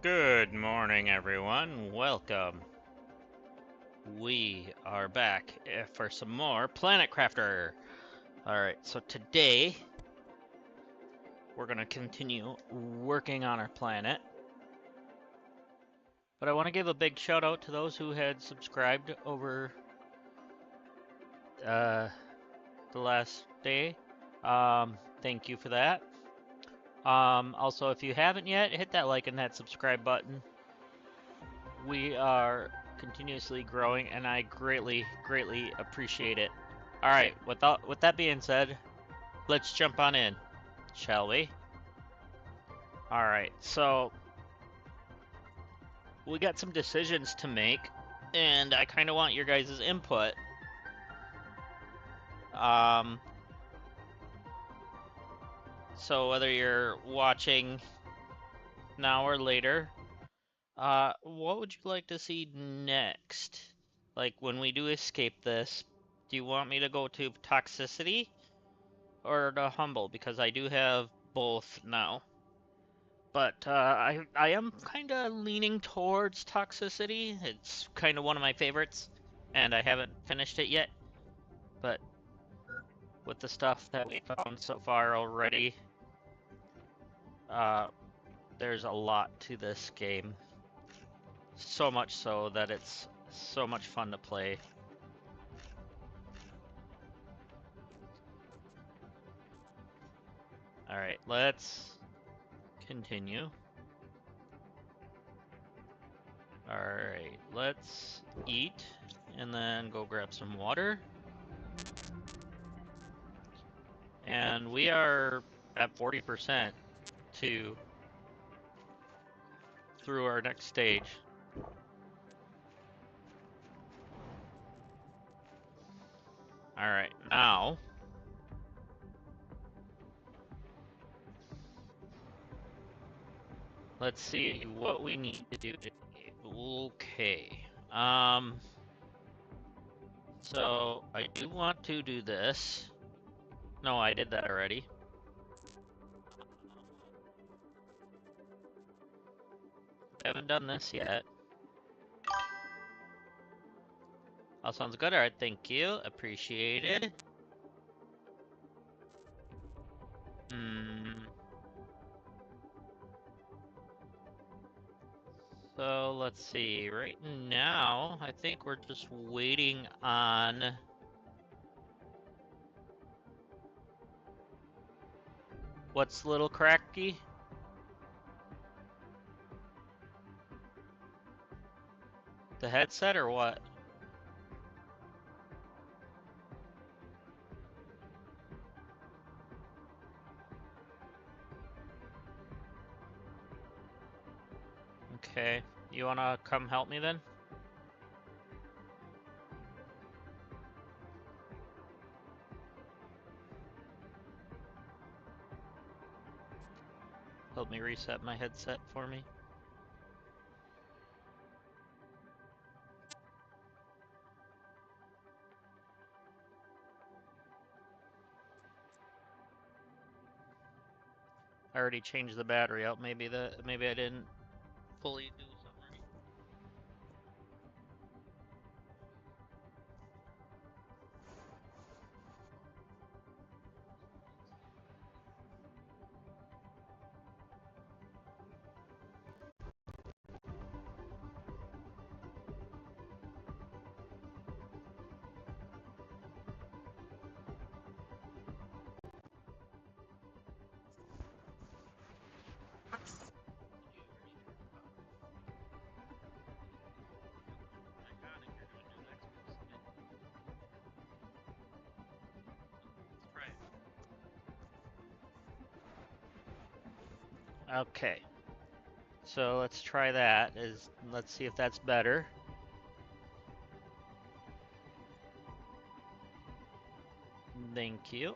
Good morning, everyone. Welcome. We are back for some more Planet Crafter. Alright, so today we're going to continue working on our planet. But I want to give a big shout out to those who had subscribed over the last day. Thank you for that. Also, if you haven't yet, hit that like and that subscribe button. We are continuously growing, and I greatly appreciate it. All right, with that being said, let's jump on in, shall we? All right, so we got some decisions to make, and I kind of want your guys' input. So whether you're watching now or later, what would you like to see next? Like when we do escape this, do you want me to go to toxicity or to humble? Because I do have both now. But I am kind of leaning towards toxicity. It's kind of one of my favorites, and I haven't finished it yet. But with the stuff that we found so far already, uh, there's a lot to this game. So much so that it's so much fun to play. Alright, let's continue. Alright, let's eat and then go grab some water. And we are at 40% to through our next stage. Alright, now let's see what we need to do today. Okay. So I do want to do this. No, I did that already. I haven't done this yet. All sounds good. Alright, thank you. Appreciated. So let's see. Right now, I think we're just waiting on what's little cracky? The headset or what? Okay. You wanna come help me then? Help me reset my headset for me. I already changed the battery out. Maybe I didn't fully do something right. Okay. So let's try that. Let's see if that's better. Thank you.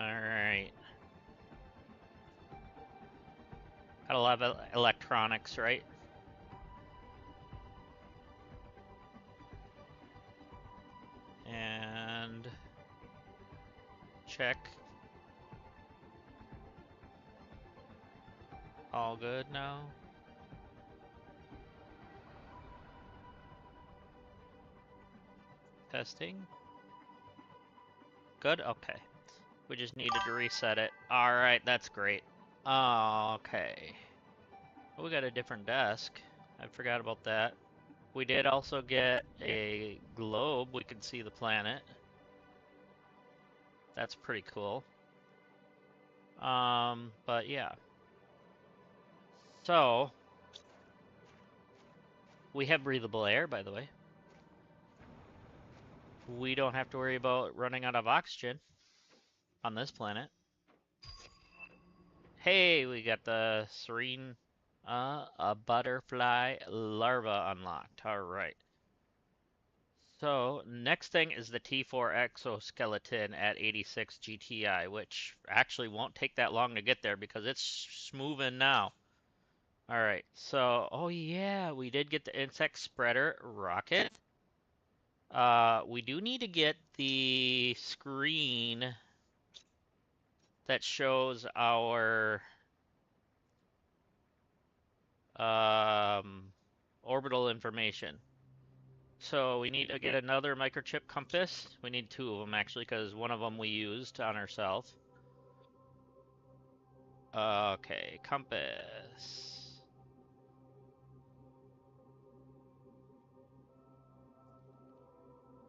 Alright. Got a lot of electronics, right? And check. All good now? Testing? Good? Okay. We just needed to reset it. Alright, that's great. Okay. Oh, we got a different desk. I forgot about that. We did also get a globe. We can see the planet. That's pretty cool. But yeah. So, we have breathable air, by the way. We don't have to worry about running out of oxygen on this planet. Hey, we got the serene, a butterfly larva unlocked. All right. So, next thing is the T4 exoskeleton at 86 GTI, which actually won't take that long to get there because it's moving now. All right. So, oh yeah, we did get the insect spreader rocket. We do need to get the screen that shows our orbital information. So we need to get another microchip compass. We need two of them actually, because one of them we used on ourselves. Okay, compass.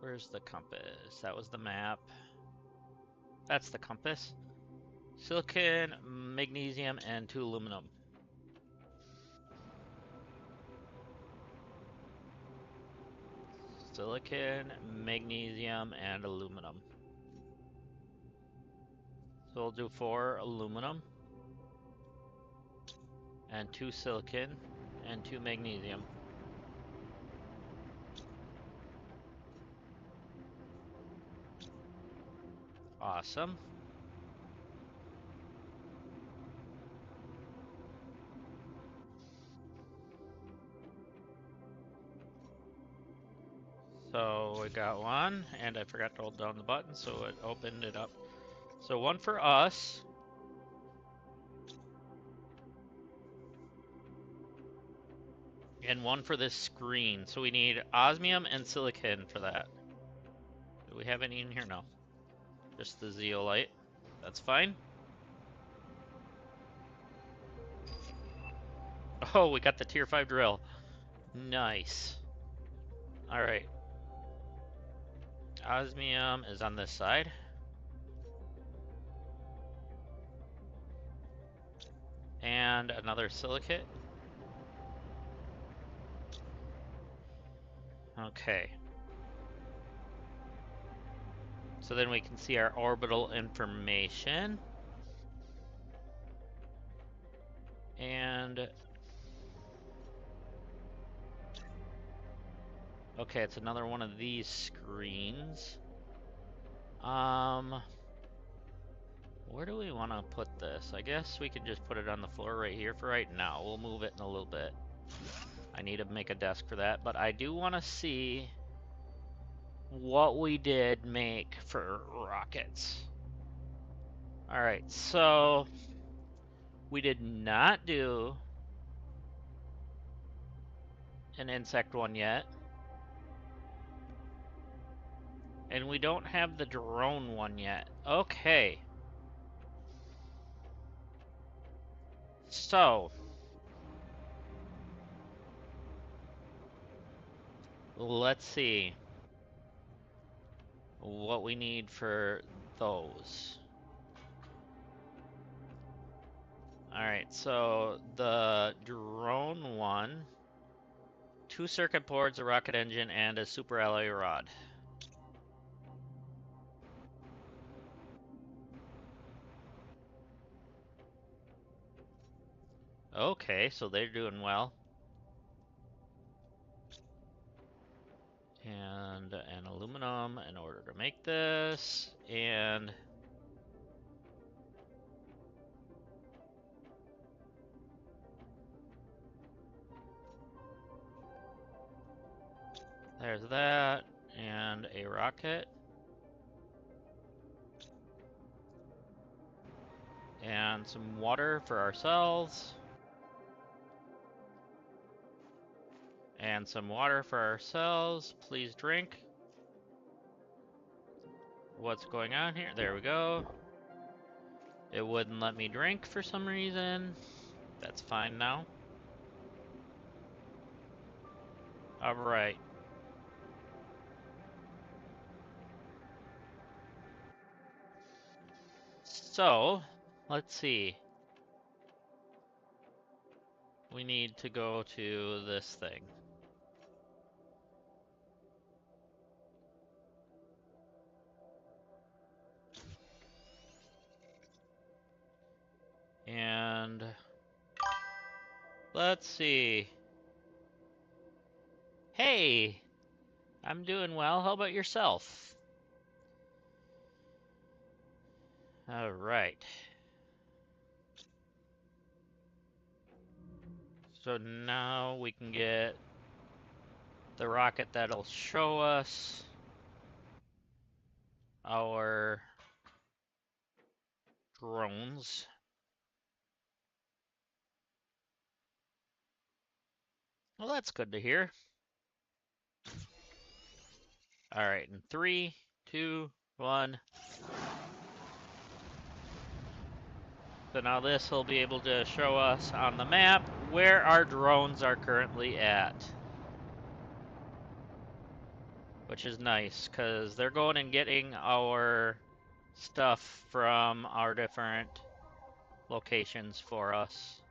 Where's the compass? That was the map. That's the compass. Silicon, magnesium, and 2 aluminum. Silicon, magnesium, and aluminum. So we'll do 4 aluminum, and 2 silicon, and 2 magnesium. Awesome. So we got one, and I forgot to hold down the button, so it opened it up. So one for us. And one for this screen. So we need osmium and silicon for that. Do we have any in here? No. Just the zeolite. That's fine. Oh, we got the tier 5 drill. Nice. Alright. Osmium is on this side. And another silicate. Okay. So then we can see our orbital information. And okay, it's another one of these screens. Where do we want to put this? I guess we can just put it on the floor right here for right now. We'll move it in a little bit. I need to make a desk for that, but I do want to see what we did make for rockets. Alright, so we did not do an insect one yet. And we don't have the drone one yet. Okay. So, let's see what we need for those. Alright, so the drone one, 2 circuit boards, a rocket engine, and a super alloy rod. Okay, so they're doing well. And an aluminum in order to make this, and there's that, and a rocket. And some water for ourselves. And some water for ourselves. Please drink. What's going on here? There we go. It wouldn't let me drink for some reason. That's fine now. Alright. So, let's see. We need to go to this thing. And let's see. Hey, I'm doing well. How about yourself? All right. So now we can get the rocket that'll show us our drones. Well, that's good to hear. All right, in 3, 2, 1. So now this will be able to show us on the map where our drones are currently at. Which is nice, because they're going and getting our stuff from our different locations for us.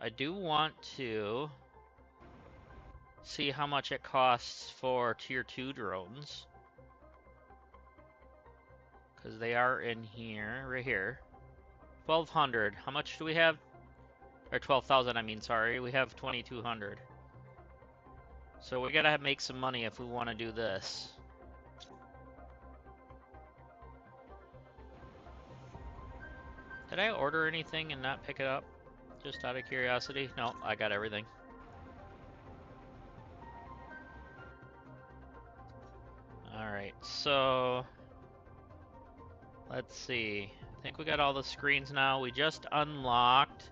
I do want to see how much it costs for tier 2 drones. Because they are in here, right here. 1,200. How much do we have? Or 12,000, I mean, sorry. We have 2,200. So we gotta make some money if we want to do this. Did I order anything and not pick it up? Just out of curiosity? No, I got everything. Alright, so let's see. I think we got all the screens now. We just unlocked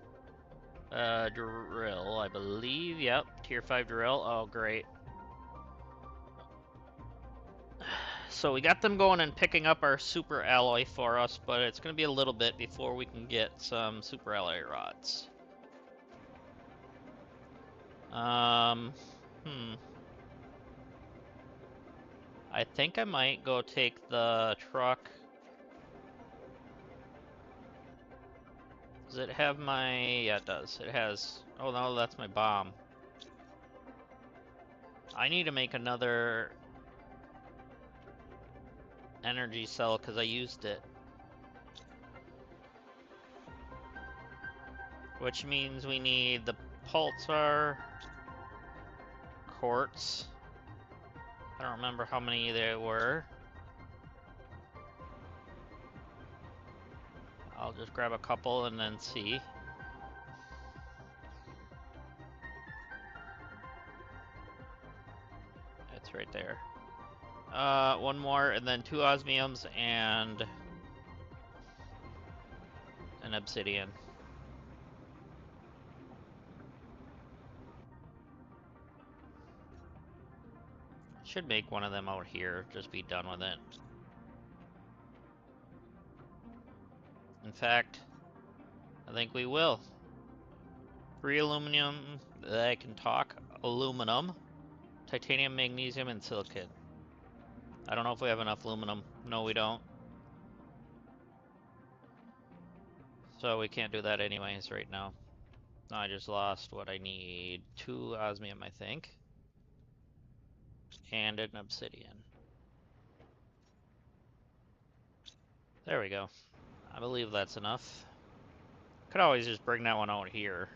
drill, I believe. Yep, tier 5 drill. Oh, great. So we got them going and picking up our super alloy for us, but it's going to be a little bit before we can get some super alloy rods. I think I might go take the truck. Does it have my... Yeah, it does. It has... Oh, no, that's my bomb. I need to make another energy cell because I used it. Which means we need the pulsar, quartz. I don't remember how many there were. I'll just grab a couple and then see. It's right there. One more, and then 2 osmiums and an obsidian. Should make one of them out here, just be done with it. In fact, I think we will. 3 aluminum, I can talk, aluminum, titanium, magnesium, and silicon. I don't know if we have enough aluminum. No, we don't. So we can't do that anyways right now. I just lost what I need. 2 osmium, I think. And an obsidian. There we go. I believe that's enough. Could always just bring that one out here.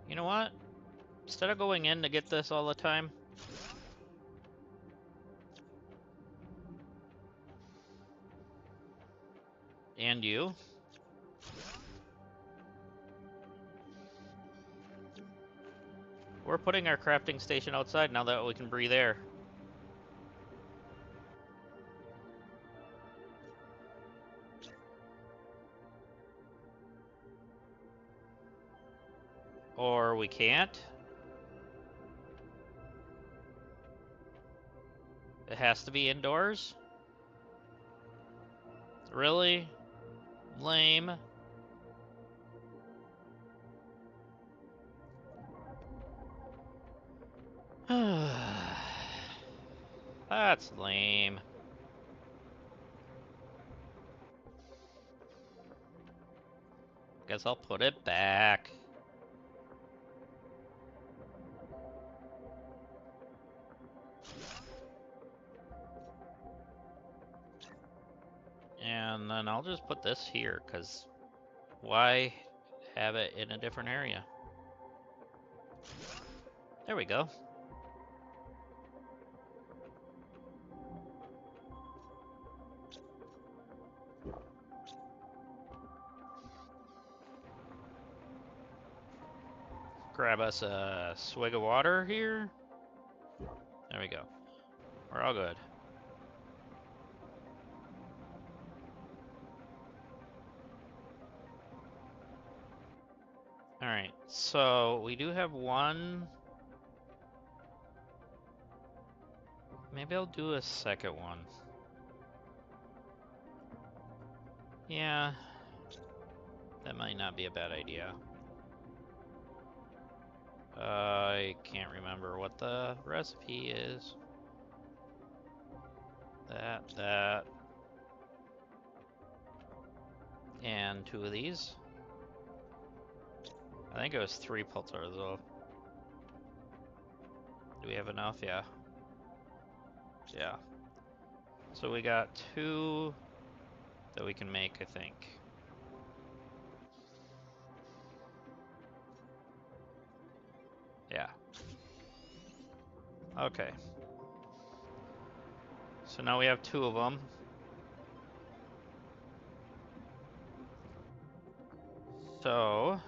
You know what? Instead of going in to get this all the time, and you, We're putting our crafting station outside now that we can breathe air. Or we can't. It has to be indoors? Really? Lame. That's lame. Guess I'll put it back. And then I'll just put this here, because why have it in a different area? There we go. Grab us a swig of water here. There we go. We're all good. Alright, so we do have one. Maybe I'll do a second one. Yeah, that might not be a bad idea. I can't remember what the recipe is. That. And 2 of these. I think it was 3 pulsars though. Do we have enough? Yeah. Yeah. So we got 2 that we can make, I think. Yeah. Okay. So now we have 2 of them. So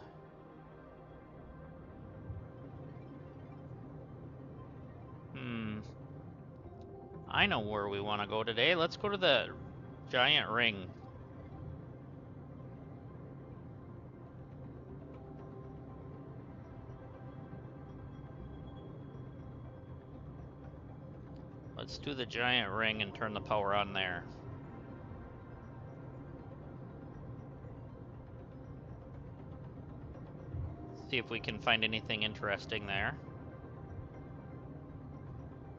I know where we want to go today. Let's go to the giant ring. Let's do the giant ring and turn the power on there. See if we can find anything interesting there.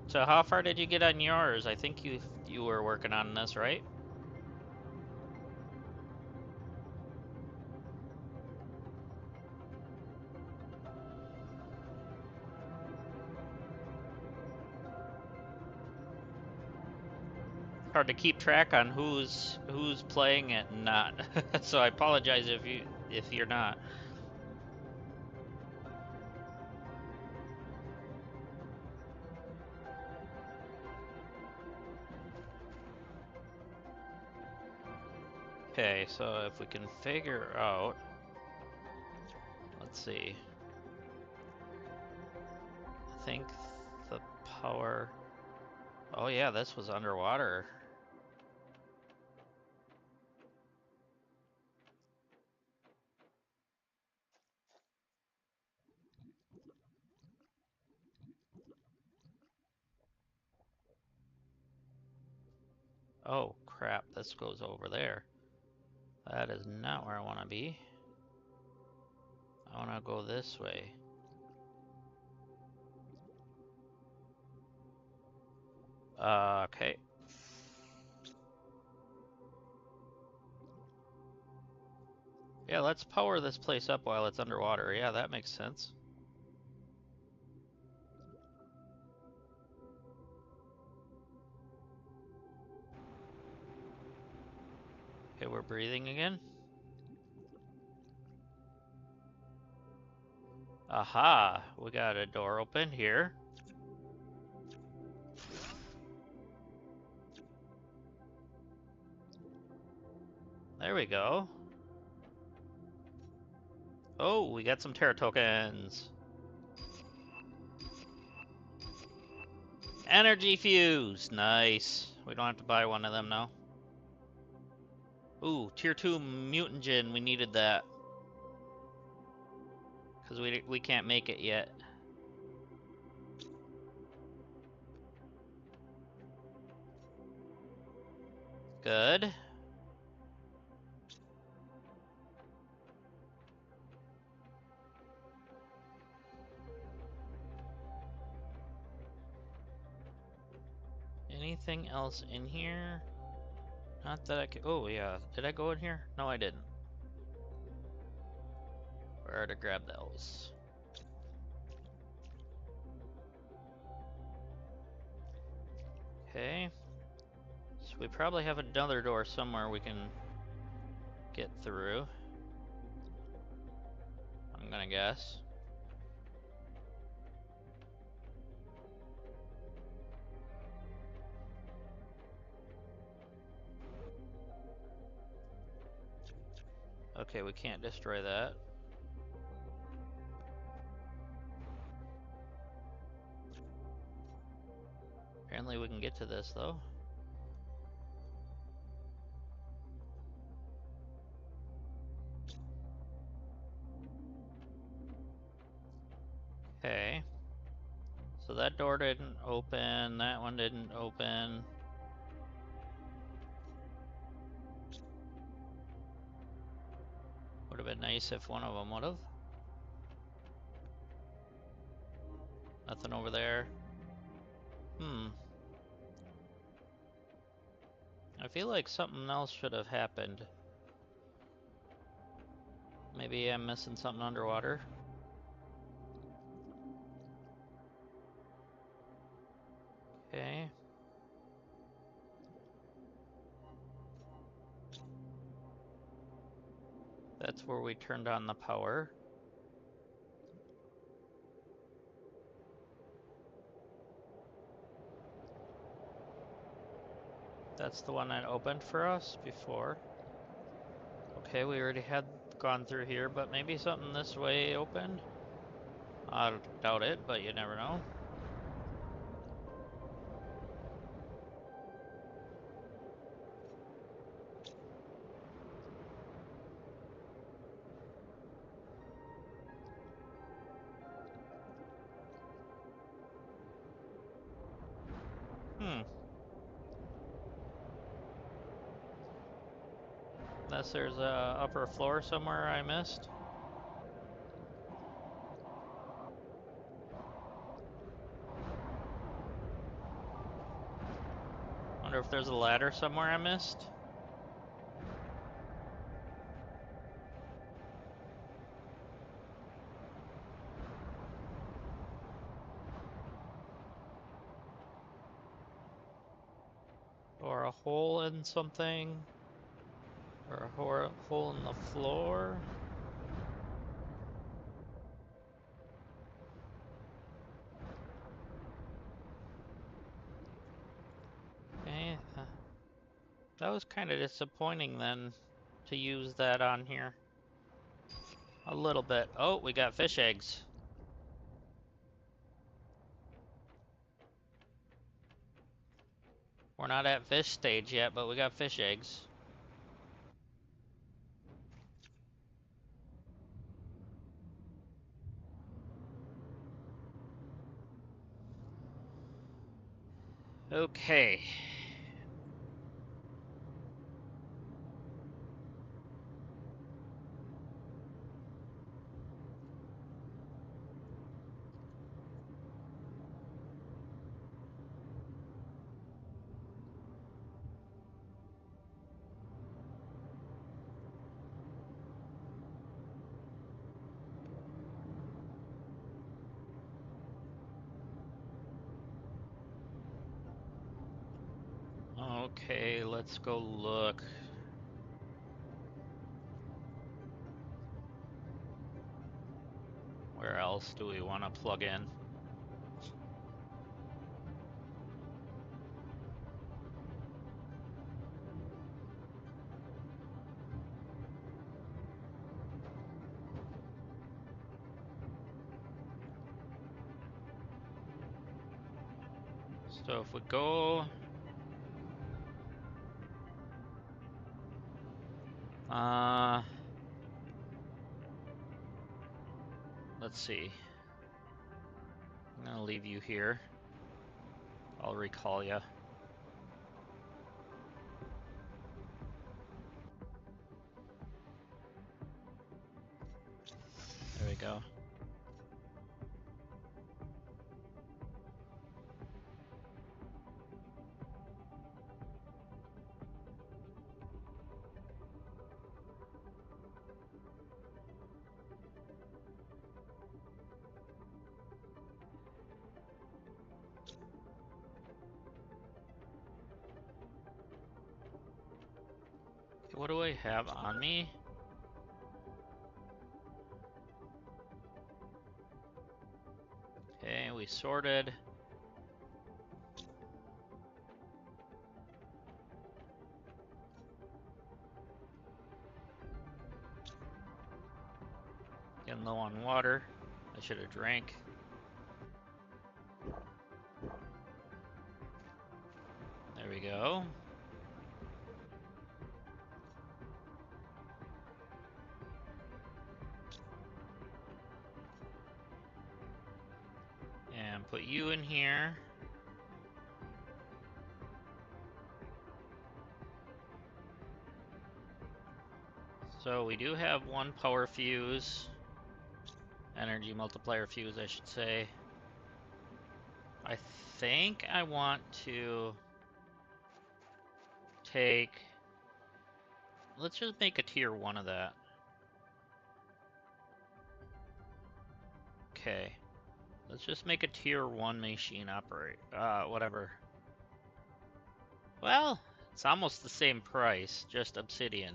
So how far did you get on yours? I think you were working on this, right? Hard to keep track on who's playing it and not. So I apologize if you're not. Okay, so if we can figure out, let's see. I think the power. Oh yeah, this was underwater. Oh crap, this goes over there. That is not where I want to be. I want to go this way. Okay. Yeah, let's power this place up while it's underwater. Yeah, that makes sense. Okay, we're breathing again. Aha! We got a door open here. There we go. Oh, we got some Terra tokens. Energy fuse! Nice. We don't have to buy one of them now. Ooh, tier 2 mutagen. We needed that. Because we can't make it yet. Good. Anything else in here? Not that I can. Oh, yeah. Did I go in here? No, I didn't. Where to grab those? Okay. So we probably have another door somewhere we can get through. I'm gonna guess. Okay, we can't destroy that. Apparently we can get to this though. Okay. So that door didn't open, that one didn't open. Would have been nice if one of them would have. Nothing over there. I feel like something else should have happened. Maybe I'm missing something underwater. Okay. That's where we turned on the power. That's the one that opened for us before. Okay, we already had gone through here, but maybe something this way opened? I doubt it, but you never know. Unless there's a upper floor somewhere I missed. Wonder if there's a ladder somewhere I missed. Or a hole in something. Or a hole in the floor. Okay. That was kind of disappointing then to use that on here. A little bit. Oh, we got fish eggs. We're not at fish stage yet, but we got fish eggs. Okay. Okay, let's go look. Where else do we want to plug in? So if we go... let's see. I'm gonna leave you here. I'll recall you. There we go. Okay, what do I have on me? Okay, we sorted. Getting low on water. I should have drank. There we go. And put you in here. So we do have one power fuse. Energy multiplier fuse, I should say. I think I want to take... Let's just make a tier 1 of that. Okay. Let's just make a tier 1 machine operate. Whatever. Well, it's almost the same price, just obsidian.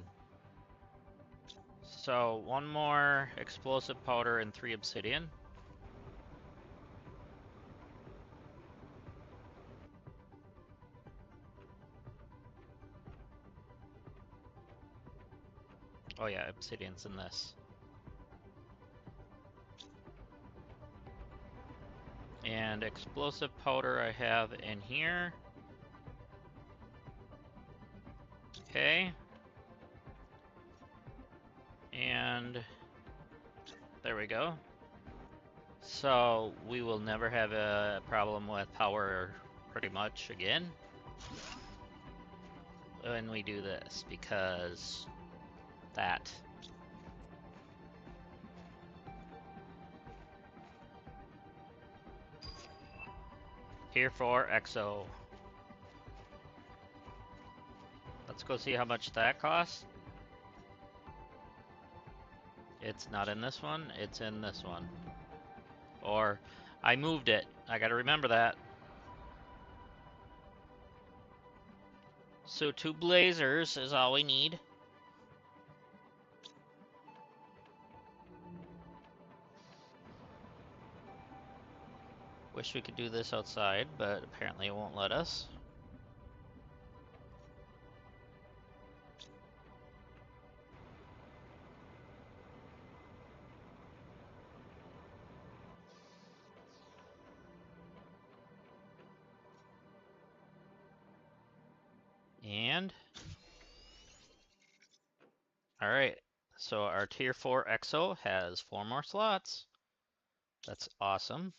So, one more explosive powder and 3 obsidian. Oh yeah, obsidian's in this. And explosive powder I have in here. Okay. And there we go. So we will never have a problem with power pretty much again when we do this, because that. Tier 4 EXO. Let's go see how much that costs. It's not in this one, it's in this one. Or, I moved it. I gotta remember that. So 2 blazers is all we need. Wish we could do this outside, but apparently it won't let us. And alright, so our tier 4 EXO has 4 more slots. That's awesome.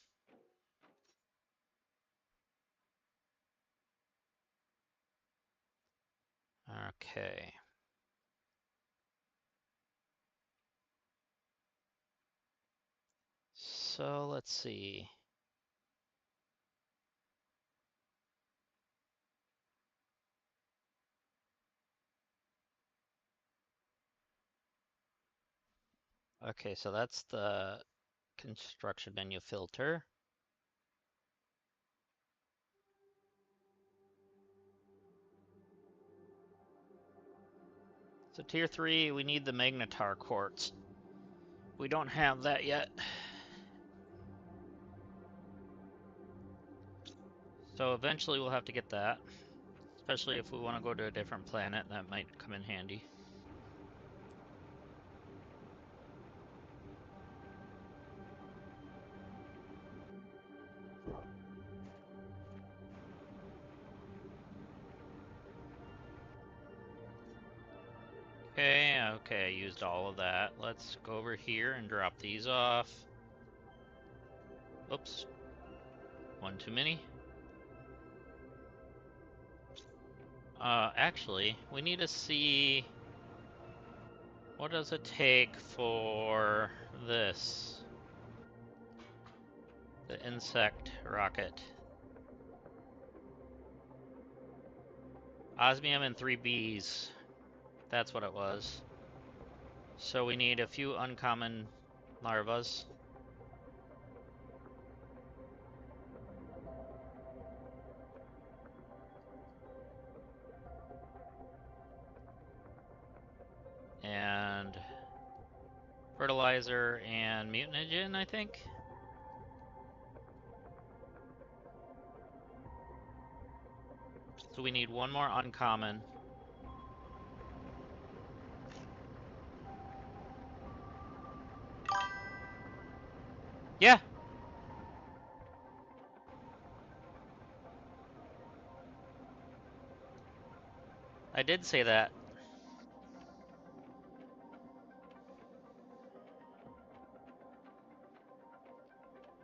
Okay. So let's see. Okay, so that's the construction menu filter. So tier 3, we need the Magnetar quartz. We don't have that yet. So eventually we'll have to get that. Especially if we want to go to a different planet, that might come in handy. Okay, I used all of that. Let's go over here and drop these off. Oops. One too many. Actually, we need to see what does it take for this? The insect rocket. Osmium and 3 bees. That's what it was. So we need a few uncommon larvas. And fertilizer and mutagen, I think. So we need one more uncommon. Yeah. I did say that.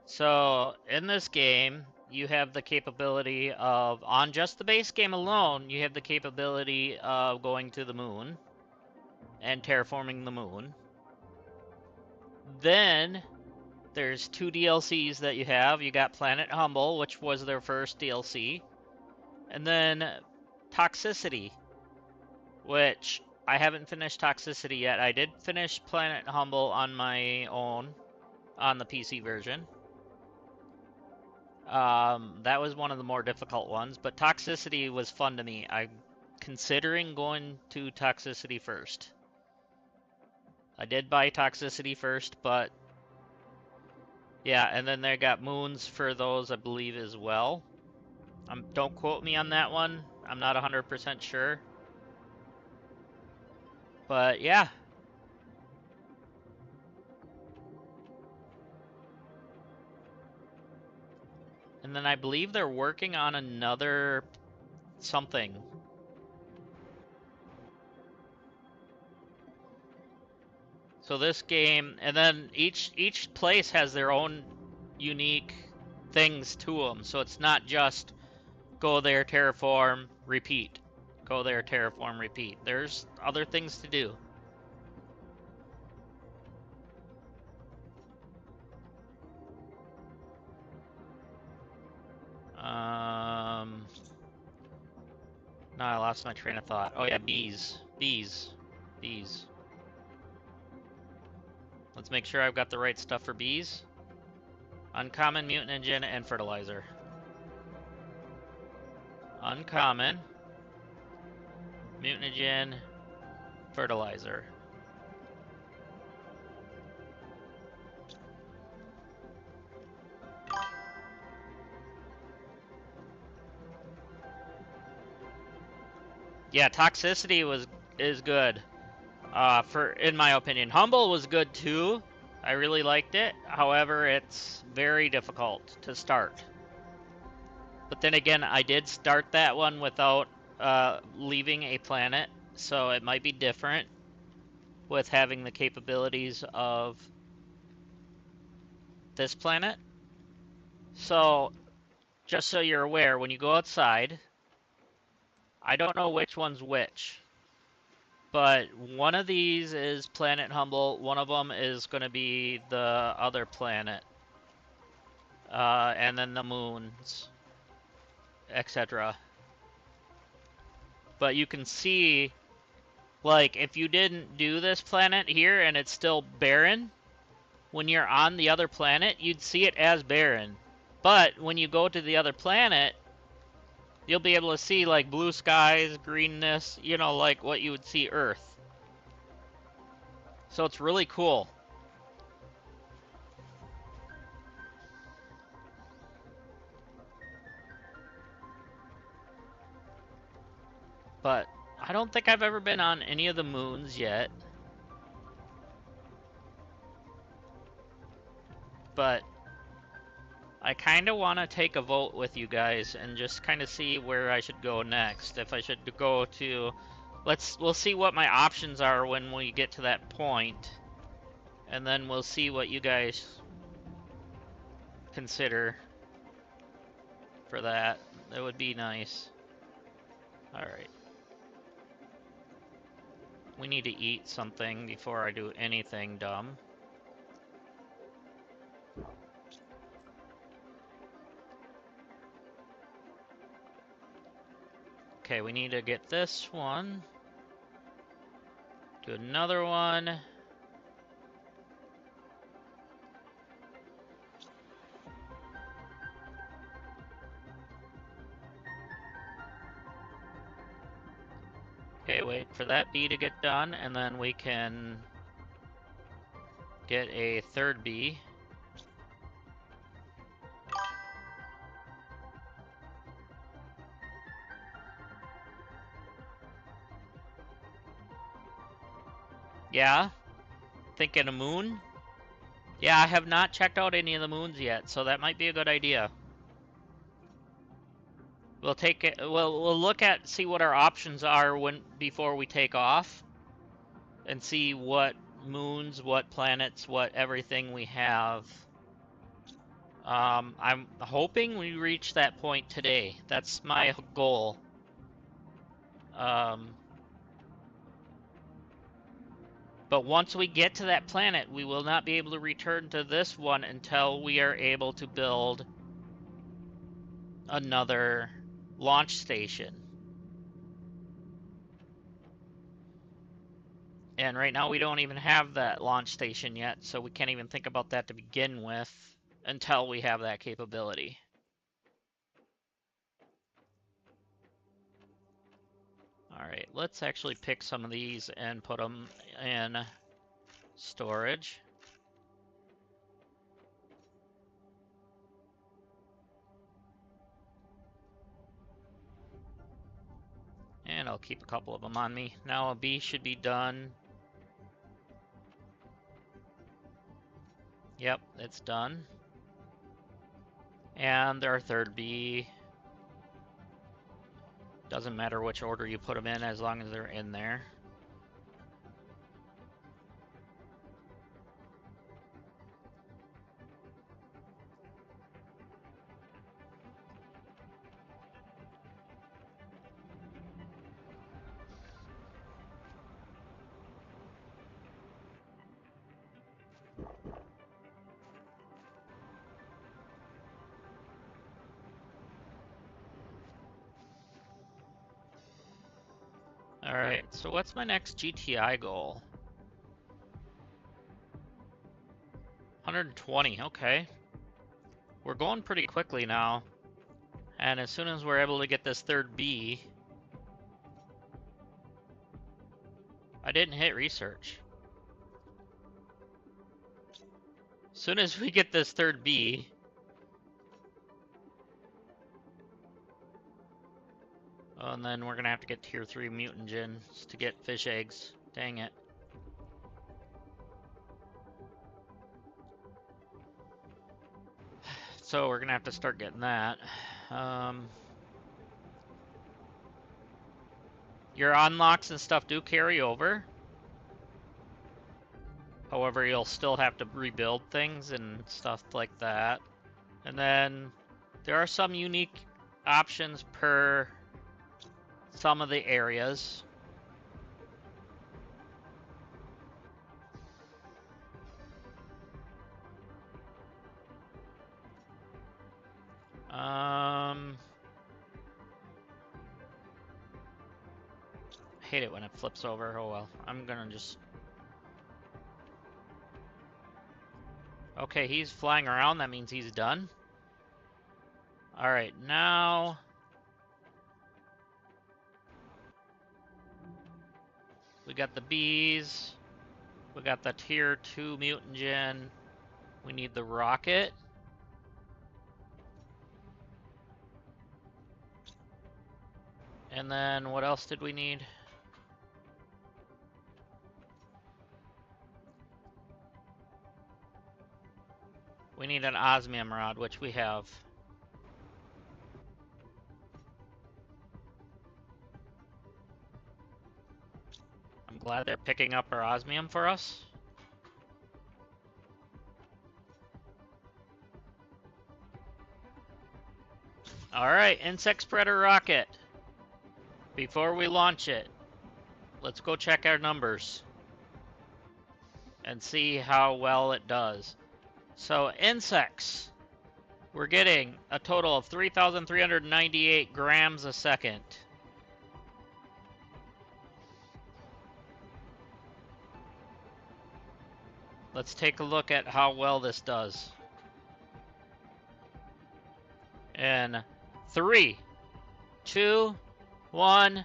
So in this game, you have the capability of, on just the base game alone, you have the capability of going to the moon and terraforming the moon. Then there's 2 DLCs that you have. You got Planet Humble, which was their first DLC, and then Toxicity, which I haven't finished Toxicity yet. I did finish Planet Humble on my own on the PC version. That was one of the more difficult ones, but Toxicity was fun to me. I'm considering going to Toxicity first. I did buy Toxicity first, but yeah, and then they got moons for those, I believe, as well. Don't quote me on that one. I'm not 100% sure. But yeah. And then I believe they're working on another something. So this game, and then each place has their own unique things to them. So it's not just go there, terraform, repeat. Go there, terraform, repeat. There's other things to do. No, I lost my train of thought. Oh yeah, bees. Bees. Bees. Let's make sure I've got the right stuff for bees. Uncommon, mutagen, and fertilizer. Uncommon, mutagen, fertilizer. Yeah, toxicity is good. In my opinion, Humble was good too. I really liked it. However, it's very difficult to start. But then again, I did start that one without leaving a planet, so it might be different with having the capabilities of this planet. So, just so you're aware, when you go outside, I don't know which one's which, but one of these is Planet Humble, one of them is going to be the other planet, and then the moons, etc. But you can see, like, if you didn't do this planet here and it's still barren, when you're on the other planet, you'd see it as barren. But when you go to the other planet, you'll be able to see, like, blue skies, greenness, you know, like what you would see Earth. So it's really cool. But I don't think I've ever been on any of the moons yet. But I kind of want to take a vote with you guys and just kind of see where I should go next. If I should go to we'll see what my options are when we get to that point, and then we'll see what you guys consider for that. That would be nice. Alright. We need to eat something before I do anything dumb. Okay, we need to get this one. Do another one. Okay, wait for that bee to get done, and then we can get a third bee. Yeah? Thinking a moon? Yeah, I have not checked out any of the moons yet, so that might be a good idea. We'll take it. We'll look at see what our options are before we take off, and see what moons, what planets, what everything we have. I'm hoping we reach that point today. That's my goal. But once we get to that planet, we will not be able to return to this one until we are able to build another launch station. And right now we don't even have that launch station yet, so we can't even think about that to begin with until we have that capability. Alright, let's actually pick some of these and put them in storage. And I'll keep a couple of them on me. Now a bee should be done. Yep, it's done. And our third bee. Doesn't matter which order you put them in as long as they're in there. Alright, so what's my next GTI goal? 120, okay. We're going pretty quickly now. And as soon as we're able to get this third bee... I didn't hit research. As soon as we get this third bee... Oh, and then we're gonna have to get tier 3 mutagens to get fish eggs. Dang it. So we're gonna have to start getting that. Your unlocks and stuff do carry over. However, you'll still have to rebuild things and stuff like that. And then there are some unique options per some of the areas. I hate it when it flips over. Oh well, I'm gonna just... Okay, he's flying around. That means he's done. Alright, now... we got the bees. We got the tier 2 mutagen. We need the rocket. And then what else did we need? We need an osmium rod, which we have. glad they're picking up our osmium for us. Alright, insect spreader rocket. Before we launch it, let's go check our numbers and see how well it does. So insects, we're getting a total of 3,398 grams a second. Let's take a look at how well this does. In 3, 2, 1.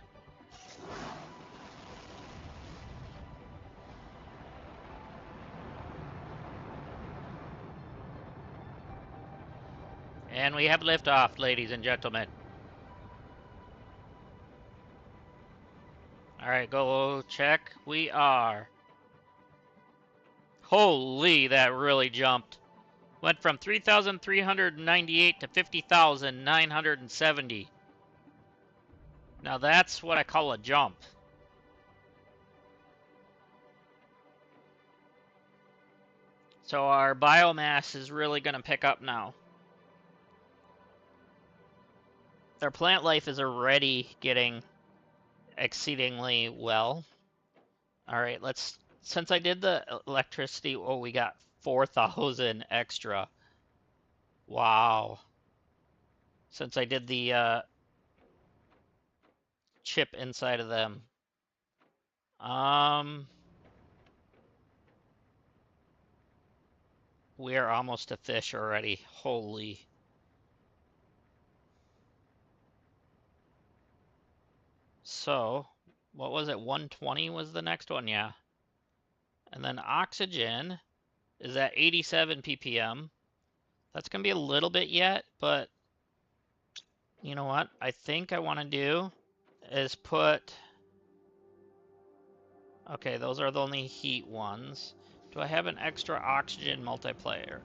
And we have liftoff, ladies and gentlemen. Alright, go check. We are. Holy, that really jumped. Went from 3,398 to 50,970. Now that's what I call a jump. So our biomass is really going to pick up now. Their plant life is already getting exceedingly well. All right, let's, since I did the electricity, oh, we got 4,000 extra. Wow. Since I did the chip inside of them. We are almost to fish already. Holy. So, what was it? 120 was the next one, yeah. And then oxygen is at 87 ppm. That's going to be a little bit yet, but you know what? I think I want to do is put... Okay, those are the only heat ones. Do I have an extra oxygen multiplier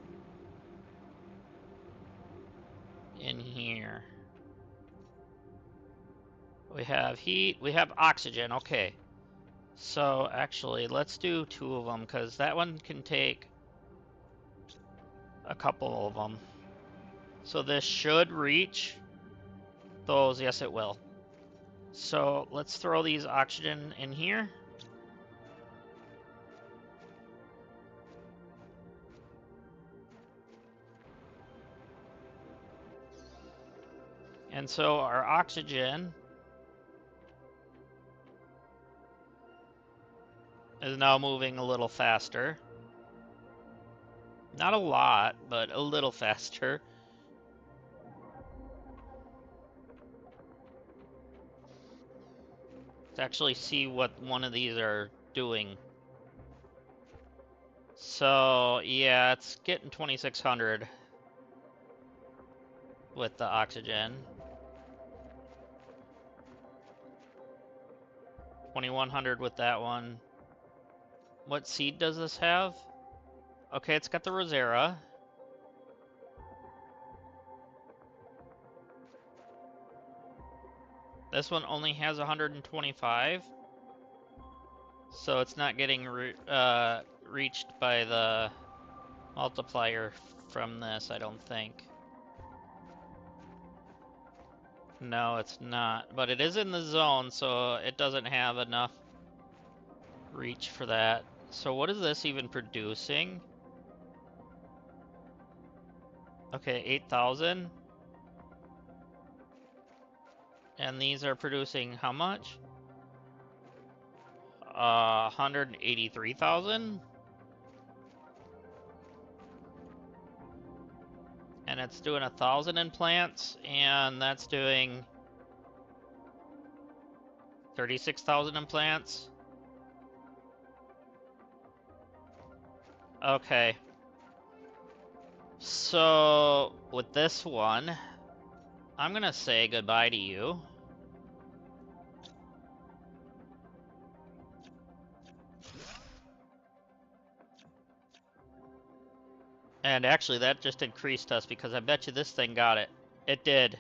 in here? We have heat, we have oxygen, okay. So actually, let's do 2 of them, because that one can take a couple of them. So this should reach those, yes it will. So let's throw these oxygen in here. And so our oxygen is now moving a little faster. Not a lot, but a little faster. Let's actually see what one of these are doing. So, yeah, it's getting 2,600 with the oxygen. 2,100 with that one. What seed does this have? Okay, it's got the Rosera. This one only has 125. So it's not getting reached by the multiplier from this, I don't think. No, it's not. But it is in the zone, so it doesn't have enough reach for that. So what is this even producing? Okay, 8,000. And these are producing how much? 183,000. And it's doing 1,000 in plants, and that's doing 36,000 in plants. Okay. So with this one, I'm gonna say goodbye to you. And actually that just increased us because I bet you this thing got it. It did.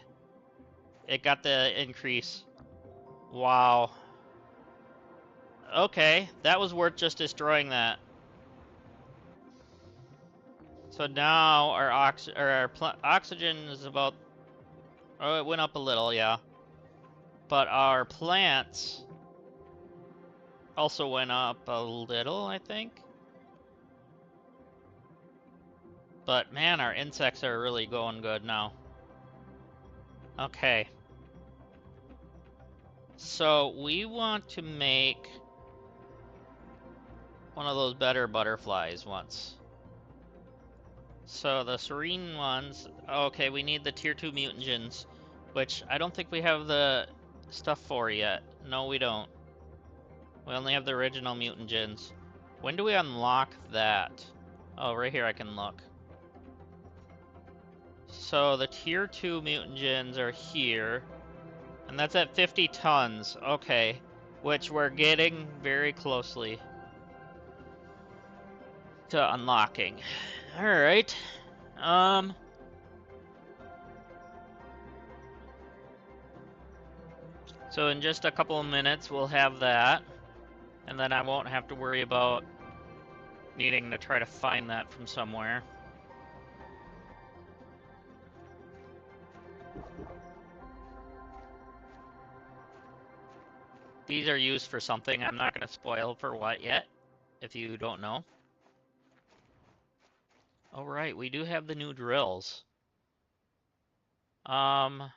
It got the increase. Wow. Okay, that was worth just destroying that. So now our oxygen is about... Oh, it went up a little, yeah. But our plants also went up a little, I think. But man, our insects are really going good now. Okay. So we want to make one of those better butterflies once. So the serene ones, okay, we need the tier 2 mutagens, which I don't think we have the stuff for yet. No, we don't. We only have the original mutagens. When do we unlock that? Oh, right here I can look. So the tier 2 mutagens are here, and that's at 50 tons. Okay, which we're getting very closely to unlocking. All right. So in just a couple of minutes we'll have that, and then I won't have to worry about needing to try to find that from somewhere. These are used for something. I'm not going to spoil for what yet, if you don't know. All right, we do have the new drills. Hide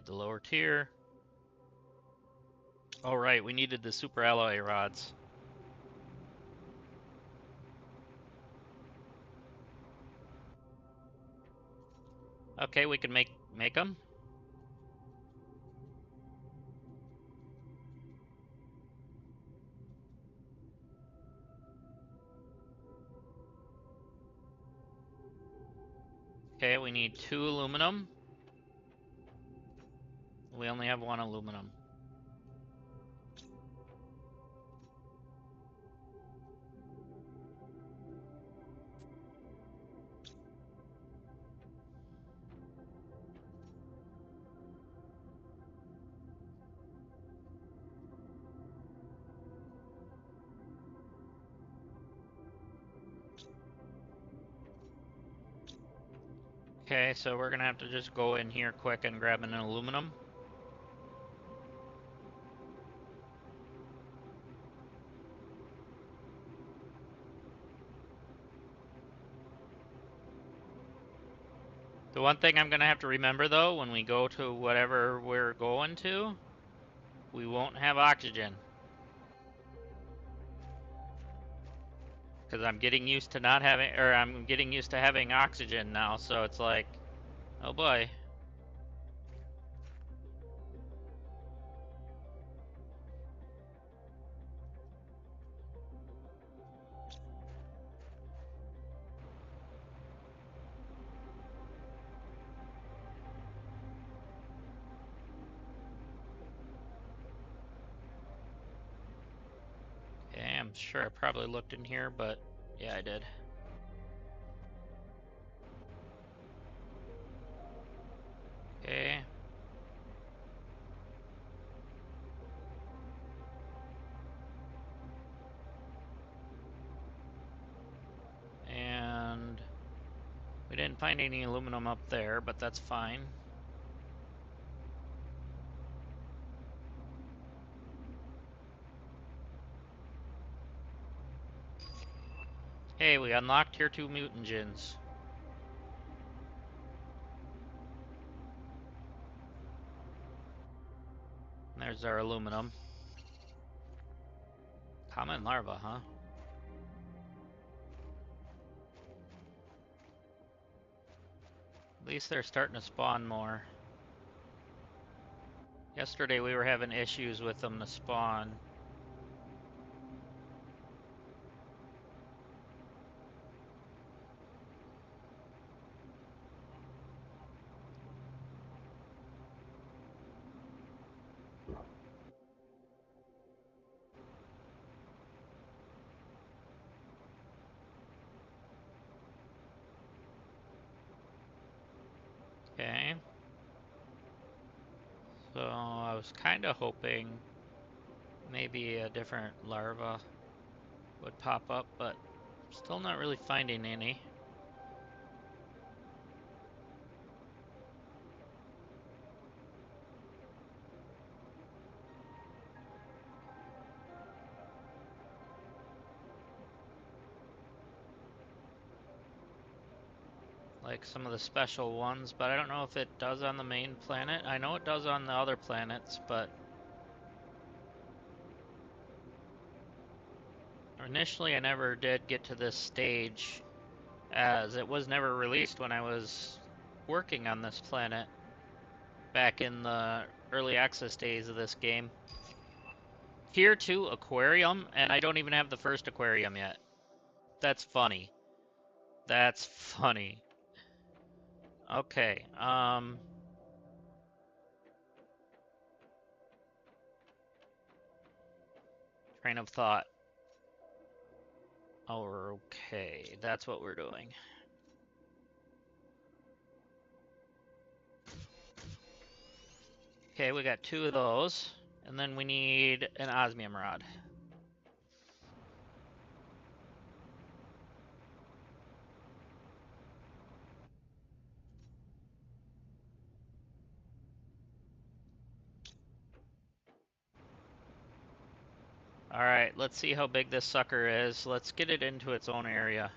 the lower tier. All right, we needed the super alloy rods. Okay, we can make them. Okay, we need 2 aluminum. We only have 1 aluminum. Okay, so we're gonna have to just go in here quick and grab an aluminum. The one thing I'm gonna have to remember though, when we go to whatever we're going to, we won't have oxygen. Because I'm getting used to not having, or I'm getting used to having oxygen now, so it's like, oh boy. Okay, I'm sure I probably looked in here, but yeah, I did. Okay. And we didn't find any aluminum up there, but that's fine. Hey, we unlocked tier 2 mutagens. There's our aluminum. Common larva, huh? At least they're starting to spawn more. Yesterday we were having issues with them to spawn. was kind of hoping maybe a different larva would pop up, but still not really finding any. Like some of the special ones, but I don't know if it does on the main planet. I know it does on the other planets, but initially I never did get to this stage, as it was never released when I was working on this planet back in the early access days of this game. Tier 2 aquarium, and I don't even have the first aquarium yet. That's funny. That's funny. Okay, train of thought. Oh, okay, that's what we're doing. Okay, we got 2 of those, and then we need an osmium rod. Alright, let's see how big this sucker is. Let's get it into its own area.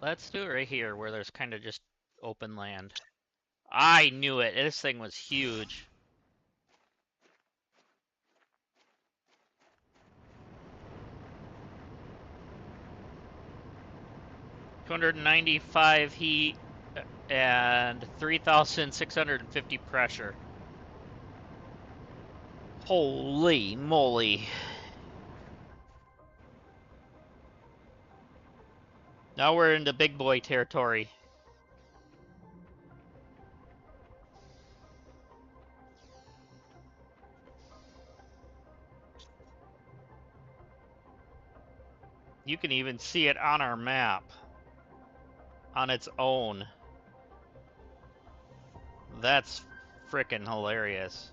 Let's do it right here, where there's kind of just open land. I knew it! This thing was huge. $295 heat and 3,650 pressure. Holy moly. Now we're into big boy territory. You can even see it on our map. On its own. That's frickin' hilarious.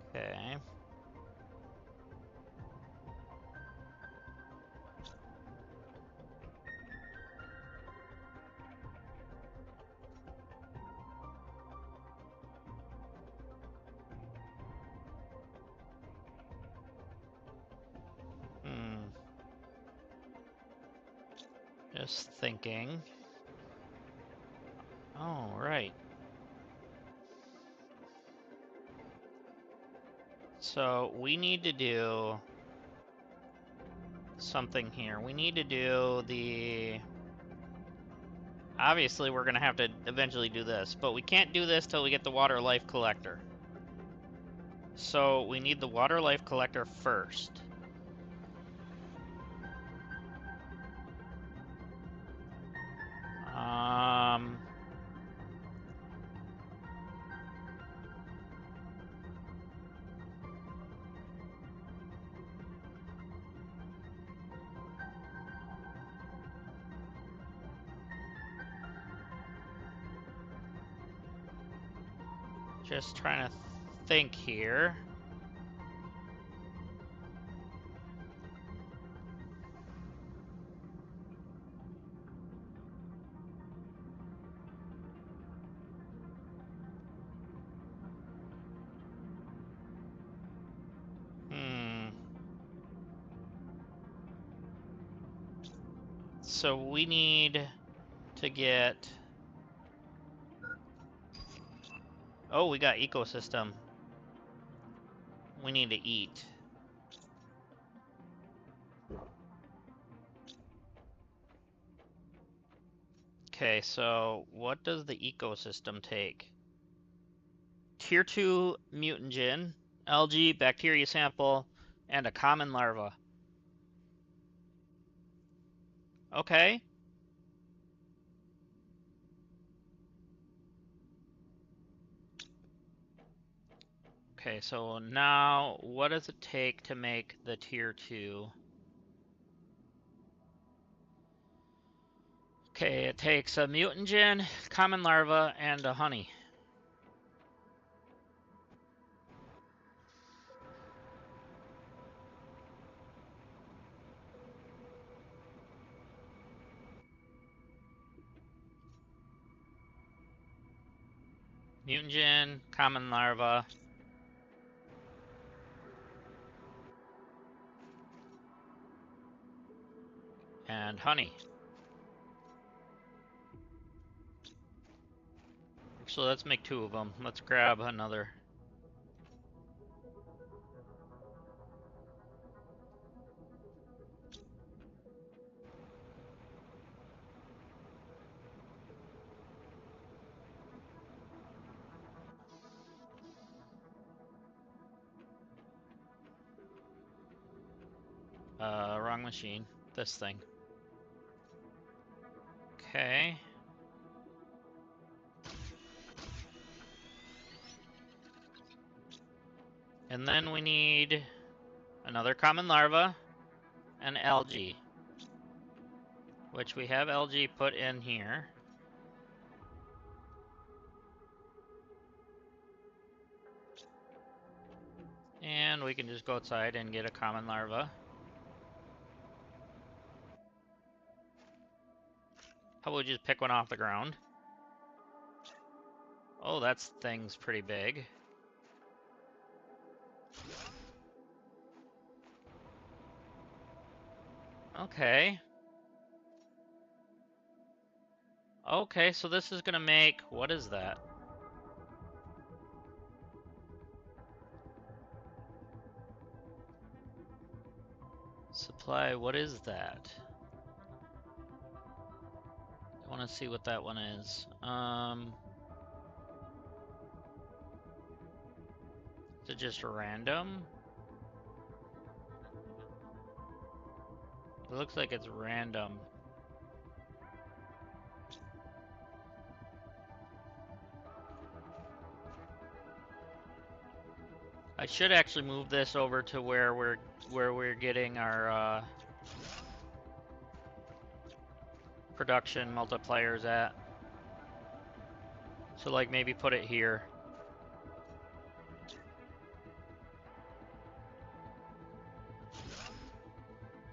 Okay. Just thinking. Oh, right. So we need to do something here. We need to do the... Obviously, we're going to have to eventually do this, but we can't do this till we get the water life collector. So we need the water life collector first. Just trying to think here. So we need to get... Oh, we got ecosystem. We need to eat. Okay, so what does the ecosystem take? Tier 2 mutagen, algae, bacteria sample, and a common larva. Okay. Okay, so now what does it take to make the tier 2? Okay, it takes a mutagen, common larva, and a honey. Mutagen, common larva, and honey. Actually, let's make 2 of them. Let's grab another. Wrong machine. This thing. Okay. And then we need another common larva and algae, which we have algae put in here. And we can just go outside and get a common larva. How about we just pick one off the ground? Oh, that thing's pretty big. Okay. Okay, so this is gonna make... What is that? Supply, what is that? I want to see what that one is. Is it just random? It looks like it's random. I should actually move this over to where we're getting our production multipliers at. So like maybe put it here.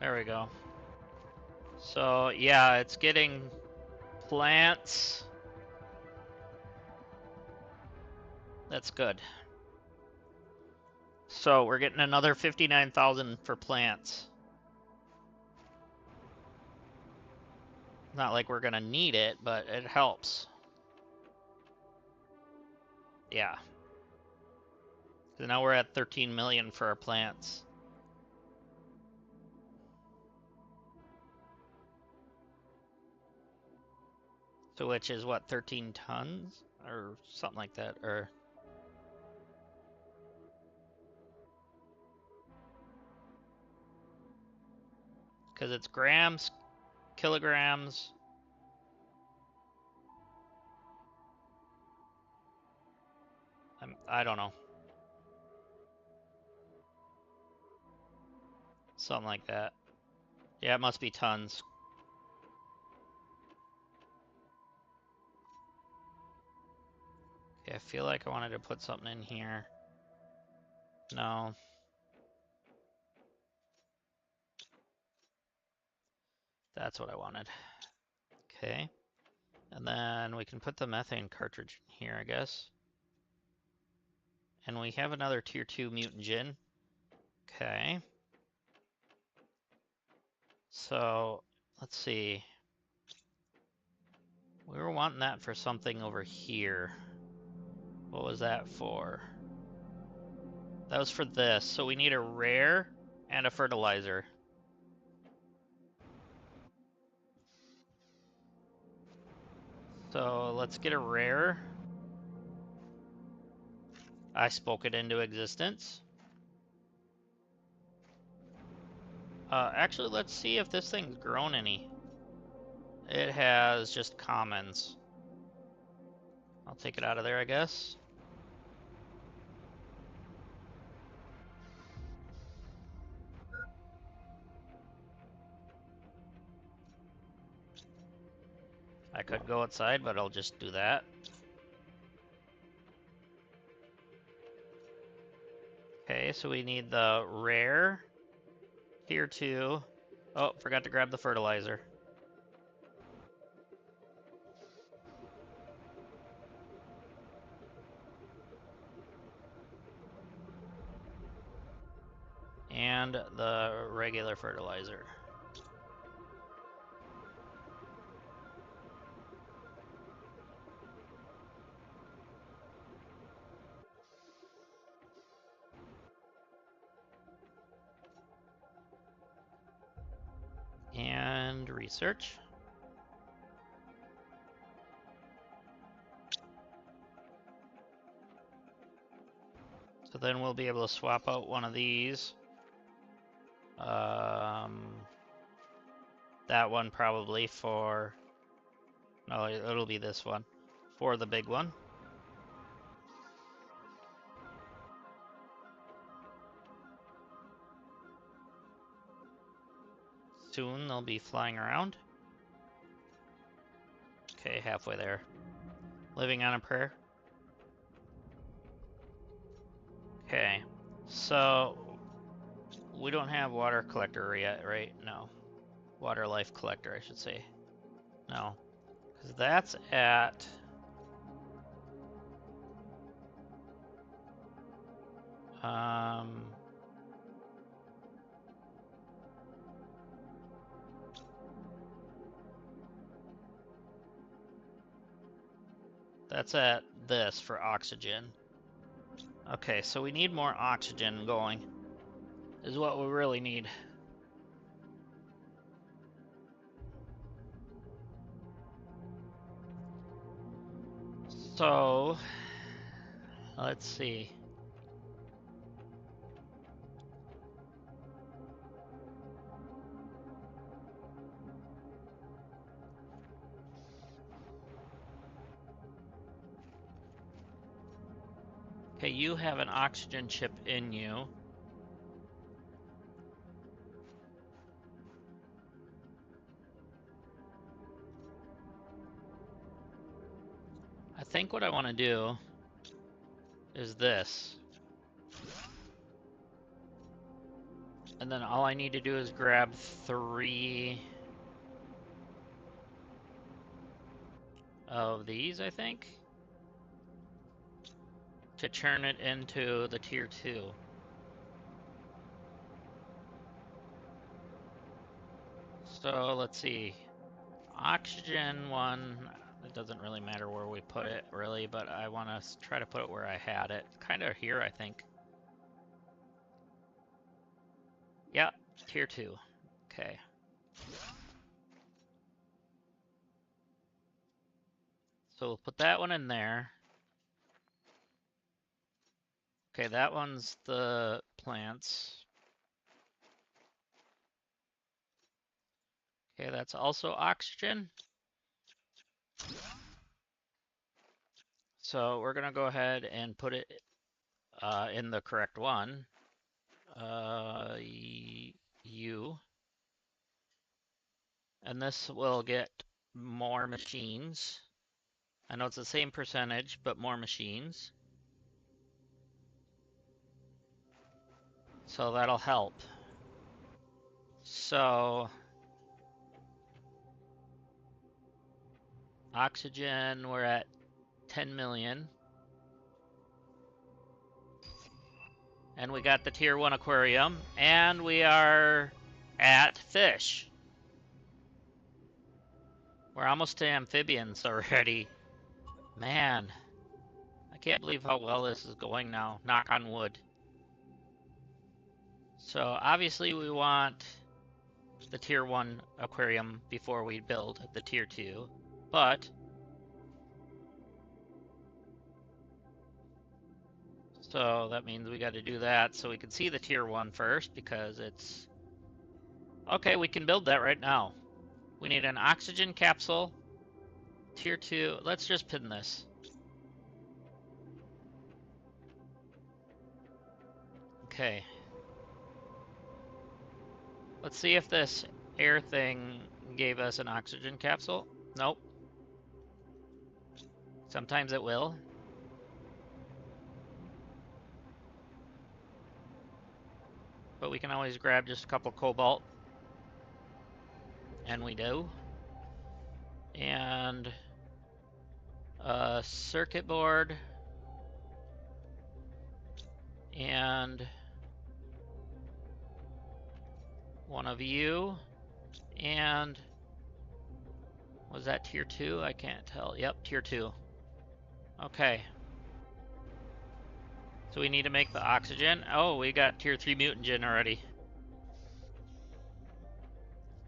There we go. So yeah, it's getting plants. That's good. So we're getting another 59,000 for plants. Not like we're gonna need it, but it helps. Yeah. So now we're at 13 million for our plants. So which is what, 13 tons? Or something like that, or... Because it's grams, kilograms... I don't know. Something like that. Yeah, it must be tons. Okay, I feel like I wanted to put something in here. No. That's what I wanted. Okay. And then we can put the methane cartridge in here, I guess. And we have another tier 2 mutagen. Okay. So, let's see. We were wanting that for something over here. What was that for? That was for this. So we need a rare and a fertilizer. So let's get a rare. I spoke it into existence. Actually, let's see if this thing's grown any. It has just commons. I'll take it out of there, I guess. I could go outside, but I'll just do that. Okay, so we need the rare, tier 2. Oh, forgot to grab the fertilizer. And the regular fertilizer. And research. So then we'll be able to swap out one of these. That one probably for... No, it'll be this one. For the big one. Soon they'll be flying around. Okay, halfway there. Living on a prayer. Okay, so we don't have water collector yet, right? No. Water life collector, I should say. No. Because that's at... That's at this for oxygen. Okay, so we need more oxygen going, is what we really need. So, let's see. Okay, you have an oxygen chip in you. I think what I want to do is this. And then all I need to do is grab 3 of these, I think, to turn it into the tier 2. So let's see. Oxygen 1, it doesn't really matter where we put it, really, but I want to try to put it where I had it. Kind of here, I think. Yeah, tier 2. Okay. So we'll put that one in there. Okay, that one's the plants. Okay, that's also oxygen. So we're gonna go ahead and put it in the correct one. U. And this will get more machines. I know it's the same percentage, but more machines. So that'll help. So oxygen, we're at 10 million. And we got the tier 1 aquarium, and we are at fish. We're almost to amphibians already. Man, I can't believe how well this is going now. Knock on wood. So obviously we want the tier 1 aquarium before we build the tier 2, but so that means we got to do that so we can see the tier 1 first, because it's okay. We can build that right now. We need an oxygen capsule, tier 2. Let's just pin this. Okay. Let's see if this air thing gave us an oxygen capsule. Nope. Sometimes it will. But we can always grab just a couple cobalt. And we do. And a circuit board. And one of you. And was that tier 2? I can't tell. Yep, tier 2. Okay. So we need to make the oxygen. Oh, we got tier 3 mutagen already.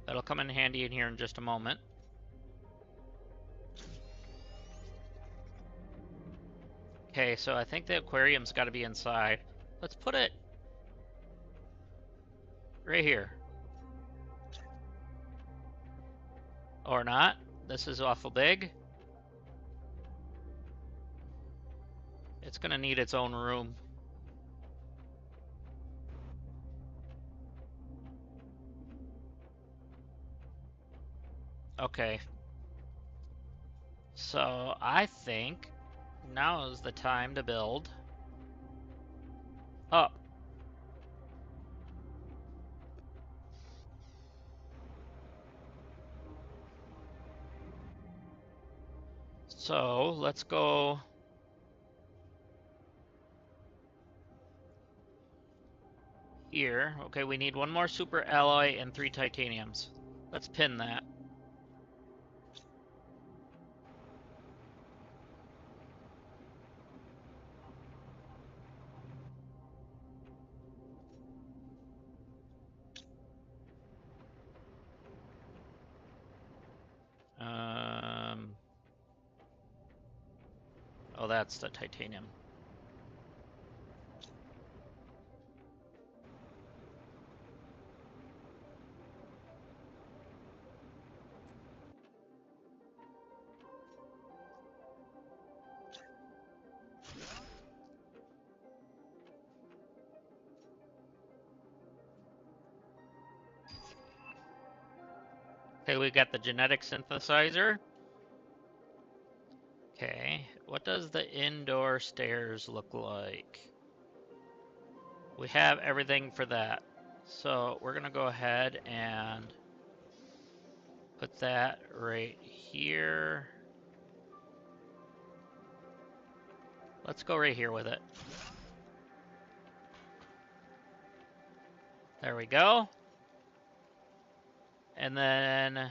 That'll come in handy in here in just a moment. Okay, so I think the aquarium's got to be inside. Let's put it right here. Or not. This is awful big. It's going to need its own room. Okay. So I think now is the time to build up. So let's go here. Okay, we need one more super alloy and 3 titaniums. Let's pin that. Oh, that's the titanium. Okay, we got the genetic synthesizer. Okay, what does the indoor stairs look like? We have everything for that. So we're gonna go ahead and put that right here. Let's go right here with it. There we go. And then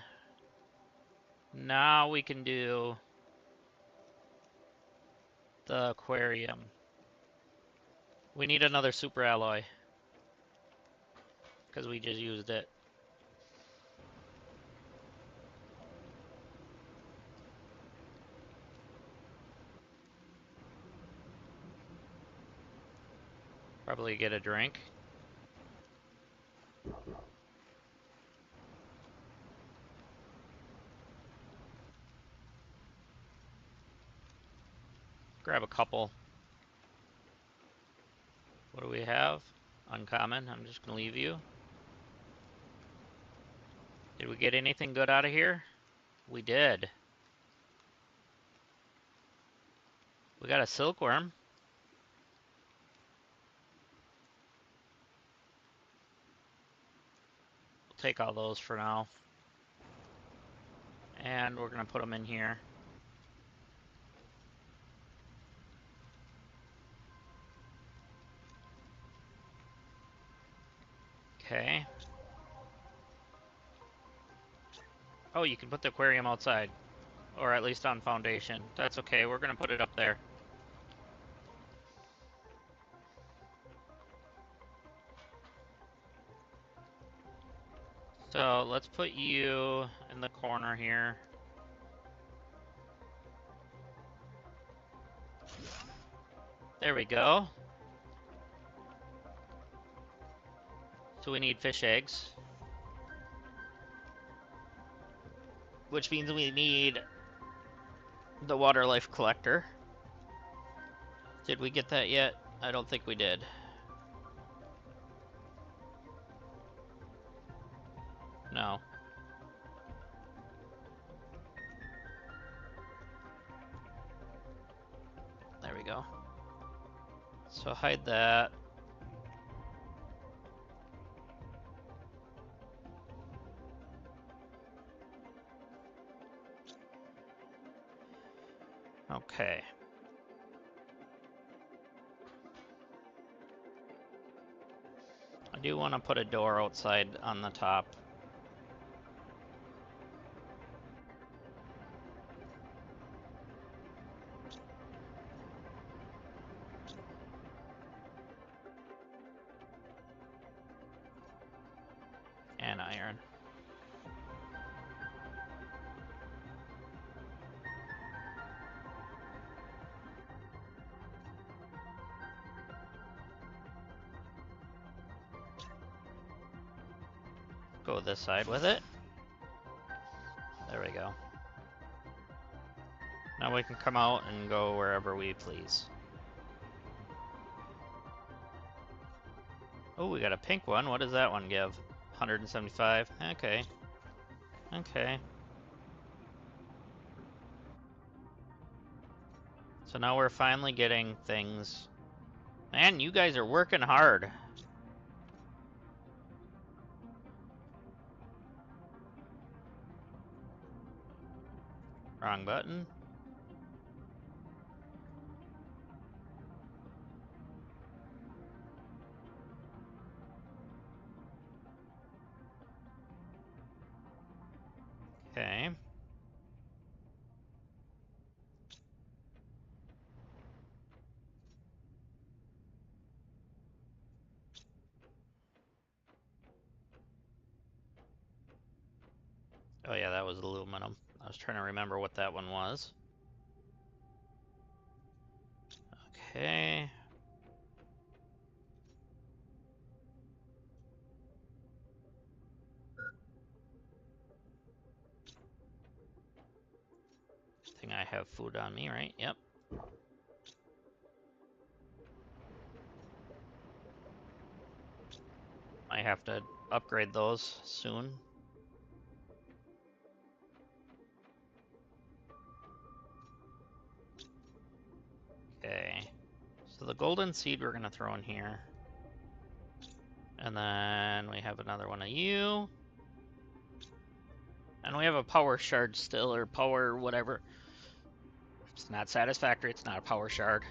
now we can do the aquarium. We need another super alloy because we just used it. Probably get a drink. Grab a couple. What do we have? Uncommon. I'm just gonna leave you. Did we get anything good out of here? We did. We got a silkworm. We'll take all those for now. And we're gonna put them in here. Okay. Oh, you can put the aquarium outside. Or at least on foundation. That's okay, we're gonna put it up there. So let's put you in the corner here. There we go. So we need fish eggs. Which means we need the water life collector. Did we get that yet? I don't think we did. No. go. So hide that. Okay. I do want to put a door outside on the top. And iron. Go this side with it. There we go. Now we can come out and go wherever we please. Oh, we got a pink one. What does that one give? 175. Okay. Okay. So now we're finally getting things. Man, you guys are working hard. Wrong button. Okay. Oh yeah, that was aluminum. I was trying to remember what that one was. Okay. I think I have food on me, right? Yep. I have to upgrade those soon. Okay. So the golden seed we're gonna throw in here. And then we have another one of you. And we have a power shard still, or power whatever. It's not satisfactory, it's not a power shard.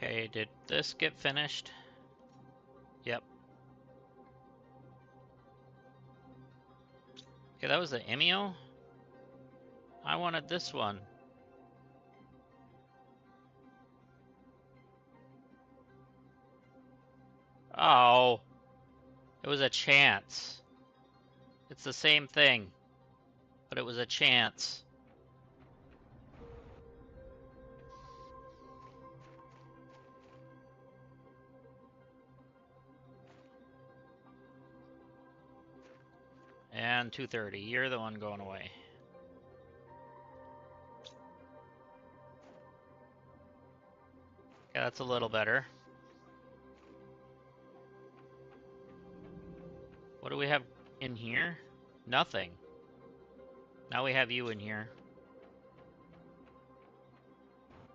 Okay, did this get finished? Yep. Okay, that was the Emio. I wanted this one. Oh. It was a chance. It's the same thing. But it was a chance. And 230. You're the one going away. Okay, that's a little better. What do we have in here? Nothing. Now we have you in here.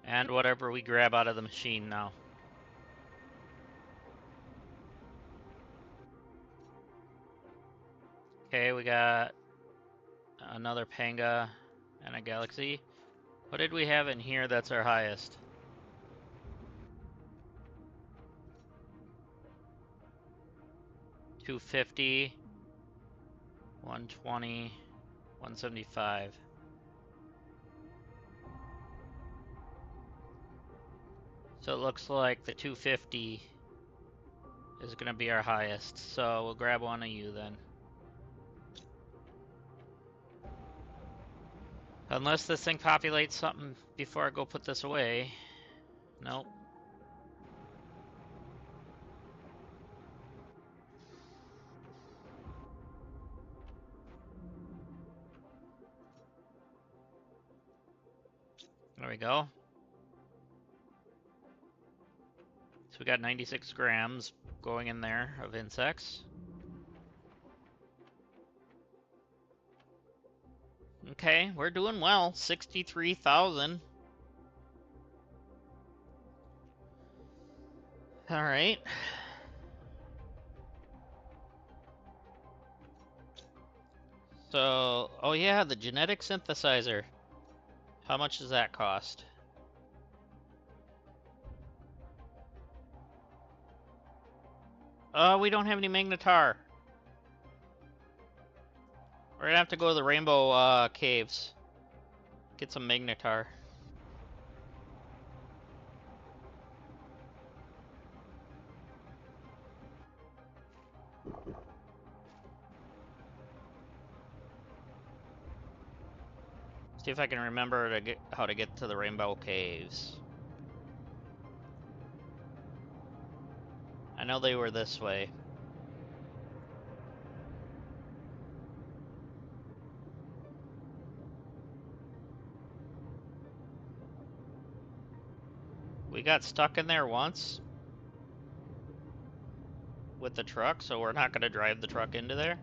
And whatever we grab out of the machine now. Okay, we got another Panga and a Galaxy. What did we have in here that's our highest? $250, $120, $175. So it looks like the 250 is going to be our highest. So we'll grab one of you then. Unless this thing populates something before I go put this away. Nope. There we go. So we got 96 grams going in there of insects. Okay, we're doing well. 63,000. All right. So, oh yeah, the genetic synthesizer. How much does that cost? We don't have any Magnetar. We're gonna have to go to the Rainbow Caves. Get some Magnetar. See if I can remember how to get to the Rainbow Caves. I know they were this way. We got stuck in there once with the truck, so we're not gonna drive the truck into there.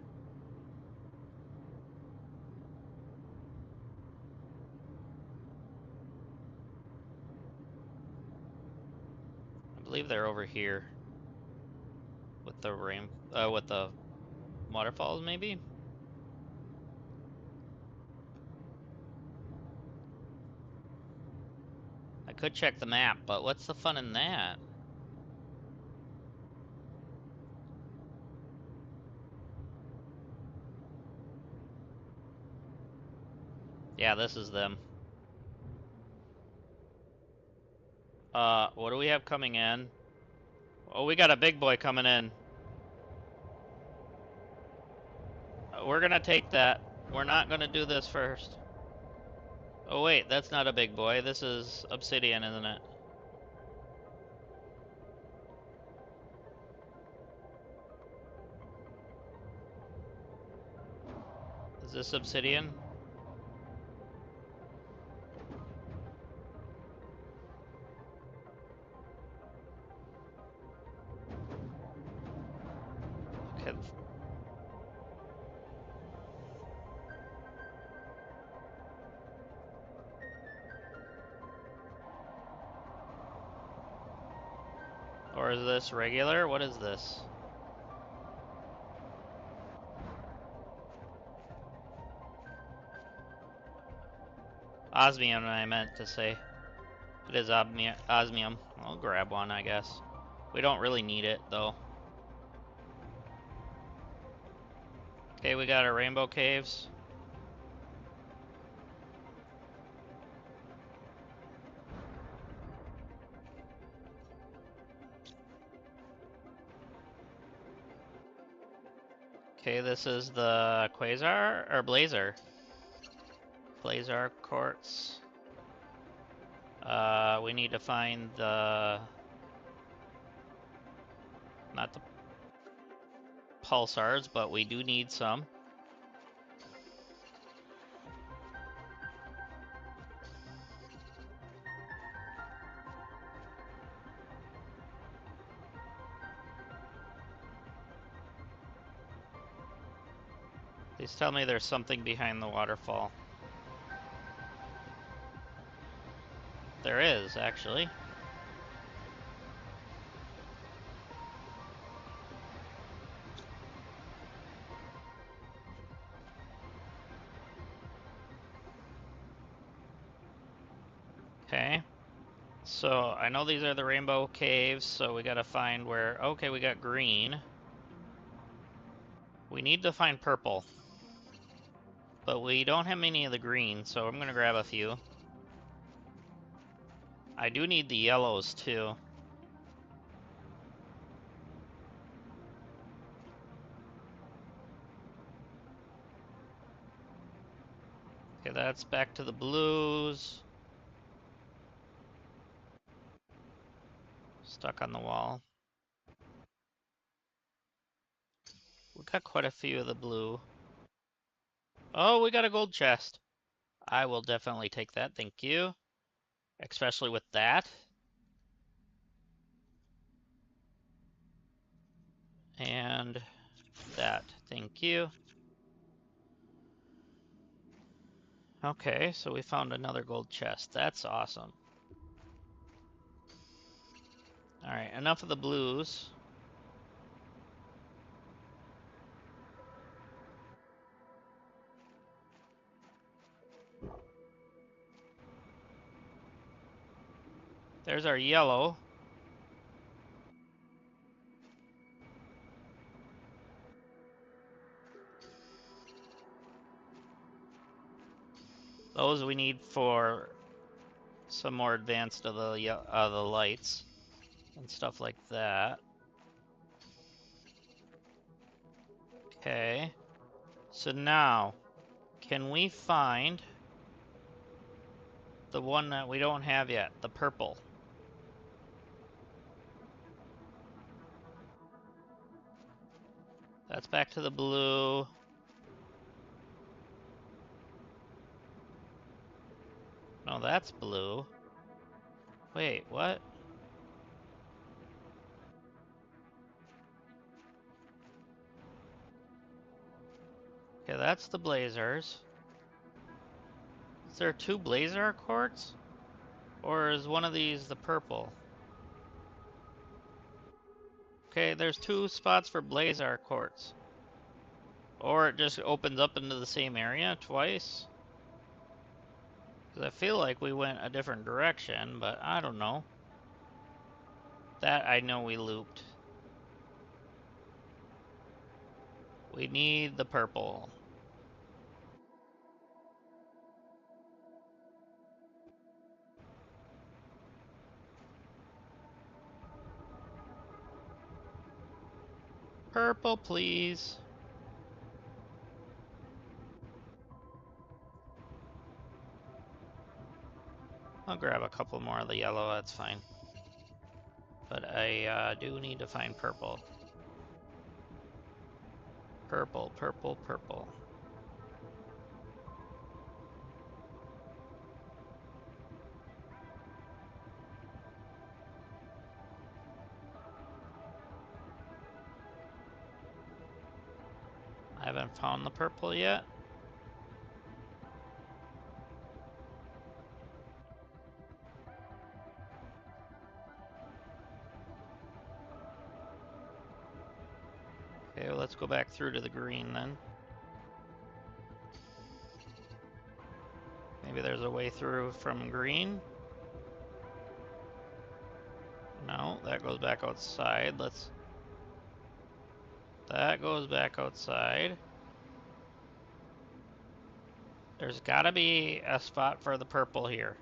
I believe they're over here with the with the waterfalls, maybe. I could check the map, but what's the fun in that? Yeah, this is them. What do we have coming in? Oh, we got a big boy coming in. We're gonna take that. We're not gonna do this first. Oh wait, that's not a big boy. This is obsidian, isn't it? Is this obsidian? Okay. Or is this regular? What is this? Osmium, I meant to say. It is osmium. I'll grab one, I guess. We don't really need it, though. Okay, we got our rainbow caves. Okay, this is the Quasar, or Blazer. Blazer quartz. We need to find the... not the pulsars, but we do need some. Please tell me there's something behind the waterfall. There is, actually. Okay. So, I know these are the rainbow caves, so we gotta find where... Okay, we got green. We need to find purple. But we don't have many of the green, so I'm gonna grab a few. I do need the yellows, too. Okay, that's back to the blues. Stuck on the wall. We got quite a few of the blue. Oh, we got a gold chest. I will definitely take that, thank you. especially with that. And that, thank you. Okay, so we found another gold chest. That's awesome. Alright, enough of the blues. There's our yellow. Those we need for some more advanced of the lights and stuff like that. Okay. So now, can we find the one that we don't have yet, the purple? That's back to the blue. No, that's blue. Wait, what? Okay, that's the blazers. Is there 2 blazer quartz? Or is one of these the purple? Okay, there's 2 spots for blazer quartz. Or it just opens up into the same area twice? Because I feel like we went a different direction, but I don't know. That I know we looped. We need the purple. Purple, please. I'll grab a couple more of the yellow, that's fine. But I do need to find purple. Purple, purple, purple. I haven't found the purple yet. Okay, well, let's go back through to the green then. Maybe there's a way through from green. No, that goes back outside. That goes back outside. There's gotta be a spot for the purple here.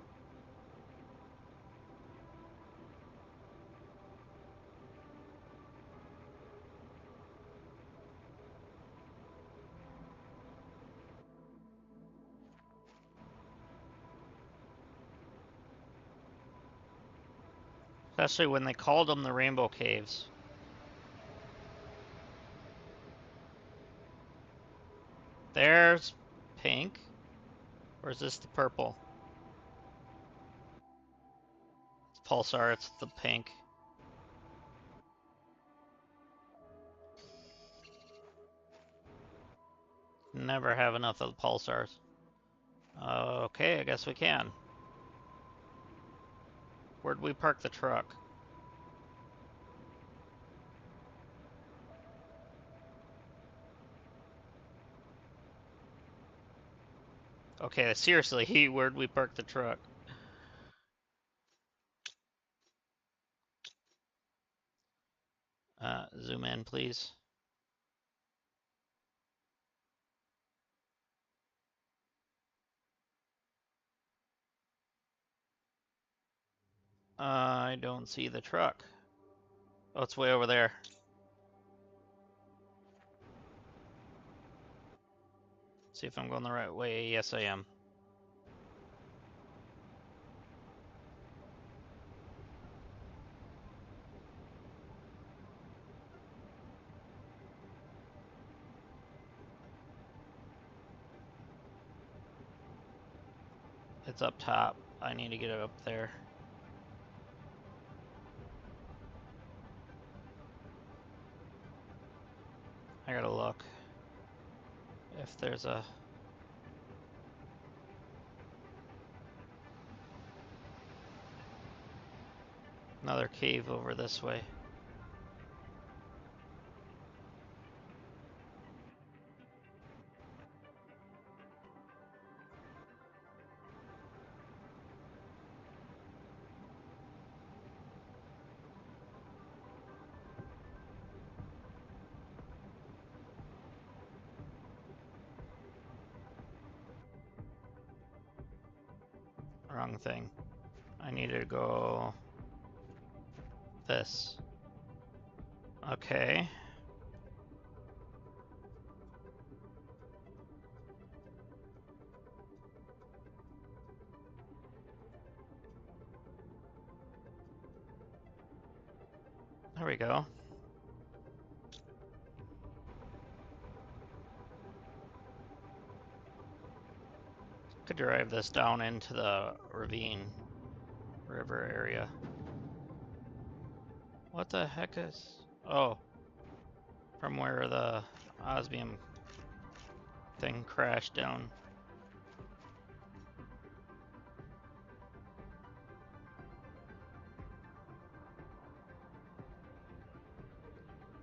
Especially when they called them the Rainbow Caves. There's pink. Or is this the purple? It's Pulsar, it's the pink. Never have enough of the Pulsars. Okay, I guess we can. Where'd we park the truck? Okay, seriously, where'd we park the truck? Zoom in, please. I don't see the truck. Oh, it's way over there. See if I'm going the right way. Yes, I am. It's up top. I need to get it up there. I gotta look if there's another cave over this way. Wrong thing. I need to go this. Okay. There we go. Could drive this down into the ravine river area. What the heck is... Oh. From where the osmium thing crashed down.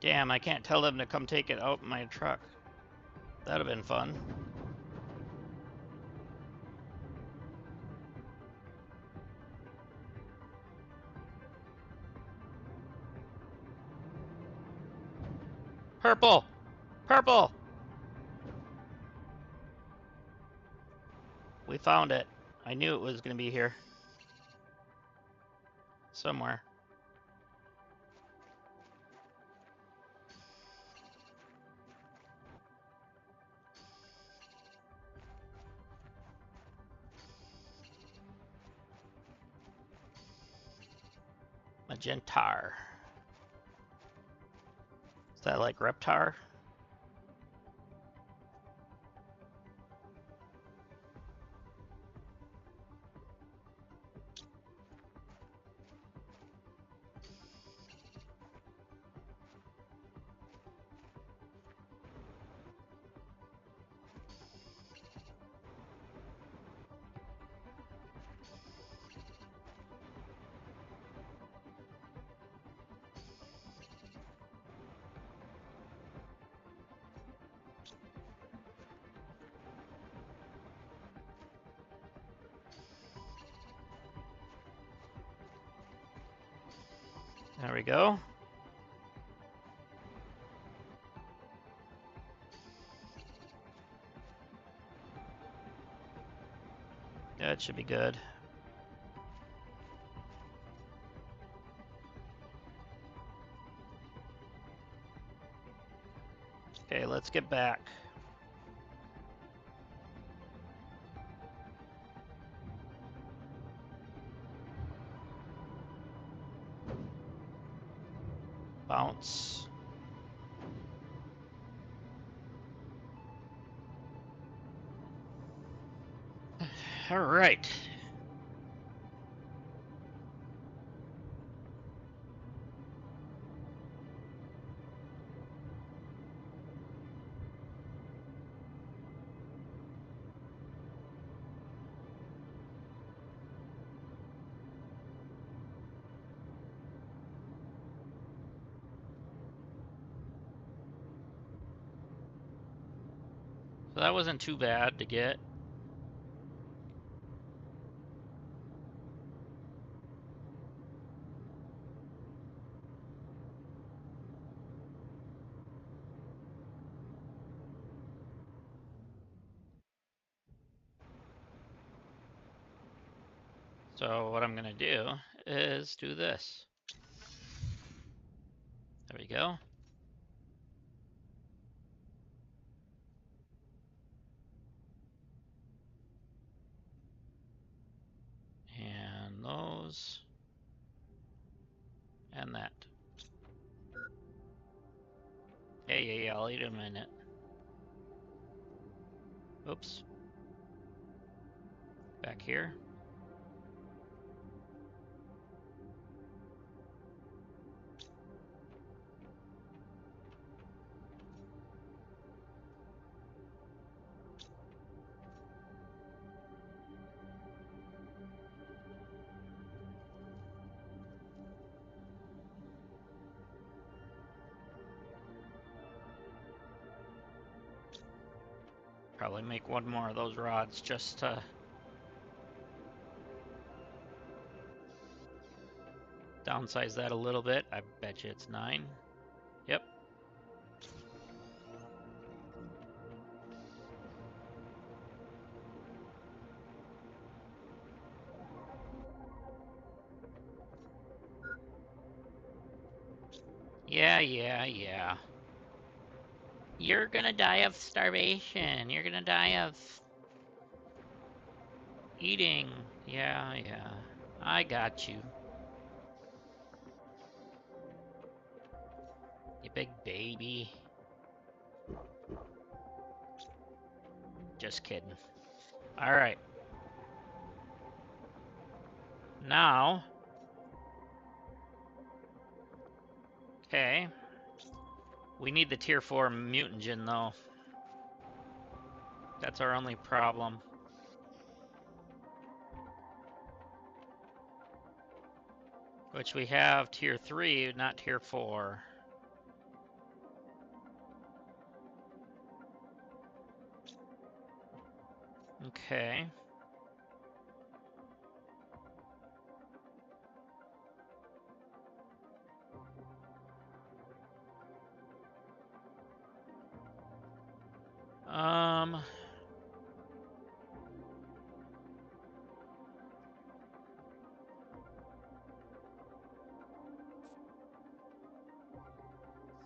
Damn, I can't tell them to come take it out in my truck. That'd have been fun. Purple! Purple! We found it. I knew it was gonna be here. Somewhere. Magentar. Is that like Reptar? There we go. That should be good. Okay, let's get back. Bounce. All right. So that wasn't too bad to get. So what I'm gonna do is do this. There we go. And those. And that. Yeah, I'll eat in a minute. Oops. Back here. Probably make one more of those rods just to downsize that a little bit. I bet you it's 9. Yep. Yeah. You're gonna die of starvation. You're gonna die of eating. Yeah. I got you. You big baby. Just kidding. Alright. Now. Okay. We need the tier 4 mutagen though. That's our only problem. Which we have tier 3, not tier 4. Okay.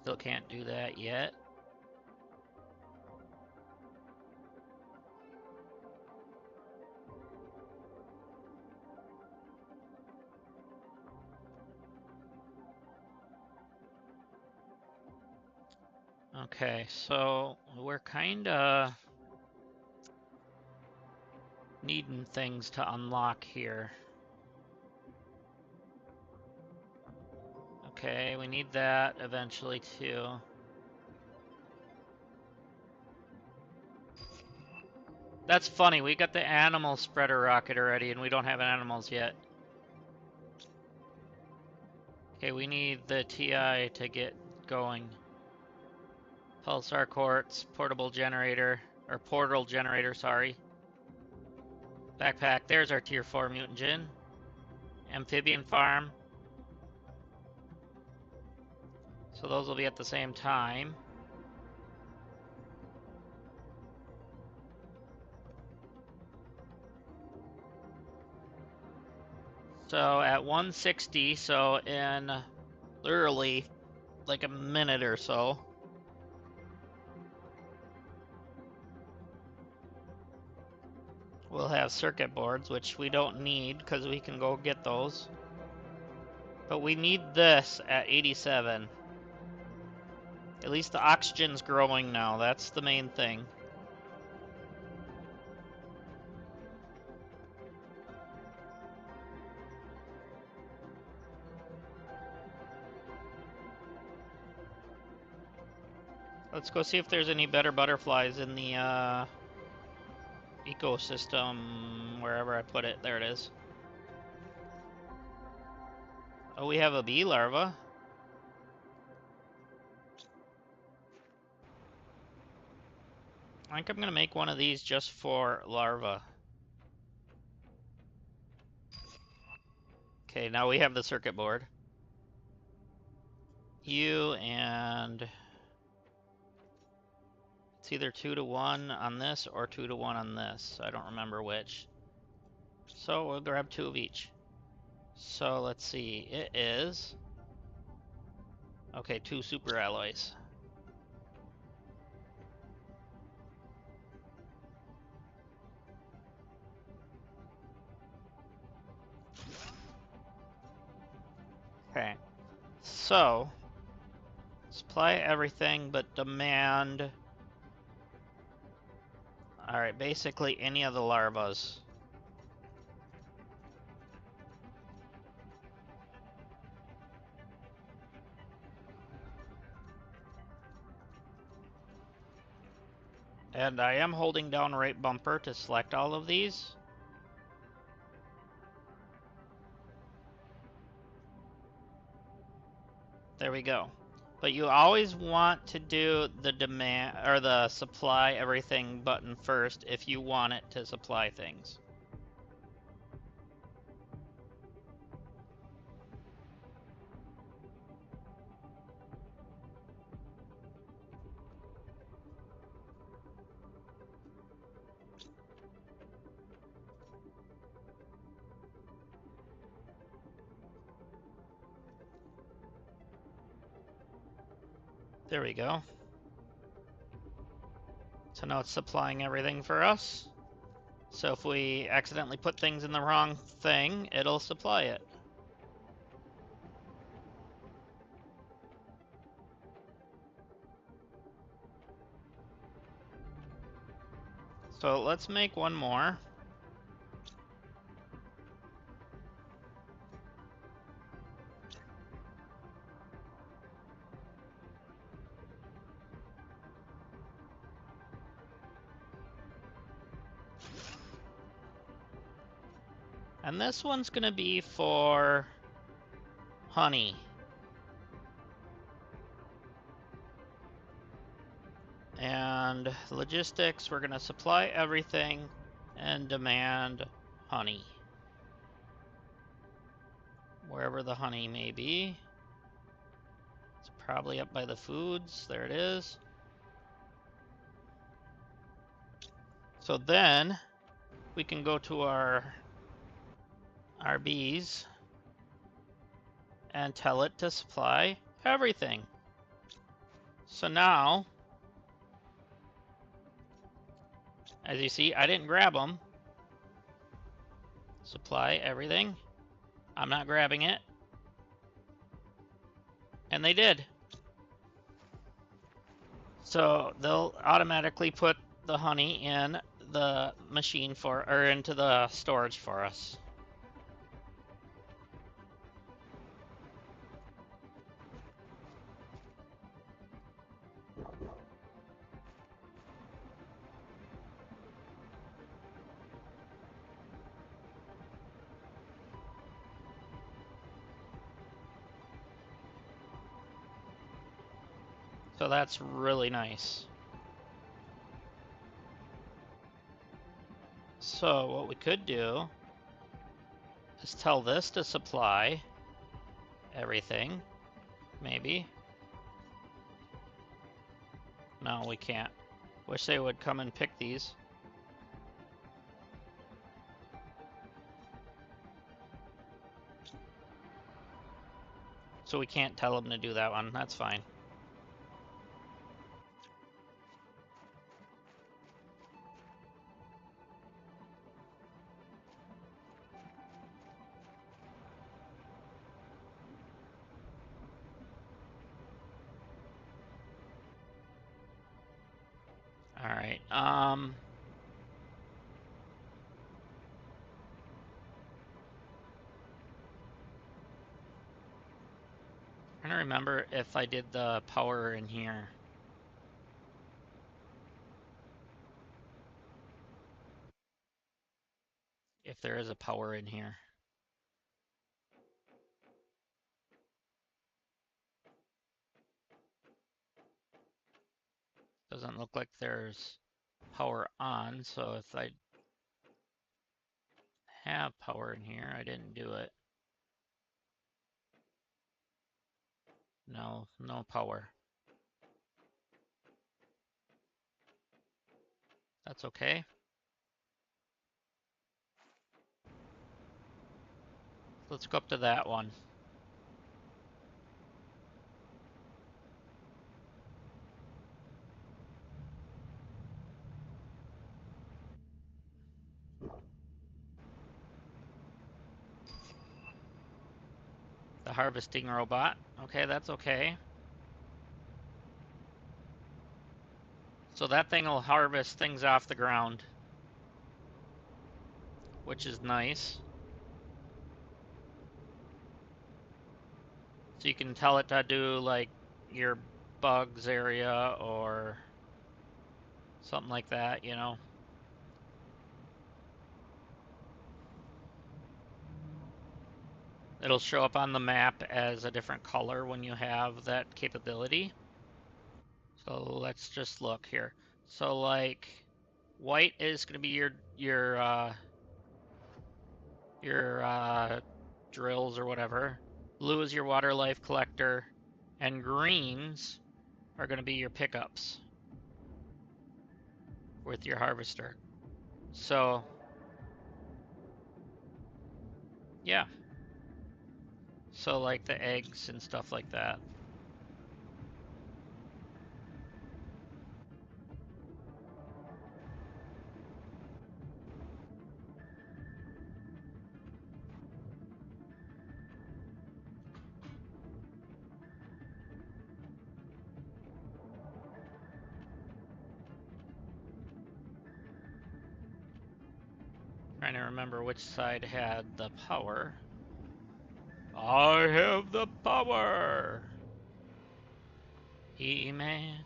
Still can't do that yet. Okay, so we're kinda needing things to unlock here. Okay, we need that eventually too. That's funny, we got the animal spreader rocket already and we don't have animals yet. Okay, we need the TI to get going. Pulsar quartz, portable generator, or portal generator, sorry. Backpack, there's our tier 4 mutagen. Amphibian farm. So those will be at the same time. So at 160, so in literally like a minute or so, we'll have circuit boards, which we don't need because we can go get those. But we need this at 87. At least the oxygen's growing now. That's the main thing. Let's go see if there's any better butterflies in the ecosystem, wherever I put it. There it is. Oh, we have a bee larva. I think I'm gonna make one of these just for larva. Okay, now we have the circuit board. You and it's either 2 to 1 on this or 2 to 1 on this. I don't remember which. So we'll grab 2 of each. So let's see. It is okay. 2 super alloys. Okay. So supply everything but demand. Alright, basically any of the larvas. And I am holding down right bumper to select all of these. There we go. But you always want to do the demand or the supply everything button first if you want it to supply things. There we go. So now it's supplying everything for us. So if we accidentally put things in the wrong thing, it'll supply it. So let's make one more. And this one's gonna be for honey. And logistics, we're gonna supply everything and demand honey. Wherever the honey may be. It's probably up by the foods. There it is. So then we can go to our bees and tell it to supply everything. So now, as you see, I didn't grab them. Supply everything. I'm not grabbing it. And they did. So they'll automatically put the honey in the machine or into the storage for us. So that's really nice. So what we could do is tell this to supply everything, maybe. No, we can't. Wish they would come and pick these. So we can't tell them to do that one. That's fine. All right. I'm trying to remember if I did the power in here. If there is a power in here. Doesn't look like there's power on, so if I have power in here, I didn't do it. No, no power. That's okay. Let's go up to that one. The harvesting robot. Okay, that's okay. So that thing will harvest things off the ground, which is nice. So you can tell it to do like your bugs area or something like that, you know. It'll show up on the map as a different color when you have that capability. So let's just look here. So like white is going to be your drills or whatever. Blue is your water life collector, and greens are going to be your pickups with your harvester. So yeah. So like the eggs and stuff like that. Trying to remember which side had the power. I have the power! He-Man.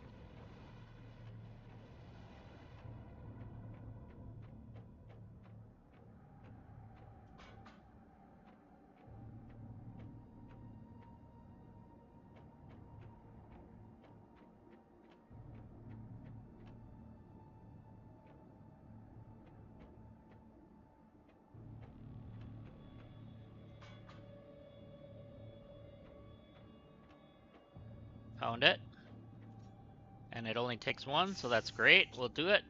Found it. And it only takes one, so that's great. We'll do it.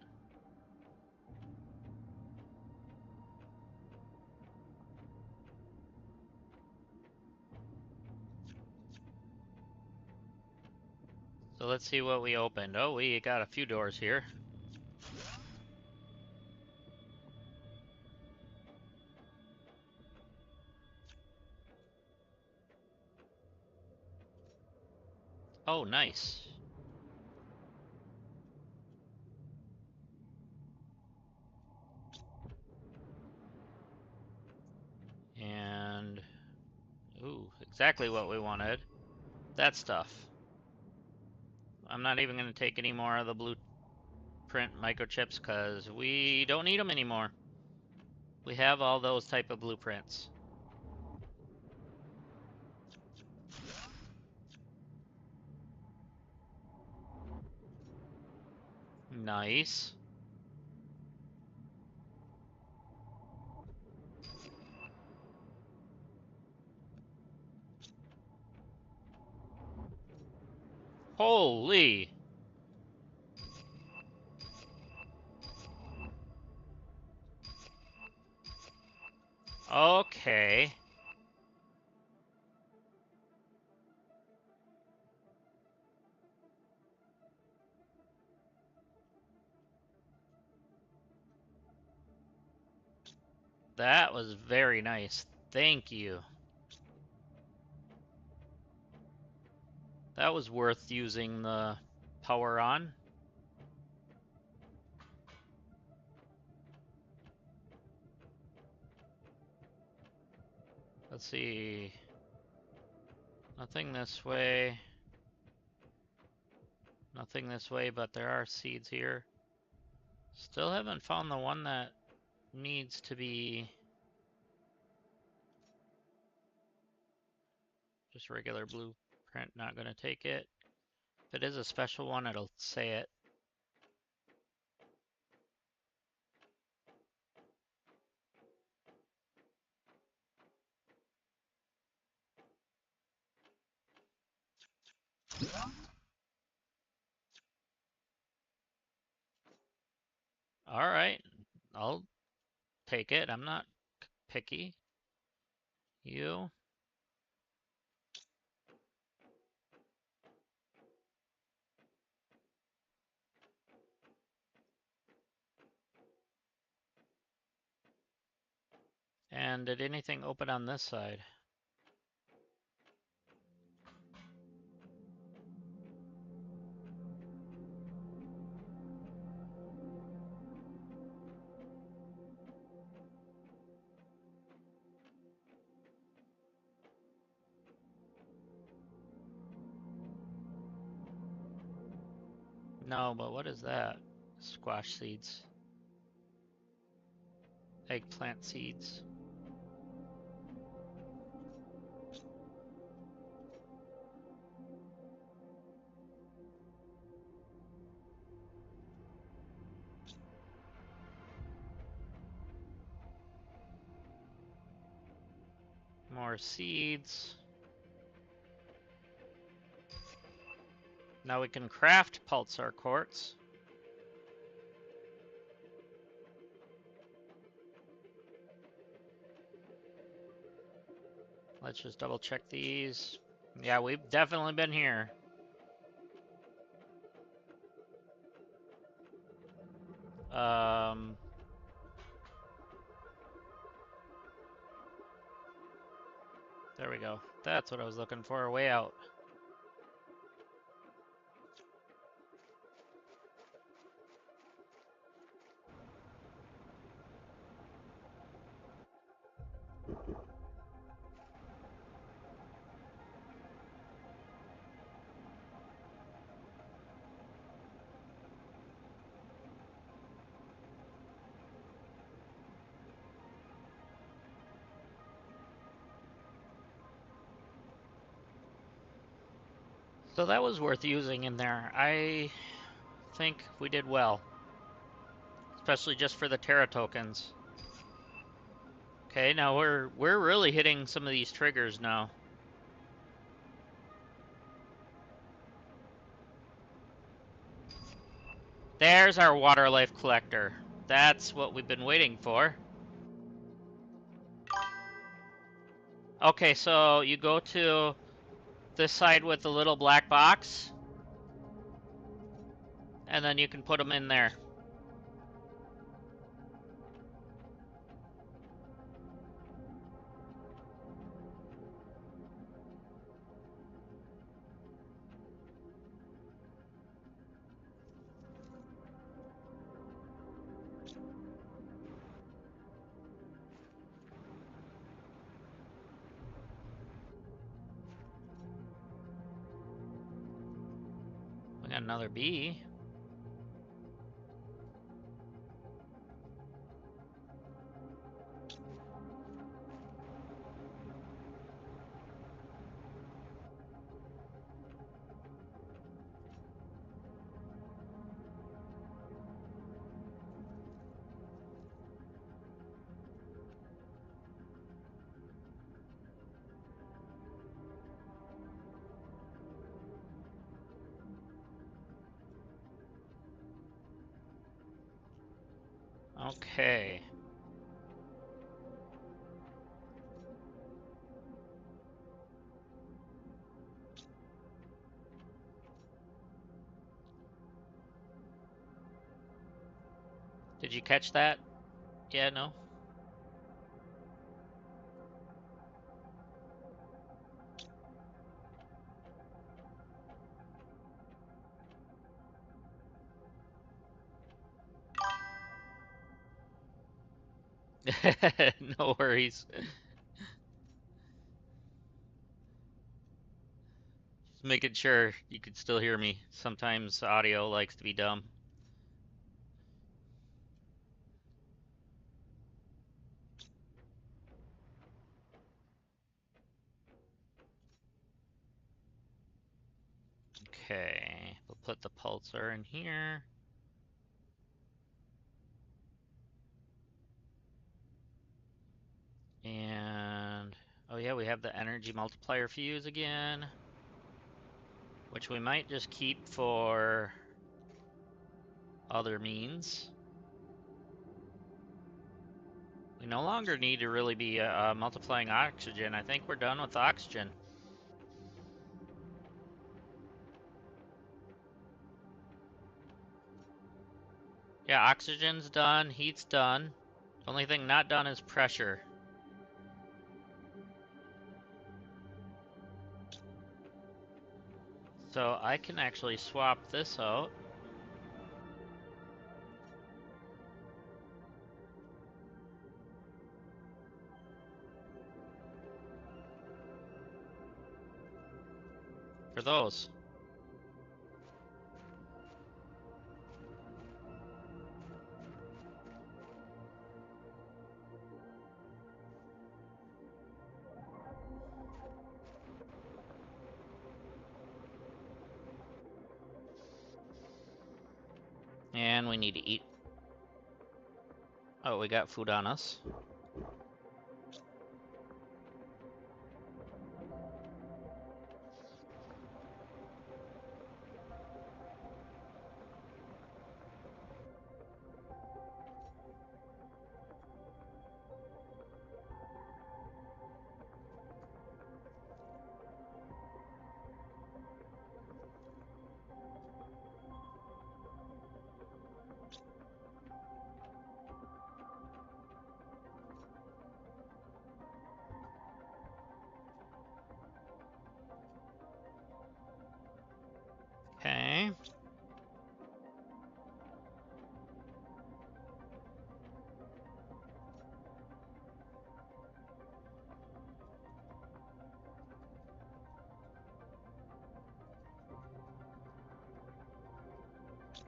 So let's see what we opened. Oh, we got a few doors here. Oh, nice. And, ooh, exactly what we wanted. That stuff. I'm not even going to take any more of the blueprint microchips because we don't need them anymore. We have all those type of blueprints. Nice. Holy. Okay. That was very nice. Thank you. That was worth using the power on. Let's see. Nothing this way. Nothing this way, but there are seeds here. Still haven't found the one that needs to be just regular blueprint. Not gonna take it. If it is a special one, it'll say it. Alright, I'll take it. I'm not picky. You. And did anything open on this side? No, but what is that? Squash seeds. Eggplant seeds. More seeds. Now we can craft pulsar quartz. Let's just double check these. Yeah, we've definitely been here. There we go. That's what I was looking for, way out. So that was worth using in there. I think we did well. Especially just for the Terra tokens. Okay, now we're really hitting some of these triggers now. There's our water life collector. That's what we've been waiting for. Okay, so you go to this side with the little black box, and then you can put them in there. We got another bee. Okay. Did you catch that? Yeah, no? No worries. Just making sure you could still hear me. Sometimes audio likes to be dumb. Okay, we'll put the pulsar in here. And, oh yeah, we have the energy multiplier fuse again, which we might just keep for other means. We no longer need to really be multiplying oxygen. I think we're done with oxygen. Yeah, oxygen's done, heat's done. The only thing not done is pressure. So I can actually swap this out. For those. And we need to eat. Oh, we got food on us.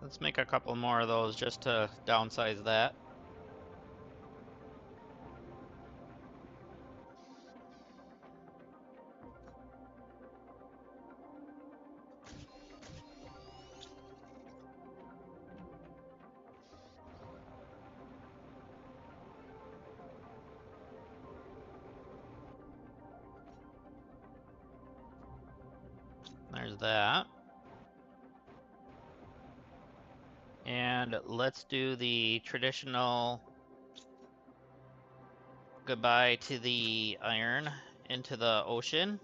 Let's make a couple more of those just to downsize that. There's that. And let's do the traditional goodbye to the iron into the ocean.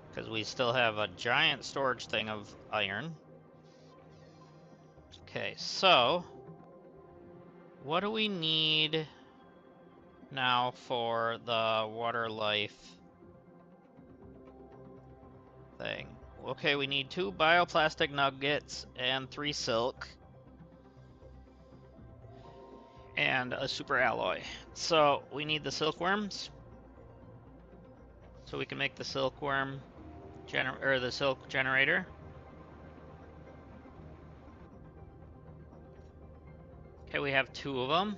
Because we still have a giant storage thing of iron. Okay, so what do we need now for the water life thing? Okay, we need 2 bioplastic nuggets and 3 silk. And a super alloy. So we need the silkworms. So we can make the silkworm or the silk generator. Okay, we have 2 of them.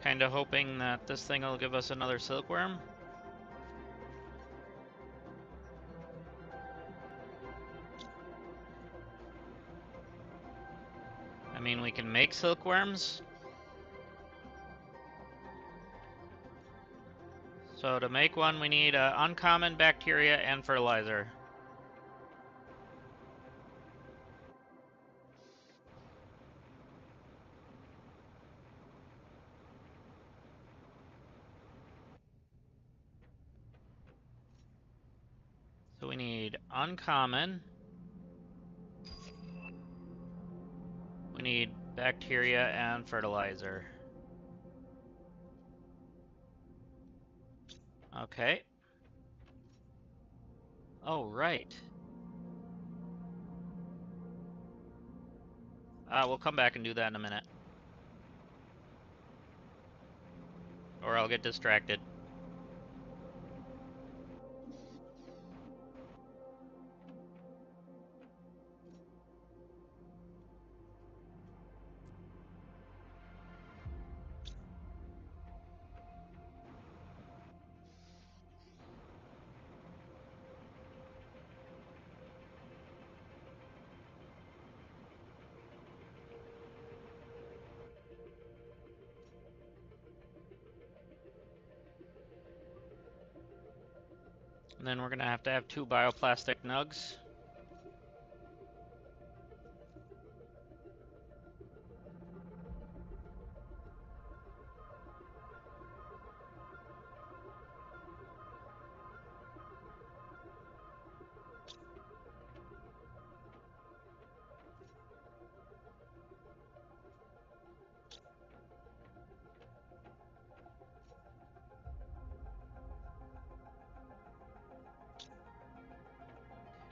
Kind of hoping that this thing will give us another silkworm. I mean, we can make silkworms. So to make one, we need uncommon bacteria and fertilizer. So we need uncommon. We need bacteria and fertilizer. Okay. Oh, right. We'll come back and do that in a minute. Or I'll get distracted. And then we're gonna have to have 2 bioplastic nugs.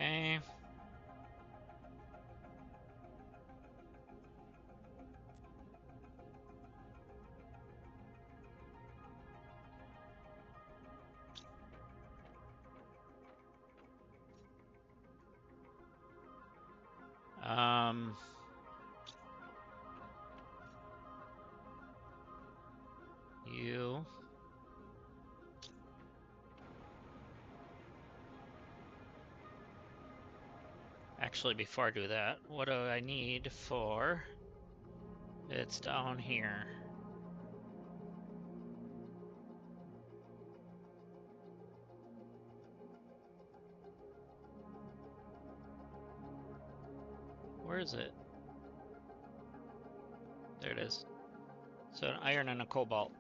Okay. You. Actually, before I do that, what do I need for... It's down here. Where is it? There it is. So an iron and a cobalt.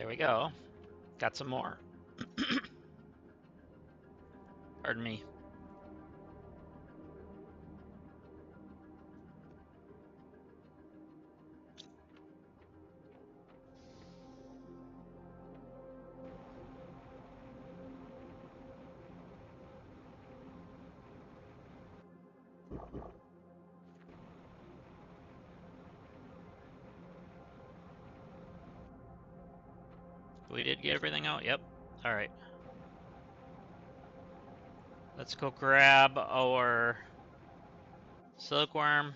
There we go. Got some more. Pardon me. We did get everything out? Yep. Alright. Let's go grab our silkworm.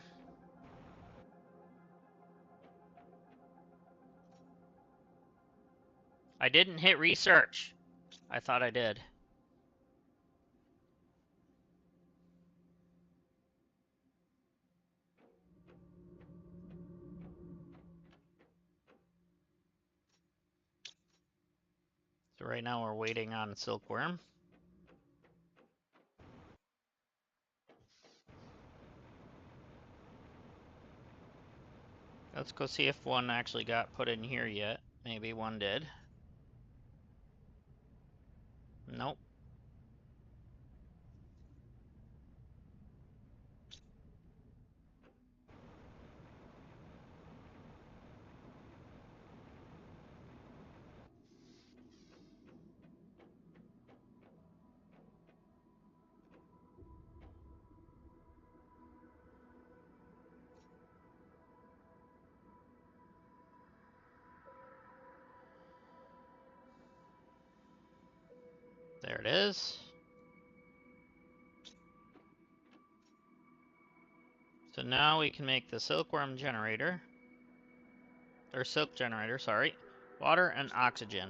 I didn't hit research. I thought I did. So right now we're waiting on silkworm. Let's go see if one actually got put in here yet. Maybe one did. Nope. There it is. So now we can make the silkworm generator. Or silk generator, sorry. Water and oxygen.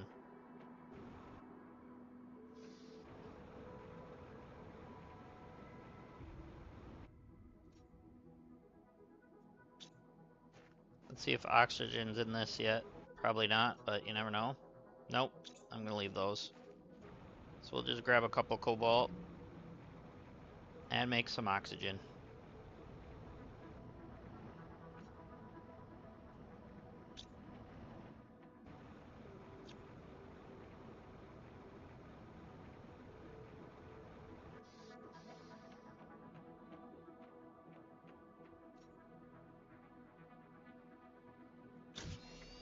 Let's see if oxygen's in this yet. Probably not, but you never know. Nope. I'm gonna leave those. So we'll just grab a couple cobalt and make some oxygen.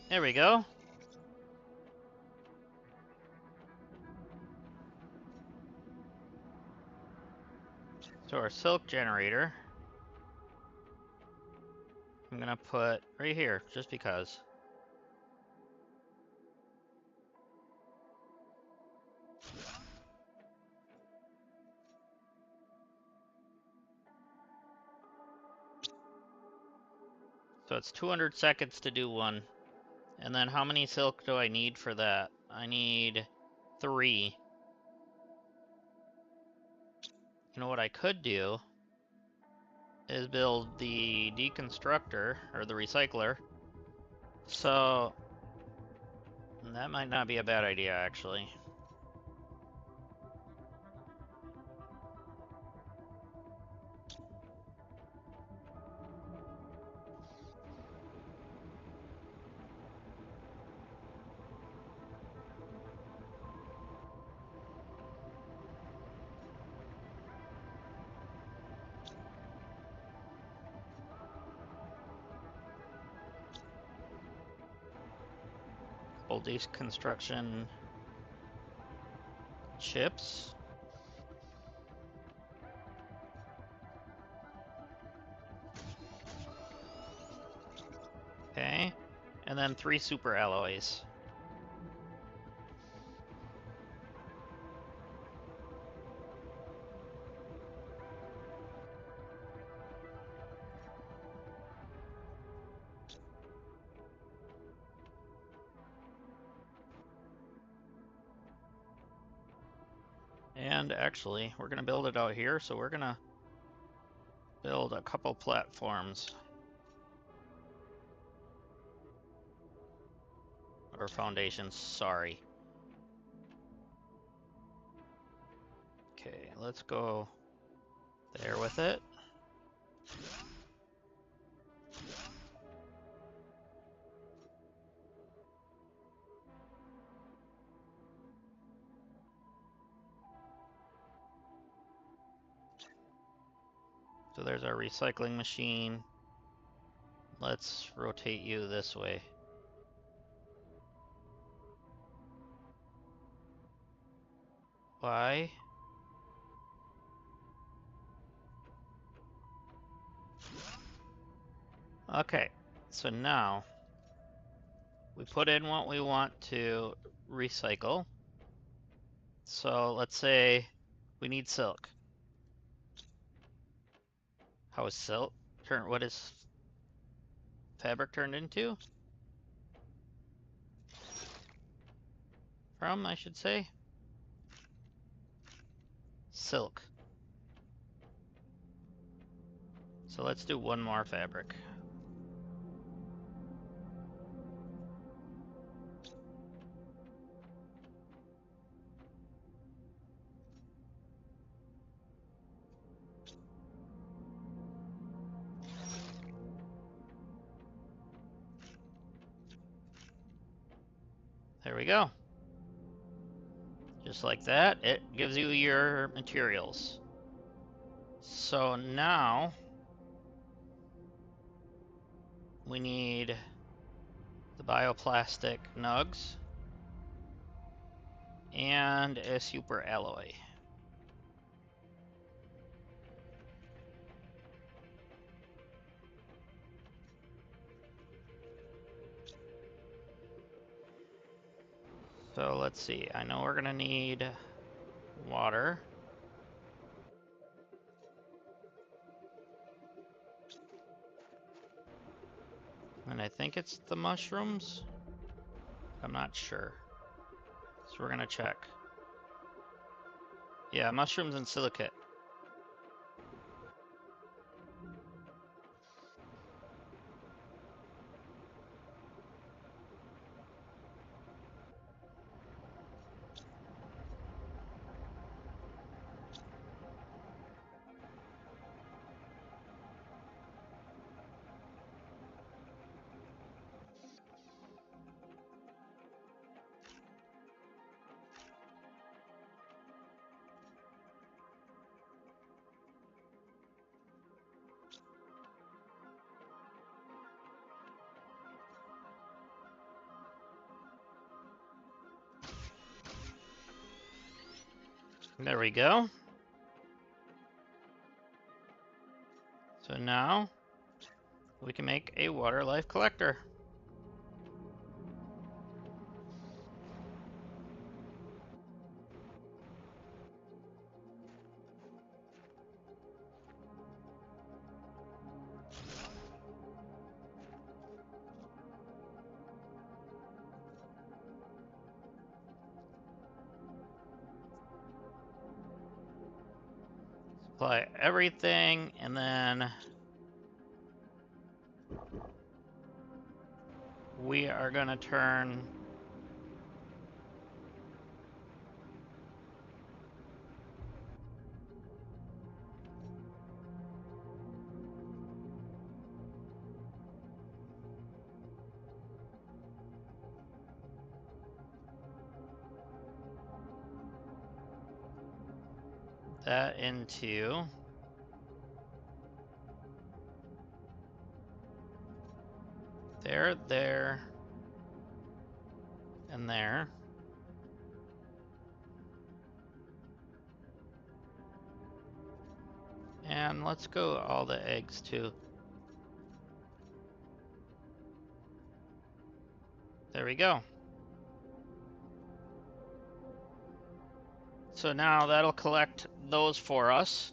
There we go. So our silk generator, I'm gonna put right here, just because. So it's 200 seconds to do one. And then how many silk do I need for that? I need 3. You know what I could do is build the deconstructor, or the recycler. So that might not be a bad idea, actually. Couple deconstruction chips. Okay. And then 3 super alloys. And actually, we're gonna build it out here, so we're gonna build a couple platforms. Or foundations, sorry. Okay, let's go there with it. So there's our recycling machine. Let's rotate you this way. Why? Okay, so now we put in what we want to recycle. So let's say we need silk. How is silk turn? What is fabric turned into? From, I should say. Silk. So let's do one more fabric. There we go. Just like that, it gives you your materials. So now we need the bioplastic nugs and a super alloy. So let's see, I know we're gonna need water. And I think it's the mushrooms. I'm not sure. So we're gonna check. Yeah, mushrooms and silicate. There we go. So now we can make a water life collector. Supply everything, and then we are gonna turn that into there, and there. And let's go all the eggs too. There we go. So now that'll collect those for us.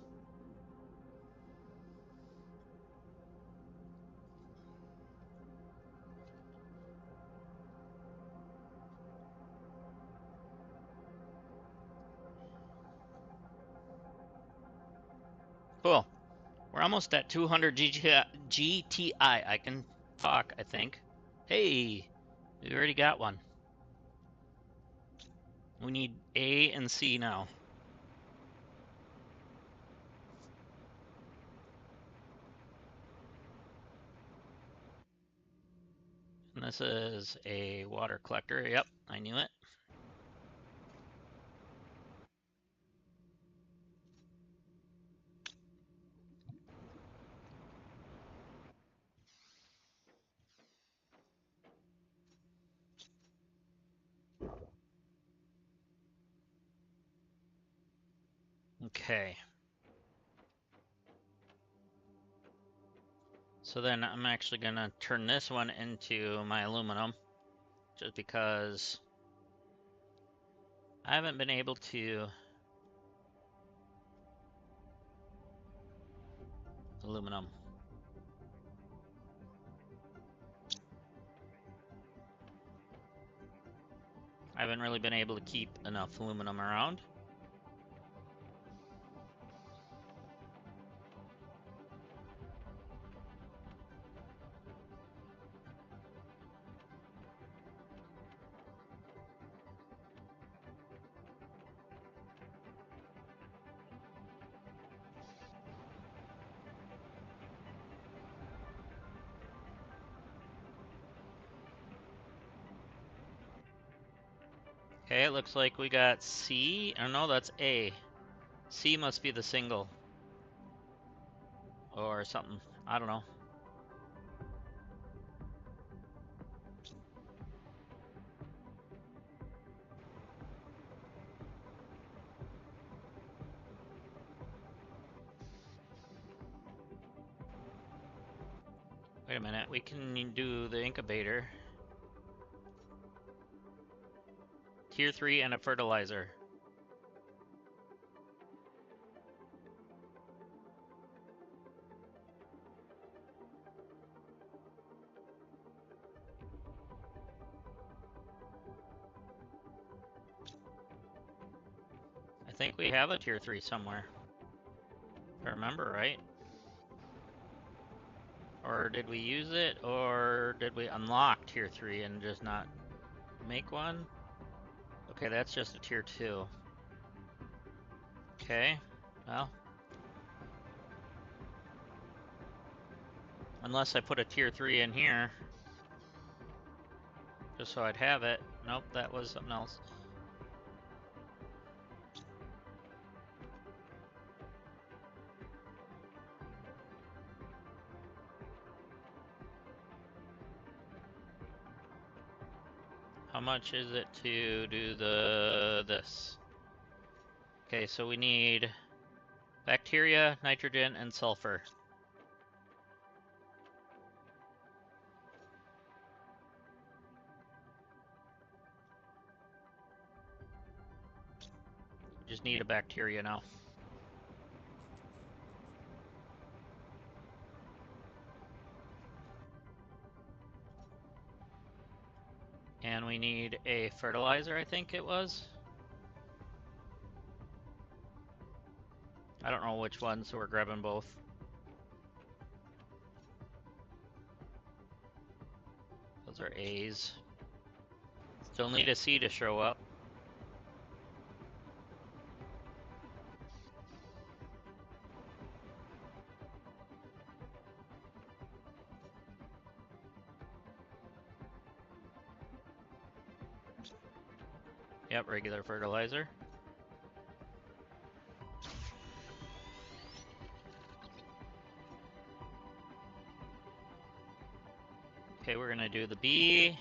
Cool. We're almost at 200 GTI. I can talk, I think. Hey, we already got one. We need A and C now. And this is a water collector. Yep, I knew it. Okay. So then I'm actually gonna turn this one into my aluminum, just because I haven't been able to aluminum. I haven't really been able to keep enough aluminum around. Okay, it looks like we got C. Oh no, that's A. C must be the single. Or something. I don't know. Wait a minute, we can do the incubator. Tier 3 and a fertilizer. I think we have a tier 3 somewhere. If I remember right. Or did we use it? Or did we unlock tier 3 and just not make one? Okay, that's just a tier 2. Okay, well. Unless I put a tier 3 in here. Just so I'd have it. Nope, that was something else. How much is it to do this? Okay, so we need bacteria, nitrogen, and sulfur. We just need a bacteria now. And we need a fertilizer, I think it was. I don't know which one, so we're grabbing both. Those are A's. Still need a C to show up. Yep, regular fertilizer. Okay, we're gonna do the B,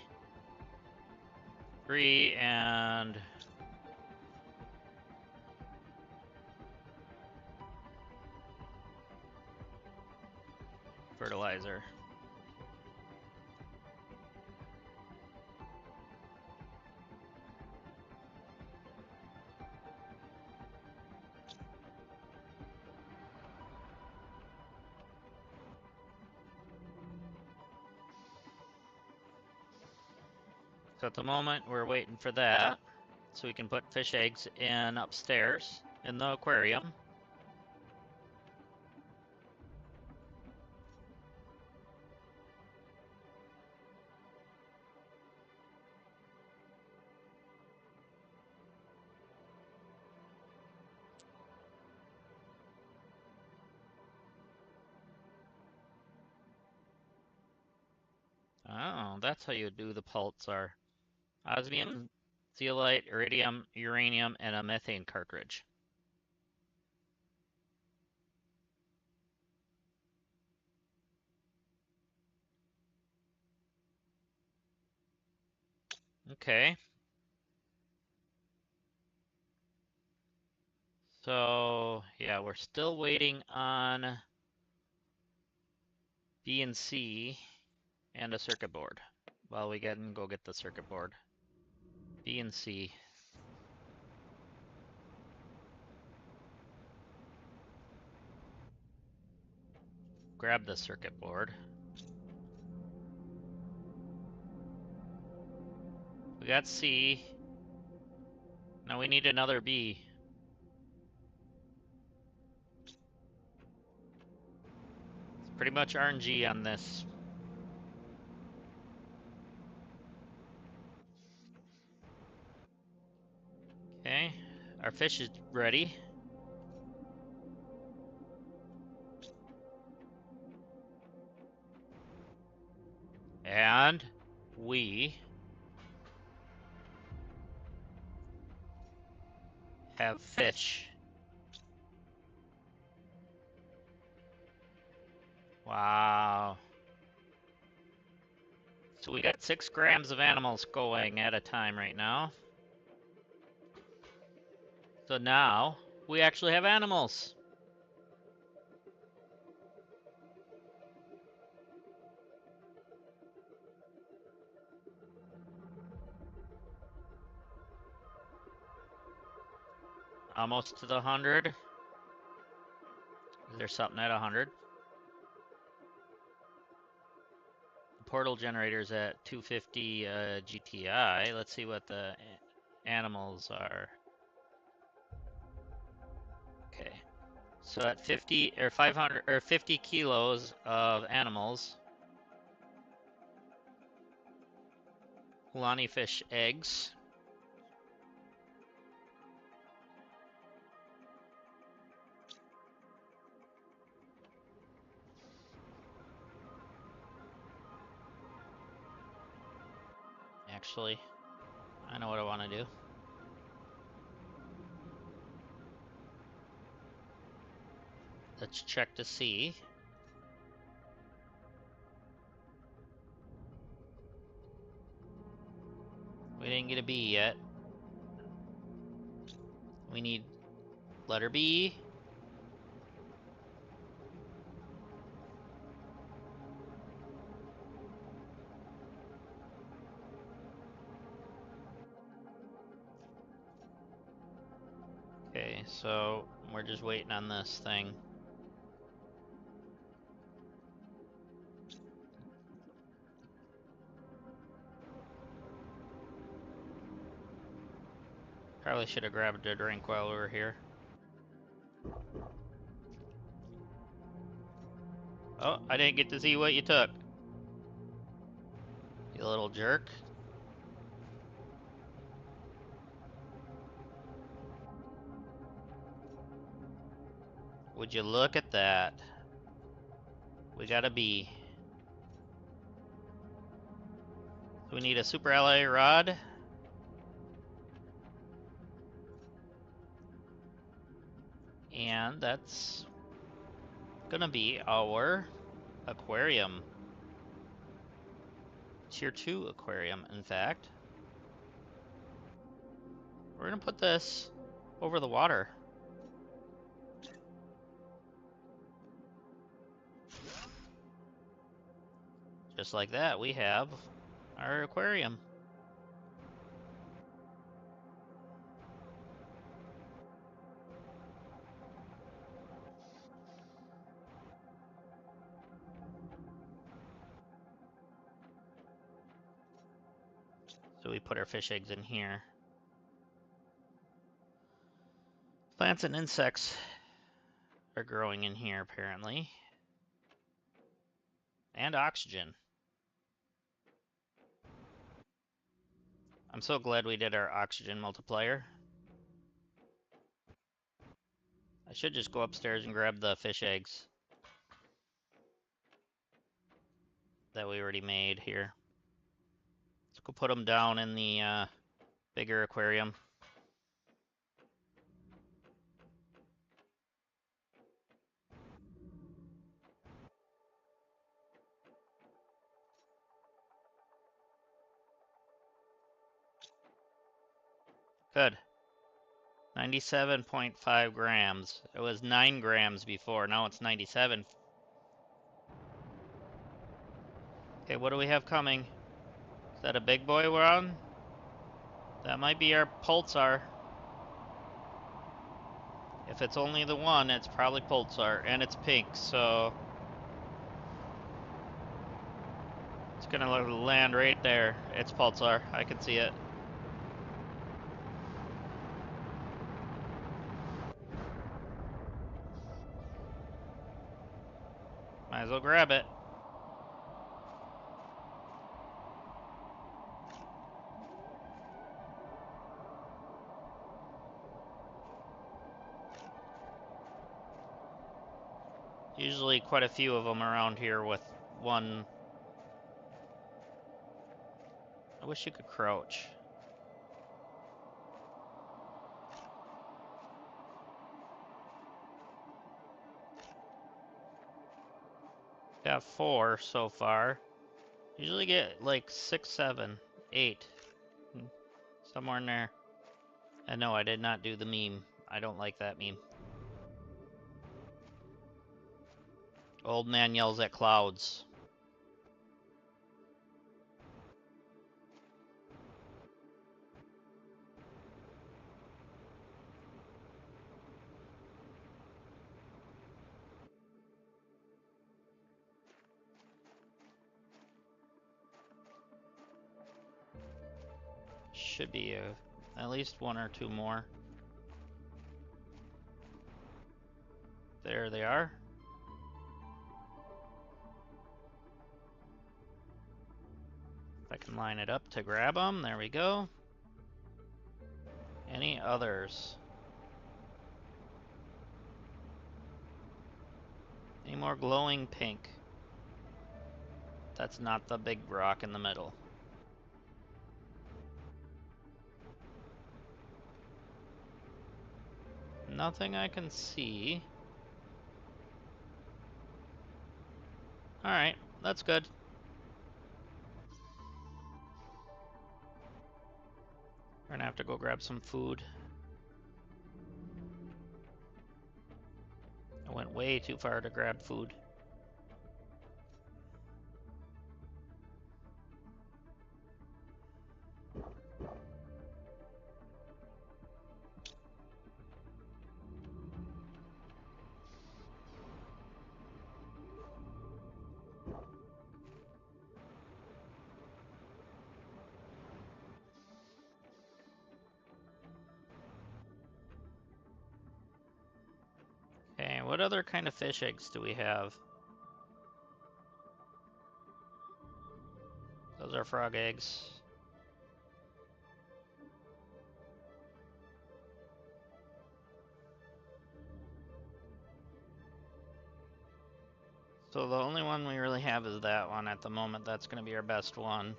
3, and fertilizer. So at the moment, we're waiting for that, so we can put fish eggs in upstairs in the aquarium. Oh, that's how you do the pulsar. Osmium, zeolite, iridium, uranium, and a methane cartridge. Okay. So, yeah, we're still waiting on B and C and a circuit board. Well, we can go get the circuit board. B and C. Grab the circuit board. We got C. Now we need another B. It's pretty much RNG on this. Okay, our fish is ready. And we have fish. Wow. So we got 6 grams of animals going at a time right now. So now we actually have animals. Almost to the 100. Is there something at 100? Portal generators at 250 GTI. Let's see what the animals are. Okay. So at 50 or 500 or 50 kilos of animals, Hulani fish eggs. Actually, I know what I want to do. Let's check to see. We didn't get a B yet. We need letter B. Okay, so we're just waiting on this thing. Probably should have grabbed a drink while we were here. Oh, I didn't get to see what you took. You little jerk. Would you look at that? We got a B. So we need a super ally rod. And that's gonna be our aquarium. Tier 2 aquarium, in fact. We're gonna put this over the water. Just like that, we have our aquarium. So we put our fish eggs in here. Plants and insects are growing in here, apparently. And oxygen. I'm so glad we did our oxygen multiplier. I should just go upstairs and grab the fish eggs that we already made here. Let's go put them down in the bigger aquarium. Good. 97.5 grams. It was 9 grams before, now it's 97. Okay, what do we have coming? Is that a big boy we're on? That might be our Pulsar. If it's only the one, it's probably Pulsar, and it's pink, so... It's gonna land right there. It's Pulsar, I can see it. Might as well grab it. Usually quite a few of them around here with one. I wish you could crouch. Got 4 so far. Usually get like 6, 7, 8. Somewhere in there. And no, I did not do the meme. I don't like that meme. Old man yells at clouds. Should be at least 1 or 2 more. There they are. If I can line it up to grab them, there we go. Any others? Any more glowing pink? That's not the big rock in the middle. Nothing I can see. Alright, that's good. We're gonna have to go grab some food. I went way too far to grab food. Okay, what other kind of fish eggs do we have? Those are frog eggs. So the only one we really have is that one at the moment. That's gonna be our best one.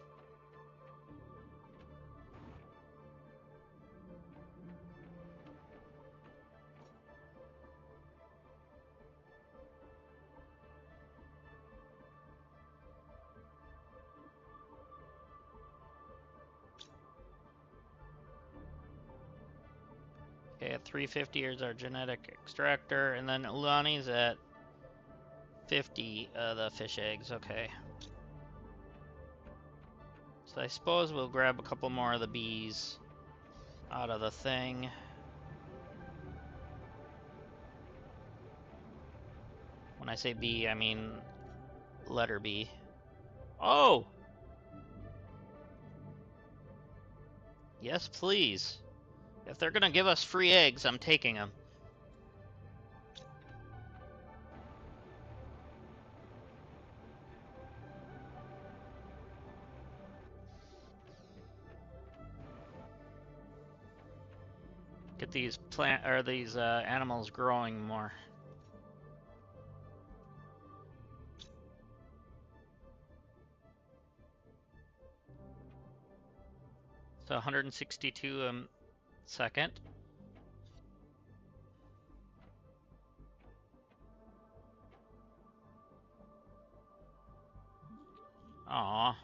Okay, at 350 is our genetic extractor, and then Ulani's at 50, the fish eggs, okay. So I suppose we'll grab a couple more of the bees out of the thing. When I say bee, I mean letter B. Oh! Yes, please. If they're gonna give us free eggs, I'm taking them. Get these animals growing more. So 162 a second. Aw.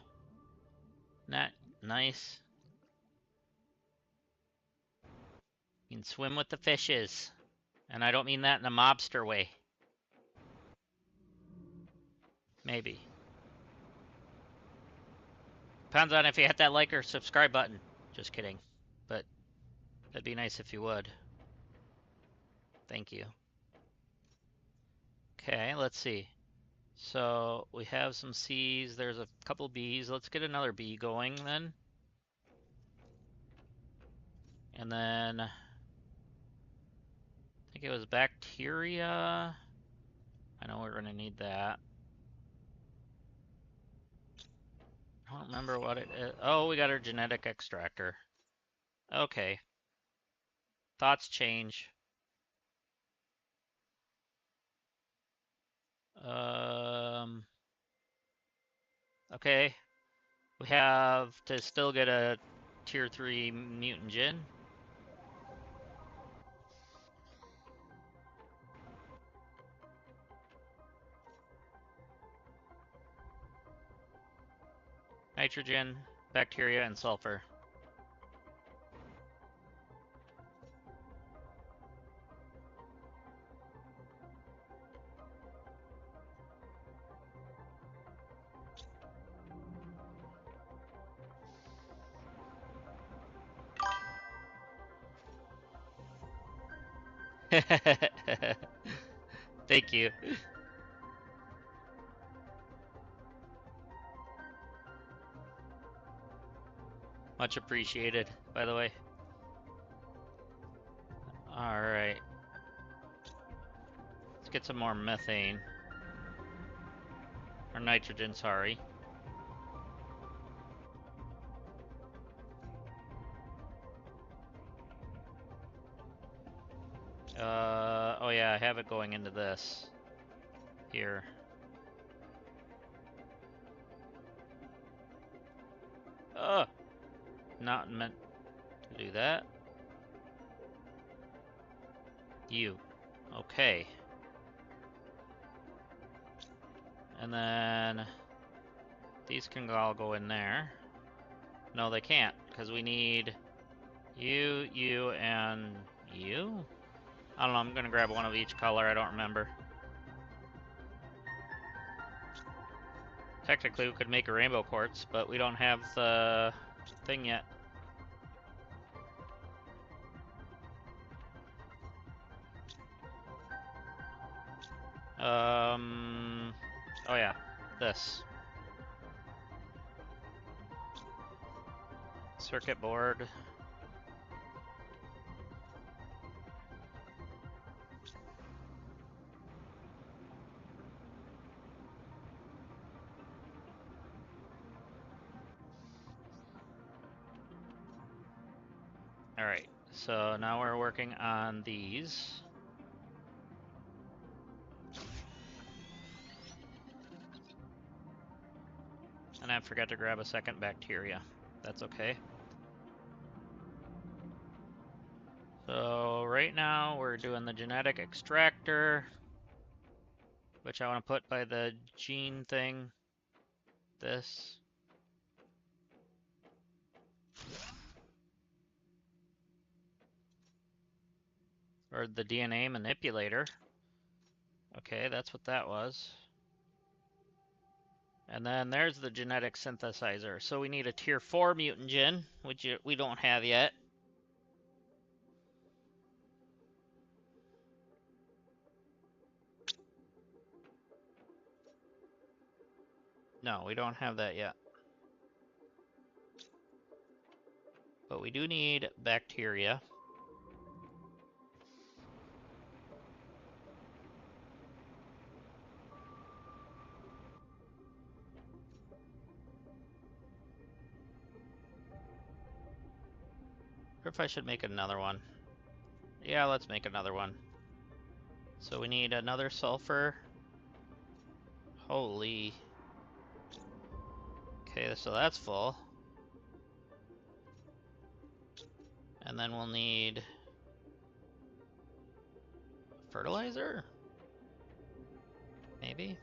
Nice. You can swim with the fishes. And I don't mean that in a mobster way. Maybe. Depends on if you hit that like or subscribe button. Just kidding. But that'd be nice if you would. Thank you. Okay, let's see. So we have some C's. There's a couple B's. Let's get another B going then. And then I think it was bacteria. I know we're going to need that. I don't remember what it is. Oh, we got our genetic extractor. Okay. Thoughts change. Okay. We have to still get a tier 3 mutagen. Nitrogen, bacteria, and sulfur. Thank you. Much appreciated, by the way. Alright. Let's get some more methane. Or nitrogen, sorry. Oh yeah, I have it going into this. Here. Not meant to do that. You. Okay. And then these can all go in there. No, they can't, because we need you, you, and you? I don't know, I'm gonna grab one of each color, I don't remember. Technically, we could make a rainbow quartz, but we don't have the thing yet. Oh yeah, this. Circuit board. Alright, so now we're working on these. And I forgot to grab a second bacteria. That's okay. So right now we're doing the genetic extractor, which I want to put by the gene thing. This. Or the DNA manipulator. Okay, that's what that was. And then there's the genetic synthesizer. So we need a tier 4 mutagen, which we don't have yet. No, we don't have that yet. But we do need bacteria. Or if I should make another one. Yeah, let's make another one. So we need another sulfur. Holy. Okay, so that's full. And then we'll need fertilizer? Maybe?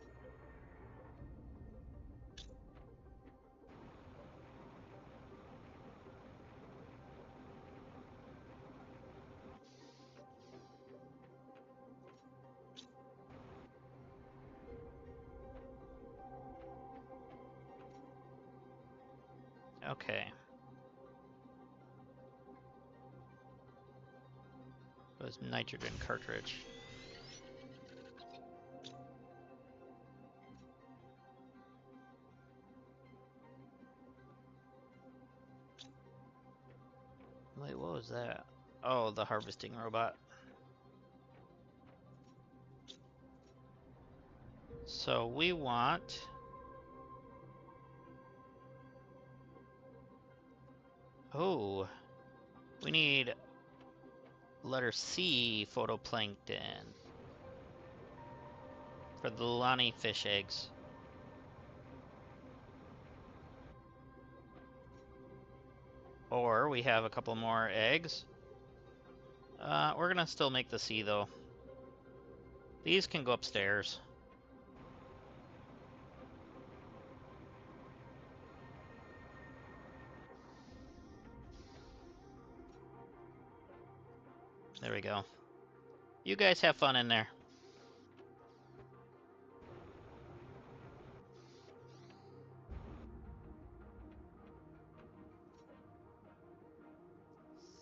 Okay. It was nitrogen cartridge. Wait, what was that? Oh, the harvesting robot. So we want... Oh, we need letter C, photoplankton, for the Lani fish eggs. Or we have a couple more eggs. We're gonna still make the C though. These can go upstairs. There we go. You guys have fun in there.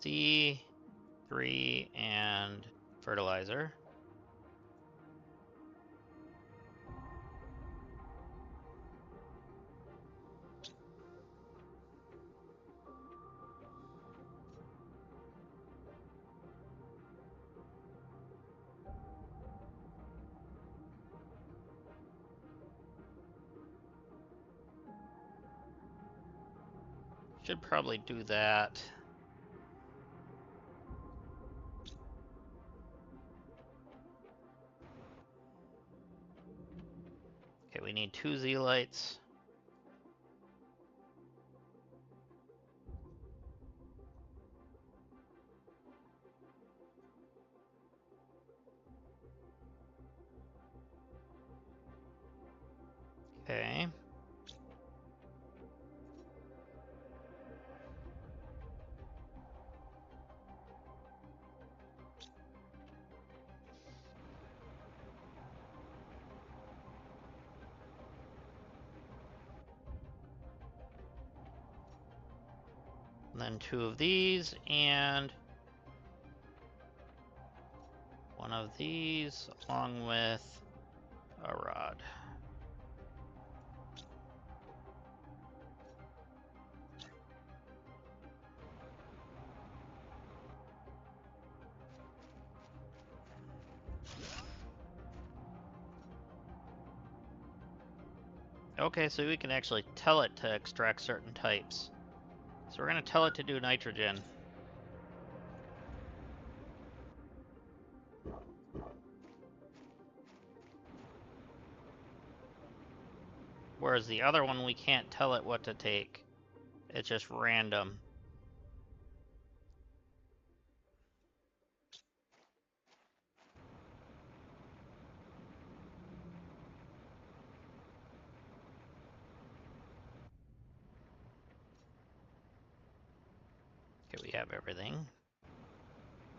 C3 and fertilizer. Should probably do that. Okay, we need 2 zeolites. Okay. And then 2 of these and 1 of these along with a rod. Okay, so we can actually tell it to extract certain types. So we're going to tell it to do nitrogen. Whereas the other one, we can't tell it what to take. It's just random. Okay, we have everything.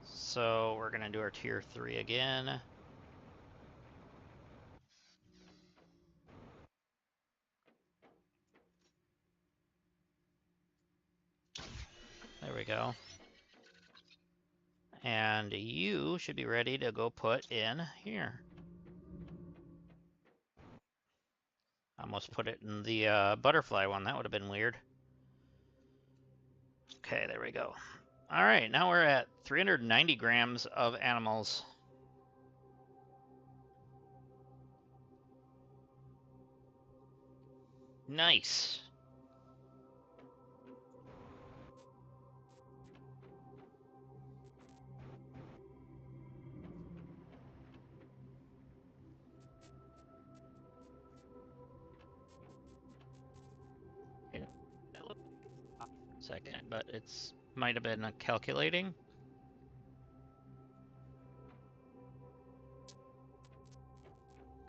So we're going to do our tier 3 again. There we go. And you should be ready to go put in here. Almost put it in the butterfly one. That would have been weird. Okay, there we go. All right, now we're at 390 grams of animals. Nice. Second, but it's might have been calculating.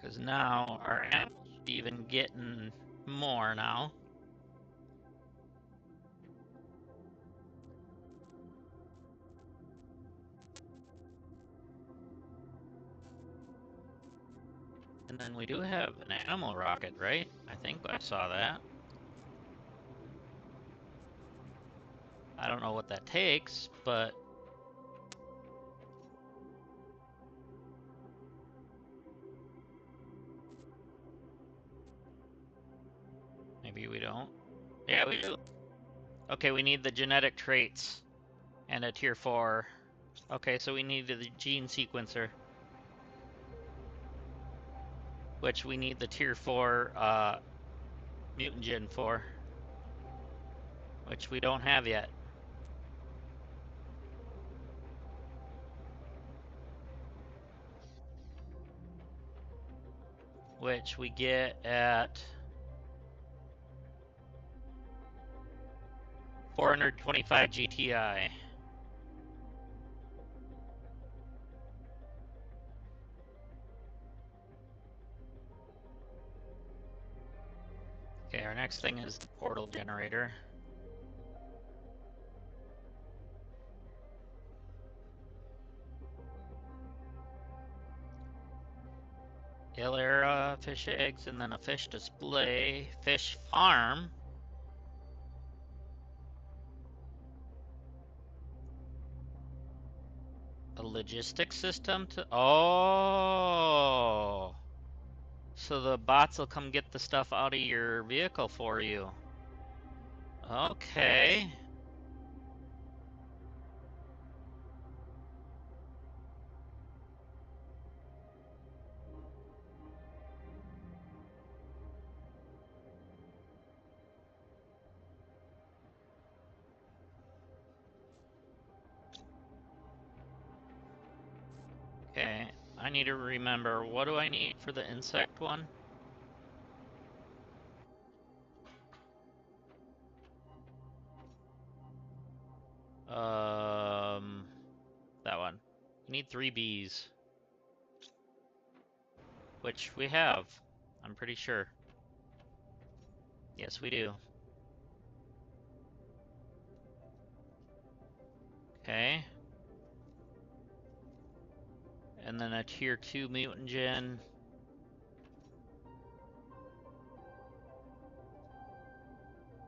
Because now our animals should be even getting more now. And then we do have an animal rocket, right? I think I saw that. I don't know what that takes, but maybe we don't. Yeah, we do. Okay, we need the genetic traits and a tier 4. Okay, so we need the gene sequencer, which we need the tier 4 mutagen for, which we don't have yet. Which we get at 425 GTI. Okay, our next thing is the portal generator. Ilera, fish eggs, and then a fish display, fish farm. A logistics system to, oh. So the bots will come get the stuff out of your vehicle for you. Okay. Okay, I need to remember, what do I need for the insect one? That one. You need 3 bees. Which we have, I'm pretty sure. Yes, we do. Okay. And then a tier 2 mutagen.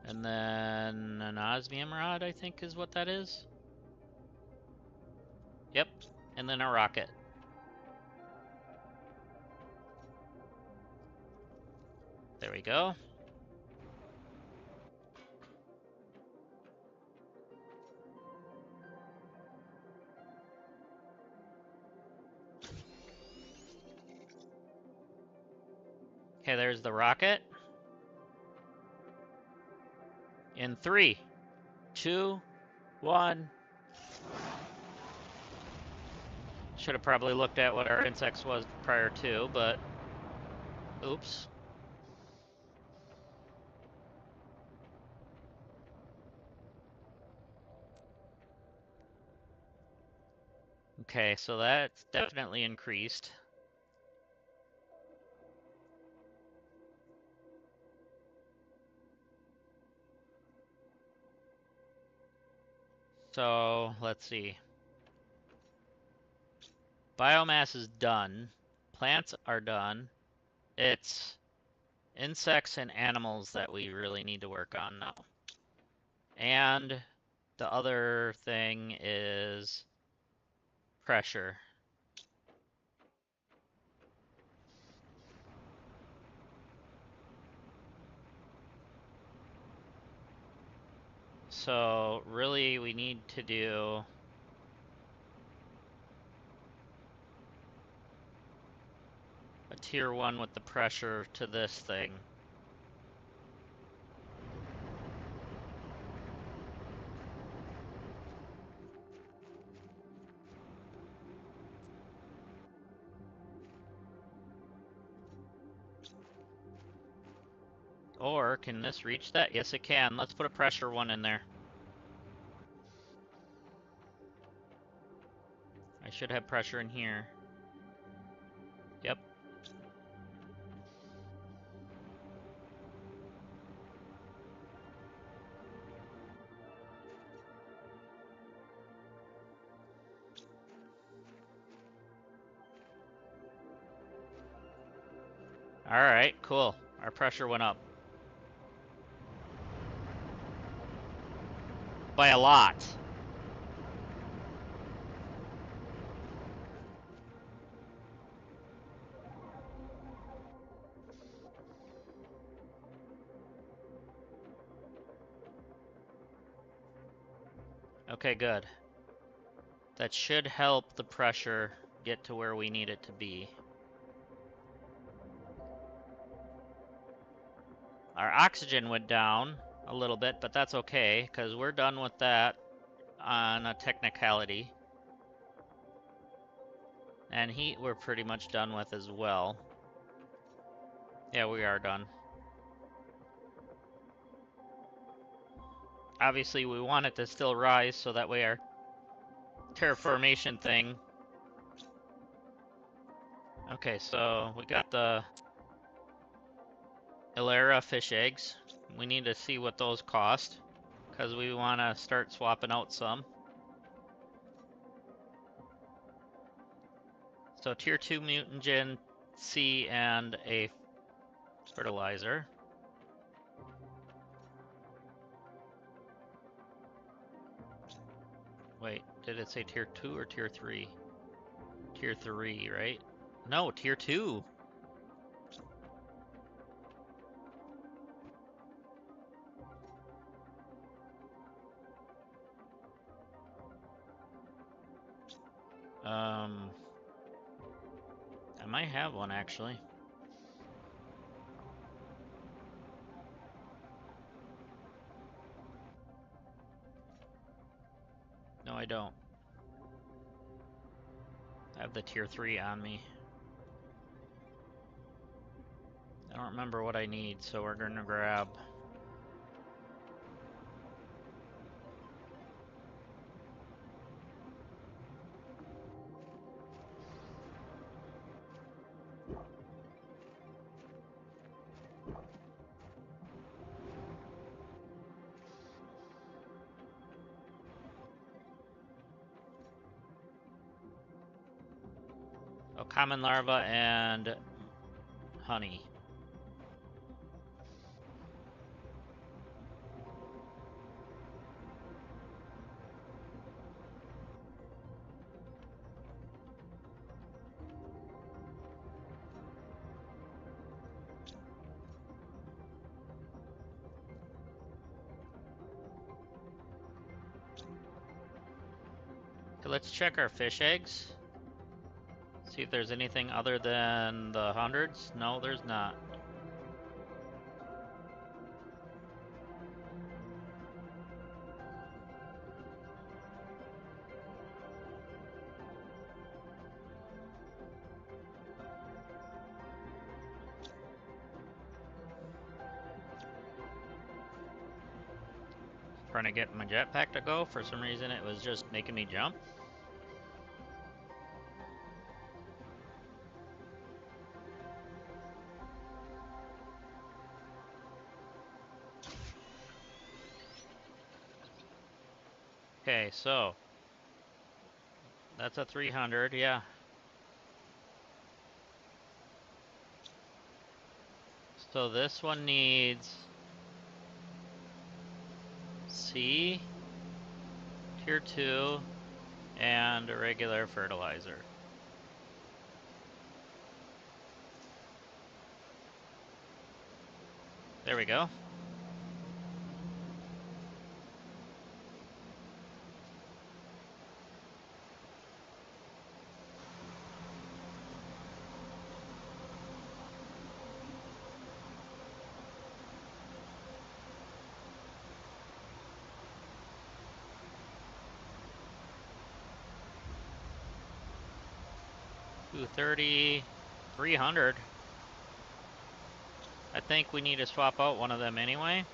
And then an osmium rod, I think is what that is. Yep. And then a rocket. There we go. Okay, there's the rocket. In 3, 2, 1. Should have probably looked at what our insects was prior to, but oops. Okay, so that's definitely increased. So, let's see. Biomass is done. Plants are done. It's insects and animals that we really need to work on now. And the other thing is pressure. So really we need to do a tier 1 with the pressure to this thing. Or can this reach that? Yes, it can. Let's put a pressure 1 in there. I should have pressure in here. Yep. Alright, cool. Our pressure went up. by a lot. Okay, good. That should help the pressure get to where we need it to be. Our oxygen went down a little bit, but that's okay, because we're done with that on a technicality. And heat we're pretty much done with as well. Yeah, we are done. Obviously, we want it to still rise, so that way our terraformation thing. Okay, so we got the Ilera fish eggs. We need to see what those cost, because we want to start swapping out some. So tier 2 mutagen C and a fertilizer. Wait, did it say tier 2 or tier 3? Tier 3, right? No, tier 2. I might have one actually. No, I don't. I have the tier 3 on me. I don't remember what I need, so we're gonna grab. Oh, common larva and honey. Okay, let's check our fish eggs. See if there's anything other than the hundreds. No, there's not. Trying to get my jetpack to go. For some reason, it was just making me jump. Okay, so that's a 300, yeah. So this one needs C, tier 2, and a regular fertilizer. There we go. $230, $300. I think we need to swap out one of them anyway.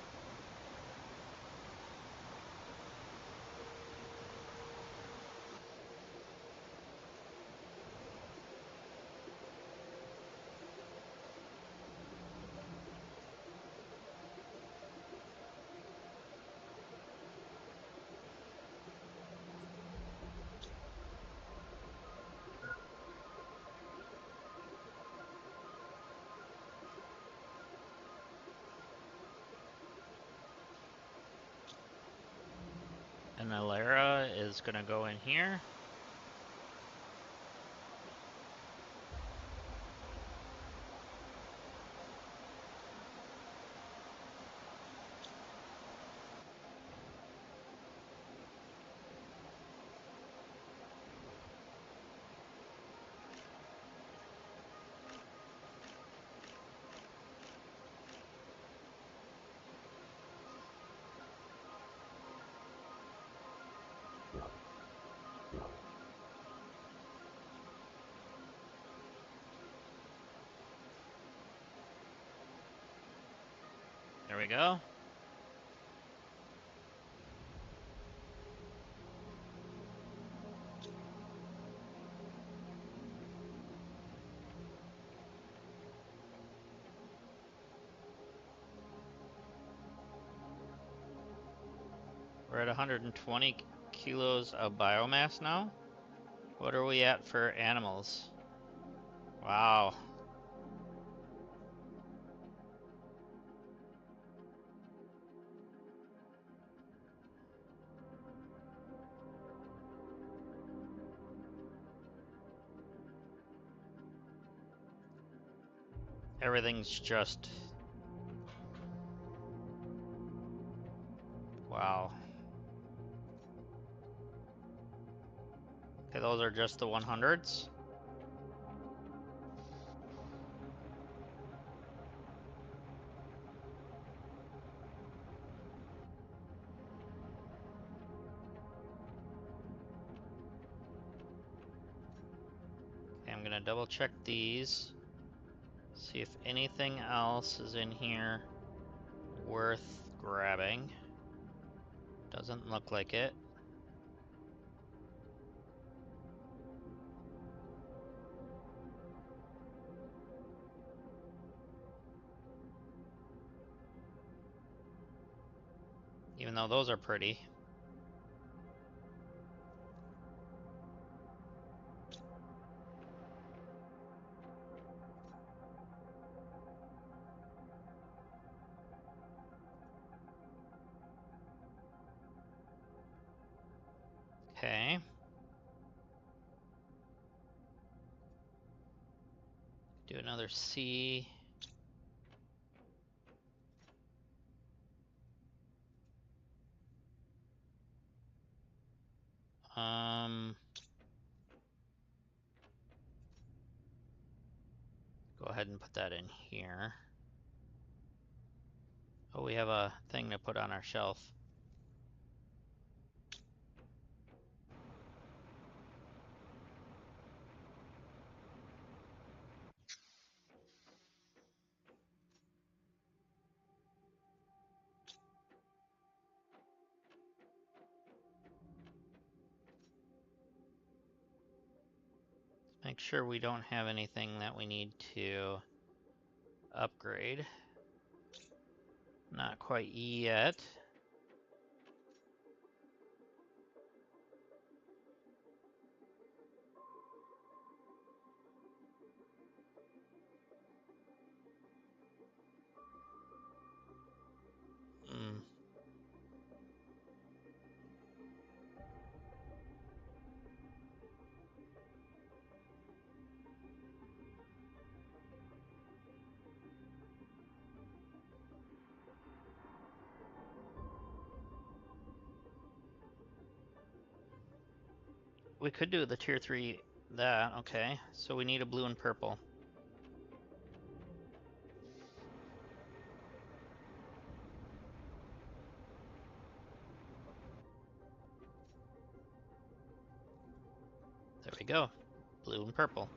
Alera is gonna go in here. There we go. We're at 120 kilos of biomass now. What are we at for animals? Wow. Everything's just... Wow. Okay, those are just the 100s. Okay, I'm gonna double check these. See if anything else is in here worth grabbing. Doesn't look like it. Even though those are pretty. Okay. Do another C. Go ahead and put that in here. Oh, we have a thing to put on our shelf. Make sure we don't have anything that we need to upgrade. Not quite yet. We could do the tier 3 that, okay. So we need a blue and purple. There we go. Blue and purple.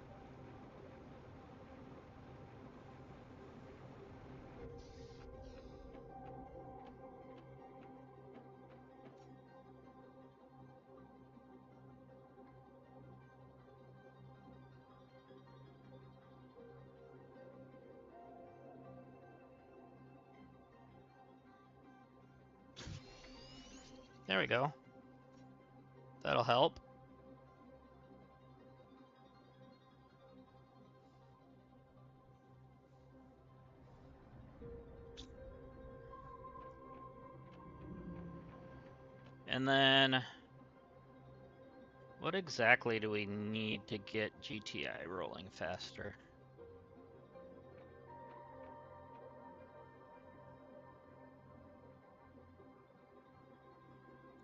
There we go. That'll help. And then, what exactly do we need to get GTI rolling faster?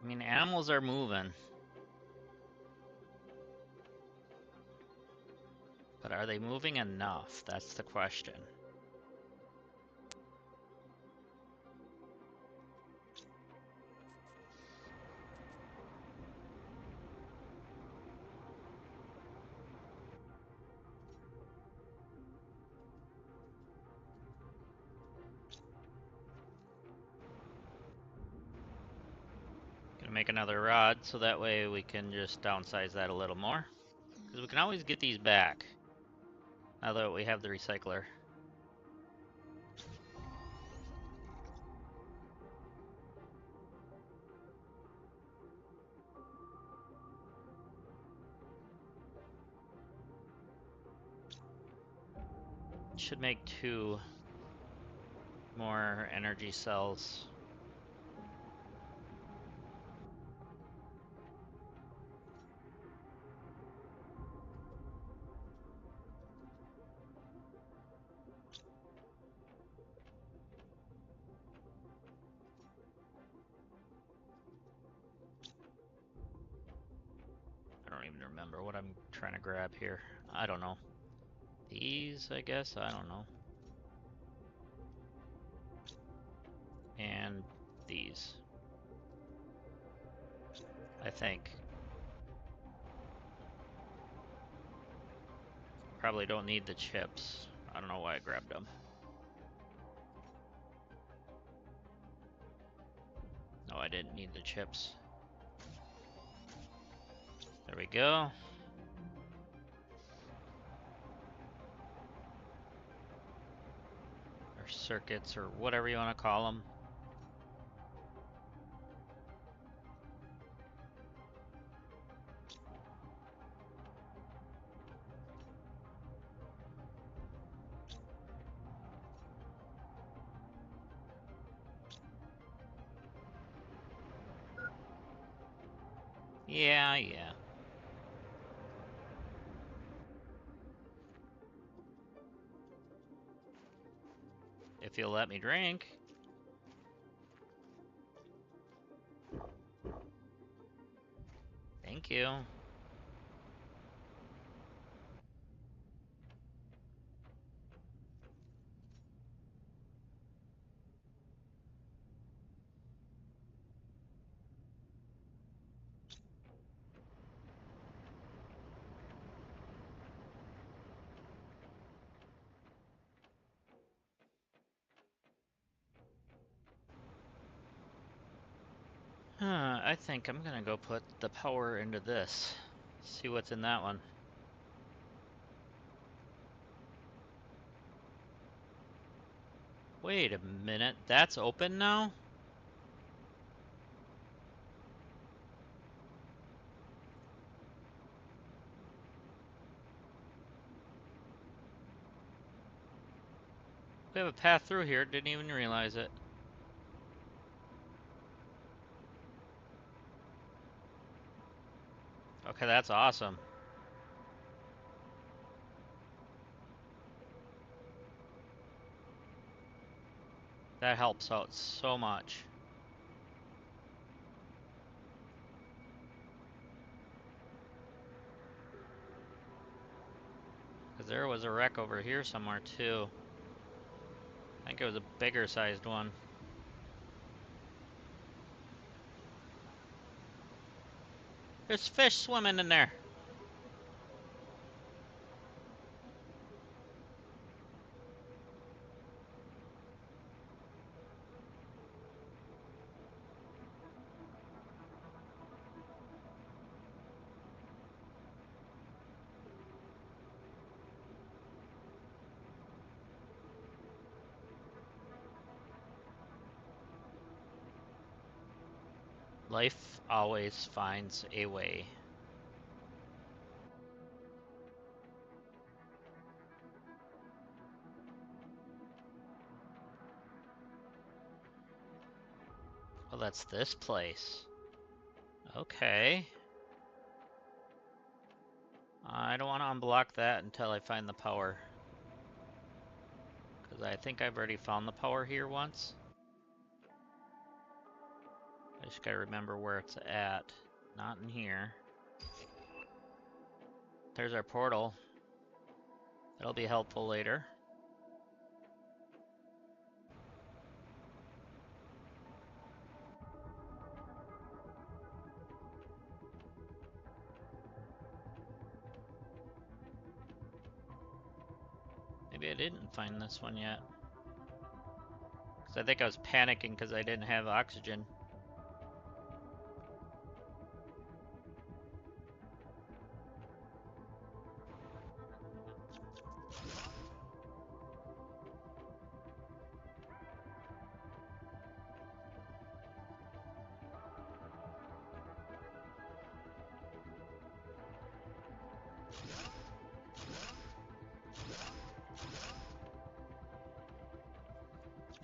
I mean, animals are moving. But are they moving enough? That's the question. Gonna make another rod so that way we can just downsize that a little more. Because we can always get these back now that we have the recycler. Should make 2 more energy cells. I don't even remember what I'm trying to grab here. I don't know. These, I guess? I don't know. And these. I think. Probably don't need the chips. I don't know why I grabbed them. No, I didn't need the chips. There we go. Or circuits, or whatever you want to call them. Yeah. If you'll let me drink. Thank you. I think I'm gonna go put the power into this. See what's in that one. Wait a minute, that's open now? We have a path through here, didn't even realize it. Okay, that's awesome. That helps out so much. Because there was a wreck over here somewhere too. I think it was a bigger sized one. There's fish swimming in there. Life always finds a way. Well, that's this place. Okay. I don't want to unblock that until I find the power. Because I think I've already found the power here once. I just gotta remember where it's at. Not in here. There's our portal. That'll be helpful later. Maybe I didn't find this one yet. Because I think I was panicking because I didn't have oxygen.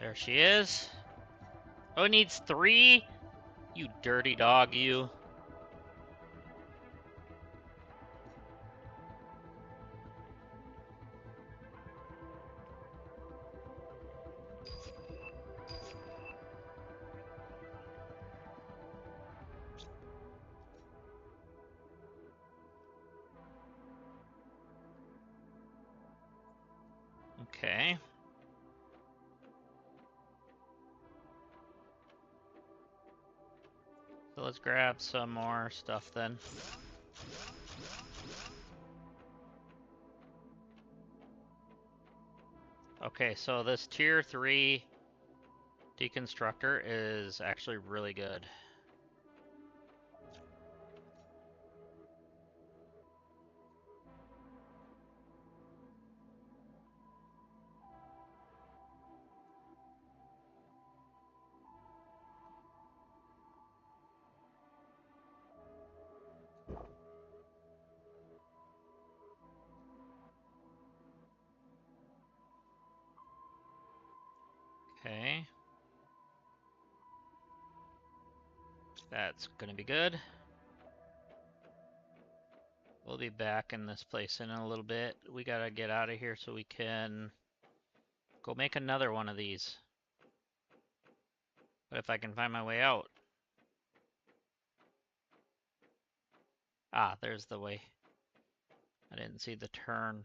There she is. Oh, it needs 3? You dirty dog, you. Okay. So let's grab some more stuff then. Okay, so this tier 3 deconstructor is actually really good. Okay. That's gonna be good. We'll be back in this place in a little bit. We gotta get out of here so we can go make another one of these. But if I can find my way out. Ah, there's the way. I didn't see the turn.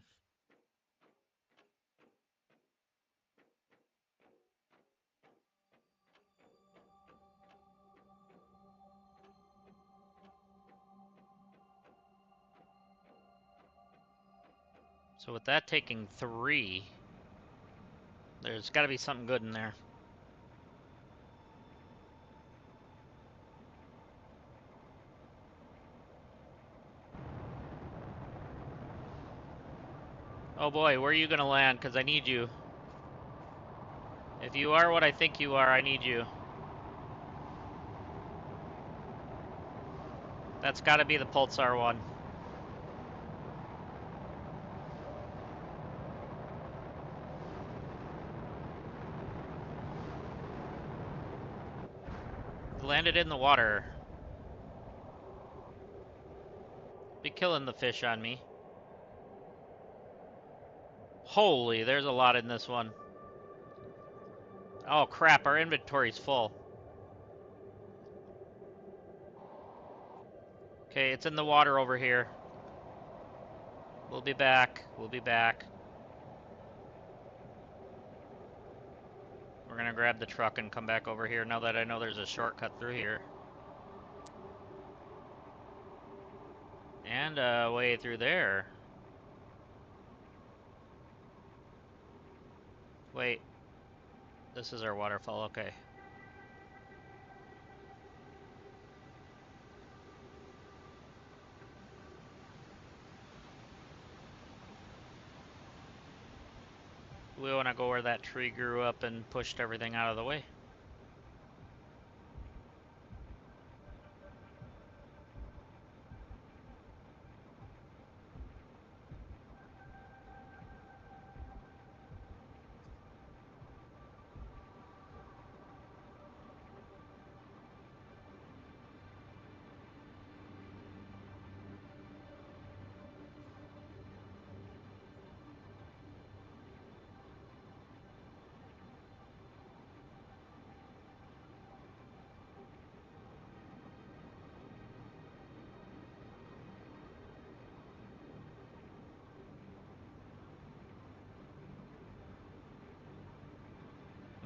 So with that taking 3, there's gotta be something good in there. Oh boy, where are you gonna land? Because I need you. If you are what I think you are, I need you. That's gotta be the Pulsar one. Landed in the water. Be killing the fish on me. Holy, there's a lot in this one. Oh crap, our inventory's full. Okay, it's in the water over here. We'll be back. We'll be back. We're gonna grab the truck and come back over here now that I know there's a shortcut through here. And way through there. Wait. This is our waterfall, okay. We want to go where that tree grew up and pushed everything out of the way.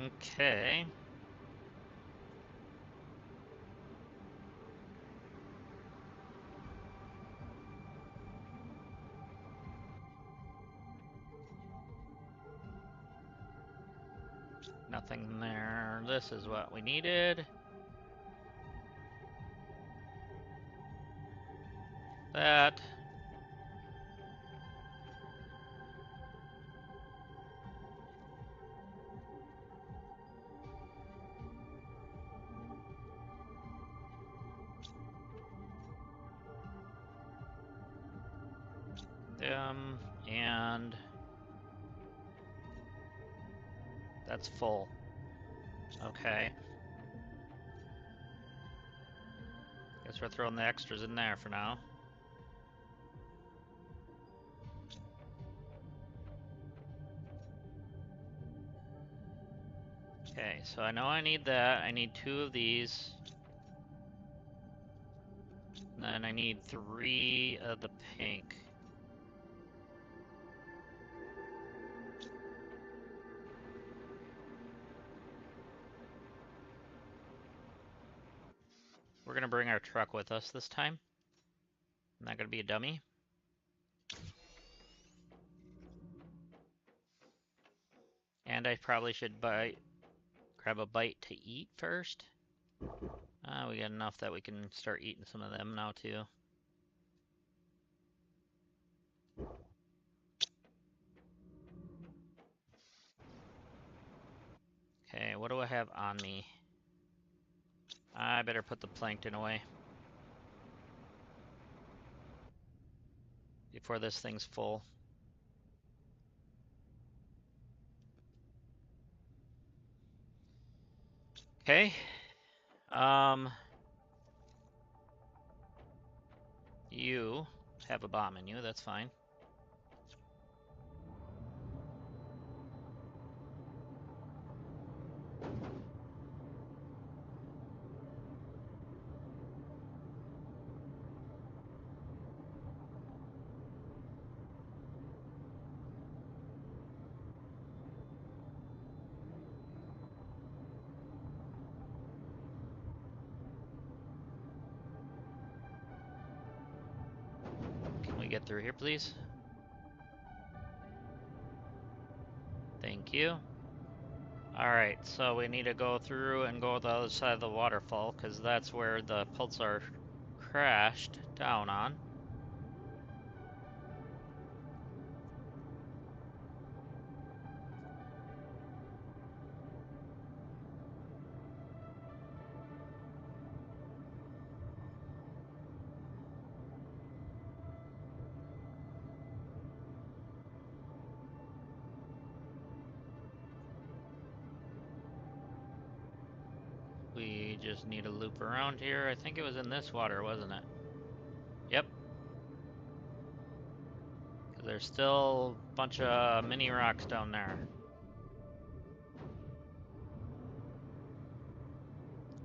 Okay. Nothing there. This is what we needed. That. And that's full. Okay. Guess we're throwing the extras in there for now. Okay, so I know I need that. I need 2 of these. And then I need 3 of the pink. We're gonna bring our truck with us this time. I'm not gonna be a dummy. And I probably should grab a bite to eat first. We got enough that we can start eating some of them now too. Okay, what do I have on me? I better put the plankton away before this thing's full. Okay. You have a bomb in you, that's fine. Can we get through here, please? Thank you. Alright, so we need to go through and go to the other side of the waterfall, because that's where the Pulsar crashed down on. We just need to loop around here. I think it was in this water, wasn't it? Yep. There's still a bunch of mini rocks down there.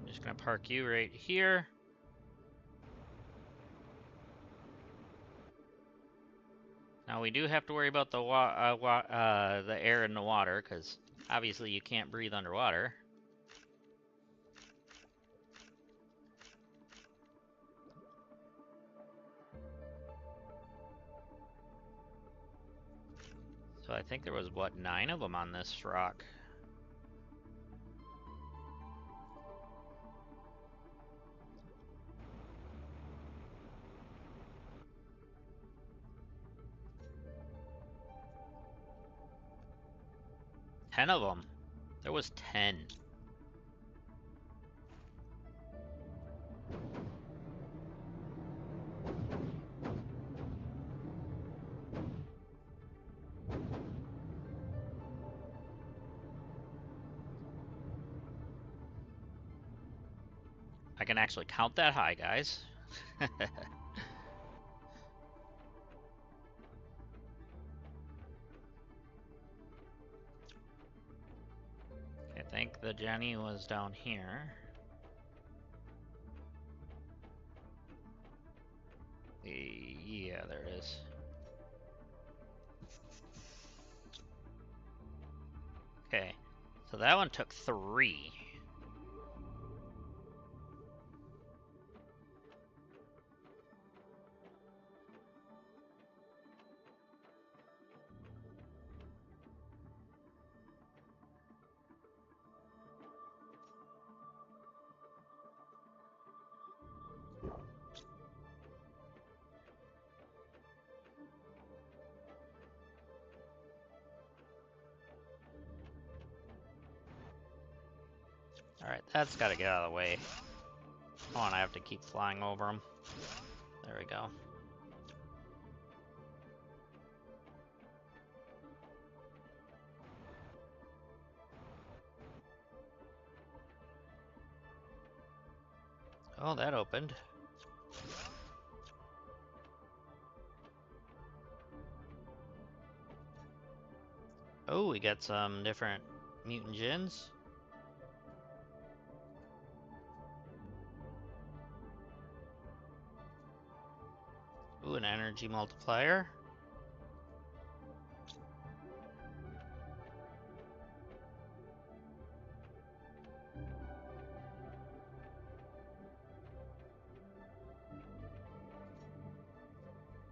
I'm just gonna park you right here. Now we do have to worry about the air in the water, because obviously you can't breathe underwater. So I think there was, what, 9 of them on this rock. Ten of them. There was 10. I can actually count that high, guys. I think the Jenny was down here. Yeah, there it is. Okay, So that one took 3. Alright, that's gotta get out of the way. Oh, and I have to keep flying over them. There we go. Oh, that opened. Oh, we got some different mutant gins. Ooh, an energy multiplier.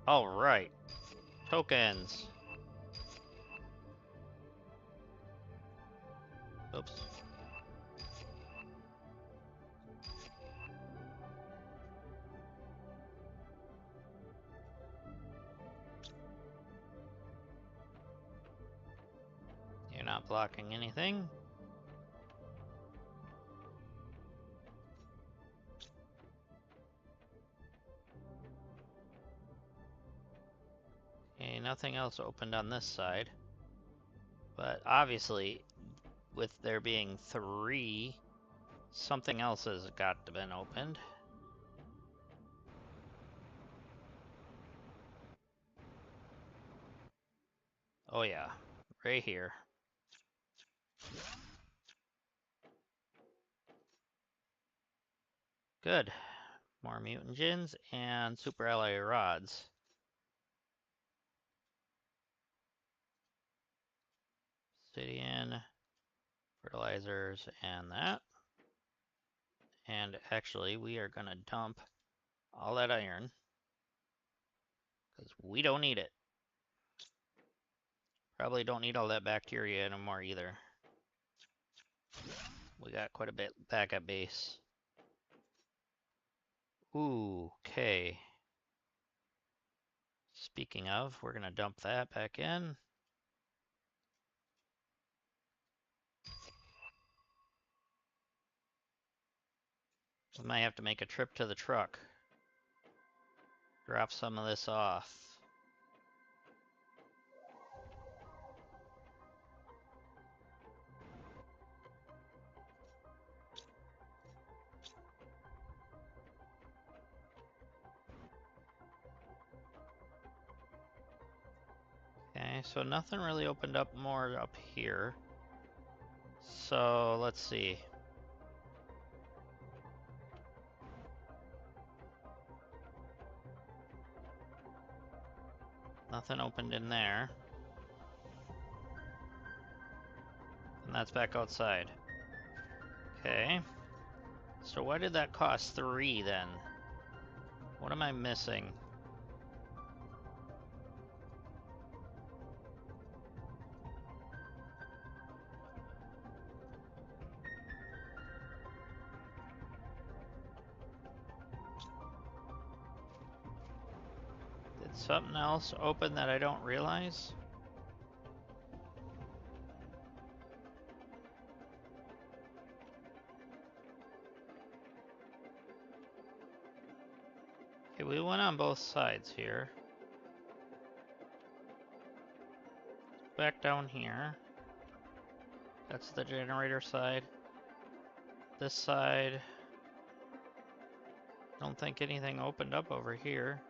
Alright. Tokens. Oops. You're not blocking anything. Okay, nothing else opened on this side. But obviously, with there being 3, something else has got to been opened. Oh yeah, right here. Good. More mutant gins and super ally rods. Obsidian, fertilizers, and that. And actually, we are gonna dump all that iron because we don't need it. Probably don't need all that bacteria anymore either. We got quite a bit back at base. Ooh, okay. Speaking of, we're gonna dump that back in. We might have to make a trip to the truck. Drop some of this off. Okay, so nothing really opened up more up here. So let's see. Nothing opened in there. And that's back outside. Okay. So why did that cost 3 then? What am I missing? Did something else open that I don't realize? Okay, we went on both sides here. Back down here. That's the generator side. This side. Don't think anything opened up over here.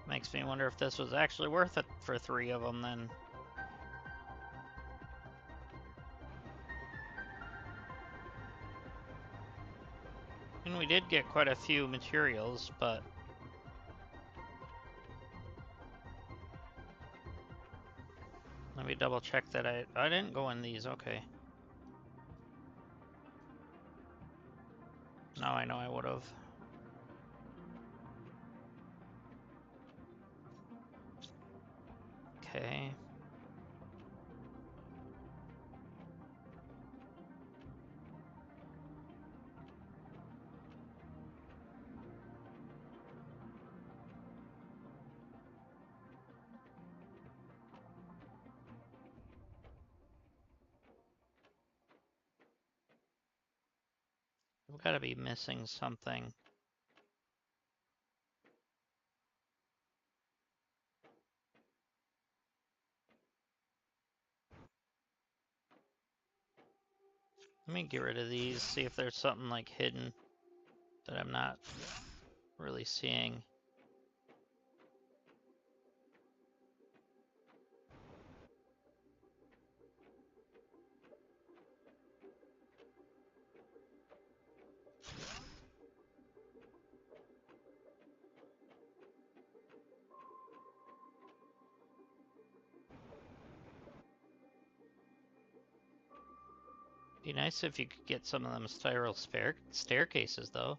Makes me wonder if this was actually worth it for 3 of them then. And we did get quite a few materials, but... Let me double check that I didn't go in these, okay. Now I know I would've. Okay. We've gotta be missing something. Let me get rid of these, see if there's something like hidden that I'm not really seeing. Be nice if you could get some of them spiral staircases, though.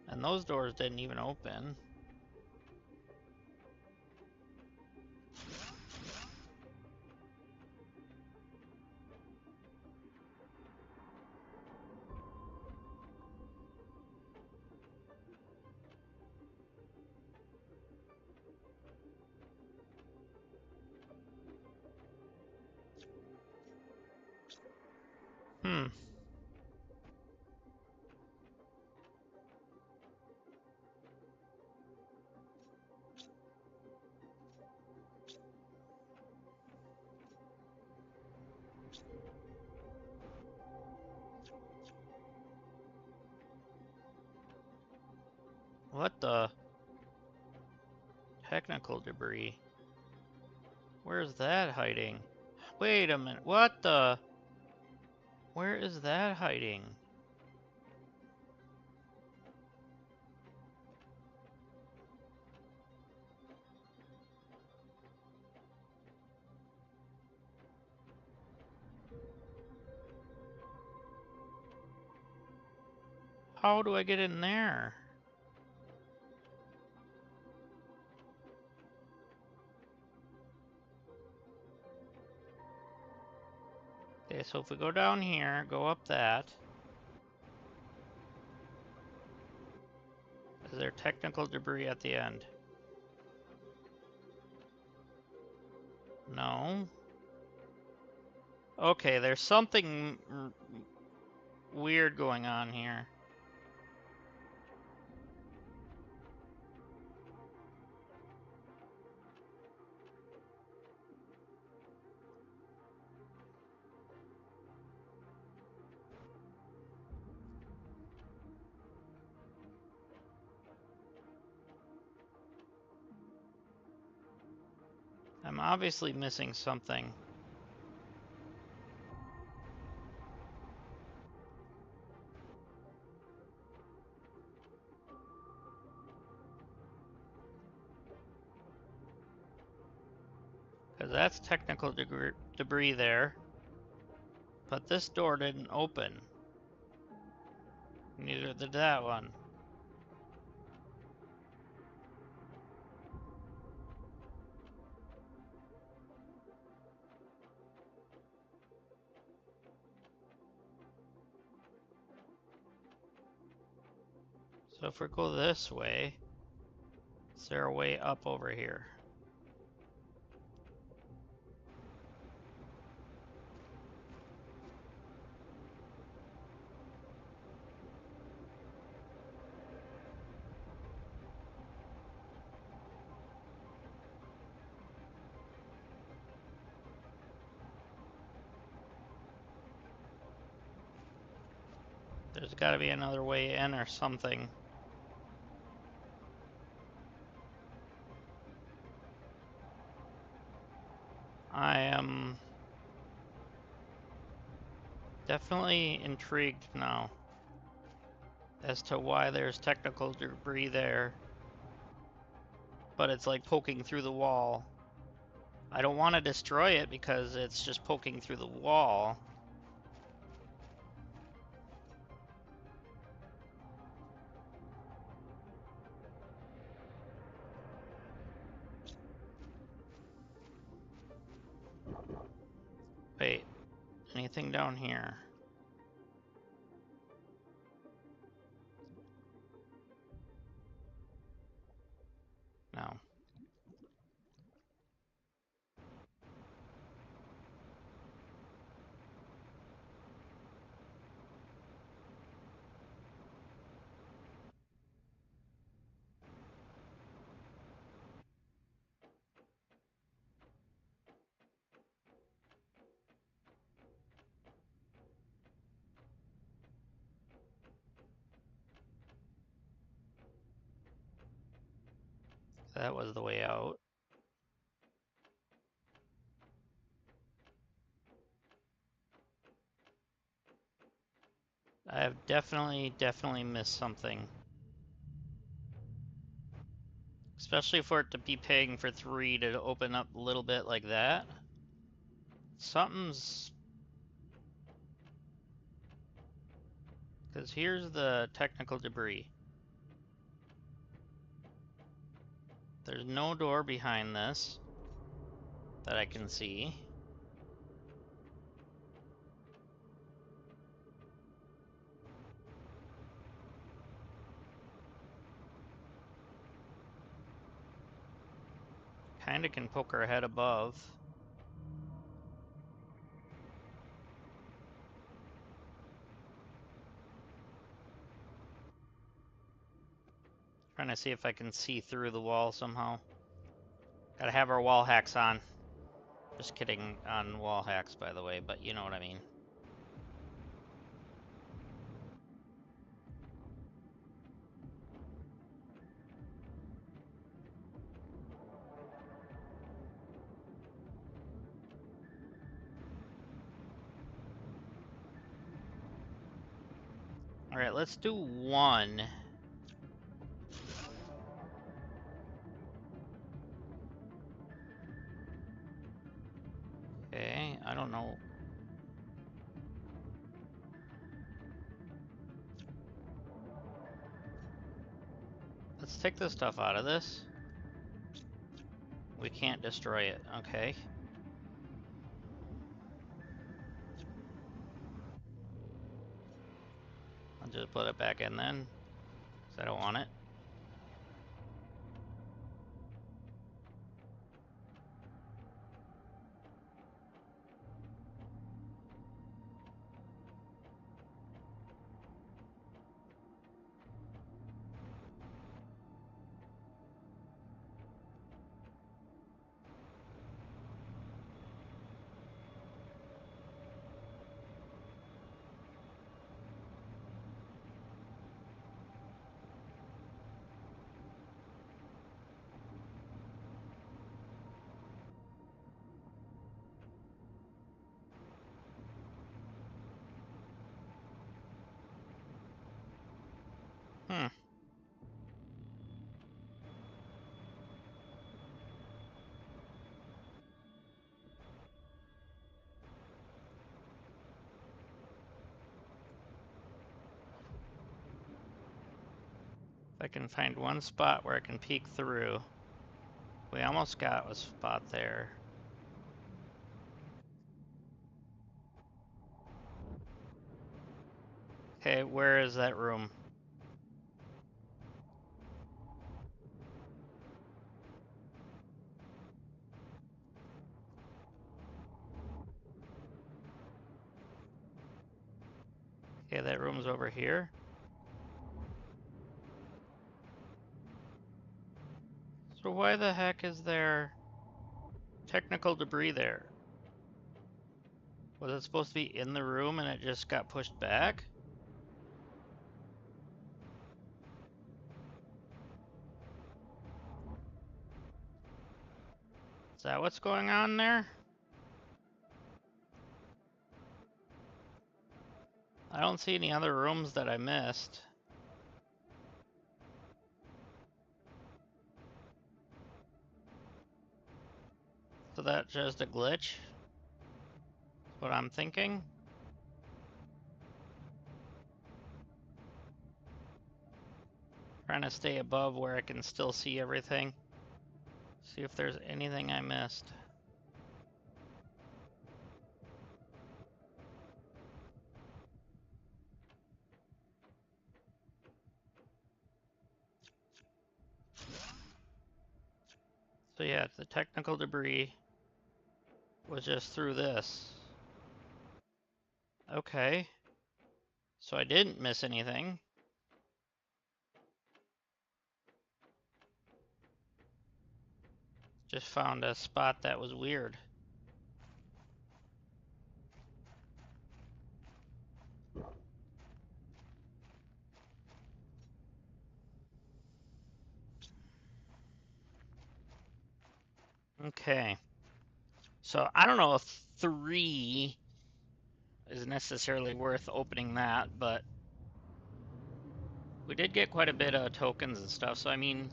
And those doors didn't even open. Hmm. What the? Technical debris. Where's that hiding? Wait a minute, what the? Where is that hiding? How do I get in there? Okay, so if we go down here, go up that. Is there technical debris at the end? No. Okay, there's something weird going on here. I'm obviously missing something. Because that's technical debris there. But this door didn't open. Neither did that one. So if we go this way, is there a way up over here? There's got to be another way in or something. I am definitely intrigued now. as to why there's technical debris there. But it's like poking through the wall. I don't want to destroy it because it's just poking through the wall. Wait, anything down here? No. That was the way out. I have definitely missed something. Especially for it to be paying for 3 to open up a little bit like that. Something's... Because here's the technical debris. There's no door behind this that I can see. Kinda can poke our head above. Trying to see if I can see through the wall somehow. Gotta have our wall hacks on. Just kidding on wall hacks, by the way, but you know what I mean. Alright, let's do 1. Okay, I don't know. Let's take this stuff out of this. We can't destroy it, okay. I'll just put it back in then, because I don't want it. Hmm. If I can find one spot where I can peek through. We almost got a spot there. Okay, where is that room? Okay, that room's over here. So why the heck is there technical debris there? Was it supposed to be in the room and it just got pushed back? Is that what's going on there? I don't see any other rooms that I missed. So that's just a glitch? That's what I'm thinking. Trying to stay above where I can still see everything. See if there's anything I missed. So yeah, the technical debris was just through this. Okay. So I didn't miss anything. Just found a spot that was weird. Okay. So I don't know if 3 is necessarily worth opening that, but we did get quite a bit of tokens and stuff, so I mean,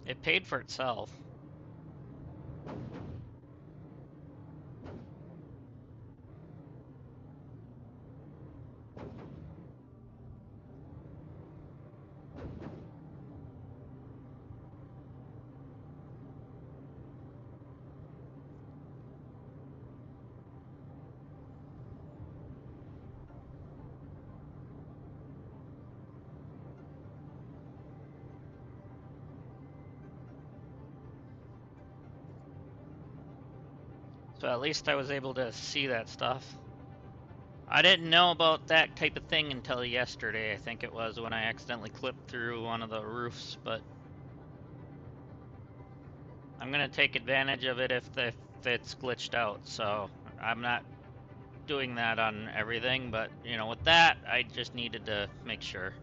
it paid for itself. So at least I was able to see that stuff. I didn't know about that type of thing until yesterday, I think it was, when I accidentally clipped through one of the roofs, but I'm gonna take advantage of it if it's glitched out, so I'm not doing that on everything, but you know, with that, I just needed to make sure.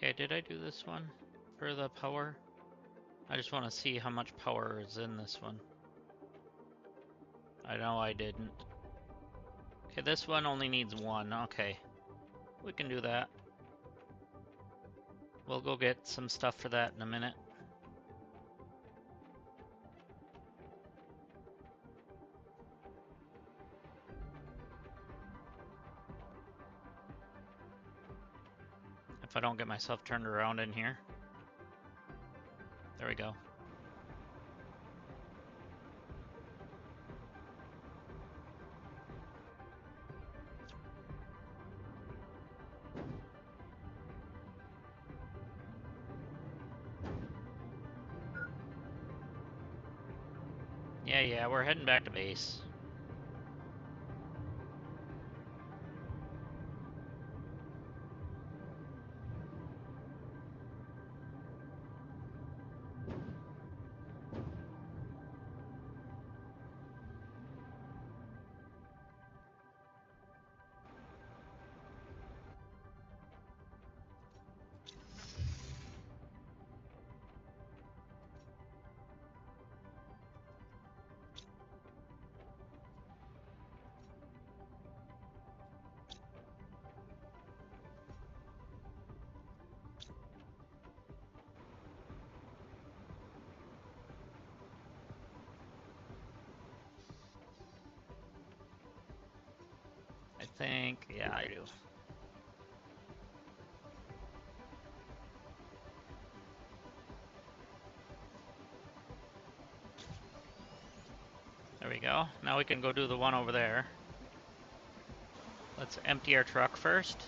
Okay, did I do this one for the power? I just want to see how much power is in this one. I know I didn't. Okay, this one only needs 1. Okay, we can do that. We'll go get some stuff for that in a minute. If I don't get myself turned around in here. There we go. Yeah, we're heading back to base. I think, yeah, I do. There we go. Now we can go do the one over there. Let's empty our truck first.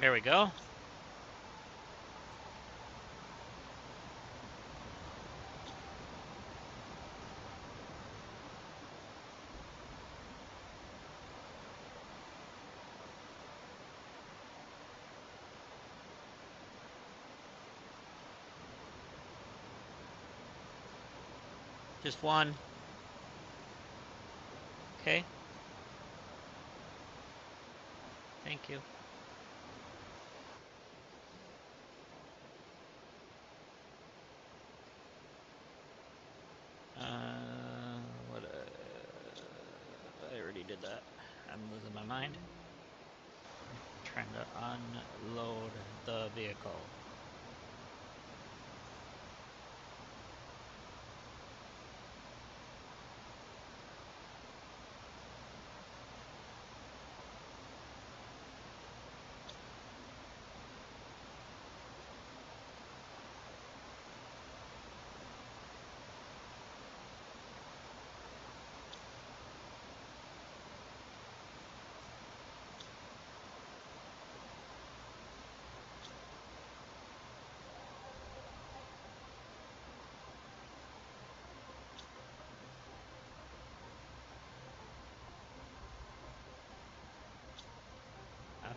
There we go. Just one. Okay. Thank you. What? I already did that. I'm losing my mind. Trying to unload the vehicle.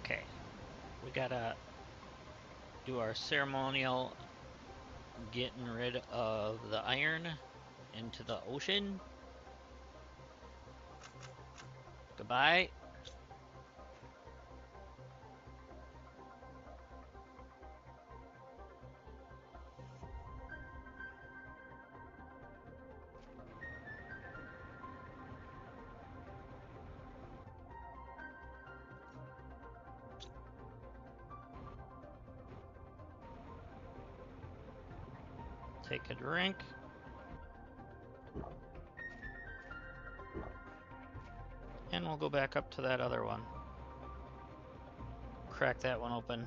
Okay. We gotta do our ceremonial getting rid of the iron into the ocean. Goodbye. Take a drink. And we'll go back up to that other one. Crack that one open.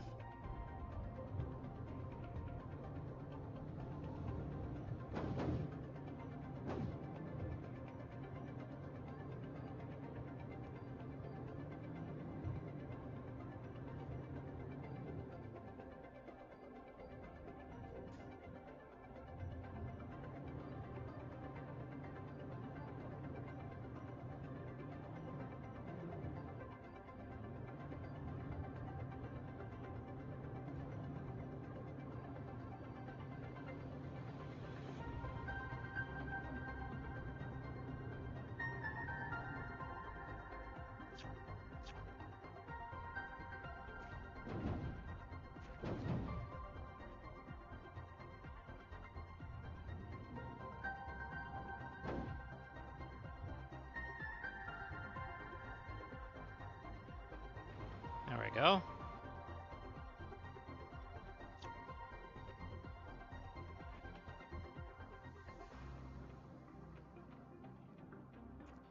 There we go.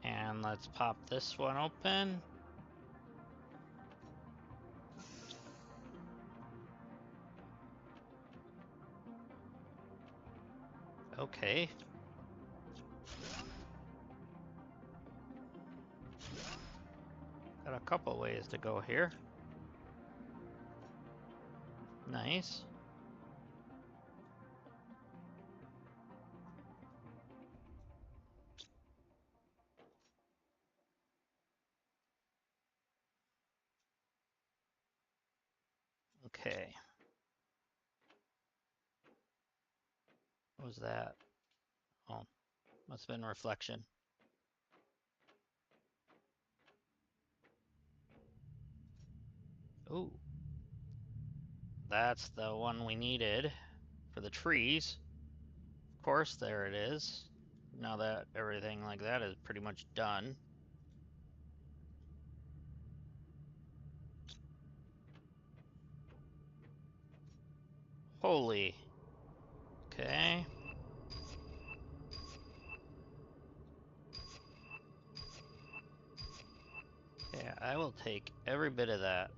And let's pop this one open. Okay. Got a couple ways to go here. Nice. Okay. What was that? Oh, must have been reflection. Ooh. That's the one we needed for the trees. Of course, there it is. Now that everything like that is pretty much done. Holy. Okay. Yeah, I will take every bit of that.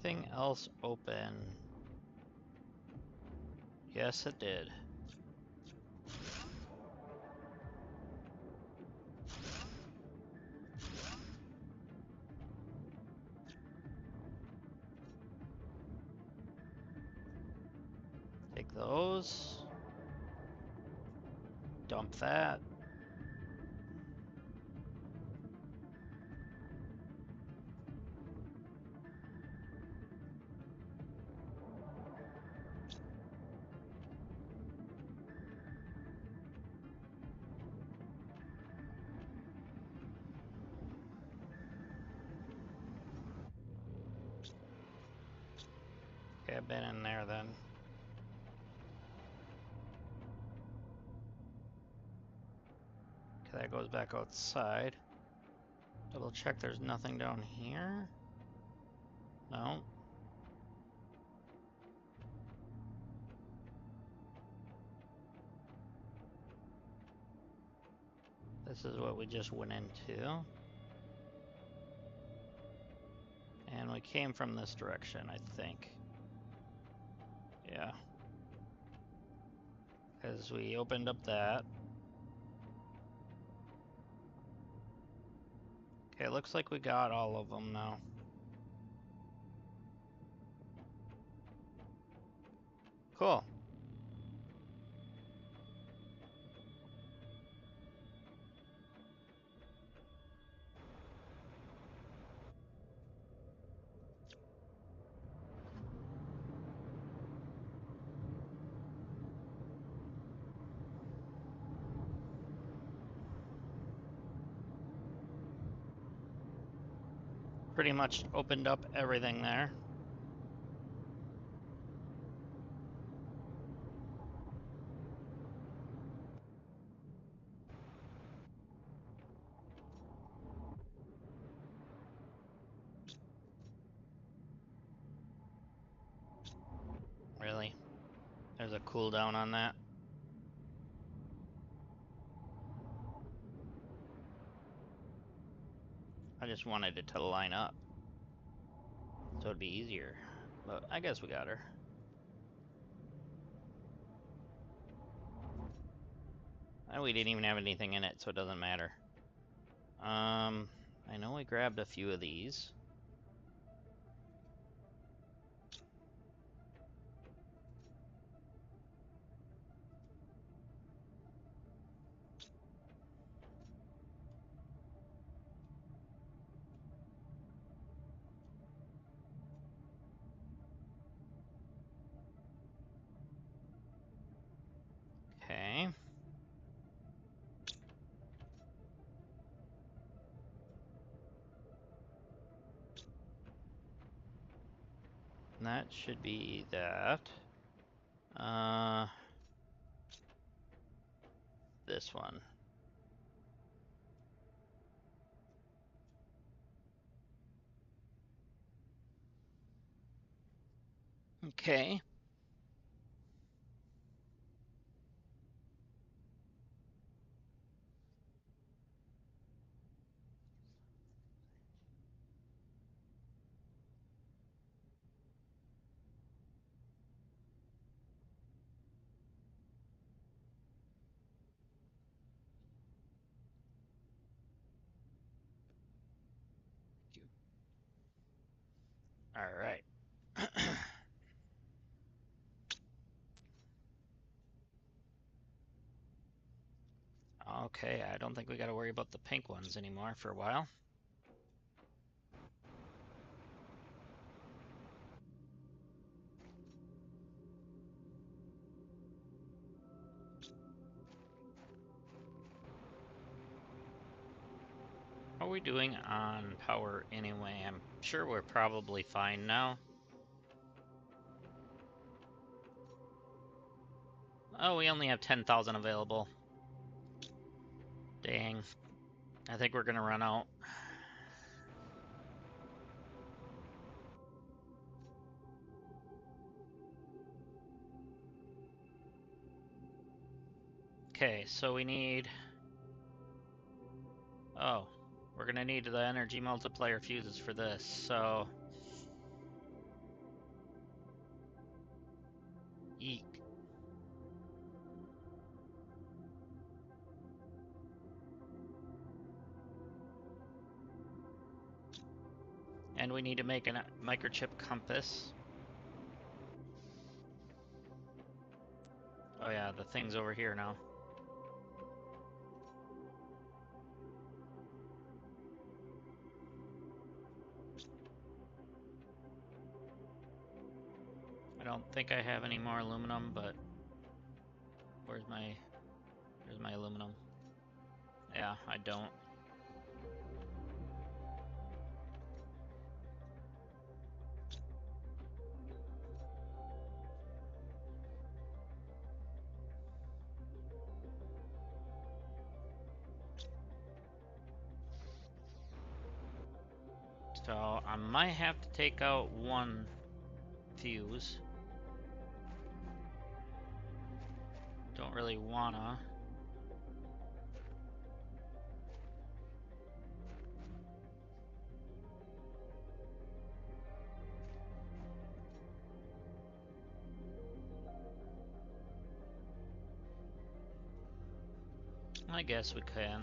anything else open? Yes, it did. Take those. Dump that. Okay, I've been in there then. Okay, that goes back outside. Double check there's nothing down here. No. This is what we just went into. And we came from this direction, I think. Yeah. Because we opened up that. Okay, looks like we got all of them now. Cool. Pretty much opened up everything there. Really? There's a cooldown on that. I just wanted it to line up, so it'd be easier. But I guess we got her. And we didn't even have anything in it, so it doesn't matter. I know we grabbed a few of these. Okay. And that should be that. This one. Okay. All right. Okay, I don't think we got to worry about the pink ones anymore for a while. How are we doing on power anyway? I'm sure we're probably fine now. Oh, we only have 10,000 available. Dang. I think we're gonna run out. Okay, so we need... Oh, we're gonna need the energy multiplier fuses for this, so... And we need to make a microchip compass. Oh yeah, the thing's over here now. I don't think I have any more aluminum, but where's my aluminum? Yeah, I don't. So I might have to take out one fuse. Don't really wanna. I guess we can.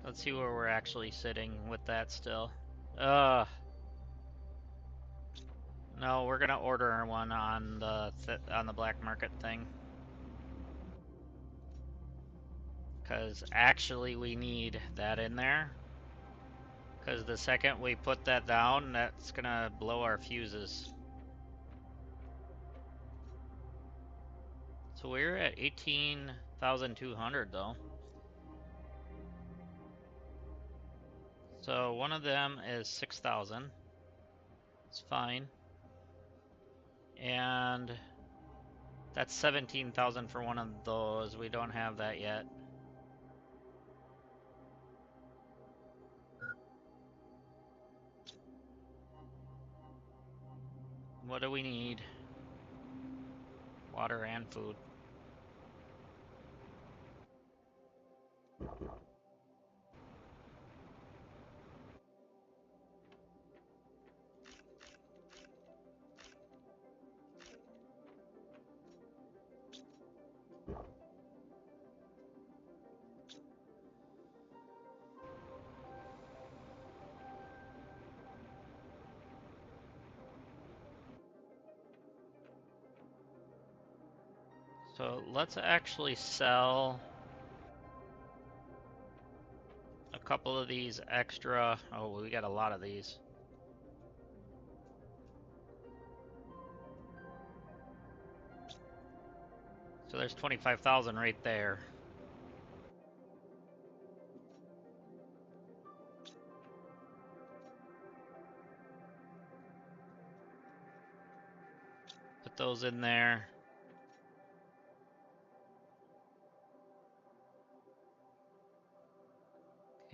Let's see where we're actually sitting with that still. No, we're gonna order one on the black market thing. Cause actually we need that in there. Cause the second we put that down, that's gonna blow our fuses. So we're at 18,200 though. So one of them is 6,000. It's fine. And that's 17,000 for one of those. We don't have that yet. What do we need? Water and food. So let's actually sell a couple of these extra. Oh, we got a lot of these. So there's 25,000 right there. Put those in there.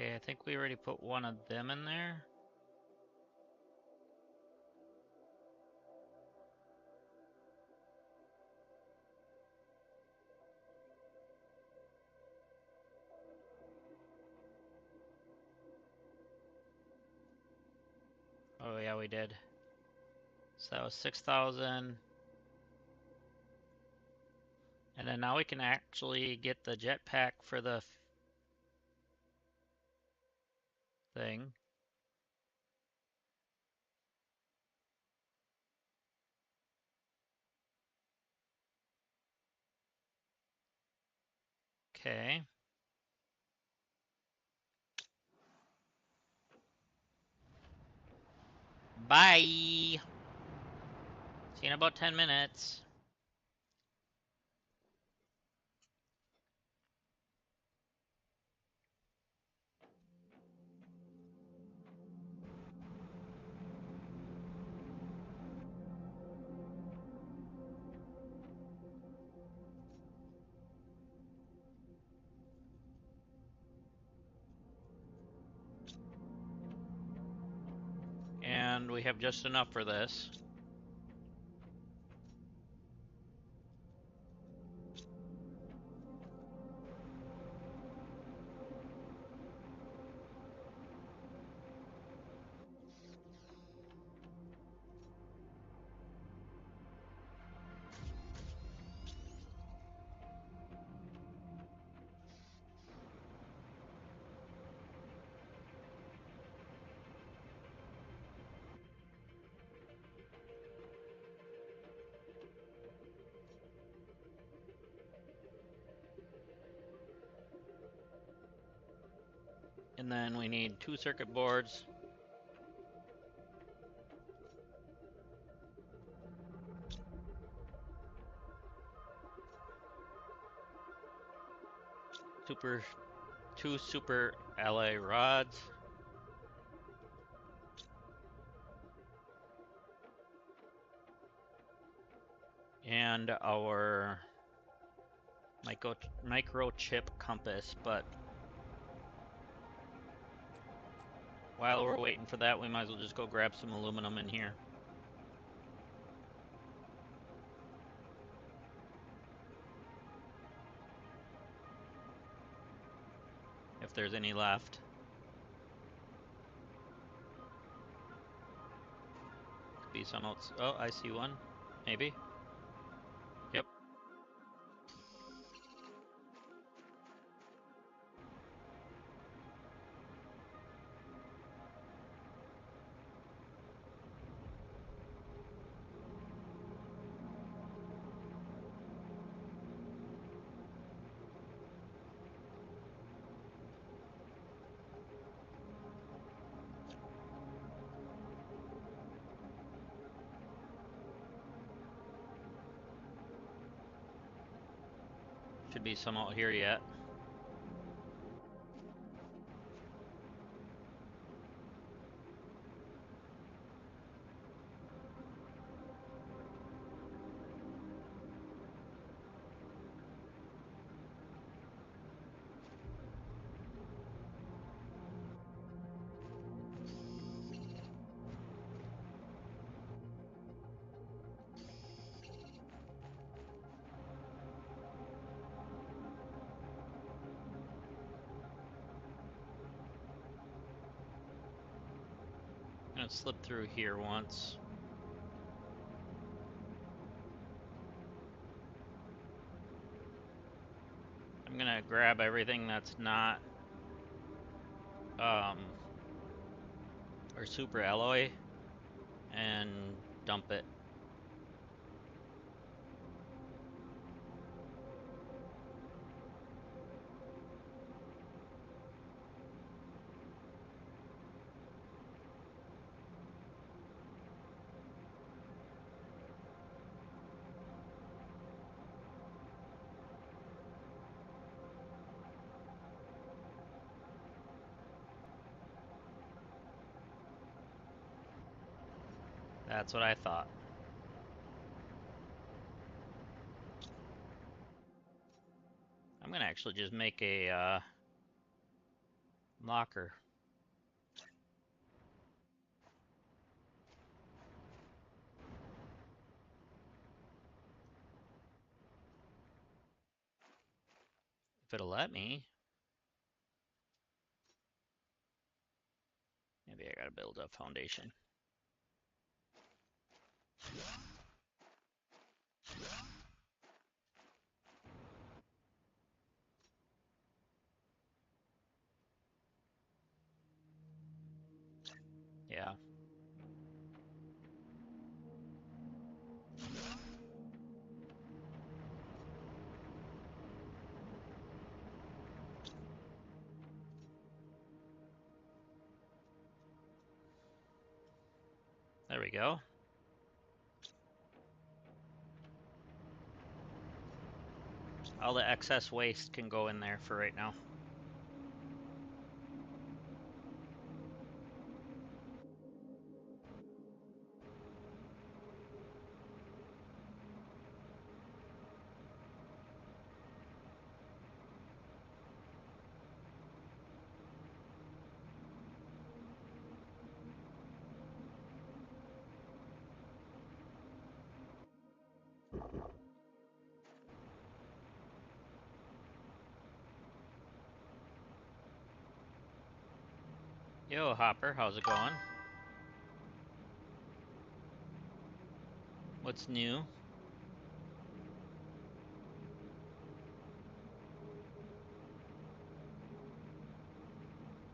Okay, I think we already put one of them in there. Oh yeah, we did. So that was 6,000. And then now we can actually get the jetpack for the thing. Okay. Bye! See you in about 10 minutes. And we have just enough for this. And then we need 2 circuit boards. Two super alloy rods. And our microchip compass, but while we're waiting for that, we might as well just go grab some aluminum in here. If there's any left. Could be some else. Oh, I see one. Maybe. Yep. Should be some out here yet. I'm gonna slip through here once. I'm gonna grab everything that's not or super alloy and dump it. That's what I thought. I'm gonna actually just make a locker. If it'll let me. Maybe I gotta build a foundation. Yeah. There we go. All the excess waste can go in there for right now. Yo, Hopper, how's it going? What's new?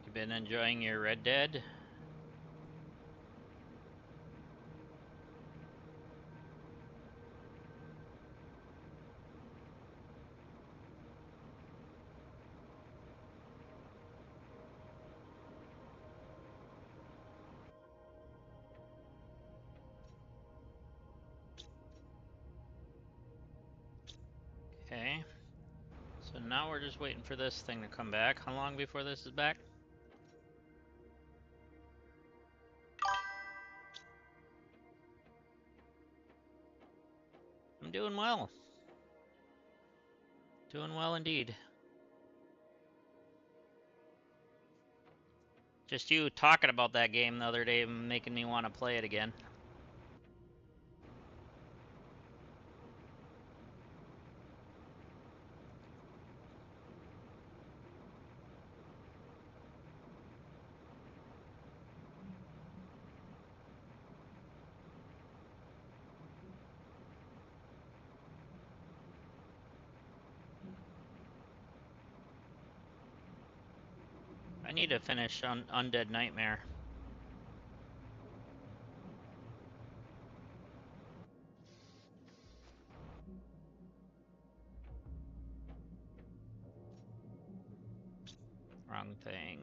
You been enjoying your Red Dead? So now we're just waiting for this thing to come back. How long before this is back? I'm doing well. Doing well indeed. Just you talking about that game the other day making me want to play it again. I need to finish Undead Nightmare. Wrong thing.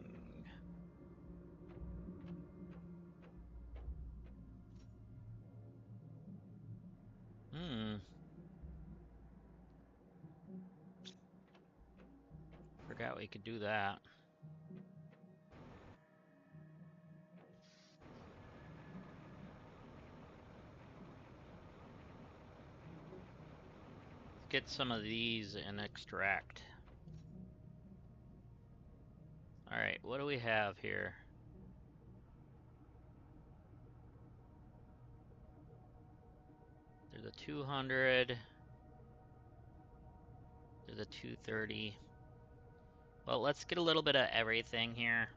Forgot we could do that. Let's get some of these and extract. Alright, what do we have here? There's a 200. There's a 230. Well, let's get a little bit of everything here.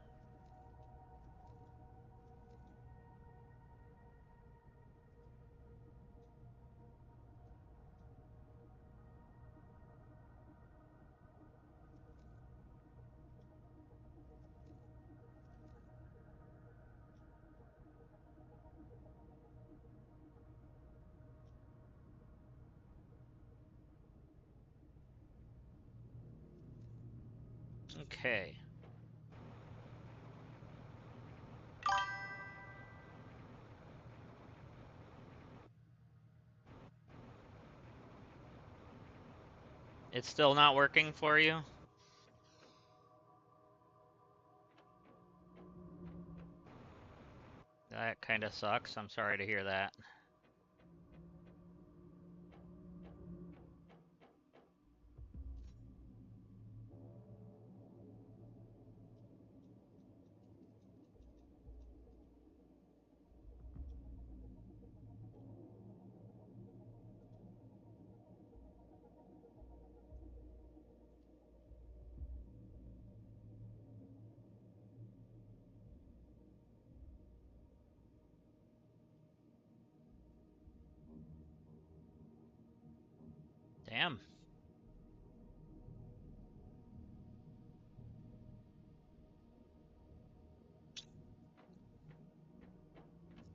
Okay. It's still not working for you? That kind of sucks. I'm sorry to hear that. Damn.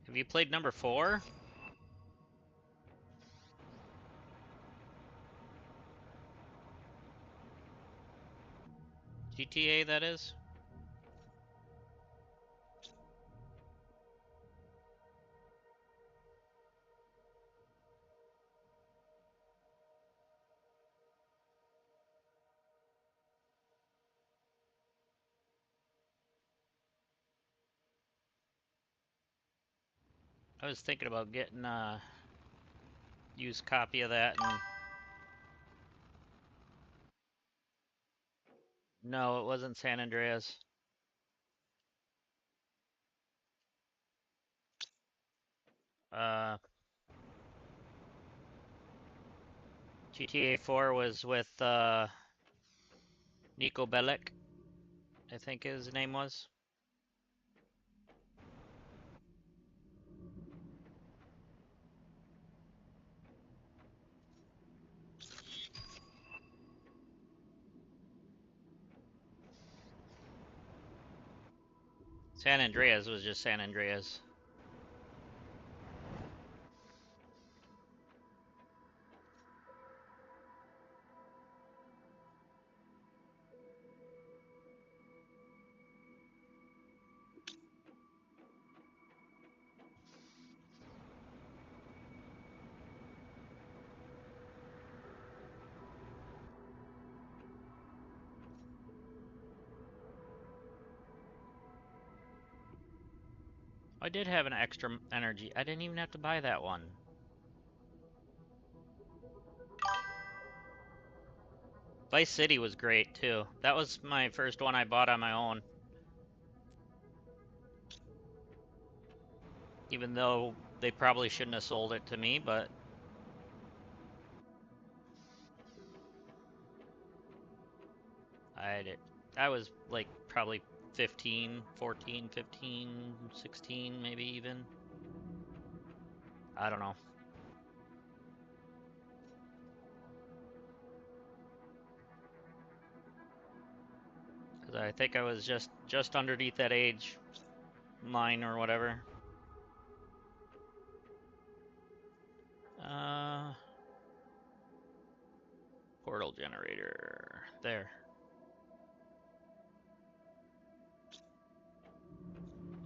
Have you played number 4? GTA, that is? I was thinking about getting a used copy of that and... No, it wasn't San Andreas. GTA 4 was with Niko Bellic, I think his name was. San Andreas was just San Andreas. I did have an extra energy. I didn't even have to buy that one. Vice City was great too. That was my first one I bought on my own. Even though they probably shouldn't have sold it to me, but I did. I was like probably 15, 14, 15, 16 maybe even. I don't know. Cause I think I was just underneath that age line or whatever. Portal generator. There.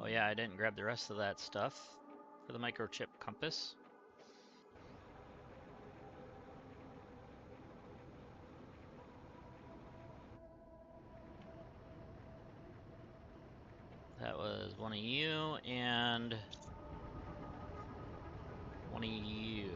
Oh yeah, I didn't grab the rest of that stuff for the microchip compass. That was one of you and one of you.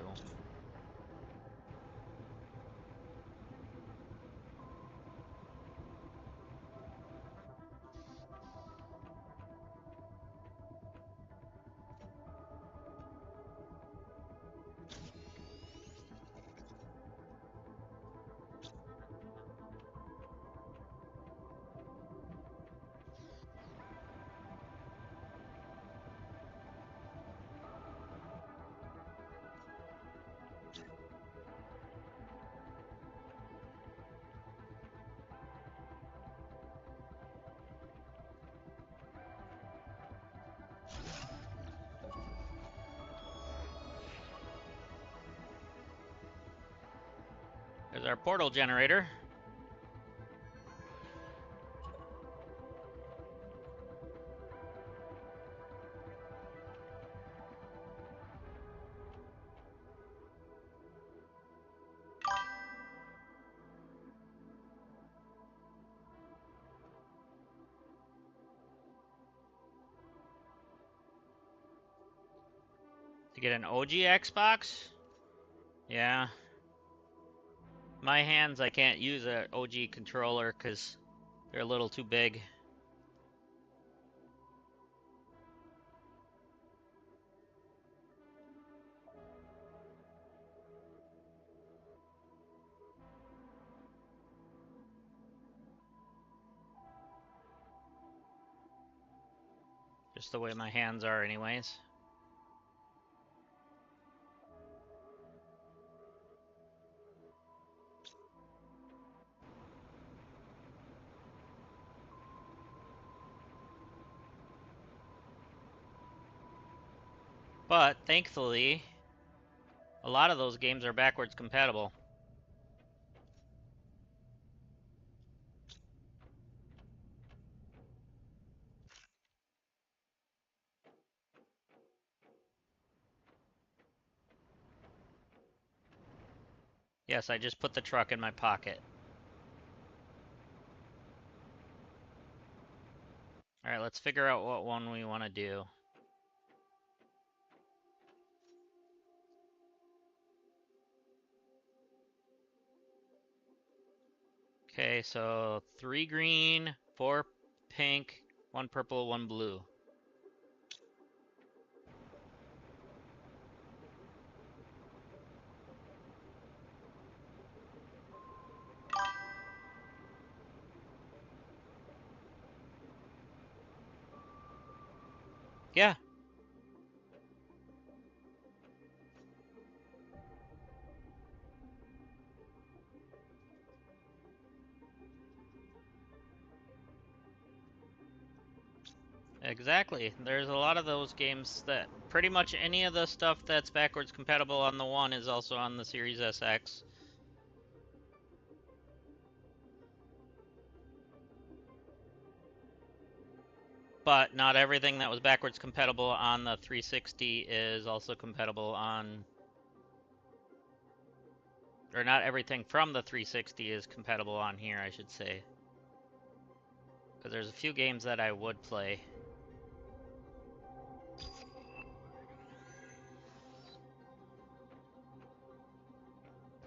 There's our portal generator. To get an OG Xbox? Yeah. My hands, I can't use an OG controller because they're a little too big. Just the way my hands are anyways. But thankfully, a lot of those games are backwards compatible. Yes, I just put the truck in my pocket. Alright, let's figure out what one we want to do. Okay, so 3 green, 4 pink, 1 purple, 1 blue. Yeah. Exactly. There's a lot of those games that pretty much any of the stuff that's backwards compatible on the One is also on the Series SX. But not everything that was backwards compatible on the 360 is also compatible on... Or not everything from the 360 is compatible on here, I should say. Because there's a few games that I would play.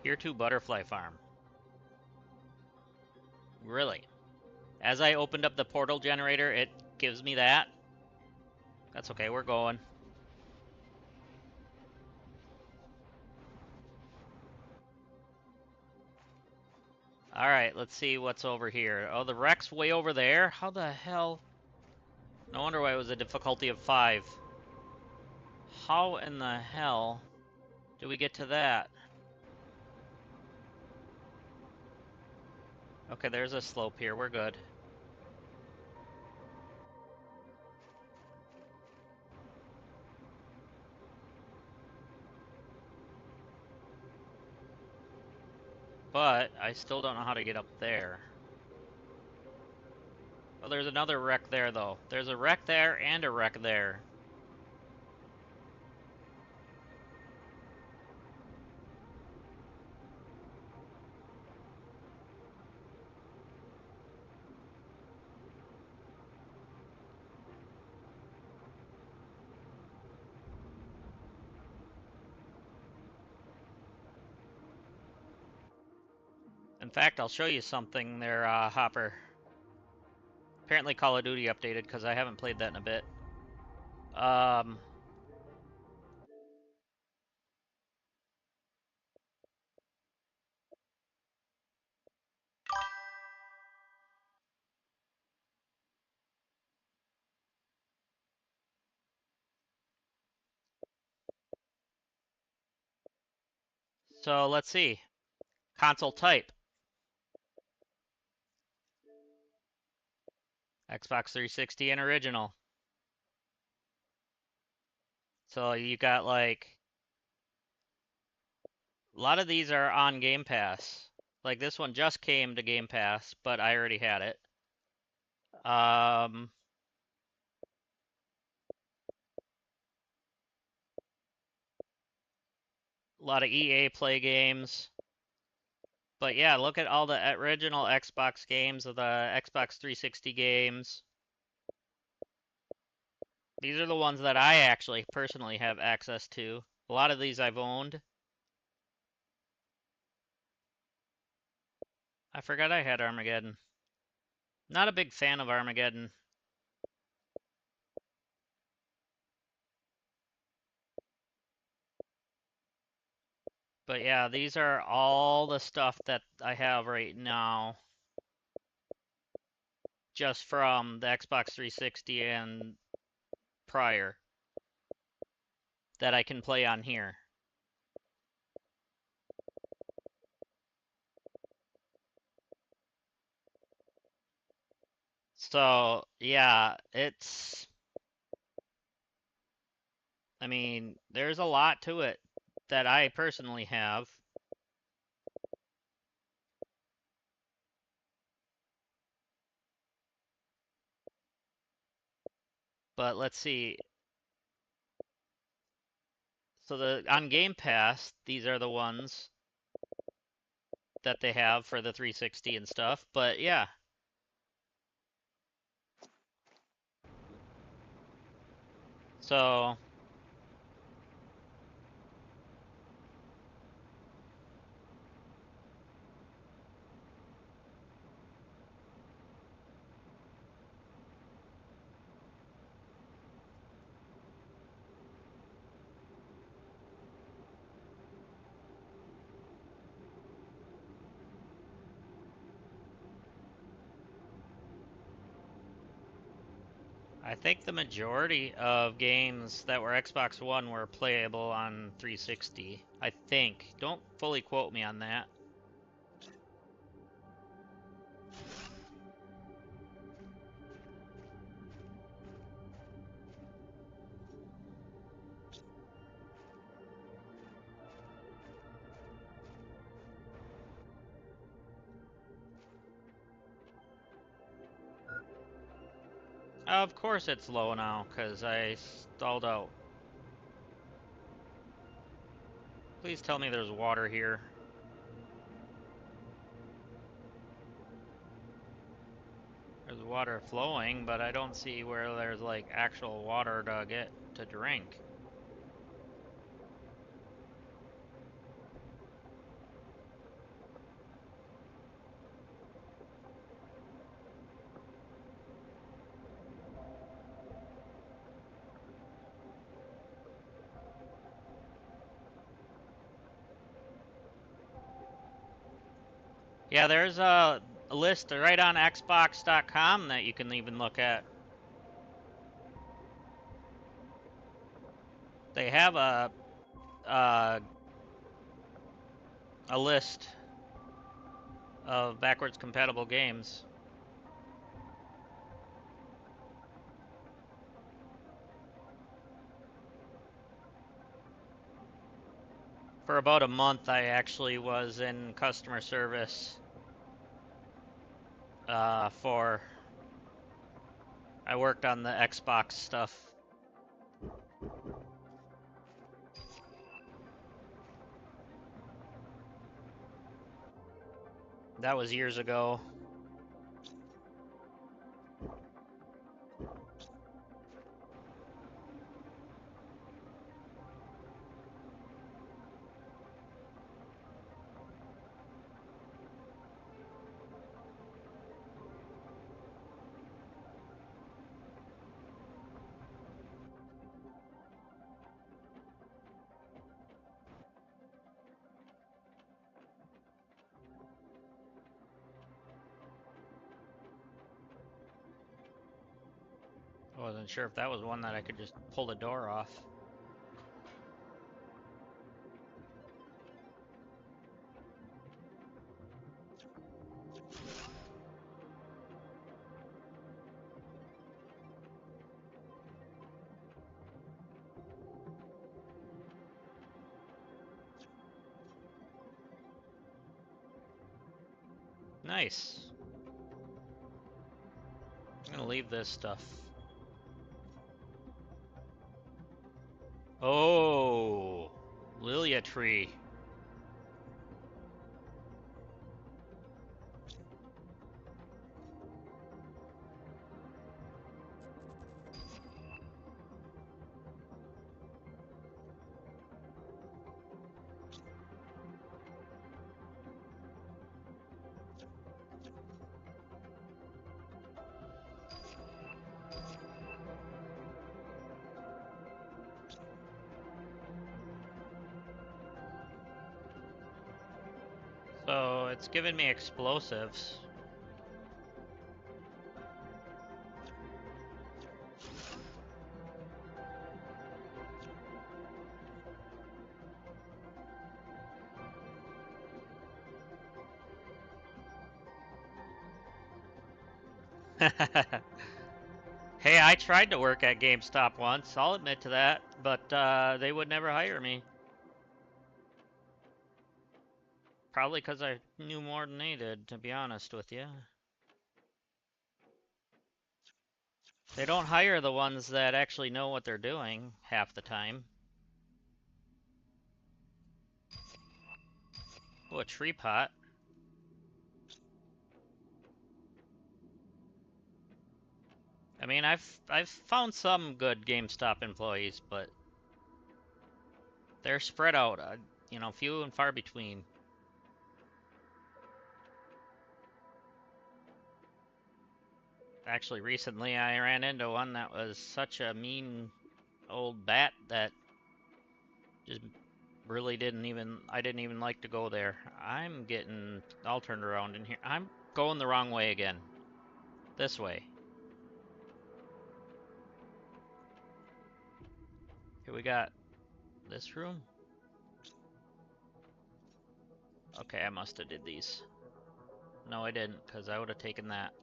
Here to Butterfly Farm. Really? As I opened up the portal generator, it gives me that? That's okay, we're going. Alright, let's see what's over here. Oh, the wreck's way over there? How the hell? No wonder why it was a difficulty of 5. How in the hell do we get to that? Okay, there's a slope here. We're good. But I still don't know how to get up there. Oh, there's another wreck there, though. There's a wreck there and a wreck there. In fact, I'll show you something there, Hopper. Apparently Call of Duty updated, because I haven't played that in a bit. So let's see. Console type. Xbox 360 and original. So you got like... A lot of these are on Game Pass. Like this one just came to Game Pass, but I already had it. A lot of EA Play games. But yeah, look at all the original Xbox games, of the Xbox 360 games. These are the ones that I actually personally have access to. A lot of these I've owned. I forgot I had Armageddon. Not a big fan of Armageddon. But yeah, these are all the stuff that I have right now. Just from the Xbox 360 and prior. That I can play on here. So, yeah, it's... I mean, there's a lot to it that I personally have. But let's see. So on Game Pass, these are the ones that they have for the 360 and stuff. But yeah. So I think the majority of games that were Xbox One were playable on 360. I think. Don't fully quote me on that. Of course it's low now, because I stalled out. Please tell me there's water here. There's water flowing, but I don't see where there's like actual water to get to drink. Yeah, there's a list right on Xbox.com that you can even look at. They have uh, a list of backwards compatible games. For about a month, I actually was in customer service for. I worked on the Xbox stuff. That was years ago. I wasn't sure if that was one that I could just pull the door off. Nice. I'm gonna leave this stuff. Oh, Lilia tree. So it's giving me explosives. Hey, I tried to work at GameStop once, I'll admit to that, but they would never hire me. Probably because I knew more than they did, to be honest with you. They don't hire the ones that actually know what they're doing half the time. Oh, a tree pot. I mean, I've found some good GameStop employees, but they're spread out, you know, few and far between. Actually, recently I ran into one that was such a mean old bat that just really I didn't even like to go there. I'm getting all turned around in here. I'm going the wrong way again. This way. Here we got this room. Okay, I must have did these. No, I didn't, because I would have taken that.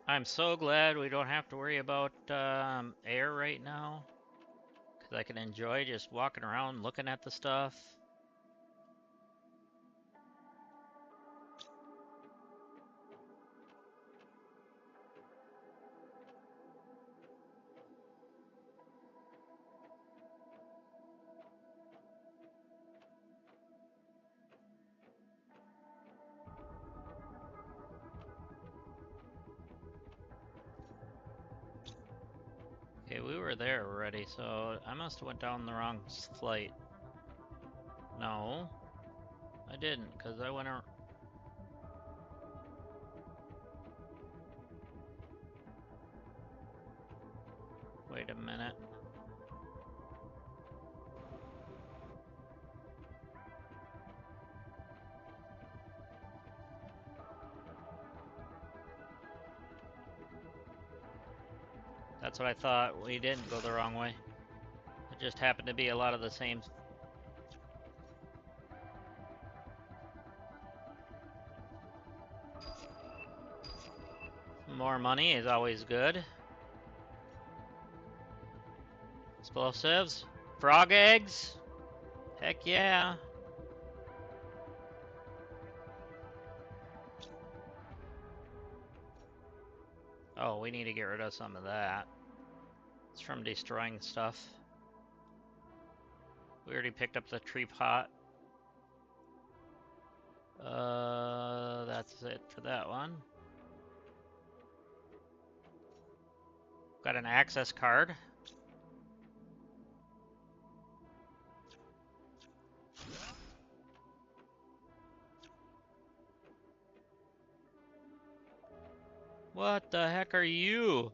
I'm so glad we don't have to worry about air right now, because I can enjoy just walking around looking at the stuff. Okay, we were there already, so I must have went down the wrong flight. No, I didn't, because I went... Wait a minute. That's what I thought. We didn't go the wrong way. It just happened to be a lot of the same. More money is always good. Explosives. Frog eggs. Heck yeah. Oh, we need to get rid of some of that. It's from destroying stuff. We already picked up the tree pot. That's it for that one. Got an access card. What the heck are you?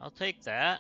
I'll take that.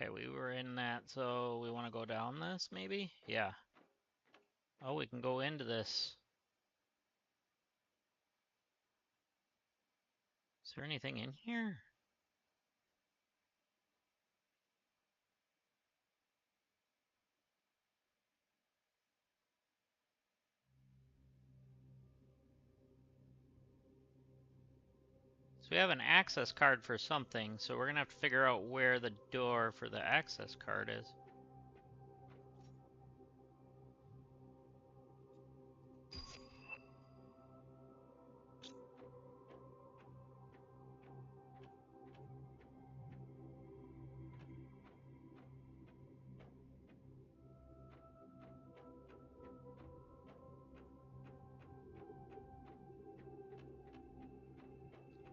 Okay, we were in that, so we want to go down this, maybe? Yeah. Oh, we can go into this. Is there anything in here? So we have an access card for something, so we're gonna have to figure out where the door for the access card is.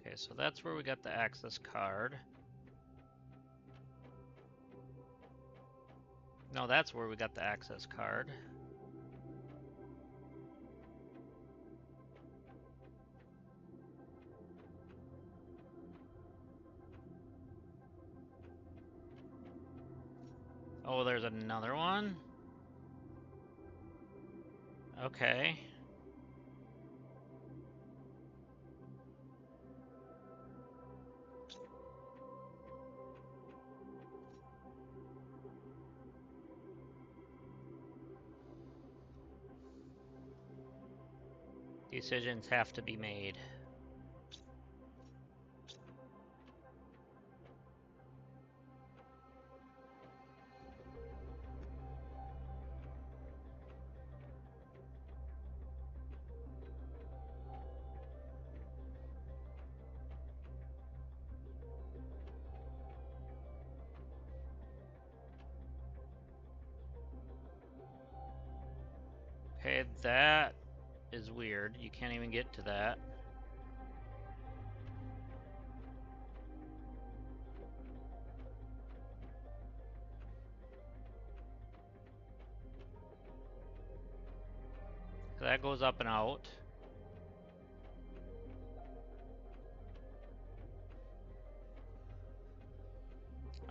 Okay, so that's where we got the access card. No, that's where we got the access card. Oh, there's another one? Okay. Decisions have to be made. Okay, that is weird. You can't even get to that. That goes up and out.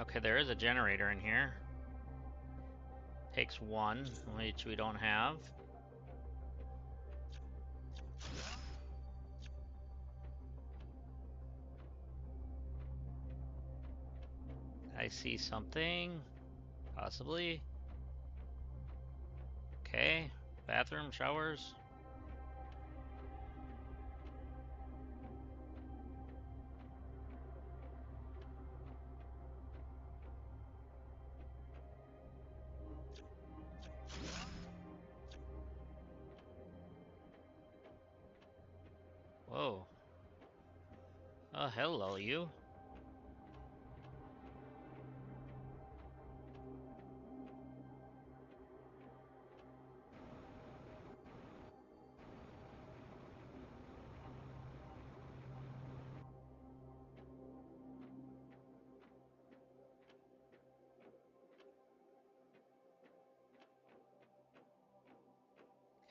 Okay, there is a generator in here. Takes one, which we don't have. I see something, possibly. Okay, bathroom, showers. Hello, you.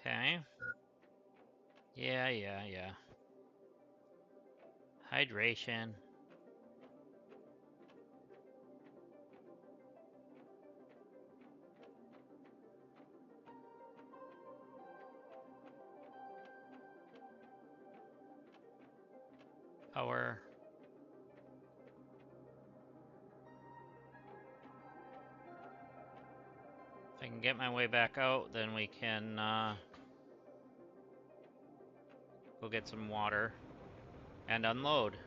Okay. Yeah. Hydration. Power. If I can get my way back out, then we can go get some water and unload.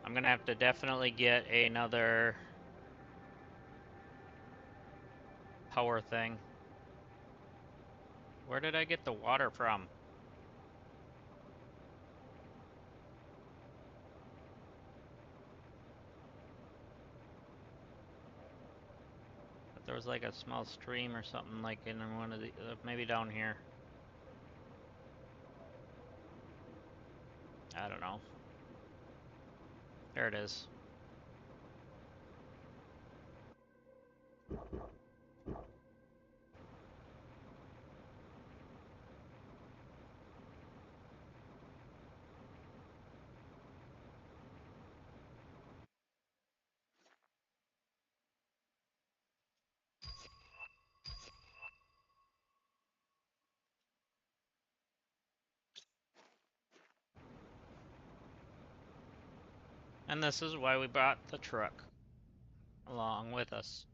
I'm gonna have to definitely get another power thing. Where did I get the water from? But there was like a small stream or something like in one of the, maybe down here. I don't know. There it is. And this is why we brought the truck along with us.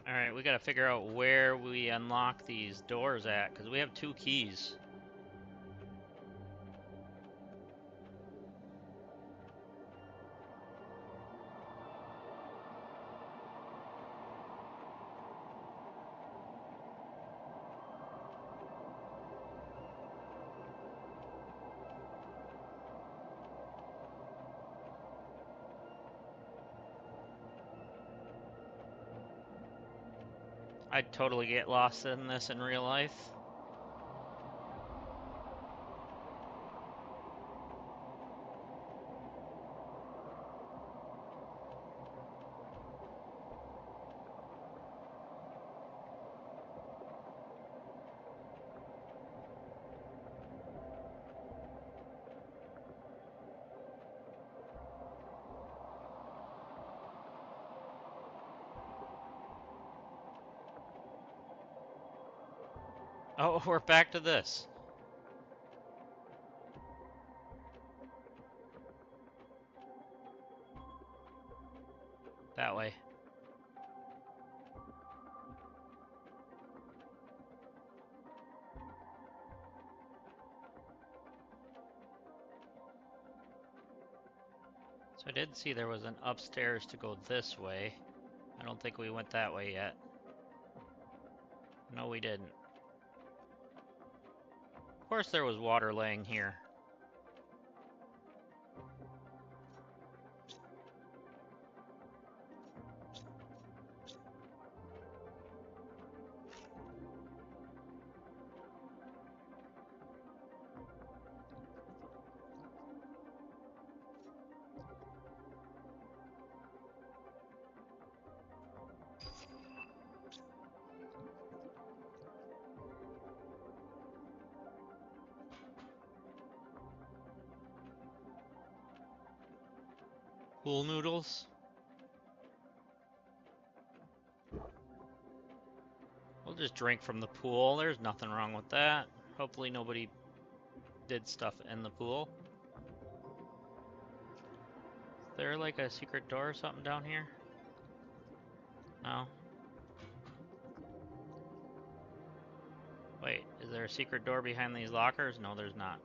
Alright, we gotta figure out where we unlock these doors at, because we have 2 keys. I'd totally get lost in this in real life. Oh, we're back to this. That way. So I did see there was an upstairs to go this way. I don't think we went that way yet. No, we didn't. Of course there was water laying here. Pool noodles? just drink from the pool. There's nothing wrong with that. Hopefully nobody did stuff in the pool. Is there like a secret door or something down here? No? Wait, is there a secret door behind these lockers? No, there's not.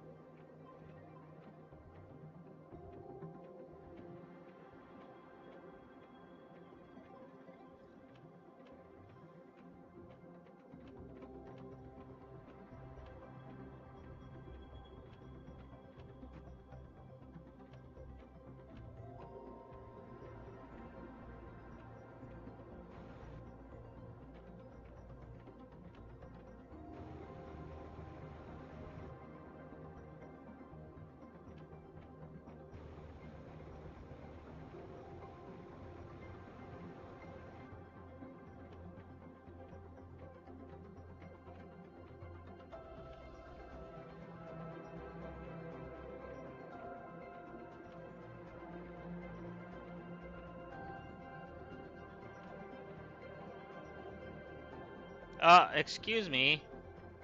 Excuse me.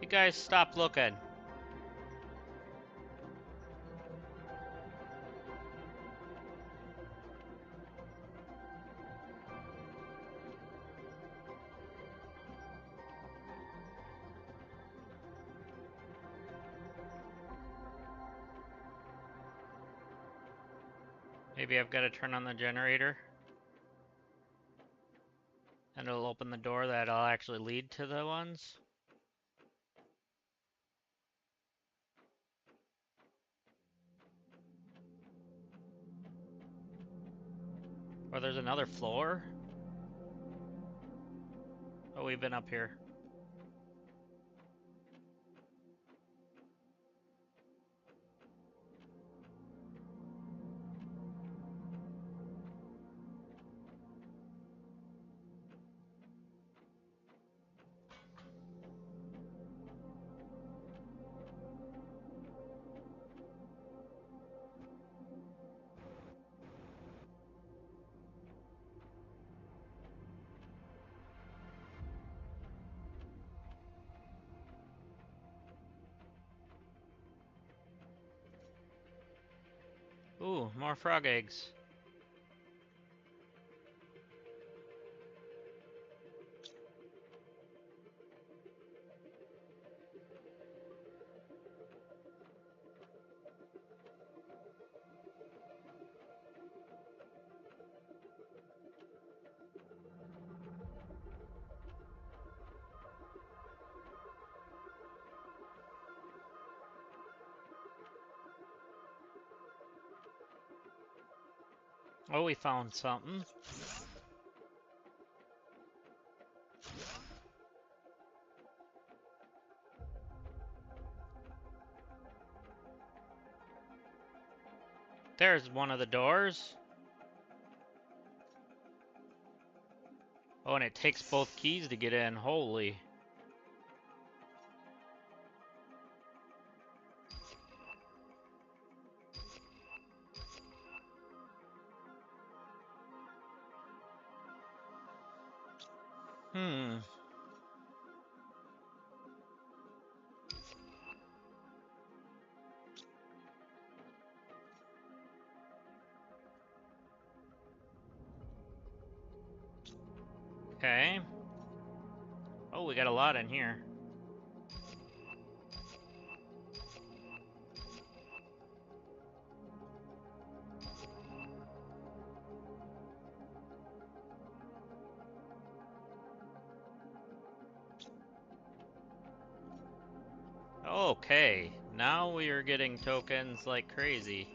You guys stop looking. Maybe I've got to turn on the generator. And it'll open the door that'll actually lead to the ones. Or there's another floor? Oh, we've been up here. Ooh, more frog eggs. Oh, we found something. There's one of the doors. Oh, and it takes both keys to get in. Holy. Hmm. Okay. Oh, we got a lot in here. Okay, now we are getting tokens like crazy.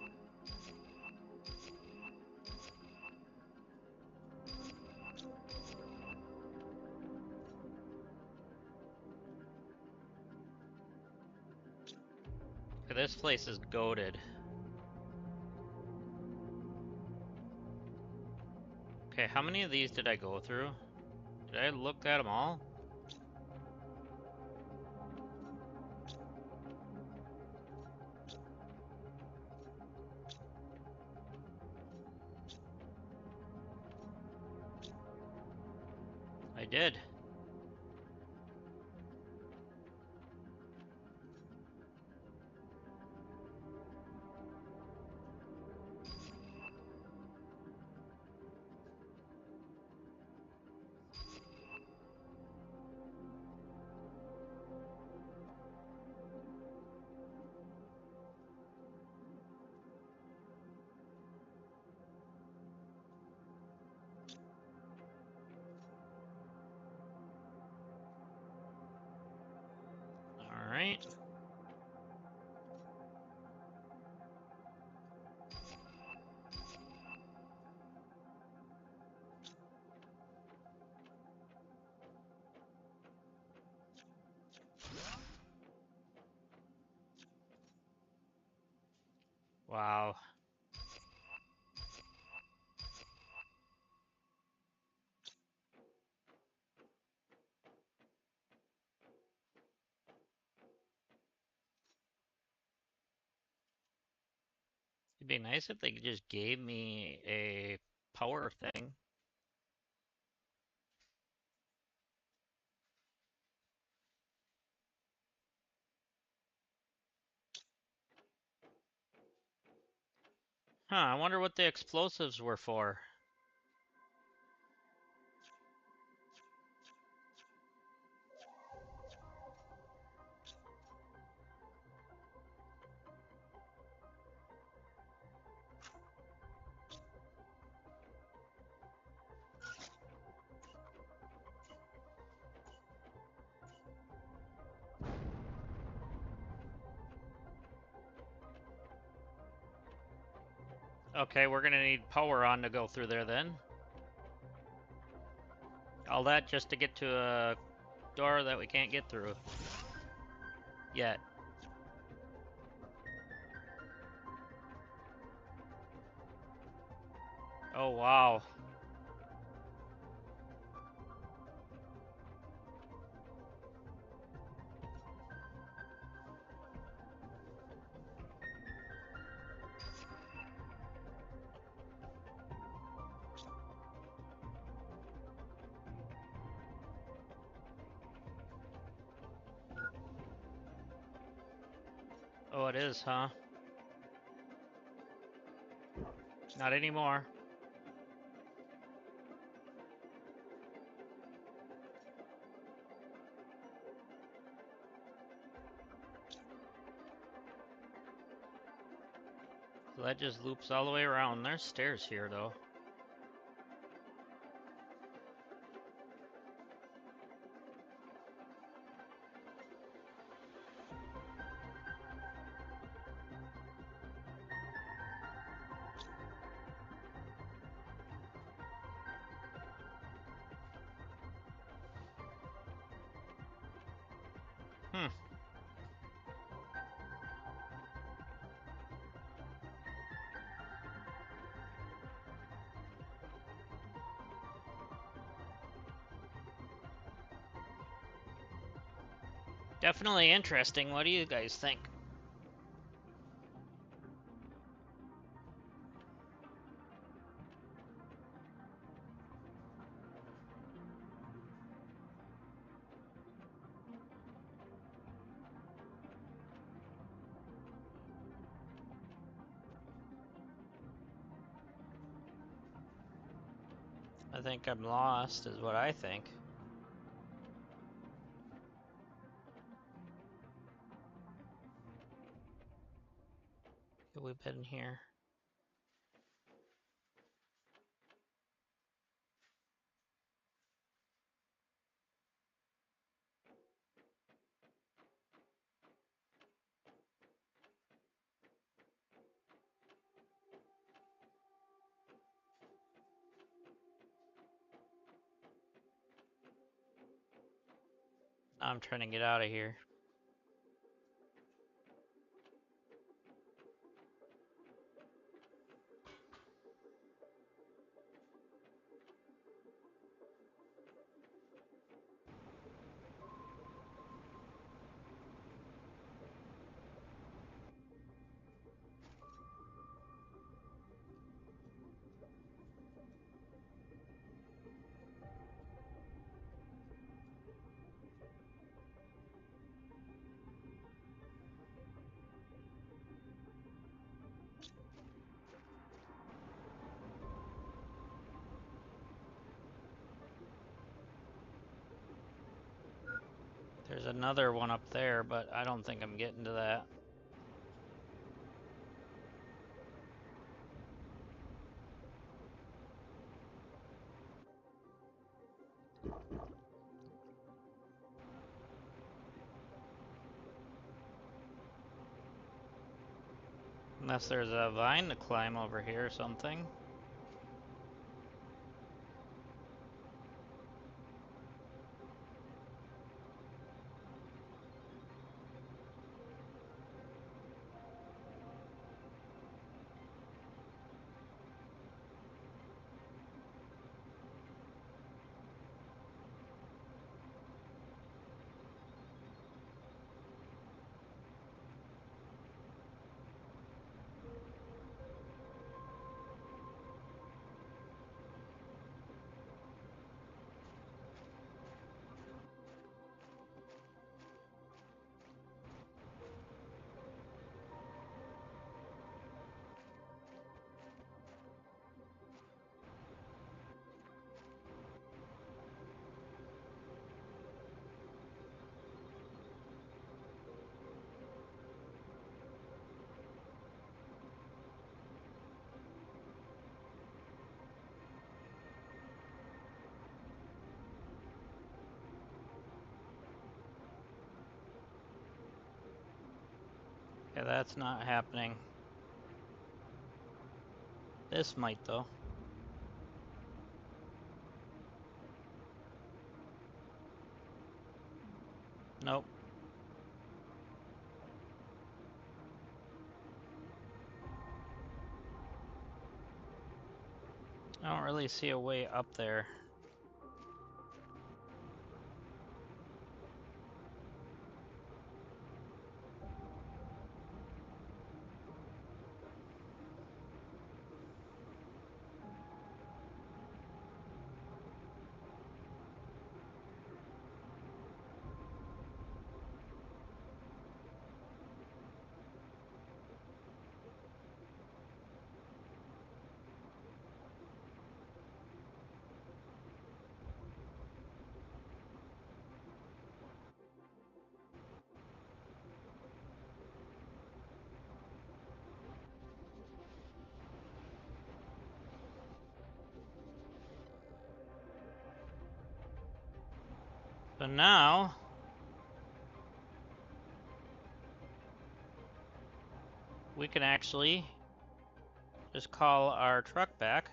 Okay, this place is goated. Okay, how many of these did I go through? Did I look at them all? I did. point. Wow. It'd be nice if they just gave me a power thing. Huh, I wonder what the explosives were for. Okay, we're gonna need power on to go through there then. All that just to get to a door that we can't get through yet. Oh, wow. Oh, it is, huh? Not anymore. So that just loops all the way around. There's stairs here, though. Hmm. Definitely interesting. What do you guys think? I think I'm lost, is what I think. We've been here. I'm trying to get out of here. There's another one up there, but I don't think I'm getting to that. Unless there's a vine to climb over here or something. Yeah, that's not happening. This might, though. Nope. I don't really see a way up there. So now, we can actually just call our truck back.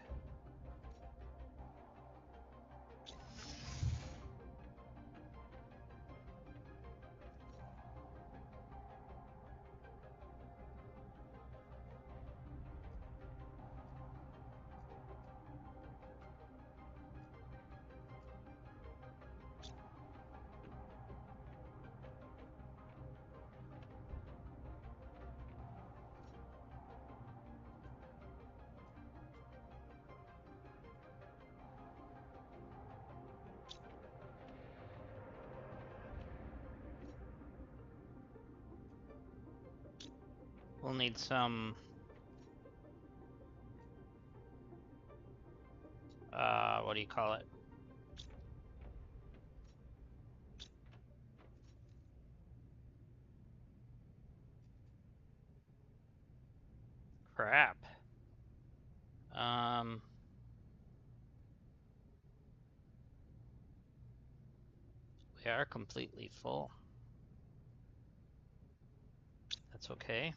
We'll need some what do you call it? Crap. We are completely full. That's okay.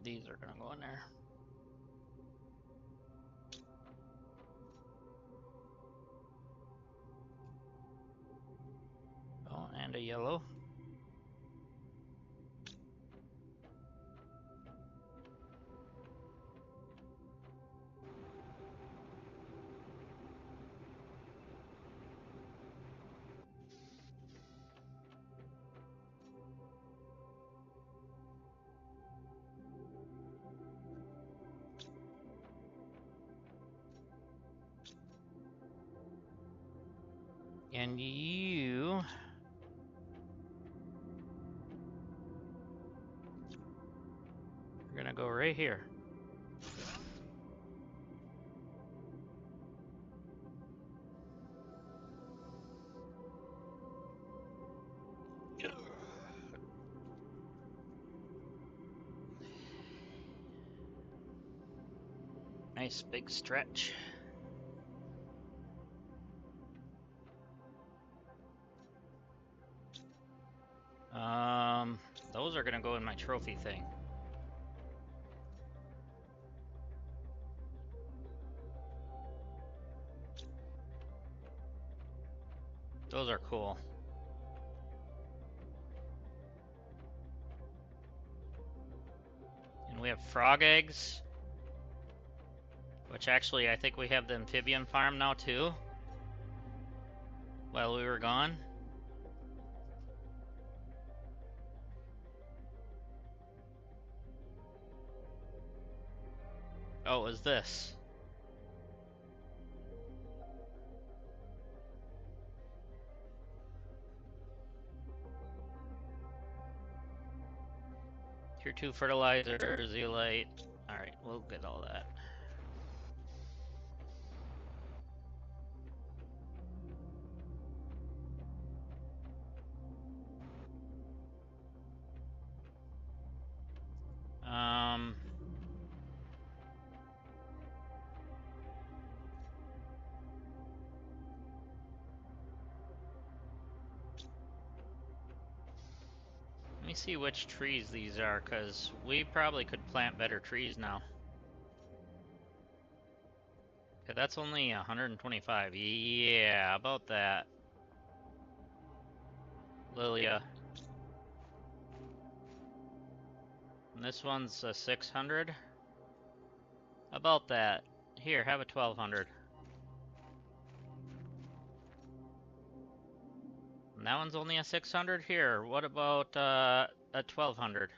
These are gonna go in there. Oh, and a yellow. And you... gonna go right here. Nice big stretch. Those are gonna go in my trophy thing. Those are cool. And we have frog eggs, which actually I think we have the amphibian farm now too, while we were gone. Oh, it was this. Tier 2 fertilizer, zeolite. Alright, we'll get all that. Let me see which trees these are, because we probably could plant better trees now. Okay, that's only 125. Yeah, about that. Lilia. And this one's a 600. About that. Here, have a 1200. And that one's only a 600. Here, what about a 1200?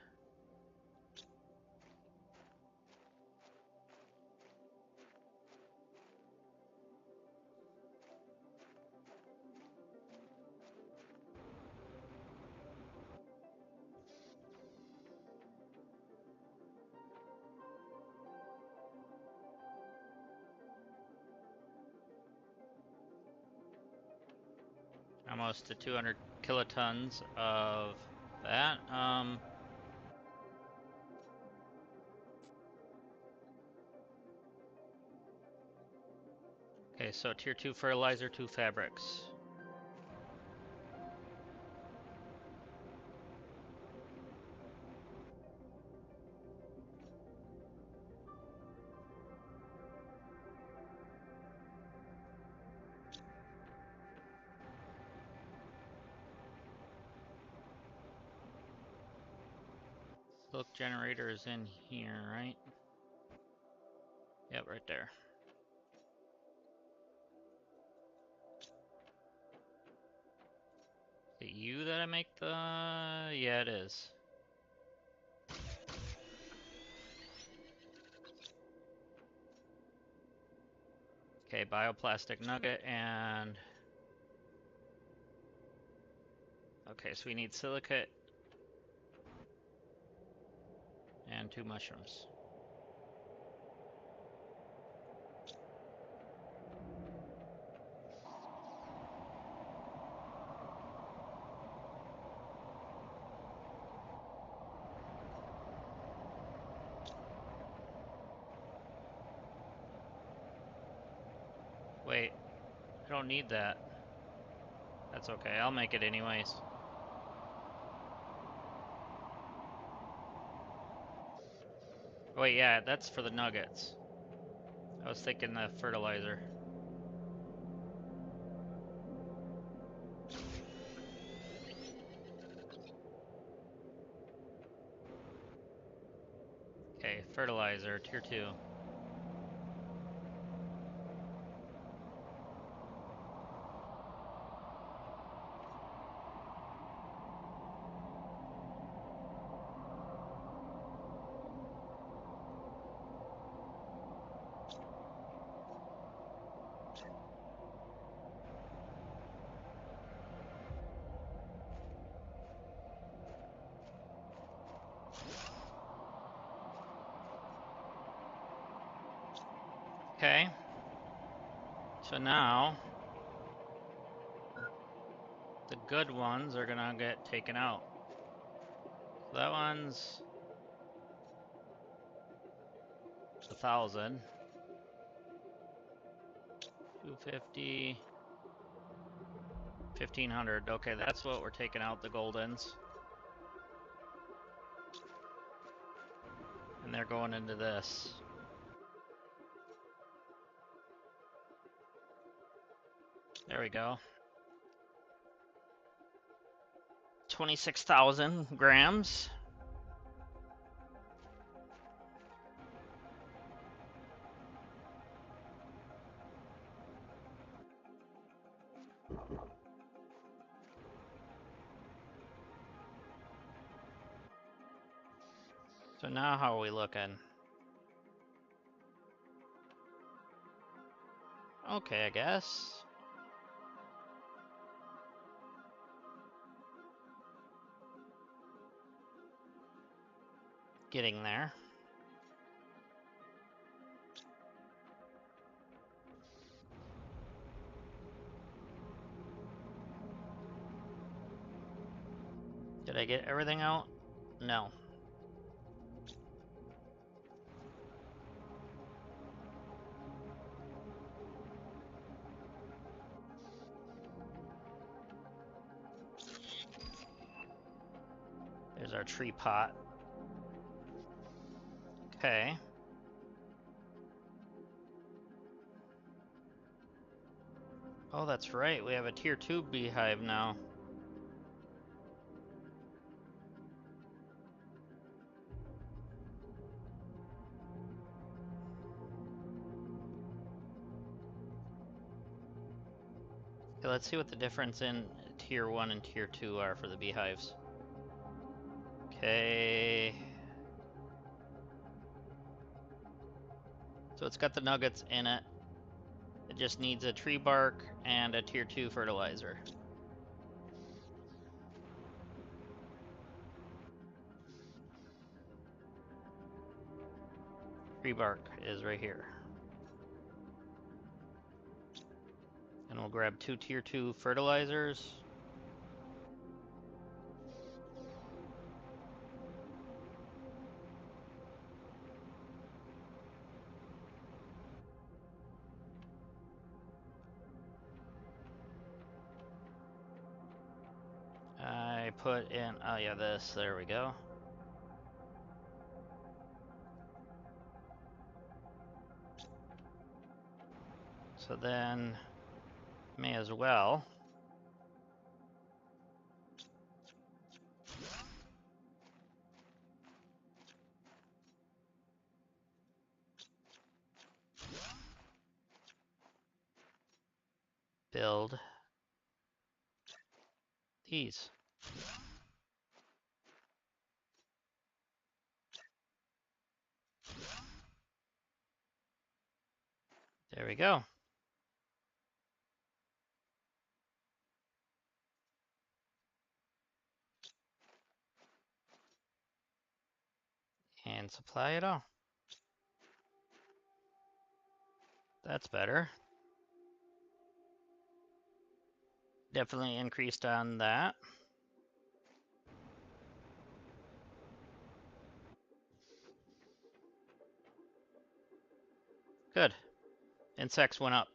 Almost to 200 kilotons of that. Okay, so tier 2 fertilizer, 2 fabrics. Silk generator is in here, right? Yep, right there. Is it you that I make the... Yeah, it is. Okay, bioplastic nugget and... Okay, so we need silicate and 2 mushrooms. Wait, I don't need that. That's okay, I'll make it anyways. Wait, yeah, that's for the nuggets. I was thinking the fertilizer. Okay, fertilizer, tier 2. Okay. So now the good ones are gonna get taken out. So that one's 1,000. 250. 1,500. Okay, that's what we're taking out, the Goldens. And they're going into this. There we go. 26,000 grams. So now how are we looking? Okay, I guess. Getting there. Did I get everything out? No. There's our tree pot. Okay. Oh, that's right. We have a tier 2 beehive now. Okay, let's see what the difference in tier 1 and tier 2 are for the beehives. Okay. So it's got the nuggets in it. It just needs a tree bark and a tier 2 fertilizer. Tree bark is right here. And we'll grab 2 tier 2 fertilizers. I put in, oh yeah, this, there we go. So then, may as well build these. There we go. And supply it all. That's better. Definitely increased on that. Good. Insects went up.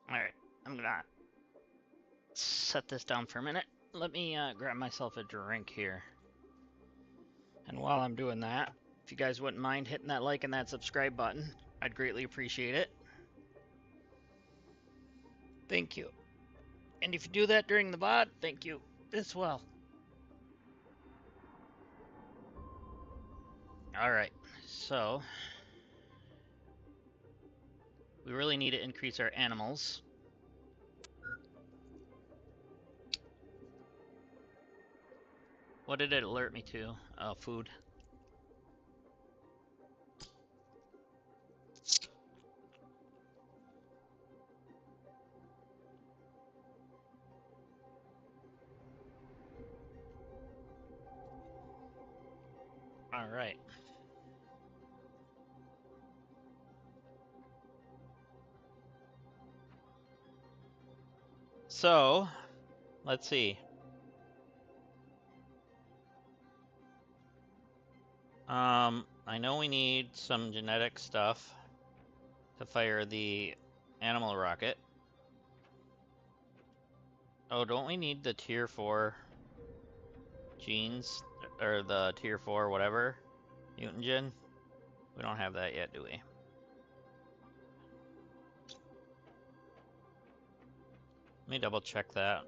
Alright, I'm gonna set this down for a minute. Let me grab myself a drink here. And while I'm doing that, if you guys wouldn't mind hitting that like and that subscribe button, I'd greatly appreciate it. Thank you. And if you do that during the VOD, thank you as well. Alright, so we really need to increase our animals. What did it alert me to? Oh, food. All right. So, let's see. I know we need some genetic stuff to fire the animal rocket. Oh, don't we need the tier 4 genes? Or the tier 4 whatever? Mutagen? We don't have that yet, do we? Let me double check that.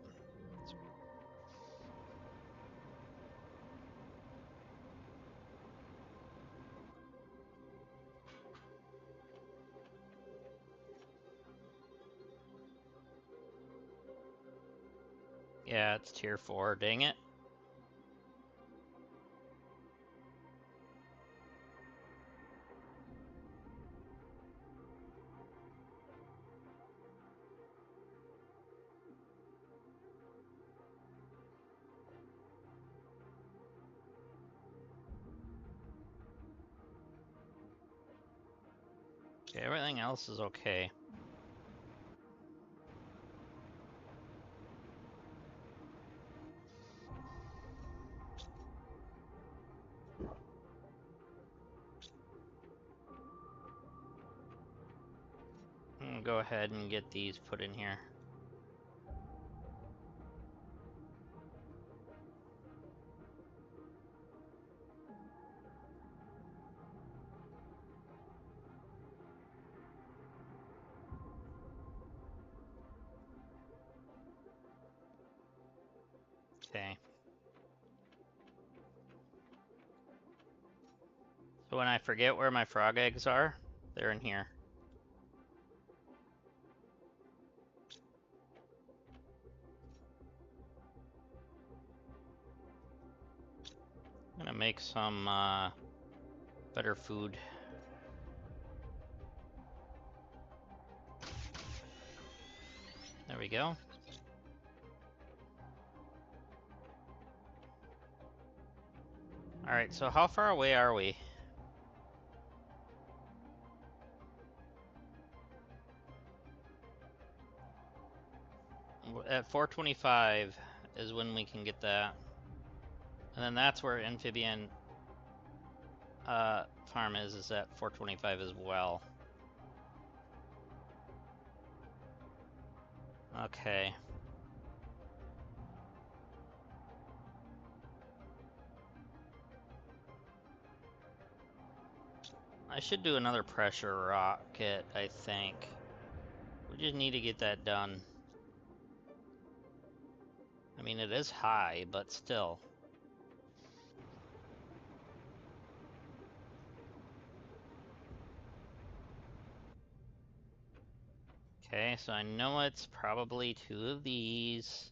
Yeah, it's tier 4, dang it. Okay, everything else is okay. I'm gonna go ahead and get these put in here. Okay. So when I forget where my frog eggs are, they're in here. I'm gonna make some better food. There we go. Alright, so how far away are we? At 425 is when we can get that. And then that's where amphibian farm is at 425 as well. Okay. I should do another pressure rocket, I think. We just need to get that done. I mean, it is high, but still. Okay, so I know it's probably 2 of these.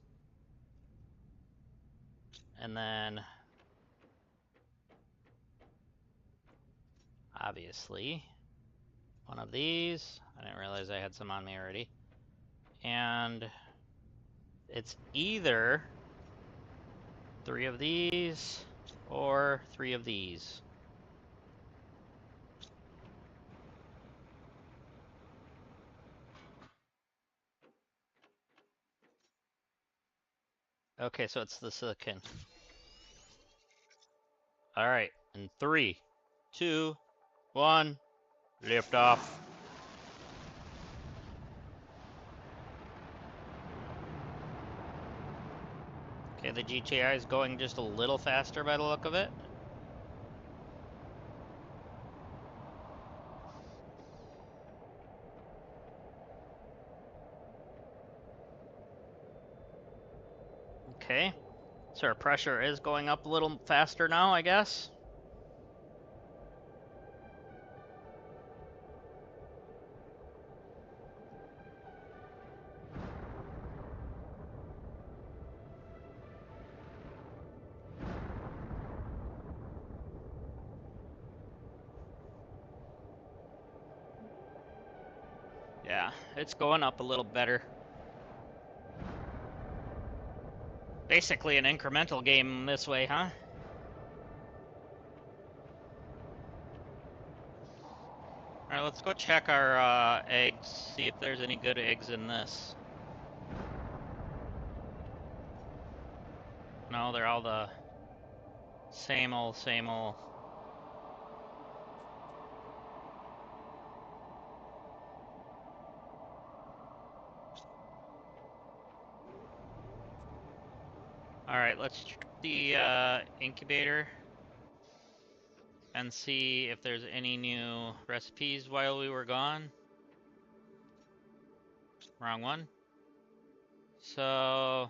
And then, obviously, 1 of these. I didn't realize I had some on me already. And it's either 3 of these or 3 of these. Okay, so it's the silicon. All right, in 3, 2, 1, lift off. Okay, the GTI is going just a little faster by the look of it. Okay, so our pressure is going up a little faster now, I guess. Yeah, it's going up a little better. Basically an incremental game this way, huh? let's go check our eggs, see if there's any good eggs in this. No, they're all the same old, same old. Alright, let's check the incubator and see if there's any new recipes while we were gone. Wrong one. So...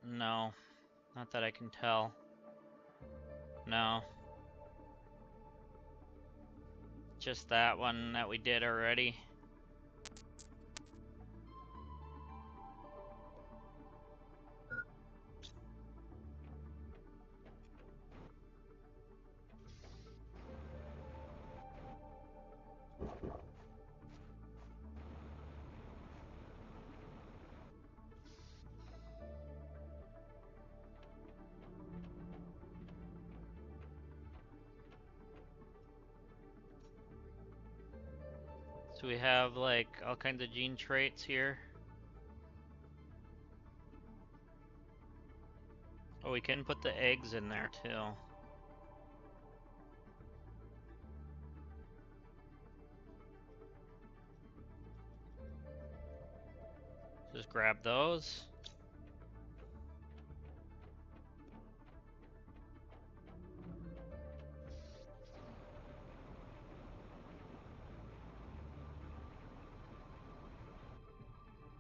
no, not that I can tell. No. Just that one that we did already. So we have like all kinds of gene traits here. Oh, we can put the eggs in there too. Just grab those.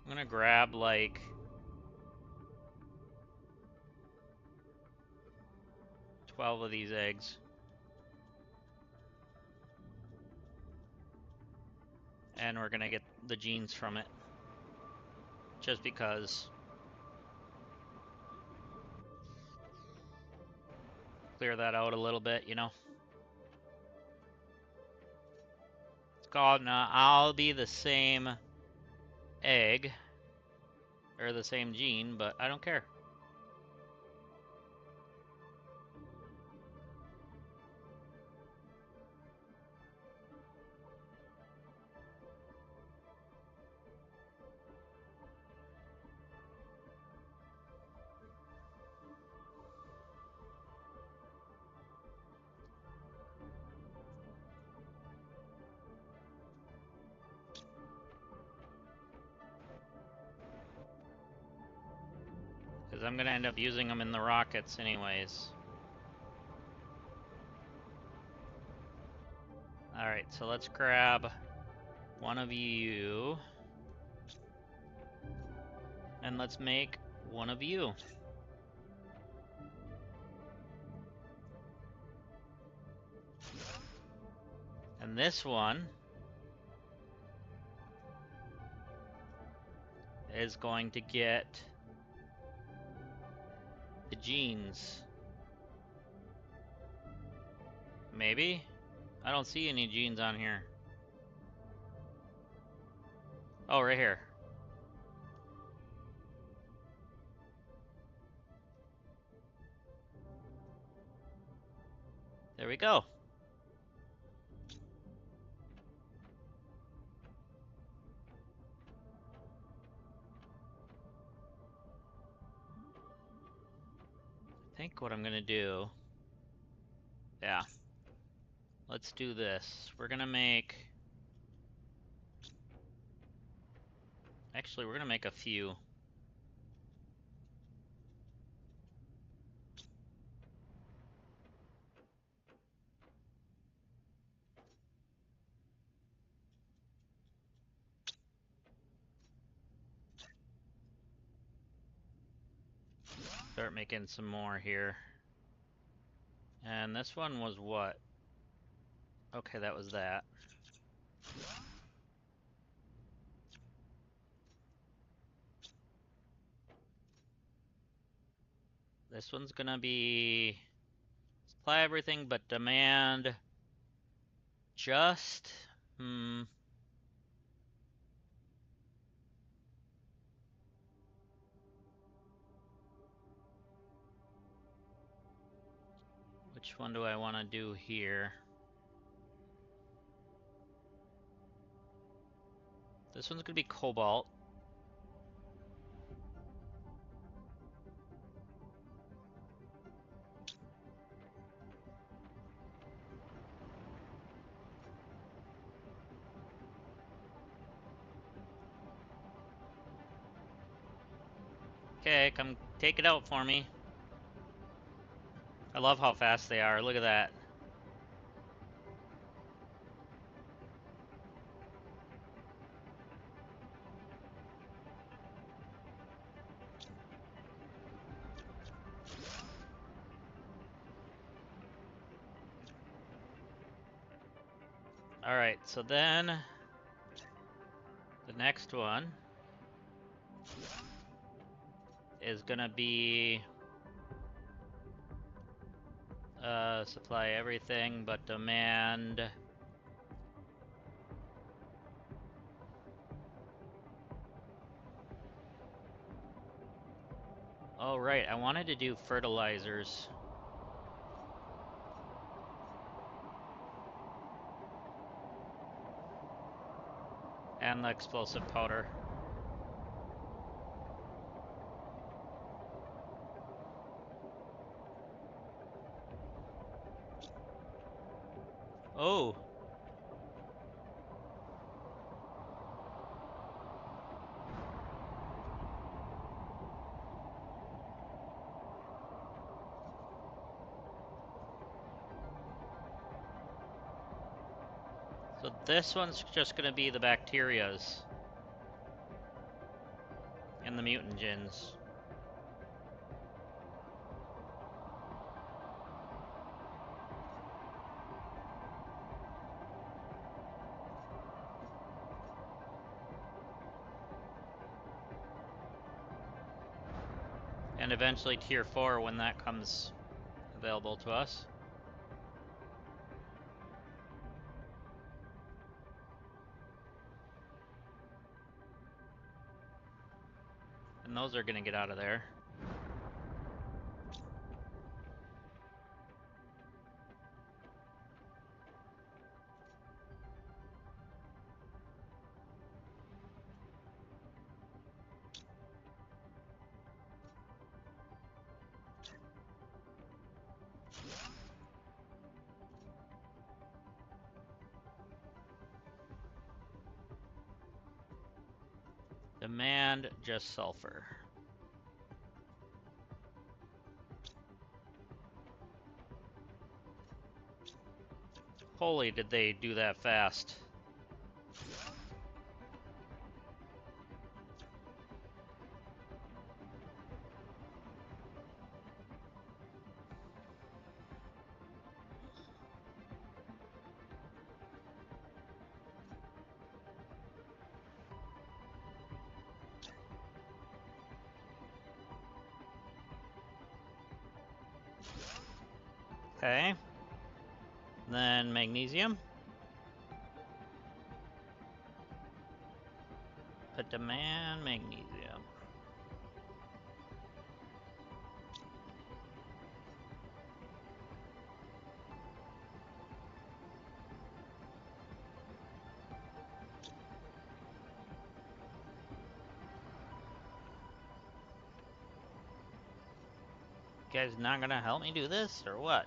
I'm gonna grab like 12 of these eggs. And we're gonna get the genes from it. Just because. Clear that out a little bit, you know. It's called I'll be the same egg. Or the same gene, but I don't care. Because I'm gonna end up using them in the rockets anyways. Alright, so let's grab one of you. And let's make one of you. And this one is going to get the genes. Maybe? I don't see any genes on here. Oh, right here. There we go. I think what I'm gonna do... yeah. Let's do this. We're gonna make... actually, we're gonna make a few. Start making some more here. And this one was what? Okay, that was that. This one's gonna be supply everything but demand just Which one do I want to do here? This one's gonna be cobalt. Okay, come take it out for me. I love how fast they are. Look at that. Alright, so then the next one is gonna be supply everything but demand. Oh right, I wanted to do fertilizers. And the explosive powder. Oh. So this one's just gonna be the bacterias. And the mutagens. And eventually tier 4 when that comes available to us. And those are gonna get out of there. Demand just sulfur. Holy, did they do that fast? Okay. Then magnesium. Put demand magnesium. You guys not gonna help me do this, or what?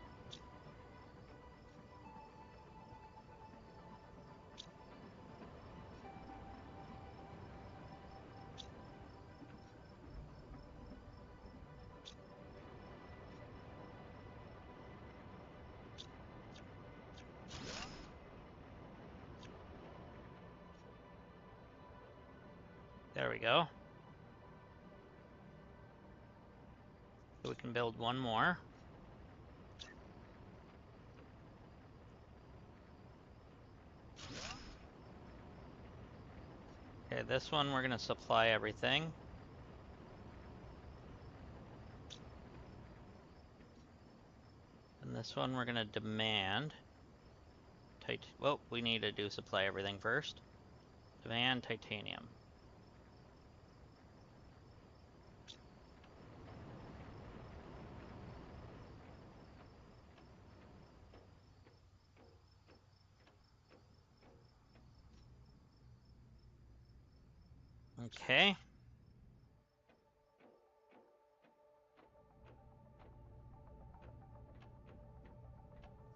There we go. So we can build one more. Okay, this one we're gonna supply everything. And this one we're gonna demand. Well, we need to do supply everything first. Demand titanium. Okay.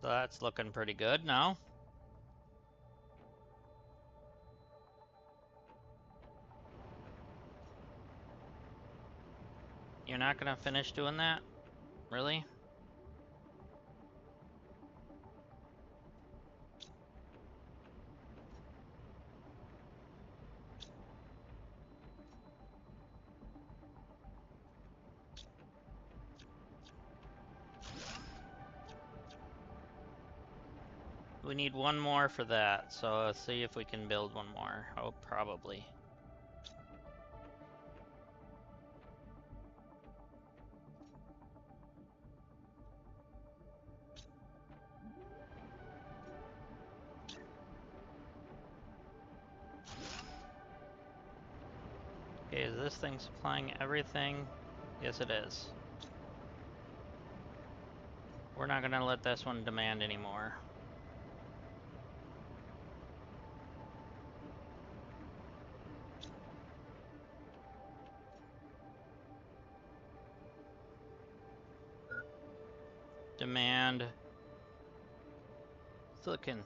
So that's looking pretty good now. You're not gonna finish doing that? Really? We need one more for that, so let's see if we can build one more. Oh, probably. Okay, is this thing supplying everything? Yes, it is. We're not gonna let this one demand anymore. Demand silicon.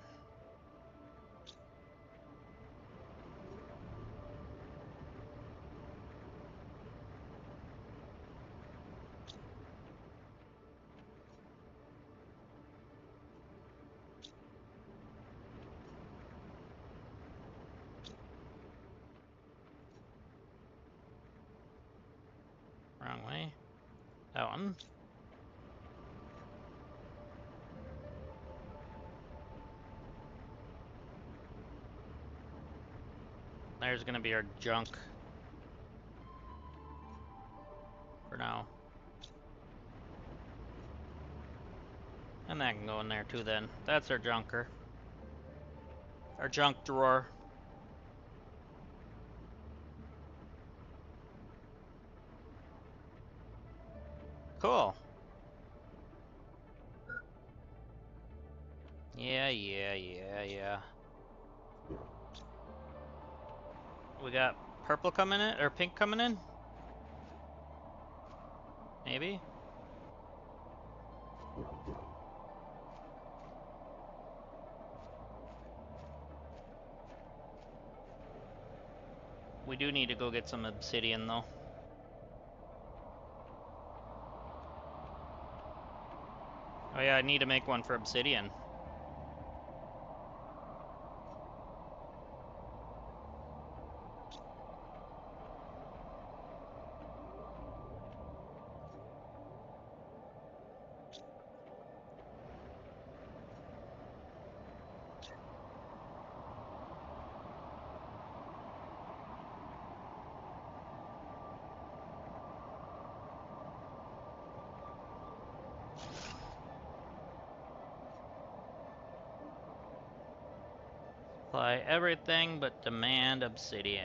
Wrong way. That one. There's gonna be our junk. For now. And that can go in there too then. That's our junker. Our junk drawer. Cool. Yeah. We got purple coming in, or pink coming in? Maybe? We do need to go get some obsidian though. Oh yeah, I need to make one for obsidian. Supply everything but demand obsidian.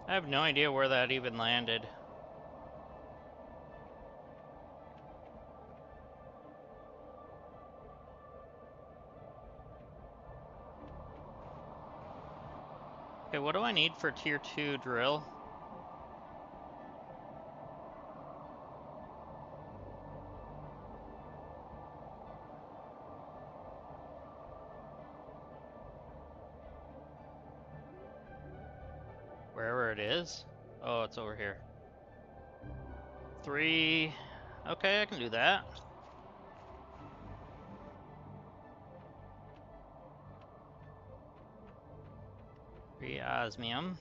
I have no idea where that even landed. Okay, what do I need for tier 2 drill? Wherever it is? Oh, it's over here. 3. Okay, I can do that. 3 osmium.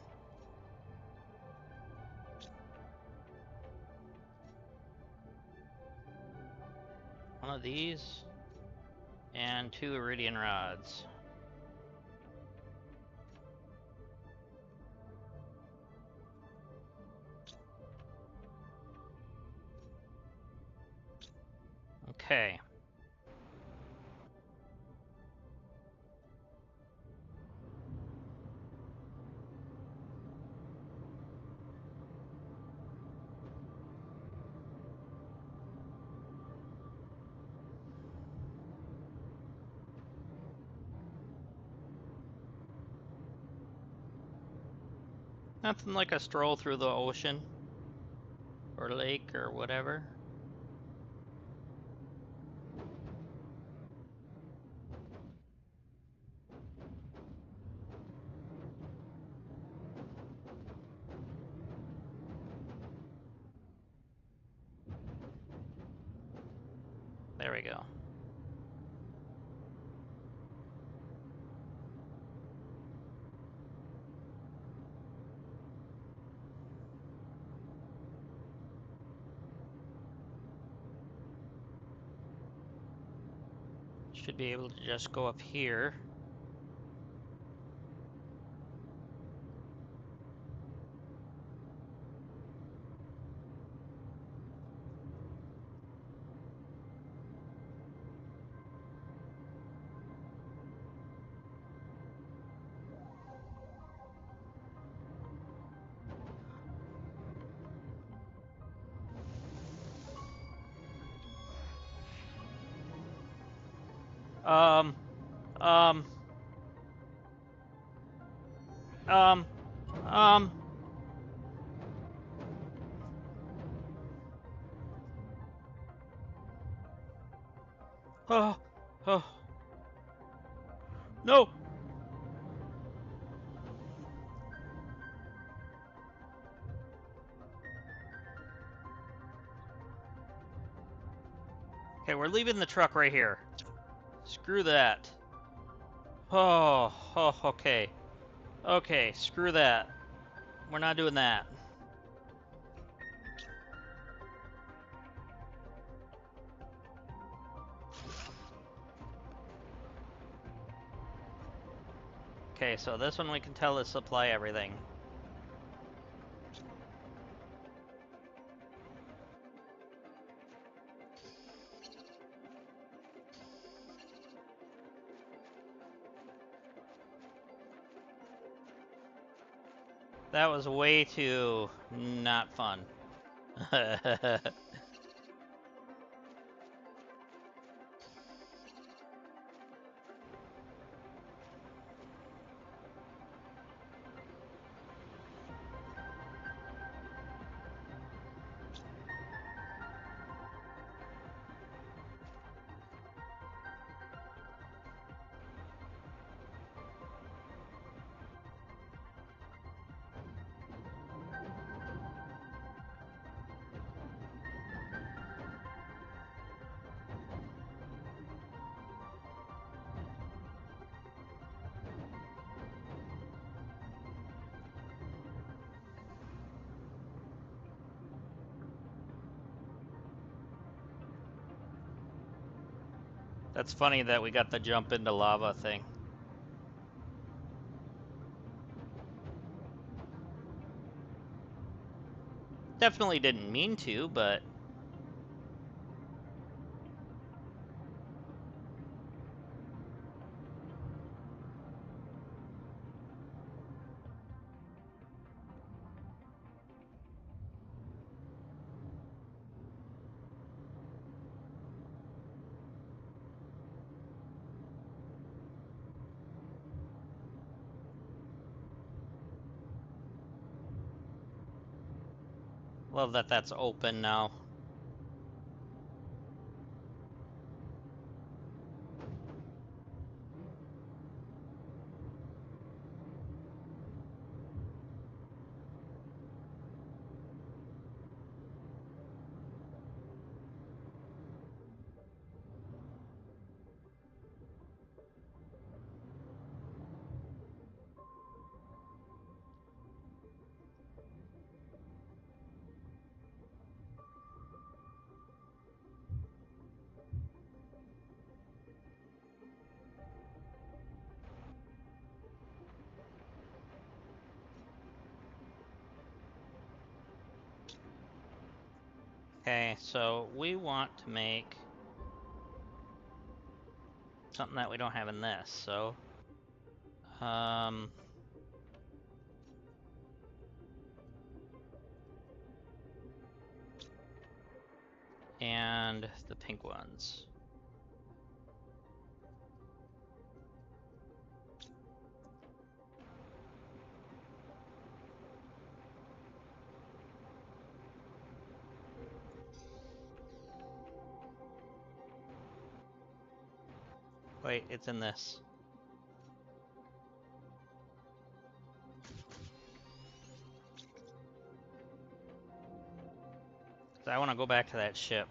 One of these. And 2 iridian rods. Okay. Nothing like a stroll through the ocean or lake or whatever. There we go. Should be able to just go up here. Um, um, um, um. Oh, oh. No! Okay, we're leaving the truck right here. Screw that. Oh, oh, okay. Okay, screw that. We're not doing that. Okay, so this one we can tell is supply everything. That was way too not fun. That's funny that we got the jump into lava thing. Definitely didn't mean to, but... Love that that's open now. Okay, so we want to make something that we don't have in this, so... and the pink ones. Wait, it's in this. I want to go back to that ship.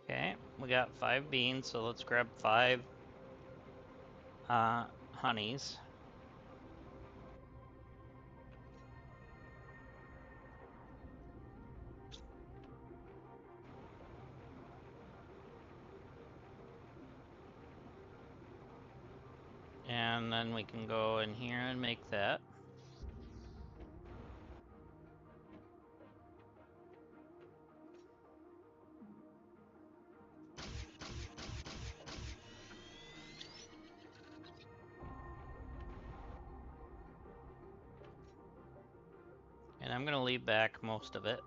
Okay, we got 5 beans, so let's grab 5 honeys. And then we can go in here and make that. And I'm gonna leave back most of it.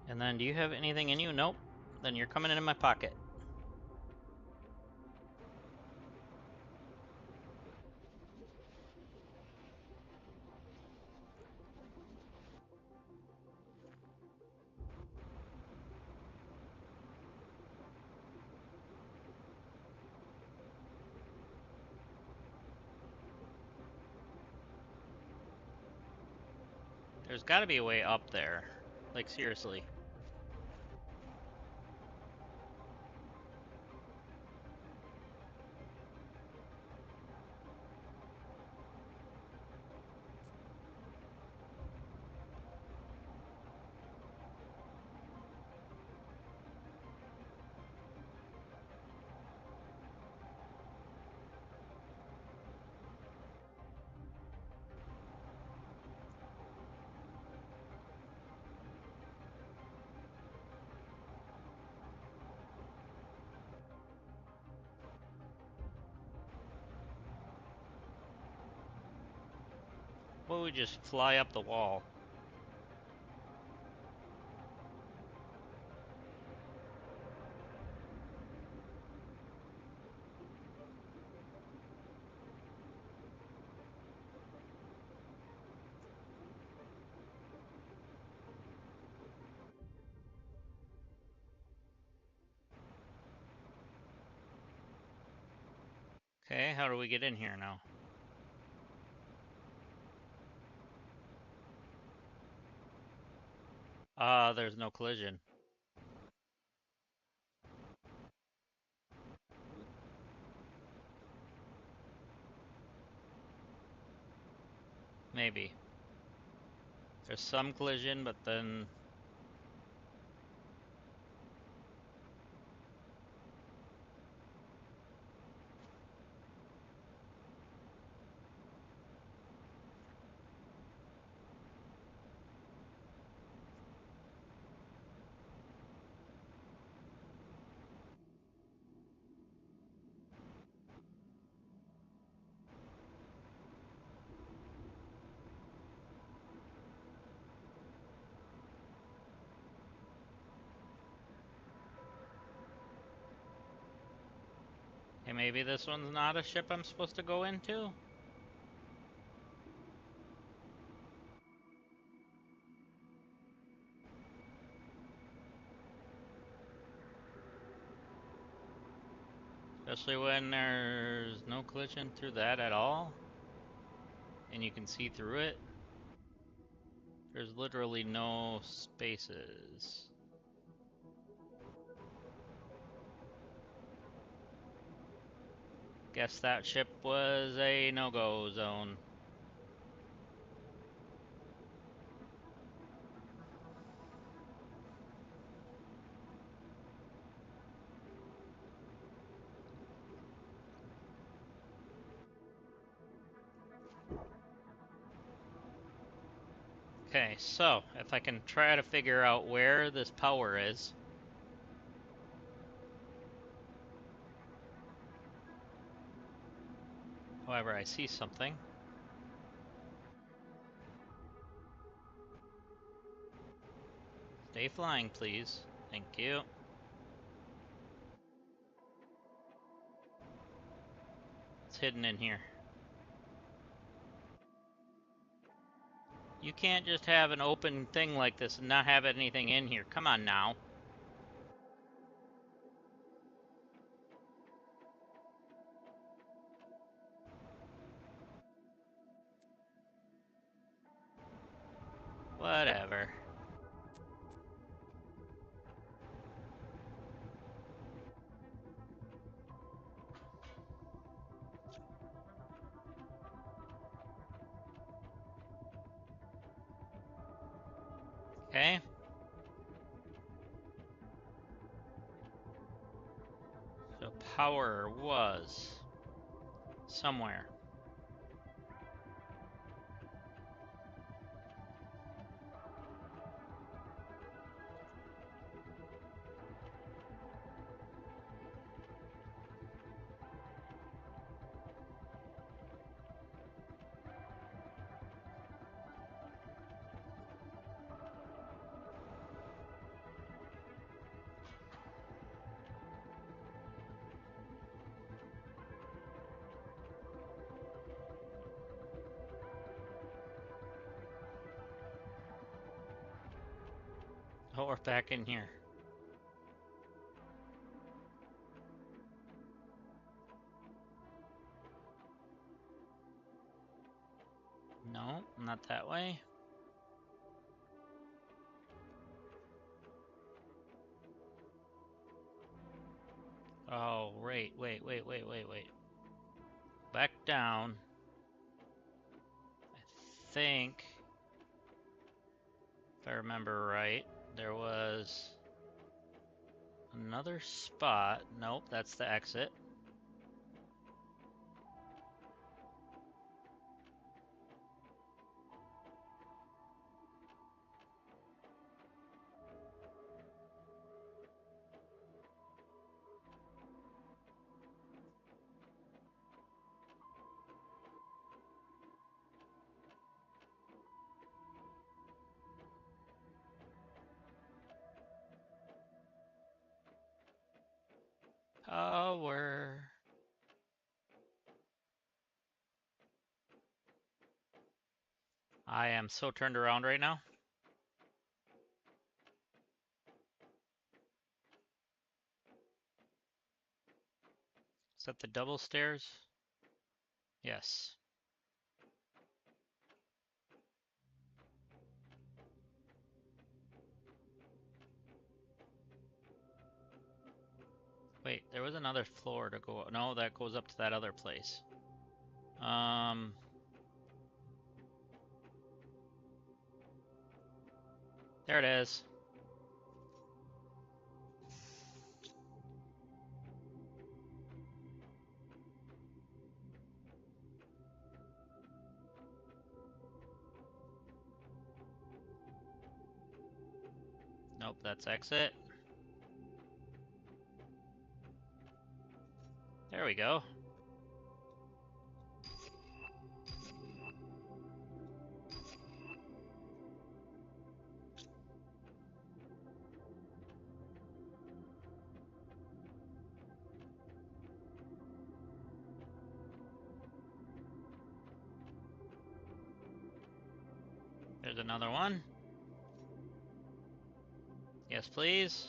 And then, do you have anything in you? Nope. Then you're coming in my pocket. There's gotta be a way up there. Like, seriously. Well, we just fly up the wall. Okay, how do we get in here now? There's no collision. Maybe. There's some collision, but then... Hey, maybe this one's not a ship I'm supposed to go into? Especially when there's no collision through that at all. And you can see through it. There's literally no spaces. Guess that ship was a no-go zone. Okay, so if I can try to figure out where this power is. However, I see something. Stay flying, please. Thank you. It's hidden in here. You can't just have an open thing like this and not have anything in here. Come on now. Whatever. Okay. So power was somewhere. Oh, we're back in here. No, not that way. Oh, wait. Back down. I think, if I remember right, there was another spot. Nope, that's the exit. Power. I am so turned around right now. Is that the double stairs? Yes. Wait, there was another floor to go. No, that goes up to that other place. There it is. Nope, that's exit. There we go. There's another one. Yes, please.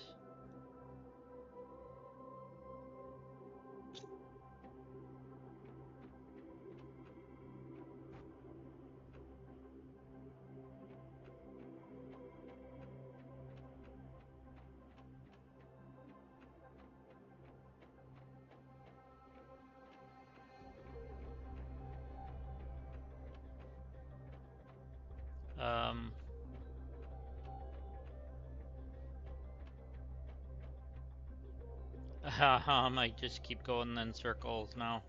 I might just keep going in circles now.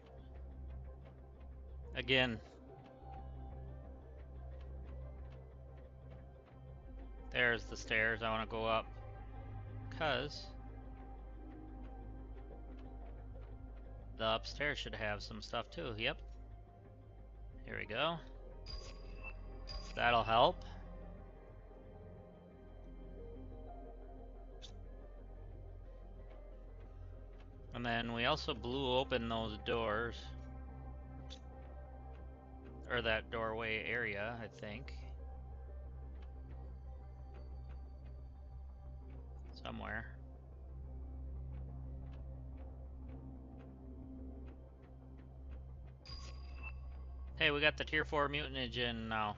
Again. There's the stairs I want to go up. Because the upstairs should have some stuff too. Yep. Here we go. That'll help. And then we also blew open those doors. Or that doorway area, I think. Somewhere. Hey, we got the tier 4 mutanage in now.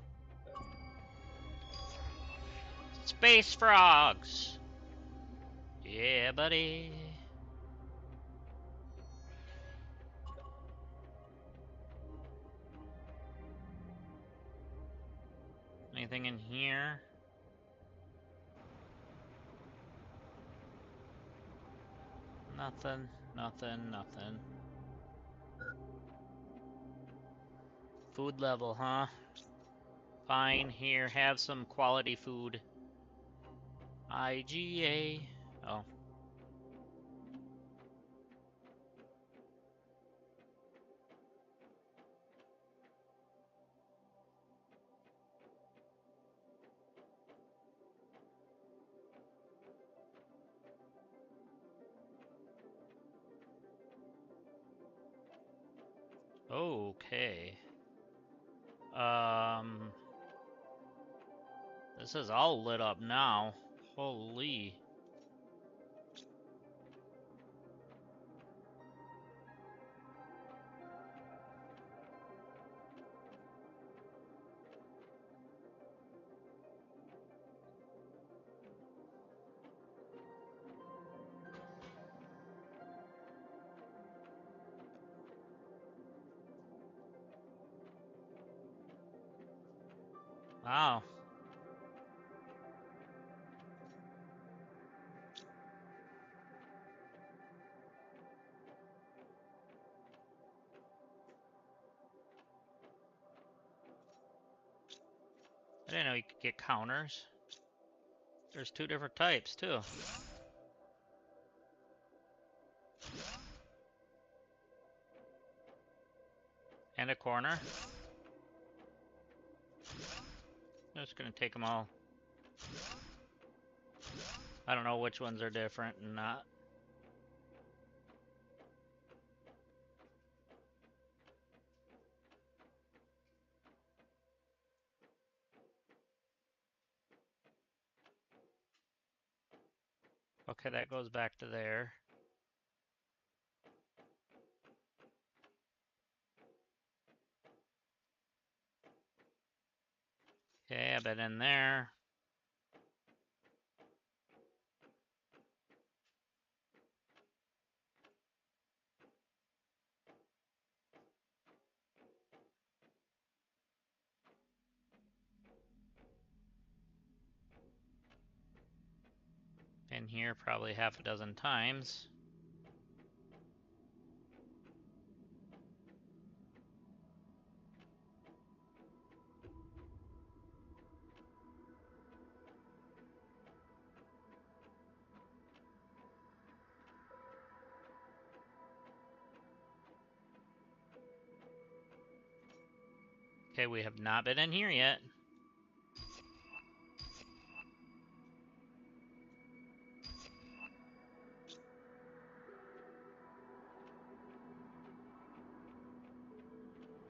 Space frogs! Yeah, buddy. Anything in here? Nothing, nothing, nothing. Food level, huh? Fine, here, have some quality food. IGA. Oh. Okay. This is all lit up now. Holy. Wow. I didn't know you could get counters. There's 2 different types, too. And a corner. I'm just gonna take them all. I don't know which ones are different and not. Okay, that goes back to there. Okay, I've been in there. In here probably half a dozen times. Okay, we have not been in here yet.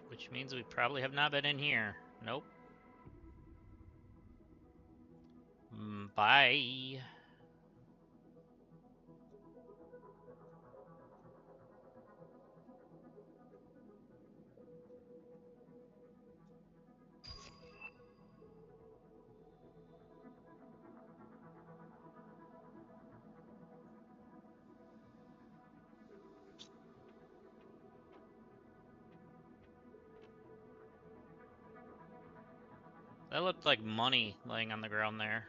Which means we probably have not been in here. Nope. Bye. That looked like money laying on the ground there.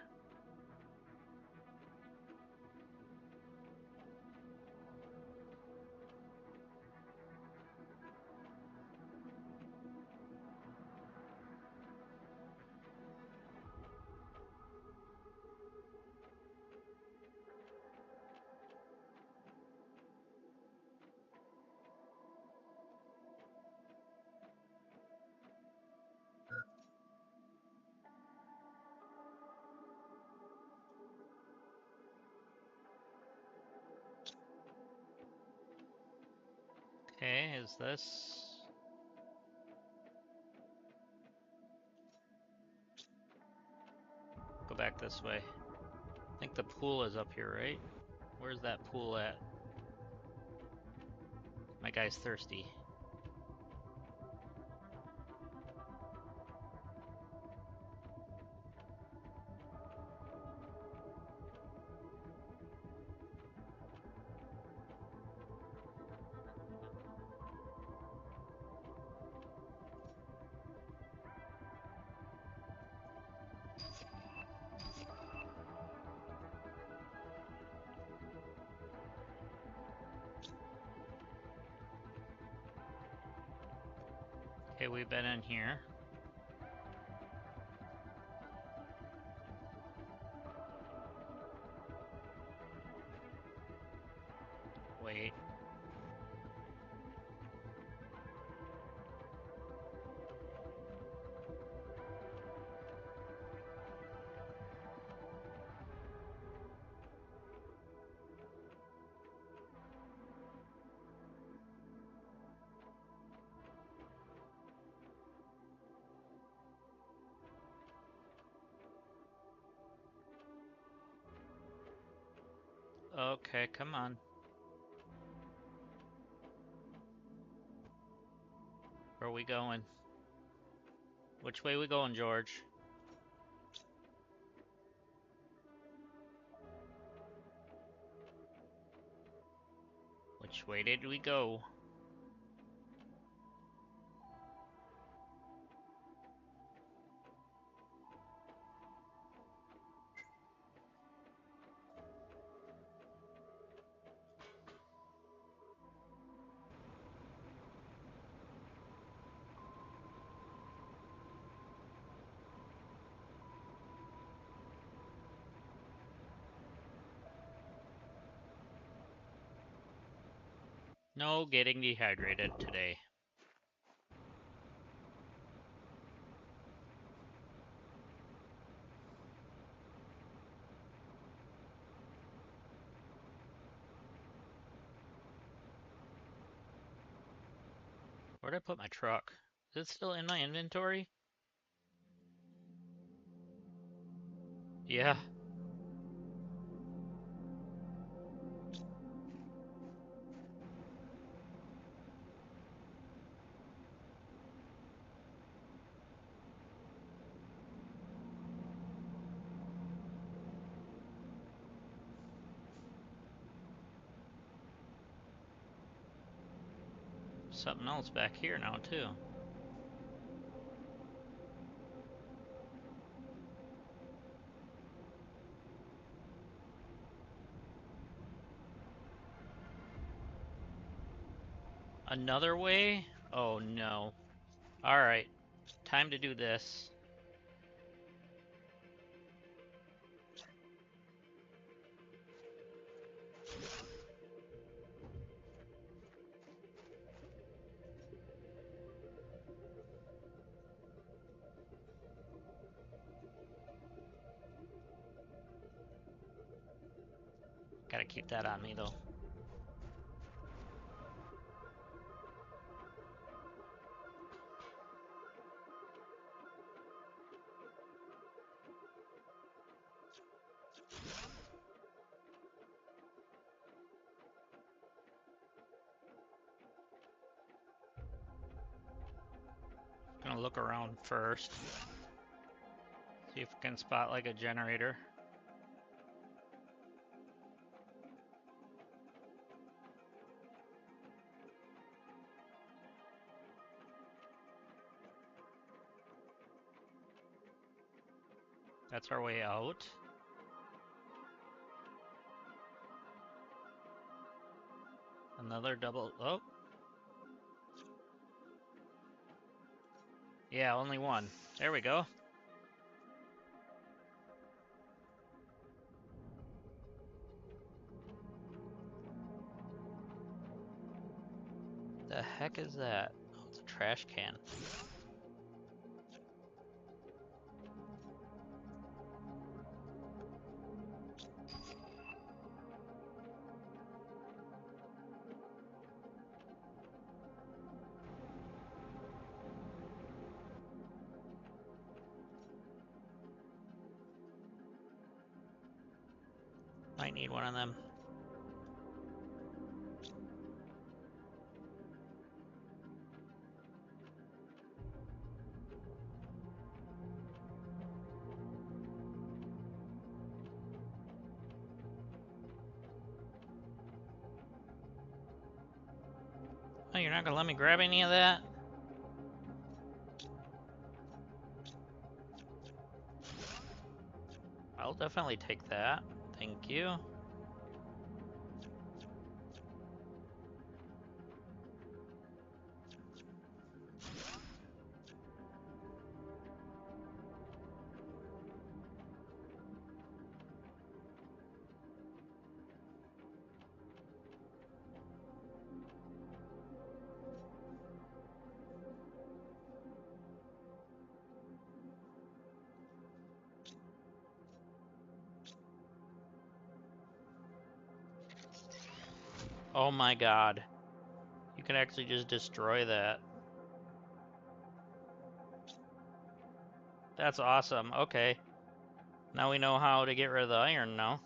Okay, is this... Go back this way. I think the pool is up here, right? Where's that pool at? My guy's thirsty. Okay, we've been in here. Wait. Okay, come on. Where are we going? Which way we going, George? Which way did we go? No getting dehydrated today. Where'd I put my truck? Is it still in my inventory? Yeah. Something else back here now, too. Another way? Oh no. Alright, time to do this. Gotta keep that on me, though. Gonna look around first. See if we can spot like a generator. That's our way out. Another double. Oh. Yeah, only one. There we go. The heck is that? Oh, it's a trash can. Might need one of them. Oh, you're not gonna let me grab any of that? I'll definitely take that. Thank you. Oh my god. You can actually just destroy that. That's awesome. Okay. Now we know how to get rid of the iron now.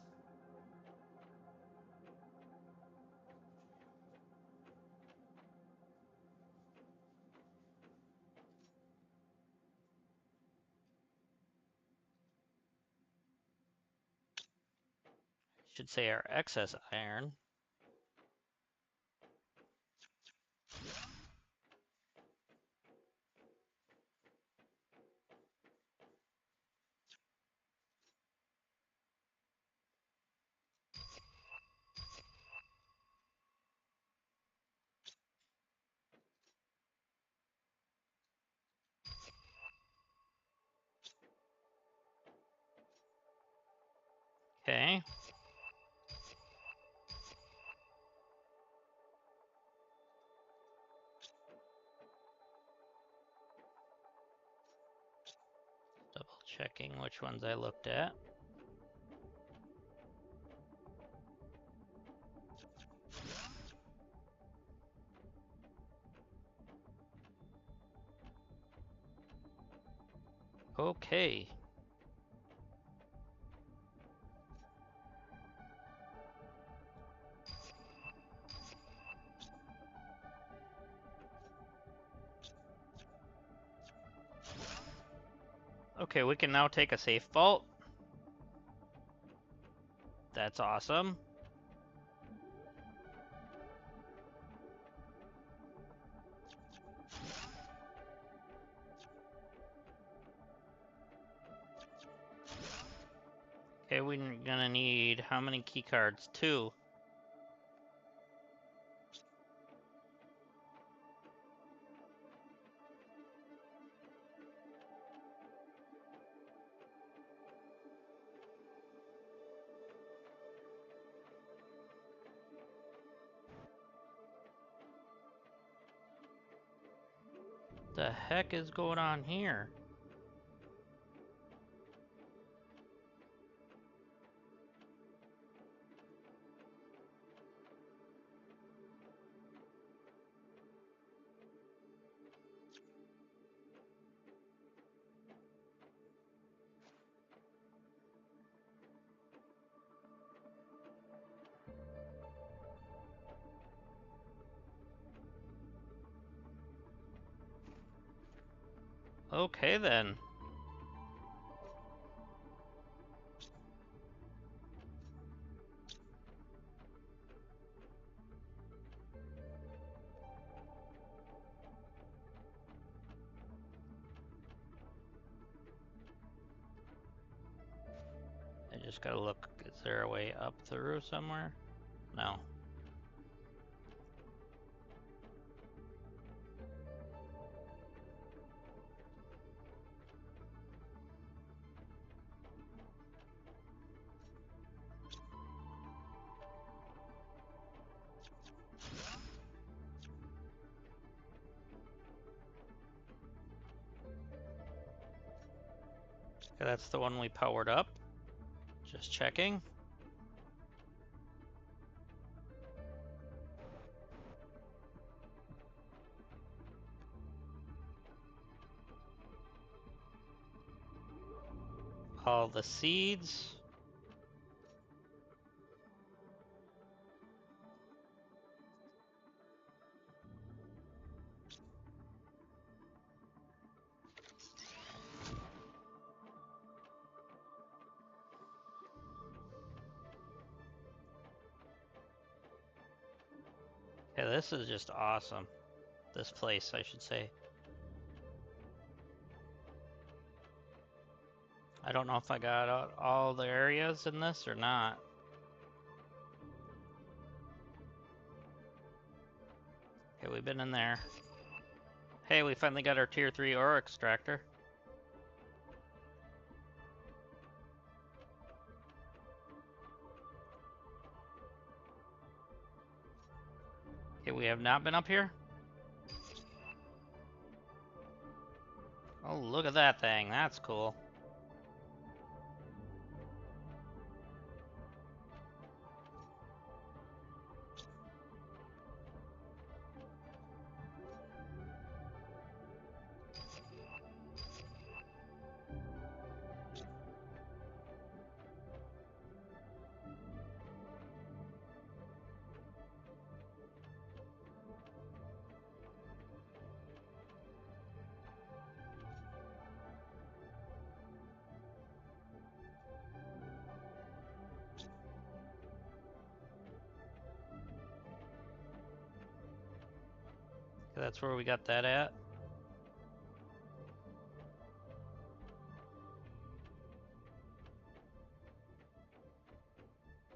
Should say our excess iron. Okay. Double checking which ones I looked at. Okay. Okay, we can now take a safe vault. That's awesome. Okay, we're gonna need how many key cards? 2. The heck is going on here? Okay then. I just gotta look, is there a way up through somewhere? No. Okay, that's the one we powered up. Just checking. All the seeds. Yeah, this is just awesome. This place, I should say. I don't know if I got out all the areas in this or not. Okay, we've been in there. Hey, we finally got our tier 3 ore extractor. Okay, we have not been up here. Oh, look at that thing. That's cool. Okay, that's where we got that at.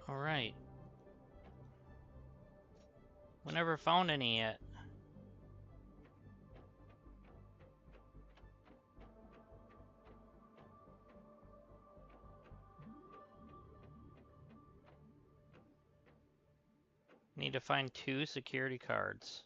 Alright. We never found any yet. Need to find 2 security cards.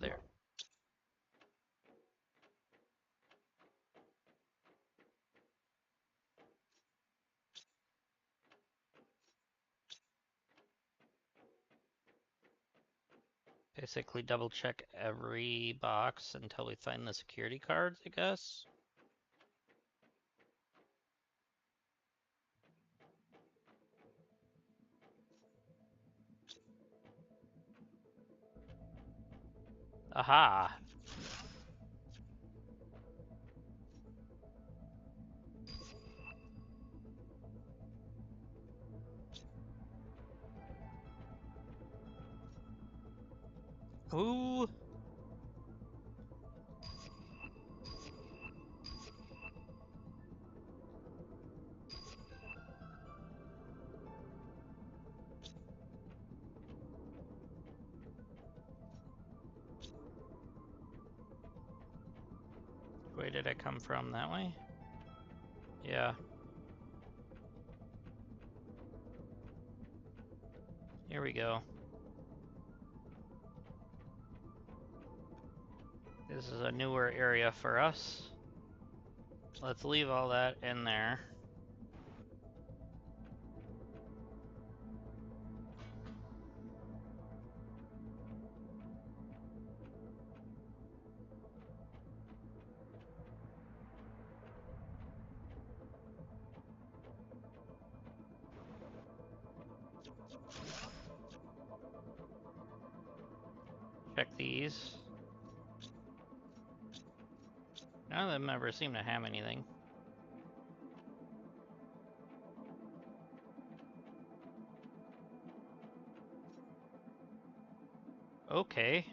There. Basically double check every box until we find the security cards, I guess. Aha! Ooh! Where did I come from? That way? Yeah. Here we go. This is a newer area for us. Let's leave all that in there. Check these. None of them ever seem to have anything. Okay.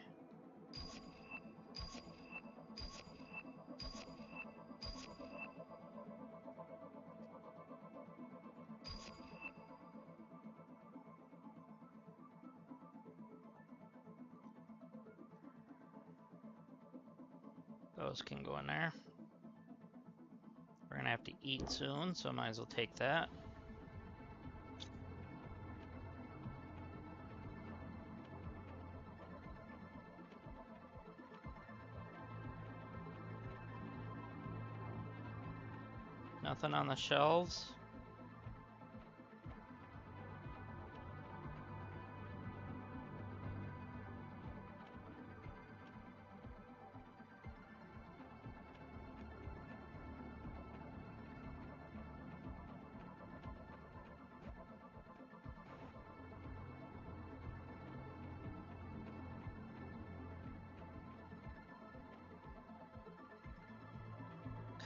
Those can go in there. We're gonna have to eat soon, so I might as well take that. Nothing on the shelves.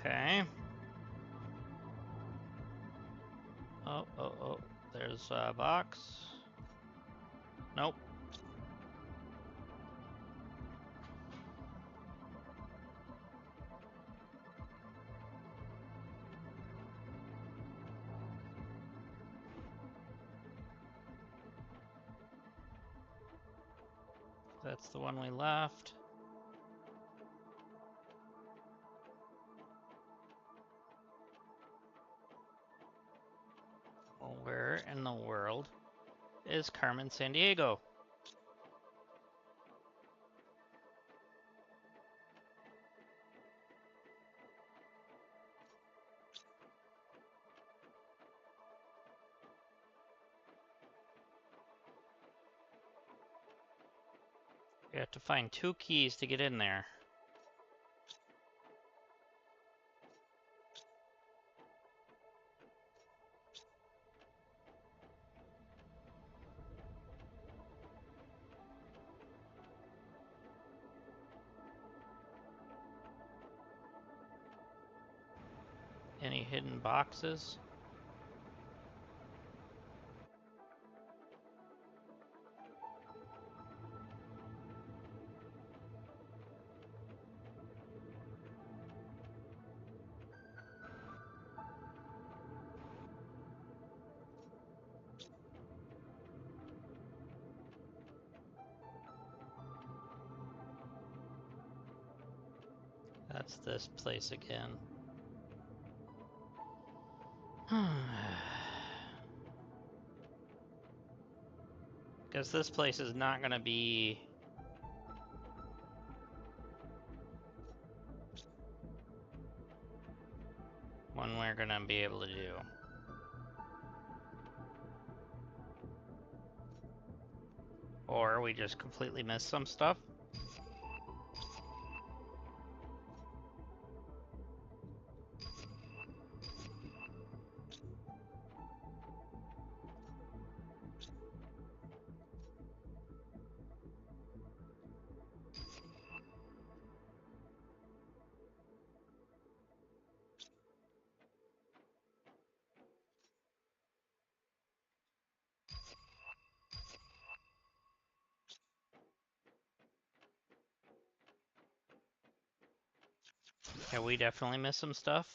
Okay. Oh. There's a box. Nope. That's the one we left. Well, where in the world is Carmen Sandiego? You have to find 2 keys to get in there. Any hidden boxes? That's this place again. Because this place is not gonna be one we're gonna be able to do. Or we just completely missed some stuff. Yeah, we definitely missed some stuff.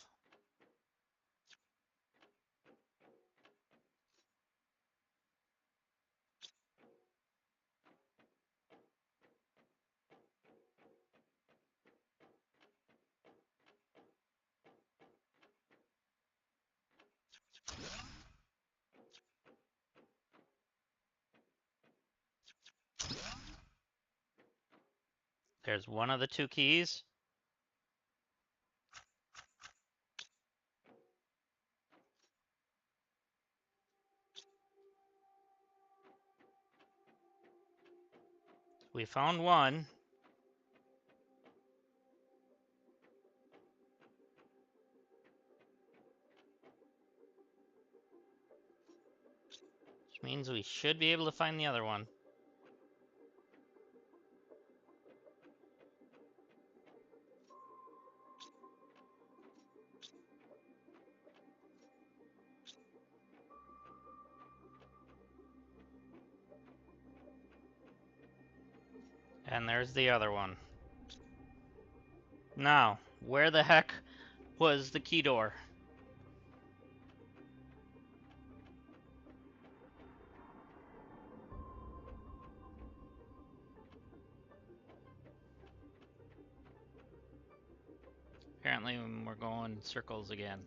There's one of the 2 keys. We found one. Which means we should be able to find the other one. And there's the other one. Now, where the heck was the key door? Apparently we're going in circles again.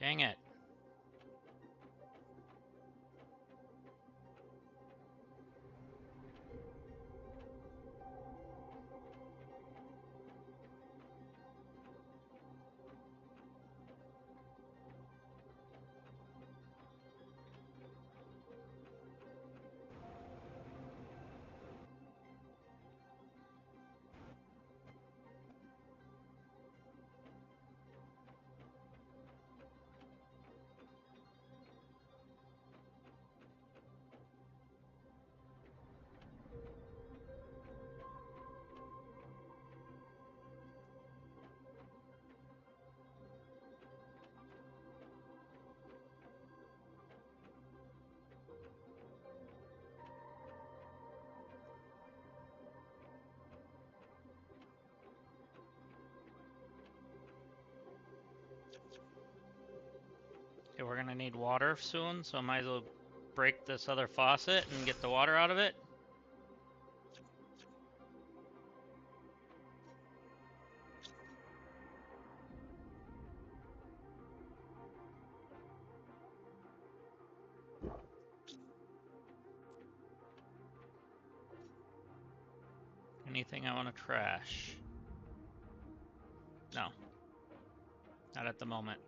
Dang it. we're gonna need water soon, so I might as well break this other faucet and get the water out of it. Anything I want to trash? No. Not at the moment.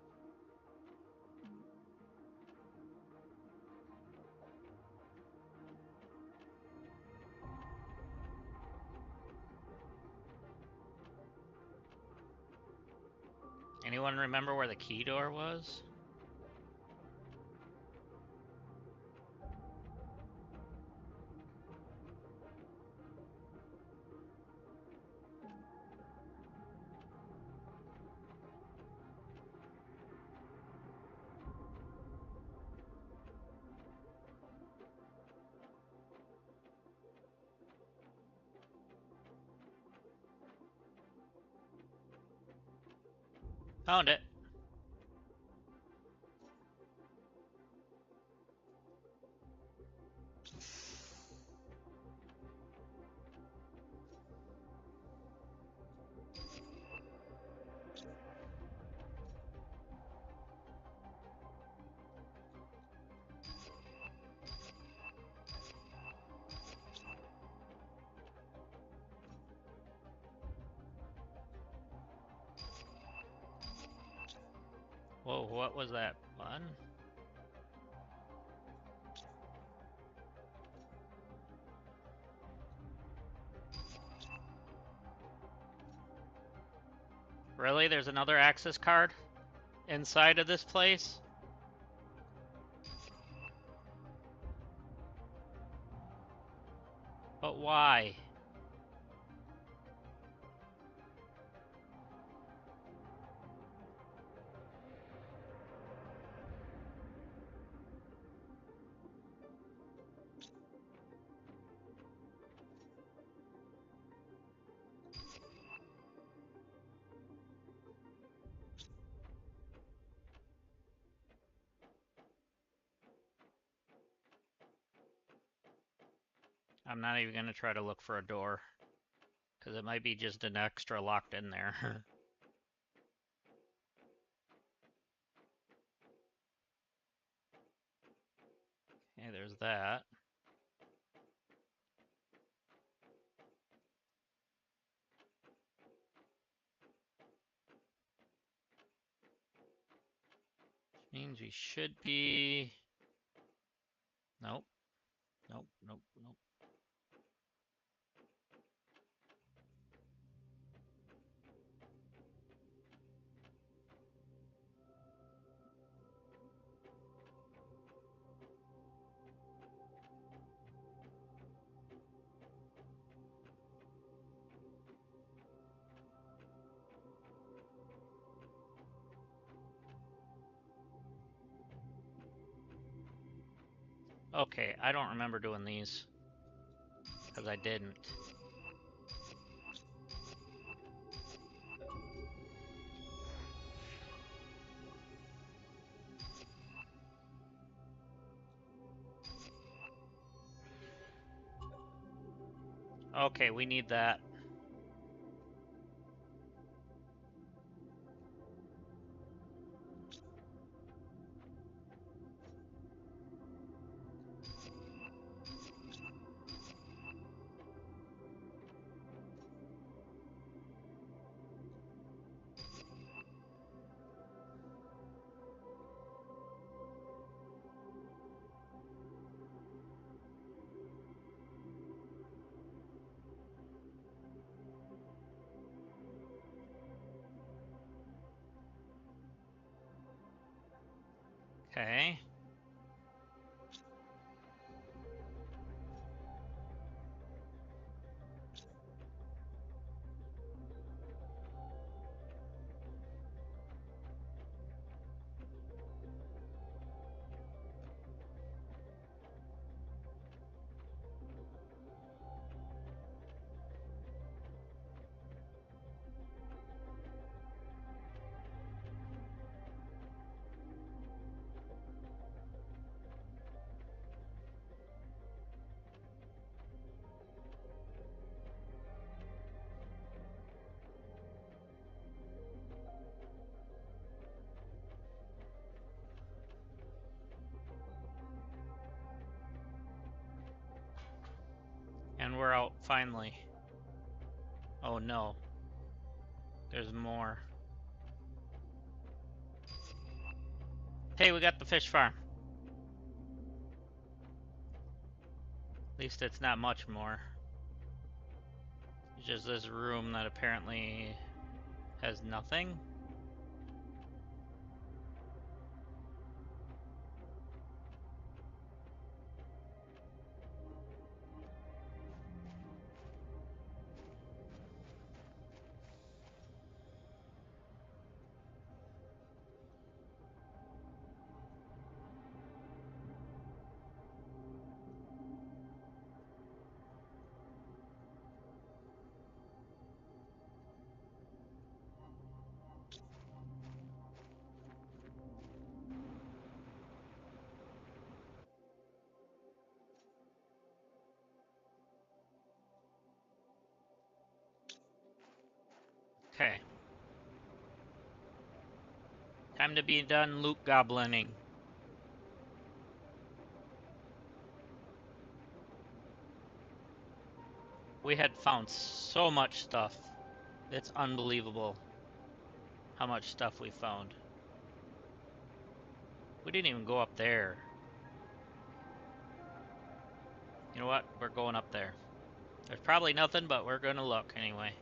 Anyone remember where the key door was? Found it. Whoa, what was that button? Really? There's another access card inside of this place? But why? I'm not even gonna try to look for a door, because it might be just an extra locked in there. Okay, there's that. Which means we should be... Nope. Nope, nope, nope. Okay, I don't remember doing these, because I didn't. Okay, we need that. Okay. And we're out, finally. Oh no. There's more. Hey, we got the fish farm. At least it's not much more. It's just this room that apparently has nothing. Okay. Time to be done loot goblining. We had found so much stuff. It's unbelievable how much stuff we found. We didn't even go up there. You know what? We're going up there. There's probably nothing, but we're gonna look anyway.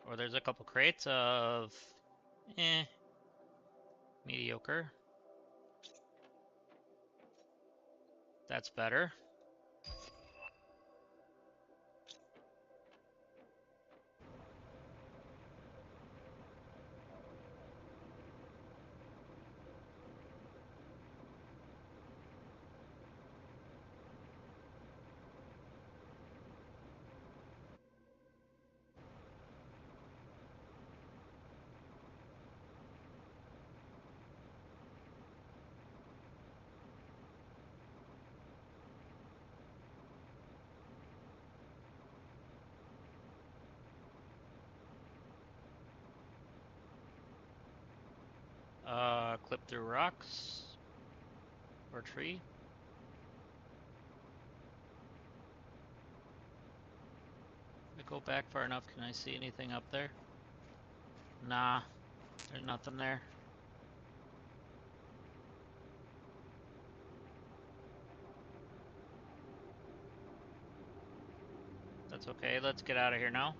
Or there's a couple crates of... mediocre. That's better. Clip through rocks. Or tree. If I go back far enough, can I see anything up there? Nah, there's nothing there. That's okay, let's get out of here now.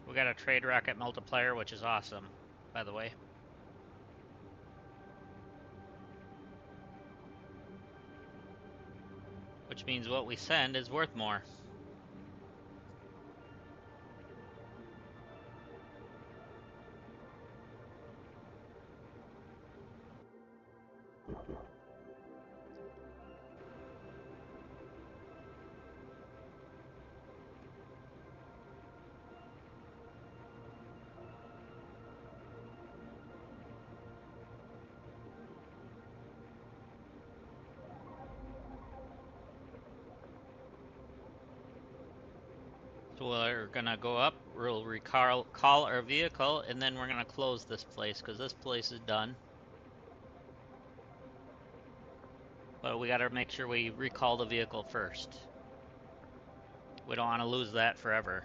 We got a trade rocket multiplier, which is awesome, by the way. Which means what we send is worth more. So we're gonna go up, we'll call our vehicle, and then we're gonna close this place, because this place is done. But we gotta make sure we recall the vehicle first. We don't want to lose that forever.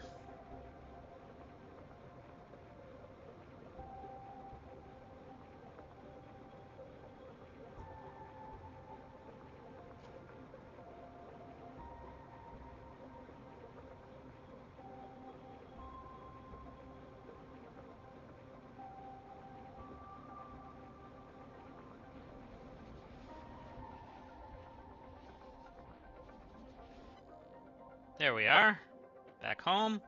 There we are. Back home.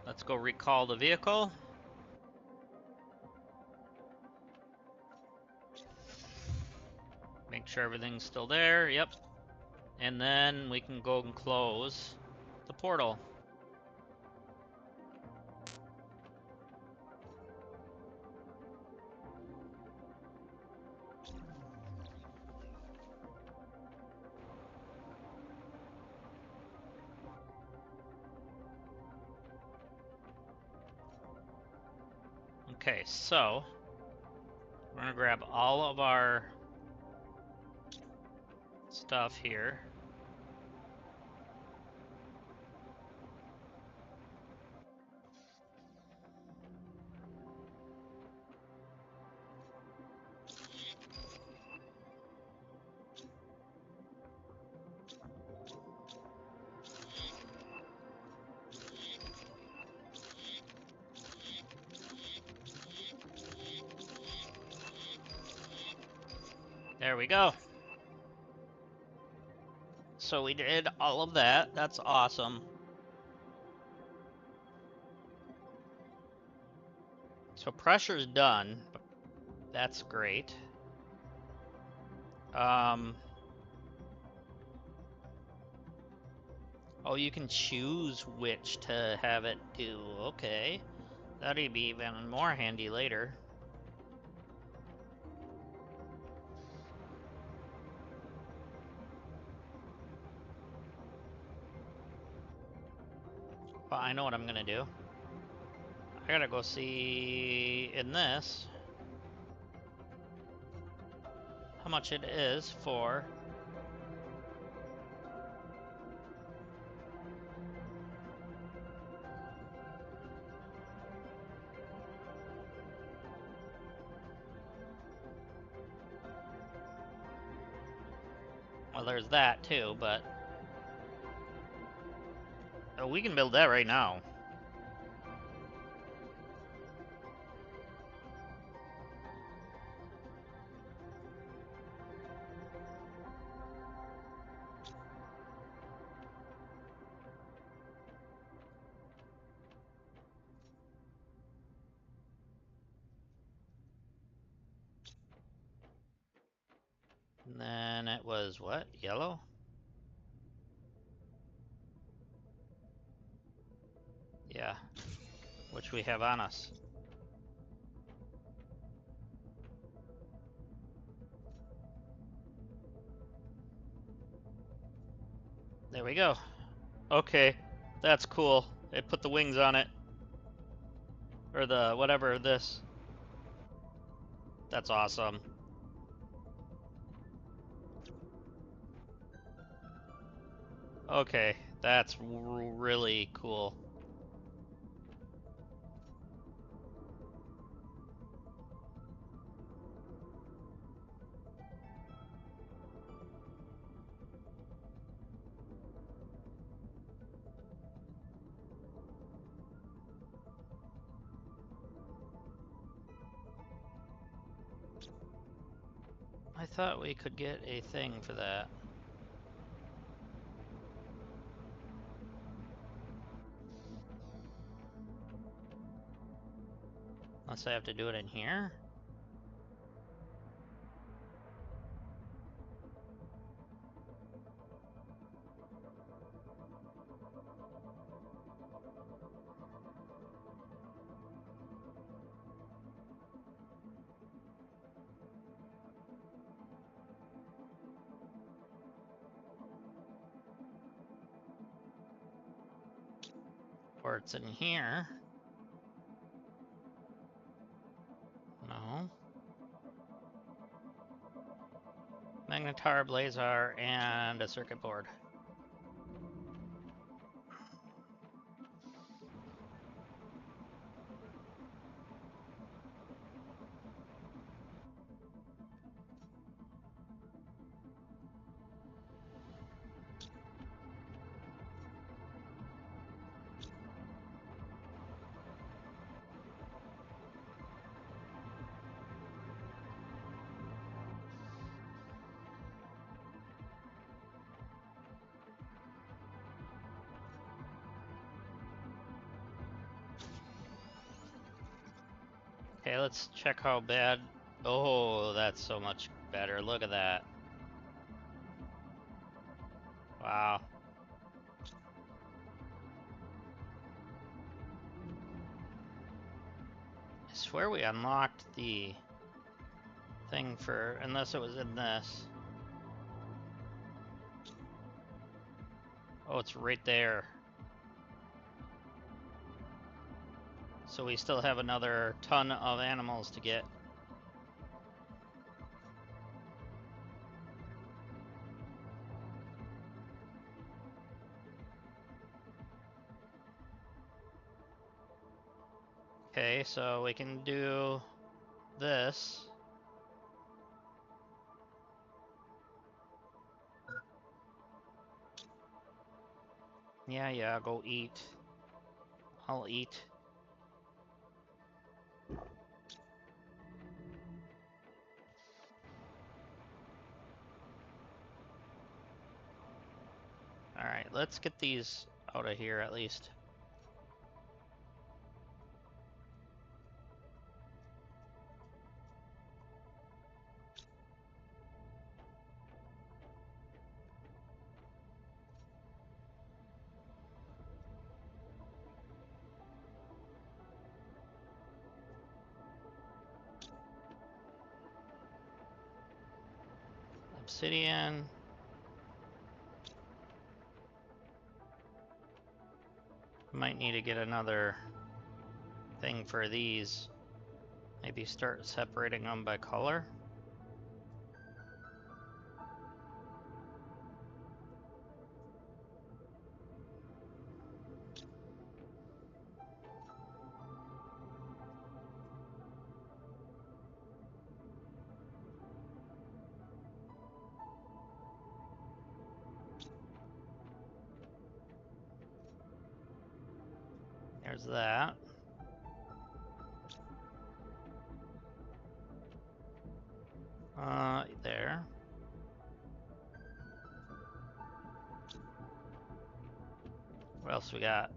Let's go recall the vehicle. Make sure everything's still there. Yep. And then we can go and close the portal. Okay, so we're gonna grab all of our stuff here. There we go. So we did all of that. That's awesome. So pressure's done. That's great. Oh, you can choose which to have it do. Okay. That'll be even more handy later. But I know what I'm gonna do. I gotta go see in this how much it is for well, there's that too, but oh, we can build that right now. And then it was what? Yellow? Yeah. Which we have on us. There we go. Okay. That's cool. It put the wings on it. Or the whatever this. That's awesome. Okay, that's really cool. I thought we could get a thing for that. Unless I have to do it in here? Or it's in here? No. Magnetar, Blazar, and a circuit board. Okay, let's check how bad. Oh, that's so much better. Look at that. Wow. I swear we unlocked the thing for, unless it was in this. Oh, it's right there. So we still have another ton of animals to get. Okay, so we can do this. Yeah, go eat. I'll eat. Alright, let's get these out of here at least. Obsidian. Might need to get another thing for these. Maybe start separating them by color. There's that. There. What else we got?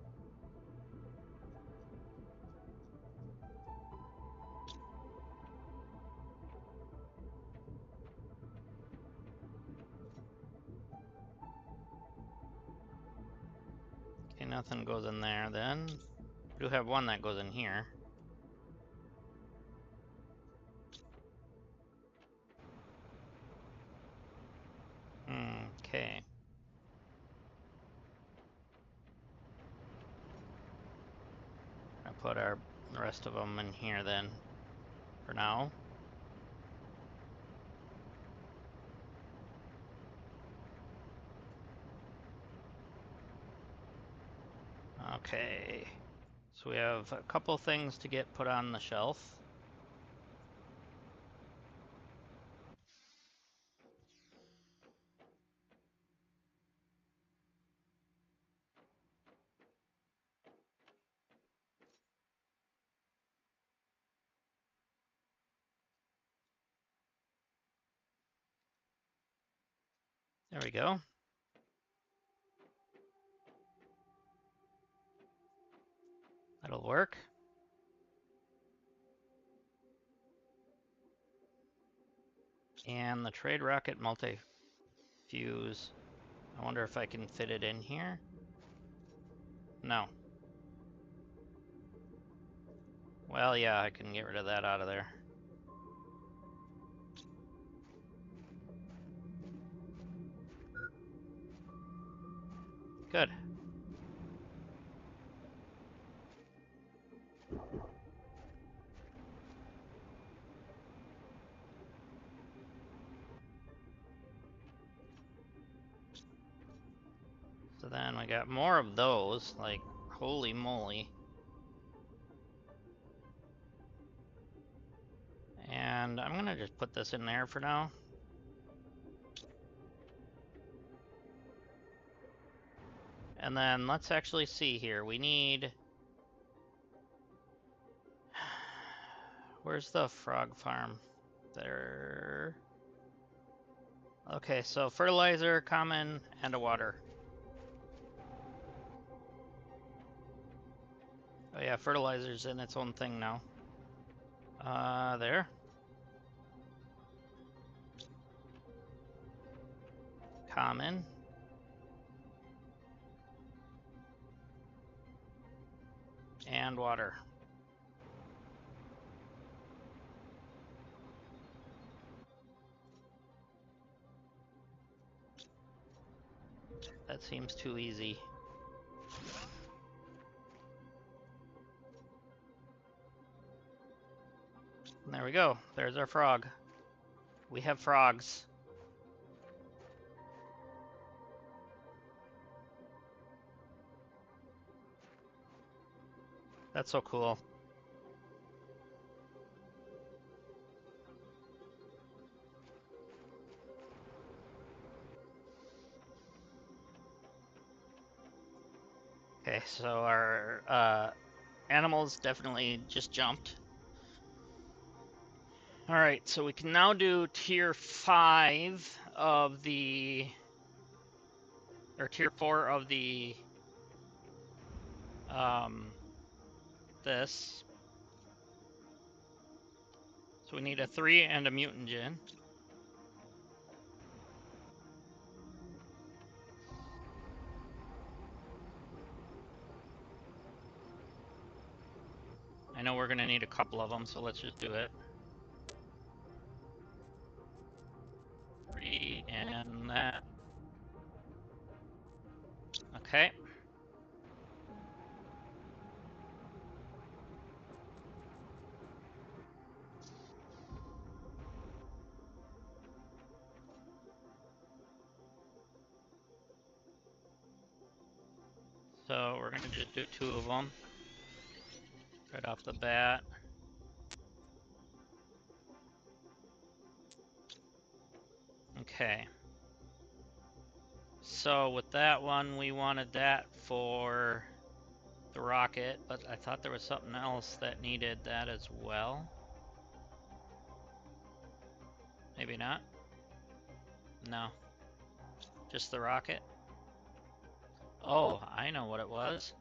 Okay, nothing goes in there then. We do have one that goes in here. Okay. I'll put the rest of them in here then, for now. Okay. So we have a couple things to get put on the shelf. There we go. That'll work. And the trade rocket multi-fuse. I wonder if I can fit it in here. No. Well, yeah, I can get rid of that out of there. Good. So then we got more of those, like, holy moly. And I'm gonna just put this in there for now. And then let's actually see here. We need... Where's the frog farm? There. Okay, so fertilizer, common, and a water. Oh yeah, fertilizer's in its own thing now. There. Common. And water. That seems too easy. And there we go. There's our frog. We have frogs. That's so cool. Okay, so our animals definitely just jumped. All right, so we can now do tier 5 of the, or tier 4 of the, this. So we need a 3 and a mutagen. I know we're gonna need a couple of them, so let's just do it. 3 and that. Okay. So we're gonna just do 2 of them right off the bat. Okay. So with that one, we wanted that for the rocket, but I thought there was something else that needed that as well. Maybe not. No. Just the rocket. Oh, I know what it was.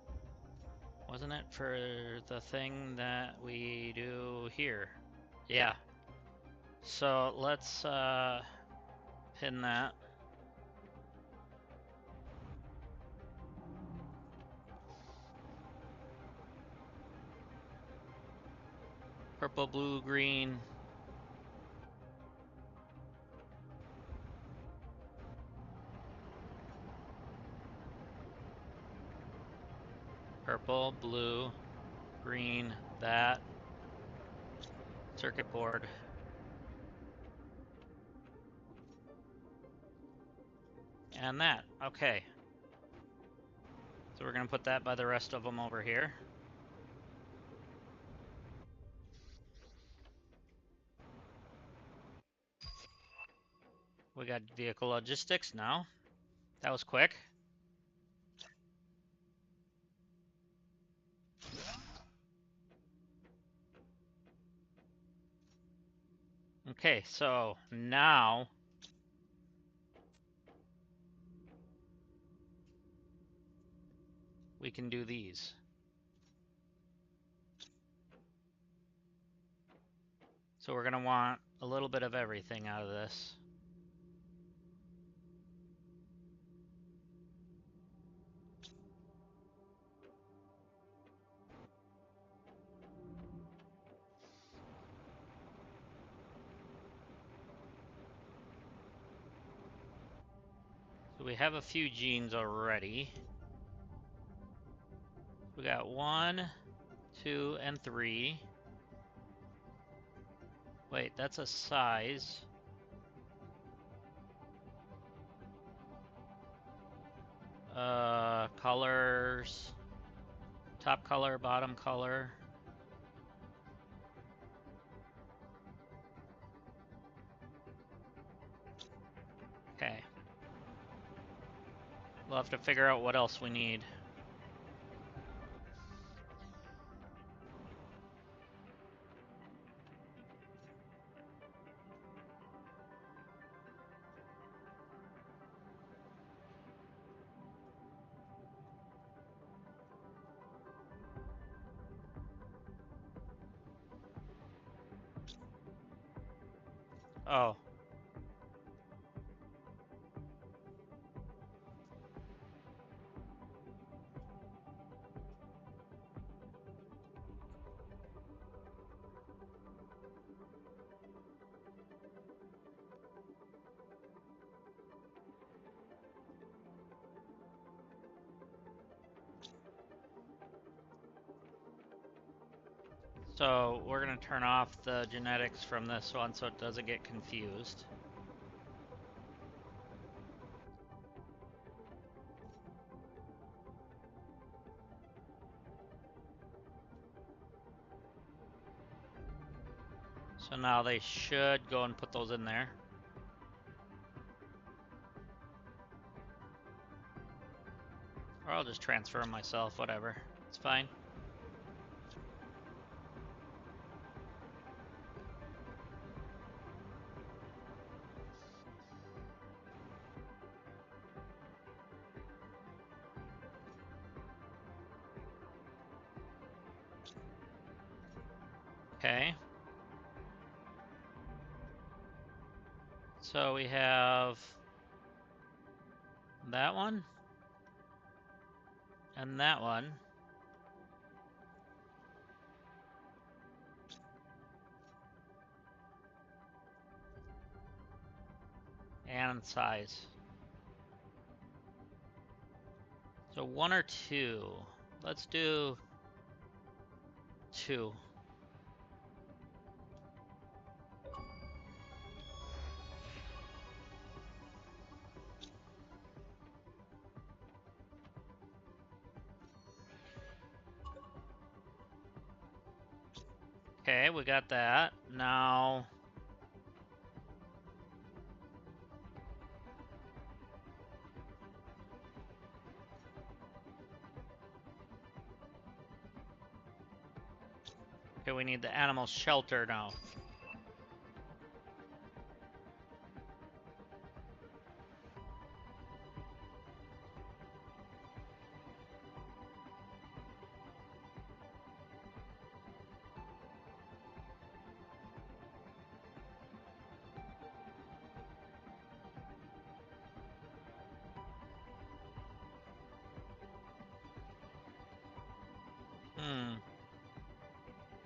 Wasn't it for the thing that we do here? Yeah. So let's pin that. Purple, blue, green. Purple, blue, green, that. Circuit board. And that. Okay. So we're going to put that by the rest of them over here. We got vehicle logistics now. That was quick. Okay, so now we can do these. So we're going to want a little bit of everything out of this. So we have a few genes already. We got 1, 2, and 3. Wait, that's a size. Colors. Top color, bottom color. Okay. We'll have to figure out what else we need. Oh. So we're gonna turn off the genetics from this one so it doesn't get confused. So now they should go and put those in there. Or I'll just transfer them myself, whatever. It's fine. Okay. So we have that one and that one. And size. So 1 or 2. Let's do 2. Okay, we got that. Now okay, we need the animal shelter now.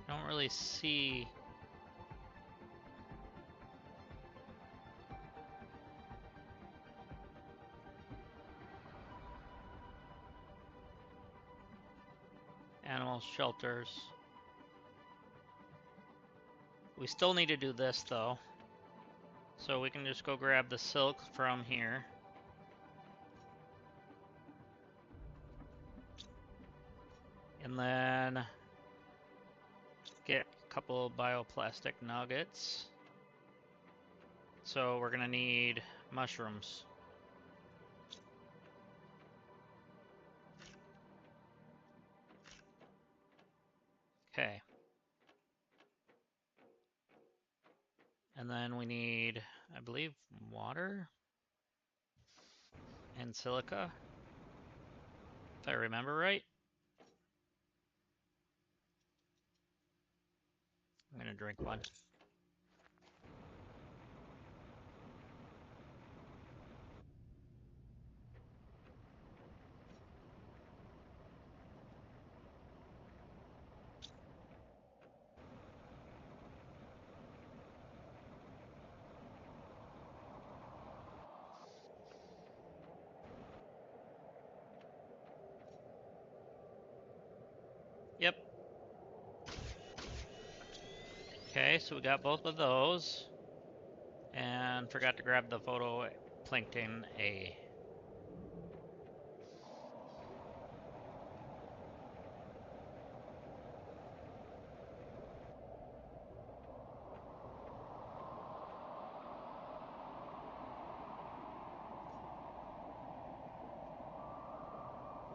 Don't really see. Animal shelters. We still need to do this though. So we can just go grab the silk from here. And then get a couple of bioplastic nuggets. So we're gonna need mushrooms. Okay. And then we need, I believe, water and silica, if I remember right. I'm gonna drink one. Yep. Okay, so we got both of those. And forgot to grab the photoplankton A.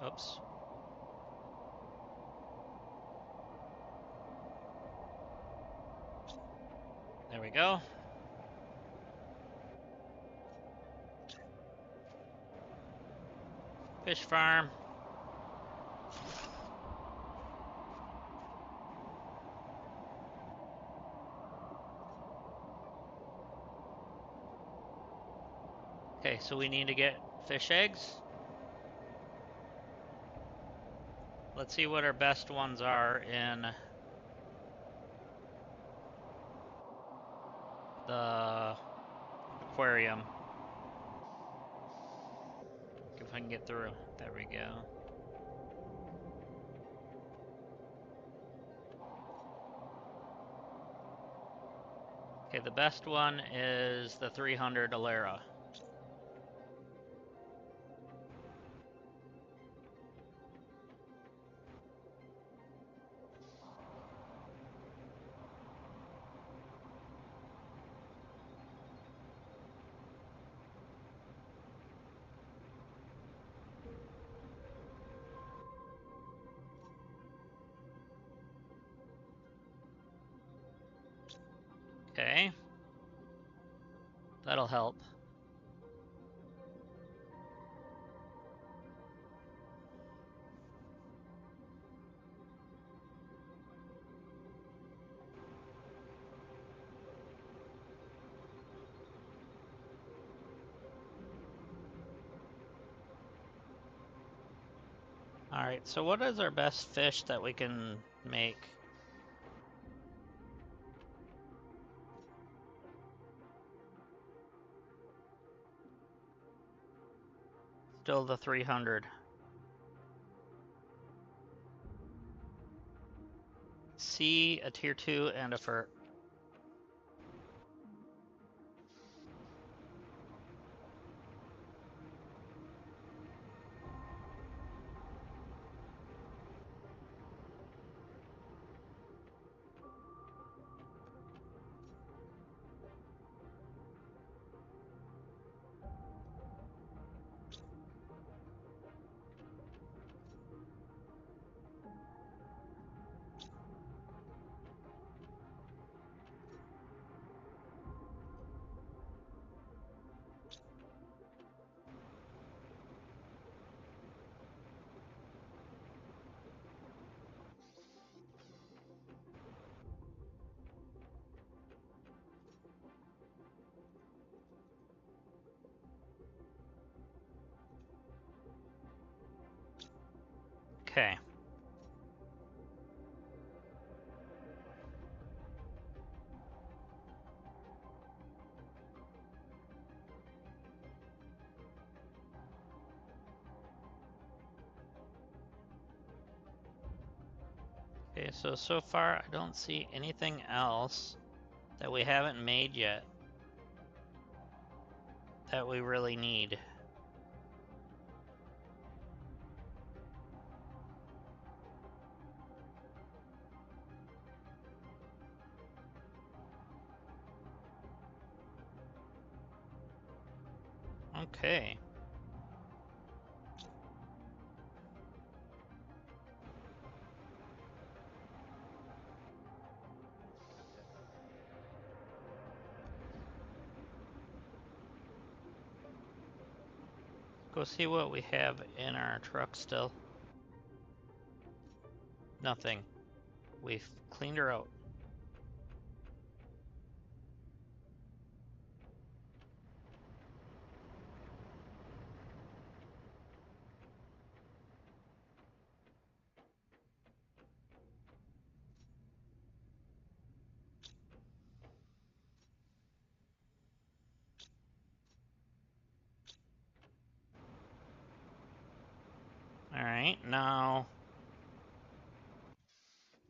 Oops. There we go. Fish farm. Okay, so we need to get fish eggs. Let's see what our best ones are in the aquarium. If I can get through. There we go. Okay, the best one is the 300 Alera. Okay. That'll help. Alright, so what is our best fish that we can make? Still the 300. C, a tier 2, and a fur. Okay. Okay, so far I don't see anything else that we haven't made yet that we really need. Okay. Go see what we have in our truck still. Nothing. We've cleaned her out. Alright, now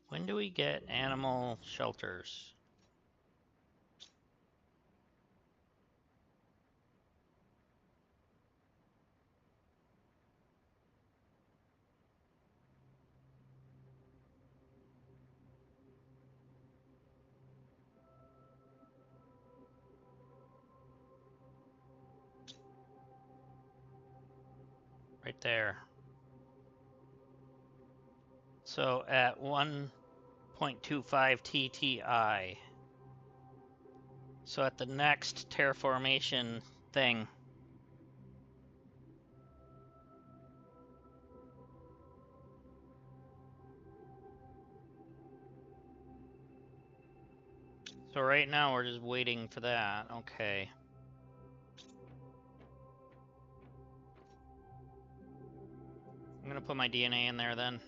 when do we get animal shelters? Right there. So at 1.25 TTI. So at the next terraformation thing. So right now we're just waiting for that. Okay. I'm gonna put my DNA in there then.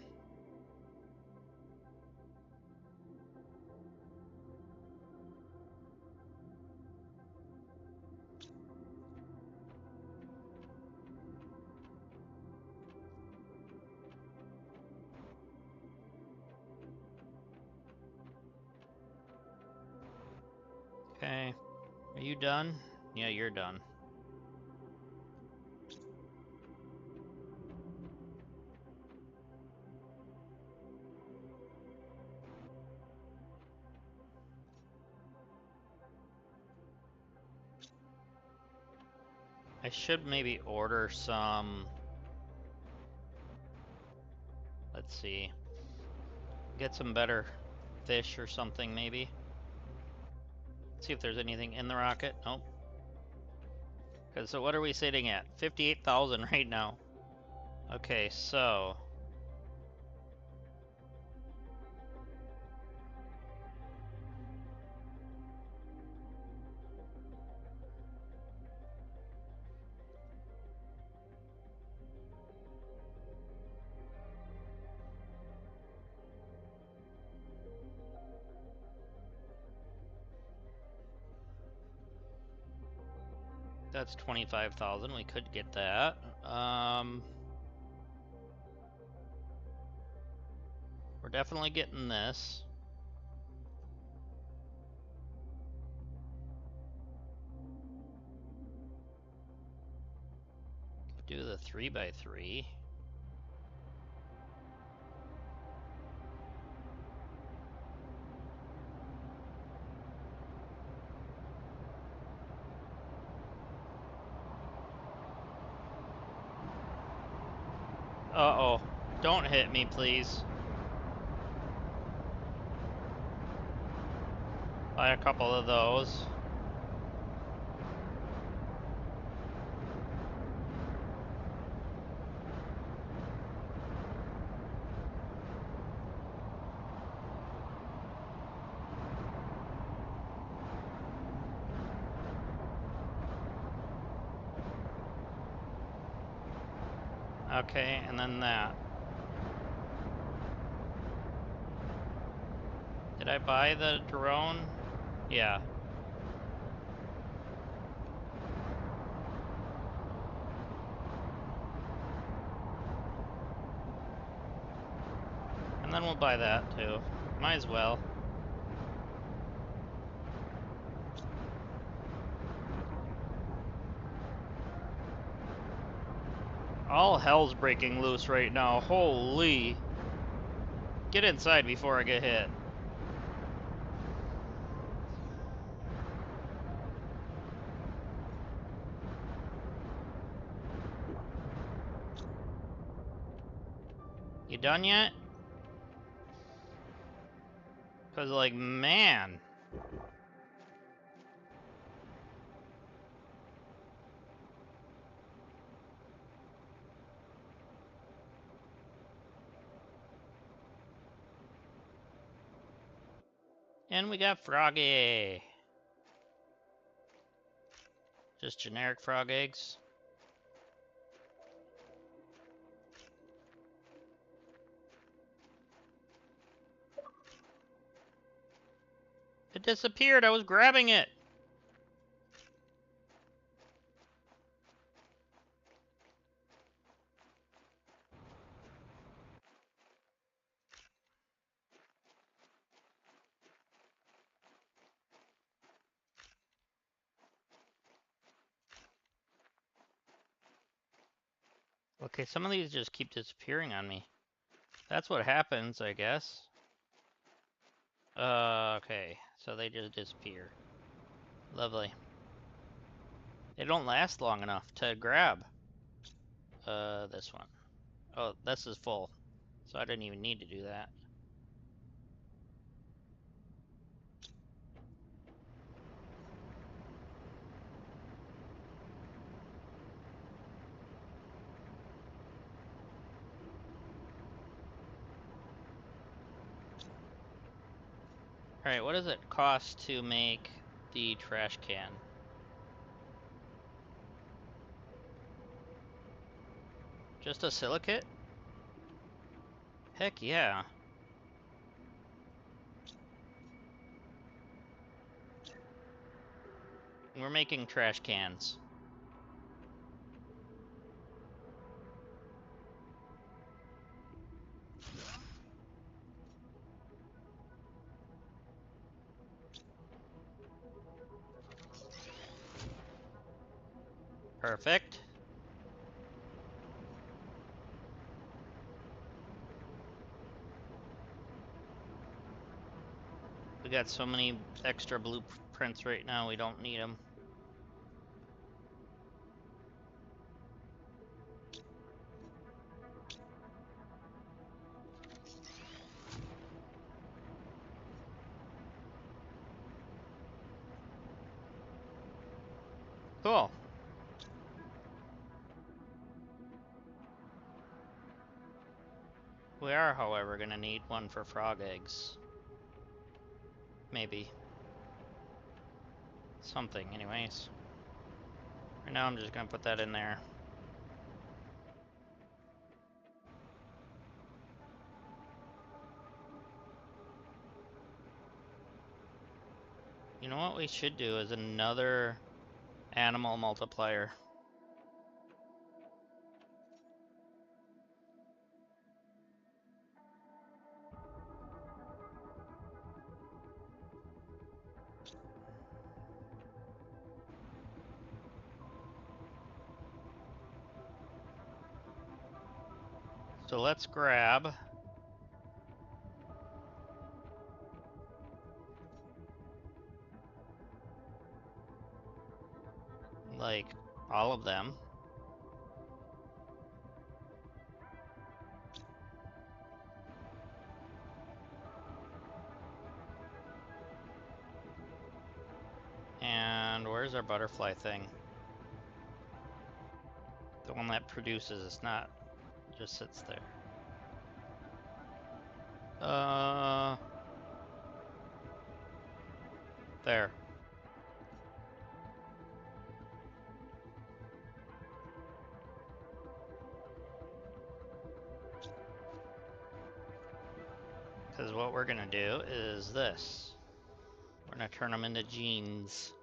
Okay. you done? Yeah, you're done. I should maybe order some... Let's see. Get some better fish or something, maybe. See if there's anything in the rocket. Nope. Okay, so what are we sitting at? 58,000 right now. Okay, so... That's 25,000. We could get that. We're definitely getting this. Do the 3x3. Uh-oh. Don't hit me, please. Buy a couple of those. Okay, and then that. Did I buy the drone? Yeah. And then we'll buy that too. Might as well. All hell's breaking loose right now. Holy. Get inside before I get hit. You done yet? Cause like, man. And we got frog egg. Just generic frog eggs. It disappeared. I was grabbing it. Okay, some of these just keep disappearing on me. That's what happens, I guess. Okay. So they just disappear. Lovely. They don't last long enough to grab. This one. Oh, this is full. So I didn't even need to do that. Alright, what does it cost to make the trash can? Just a silicate? Heck yeah. We're making trash cans. Perfect. We got so many extra blueprints right now, we don't need them. Cool. We are, however, gonna need one for frog eggs. Maybe. Something, anyways. Right now I'm just gonna put that in there. You know what we should do is another animal multiplier. So let's grab like all of them. And where's our butterfly thing? The one that produces, it's not, it just sits there. There. Because what we're gonna do is this. We're gonna turn them into genes.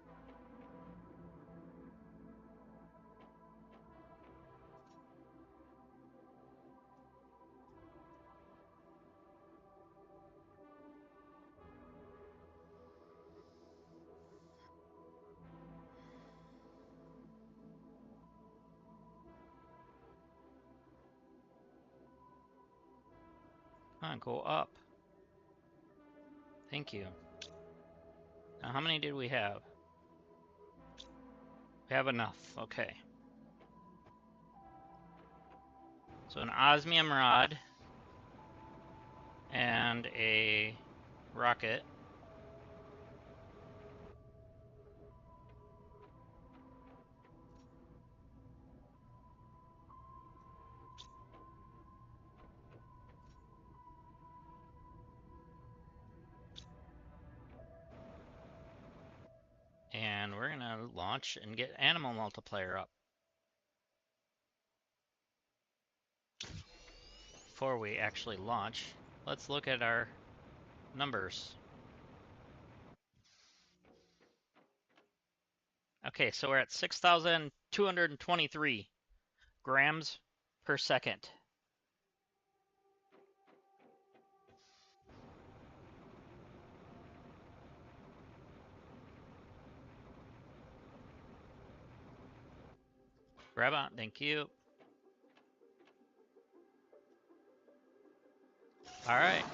Come on, go up. Thank you. Now, how many did we have? We have enough. Okay. So an osmium rod and a rocket. And we're gonna launch and get animal multiplier up. Before we actually launch, let's look at our numbers. Okay, so we're at 6,223 grams per second. Grab on, thank you. All right.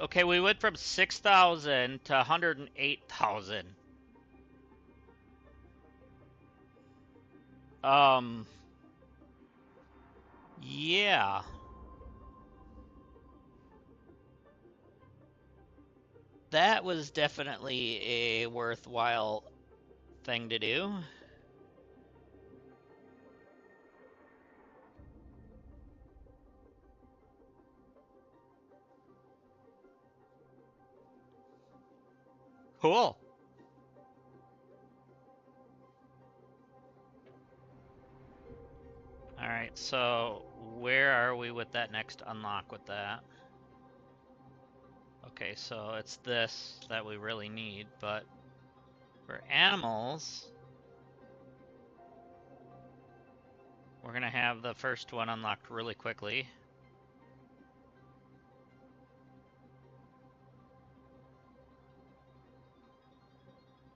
Okay, we went from 6,000 to 108,000. Yeah. That was definitely a worthwhile thing to do. Cool. All right, so where are we with that next unlock with that? Okay, so it's this that we really need, but For animals, we're gonna have the first one unlocked really quickly.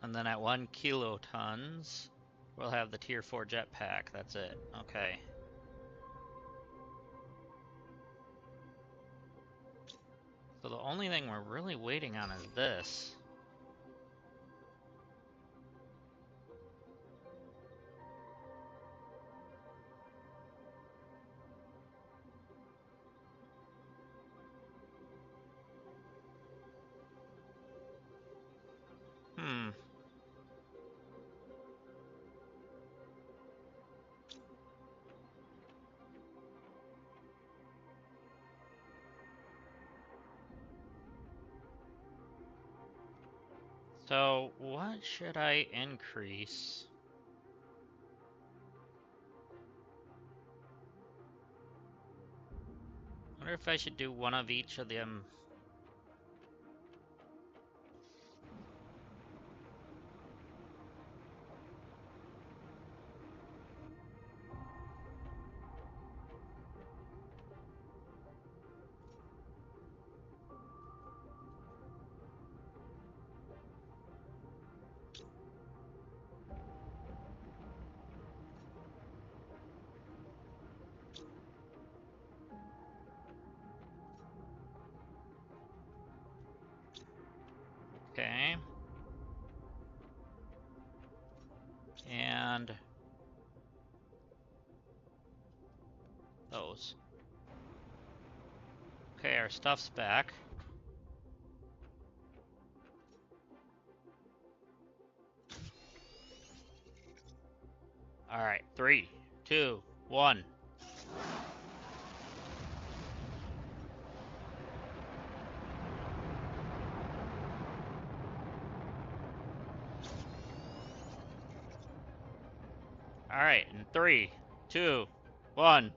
And then at 1 kilotons, we'll have the tier 4 jetpack. That's it. Okay. So the only thing we're really waiting on is this. So what should I increase? I wonder if I should do one of each of them. Okay. And those. Okay, our stuff's back. Alright, 3, 2, 1. Alright, in 3, 2, 1.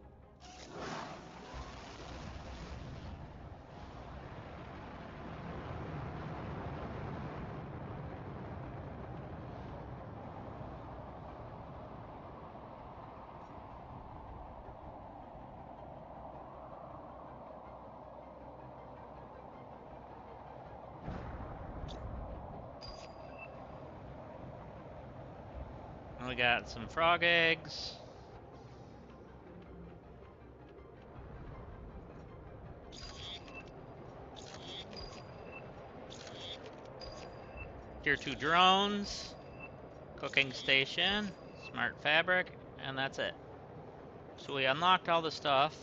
We got some frog eggs. Tier 2 drones. Cooking station. Smart fabric. And that's it. So we unlocked all the stuff.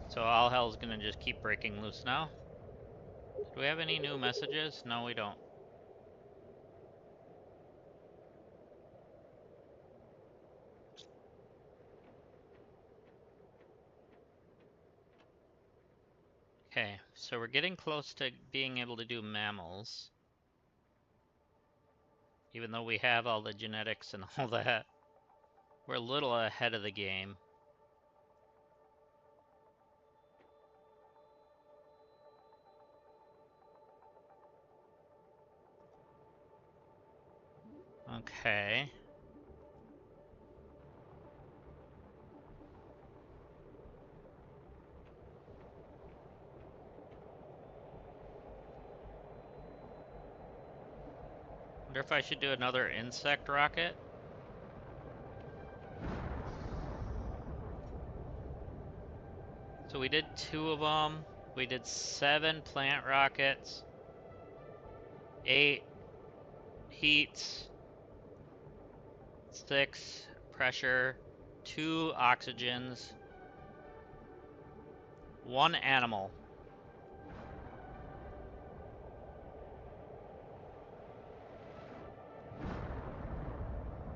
So all hell's gonna just keep breaking loose now. Do we have any new messages? No, we don't. Okay, so we're getting close to being able to do mammals. Even though we have all the genetics and all that. We're a little ahead of the game. Okay. Wonder if I should do another insect rocket? So we did 2 of them. We did 7 plant rockets. 8 heats. 6 pressure. 2 oxygens. 1 animal.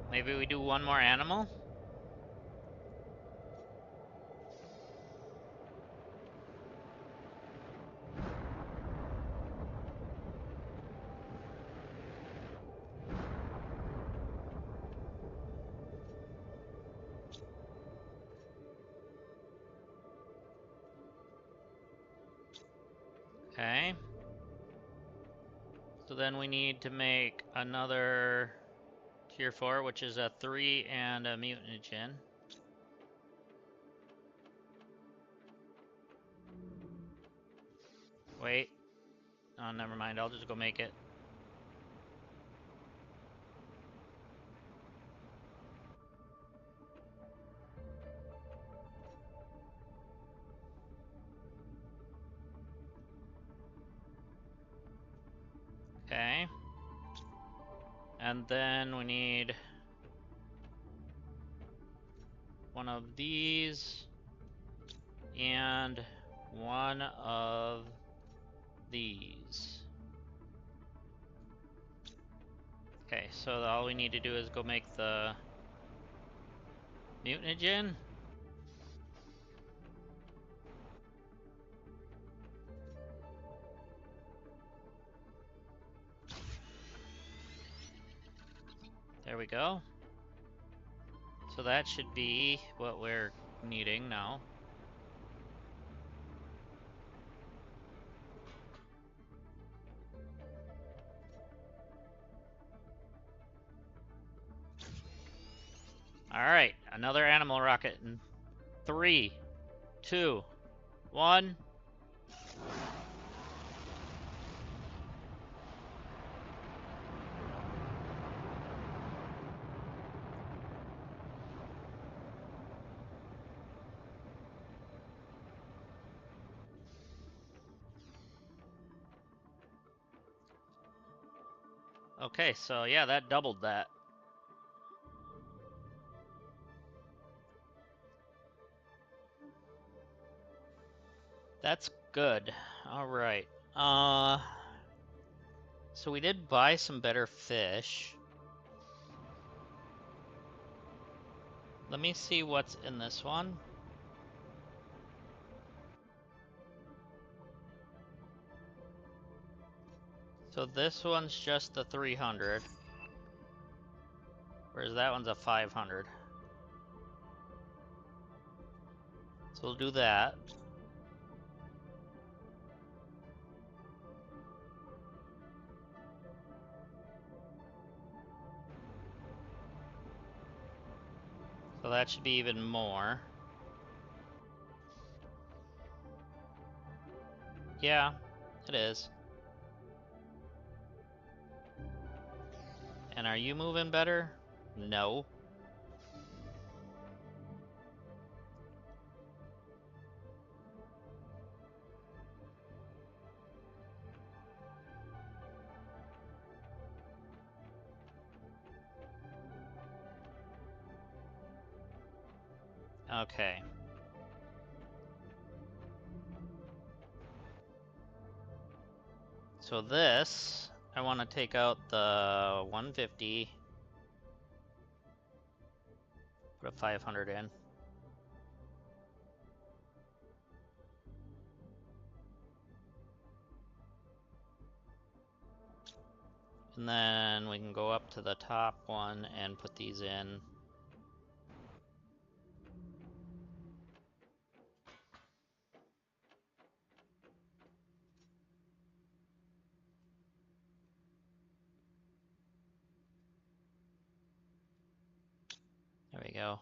Maybe we do 1 more animal? So then we need to make another tier 4, which is a 3 and a mutagen. Wait. Oh, never mind. I'll just go make it. Okay. And then we need one of these and one of these. Okay, so all we need to do is go make the mutagen. There we go. So that should be what we're needing now. Alright, another animal rocket in 3, 2, 1. Okay, so yeah, that doubled that. That's good. Alright. So we did buy some better fish. Let me see what's in this one. So this one's just the 300. Whereas that one's a 500. So we'll do that. So that should be even more. Yeah, it is. And are you moving better? No. Okay. So this, I want to take out the 150. Put a 500 in. And then we can go up to the top one and put these in. There we go.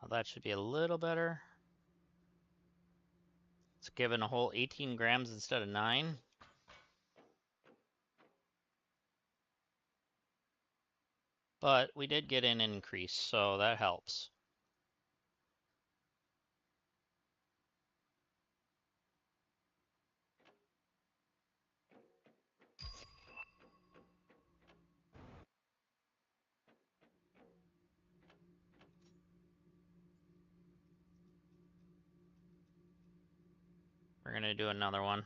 Well, that should be a little better. It's given a whole 18 grams instead of 9. But we did get an increase, so that helps. We're gonna do another one.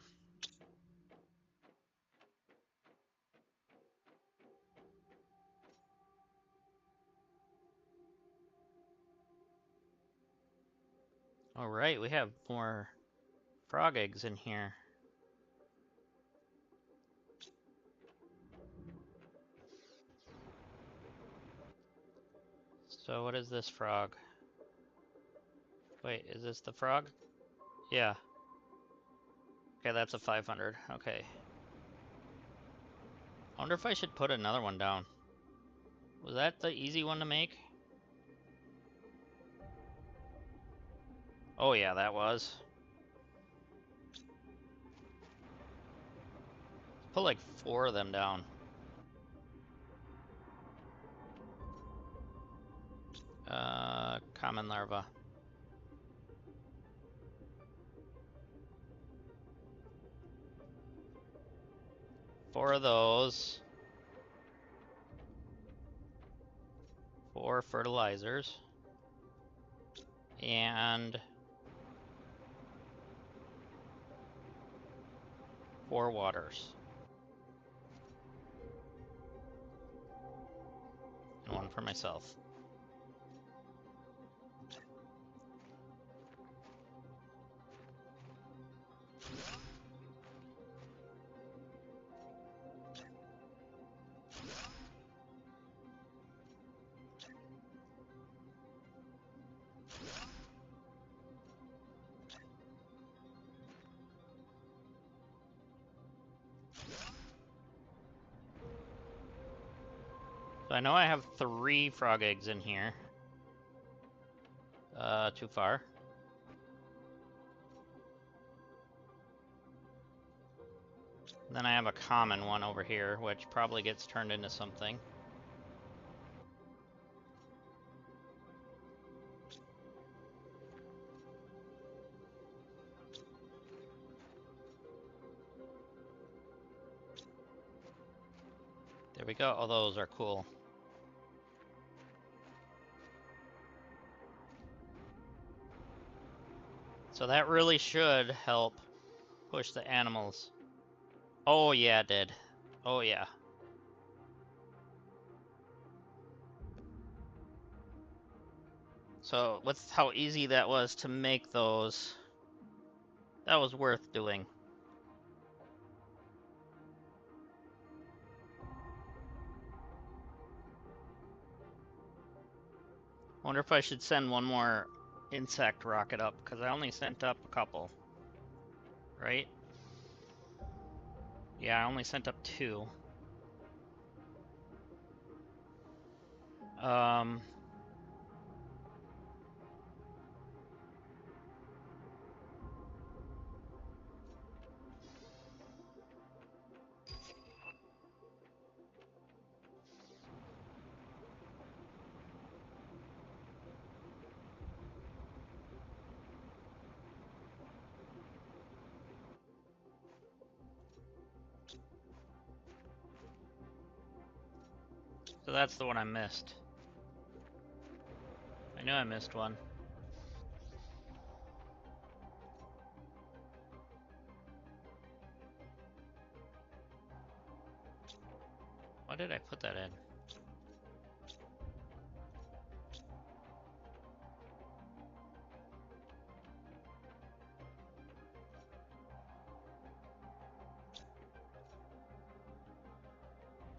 Alright, we have more frog eggs in here. So what is this frog? Wait, is this the frog? Yeah. Okay, that's a 500. Okay. I wonder if I should put another one down. Was that the easy one to make? Oh yeah, that was. Put like 4 of them down. Common larva. Four of those. 4 fertilizers. And 4 waters. And 1 for myself. So I know I have 3 frog eggs in here. Too far. Then I have a common one over here, which probably gets turned into something. There we go. Oh, those are cool. So that really should help push the animals. Oh yeah, it did. Oh yeah. So with how easy that was to make those, that was worth doing. Wonder if I should send one more insect rocket up, because I only sent up a couple. Right? Yeah, I only sent up 2. So that's the one I missed. I knew I missed one. Why did I put that in?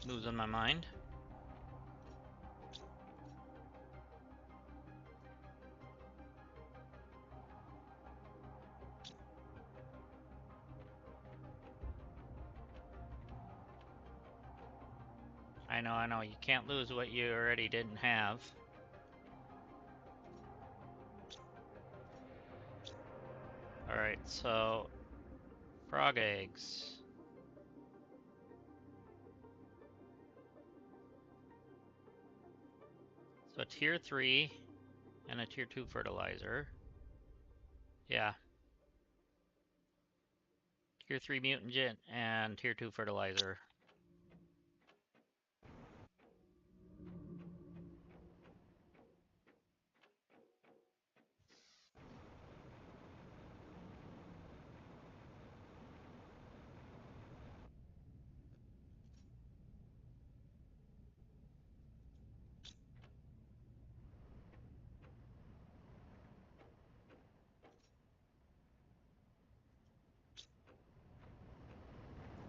Losing my mind. I know. You can't lose what you already didn't have. Alright, so frog eggs. So a tier 3 and a tier 2 fertilizer. Yeah. Tier 3 mutagen and tier 2 fertilizer.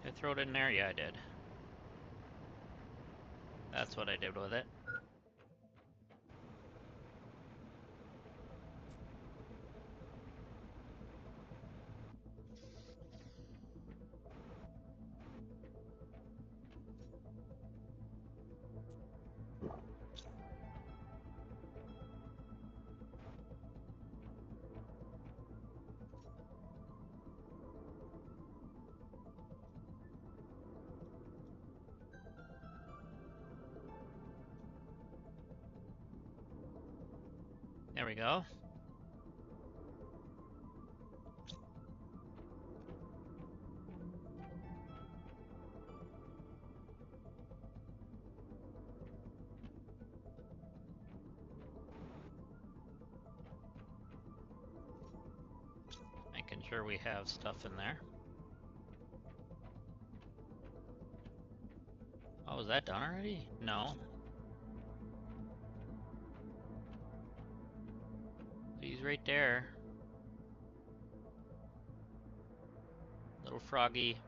Did I throw it in there? Yeah, I did. That's what I did with it. There we go. Making sure we have stuff in there. Oh, is that done already? No. He's right there. Little froggy.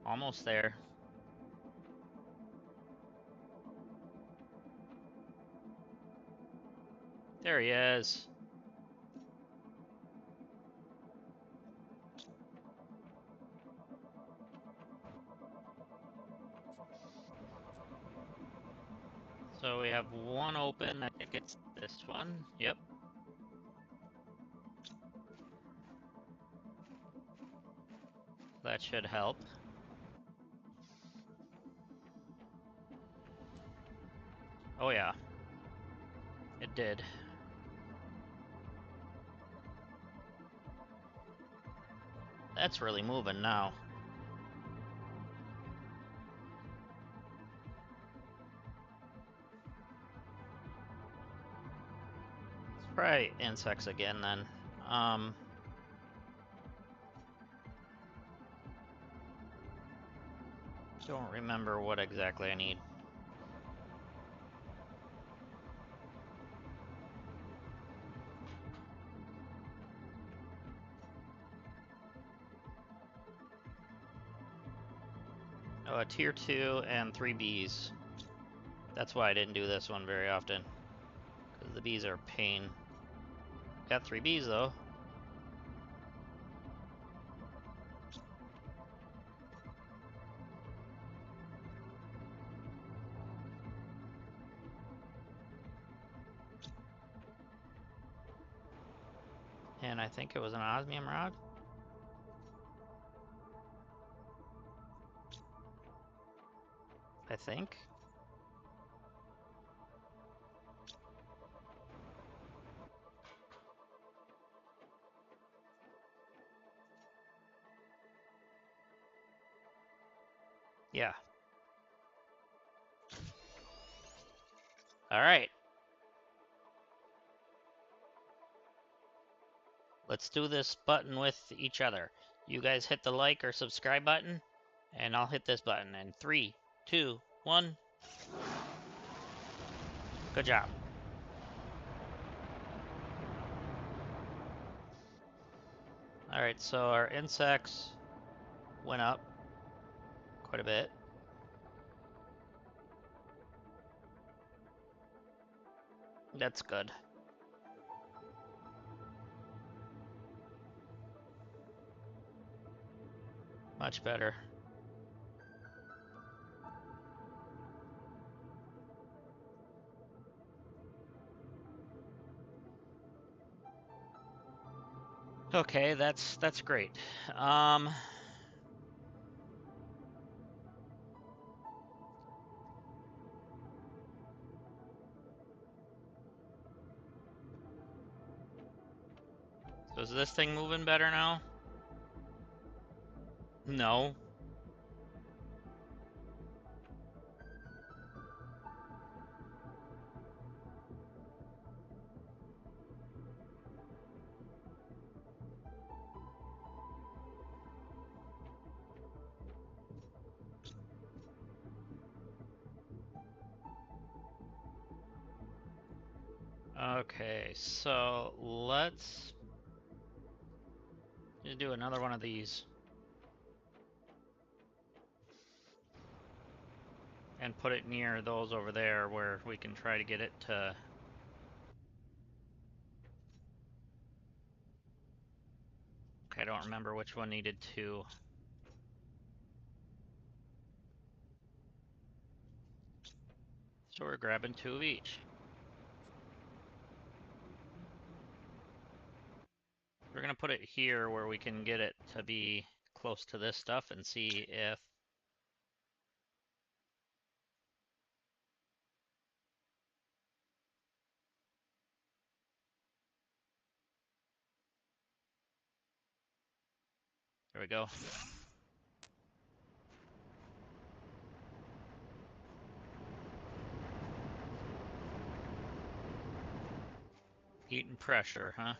Almost there. There he is. So we have one open. I think it's this one. Yep. That should help. Oh yeah. It did. That's really moving now. Let's try insects again then. Don't remember what exactly I need. Oh, a tier 2 and 3 bees. That's why I didn't do this one very often. Because the bees are a pain. Got 3 bees though. And I think it was an osmium rod. I think. Yeah. Alright. Let's do this button with each other. You guys hit the like or subscribe button, and I'll hit this button. In 3, 2, 1. Good job. Alright, so our insects went up quite a bit. That's good. Much better. Okay, that's great. So is this thing moving better now? No. Okay, so let's just do another one of these. And put it near those over there where we can try to get it to... Okay, I don't remember which one needed 2. So we're grabbing 2 of each. put it here where we can get it to be close to this stuff and see if... There we go. Heat and pressure, huh?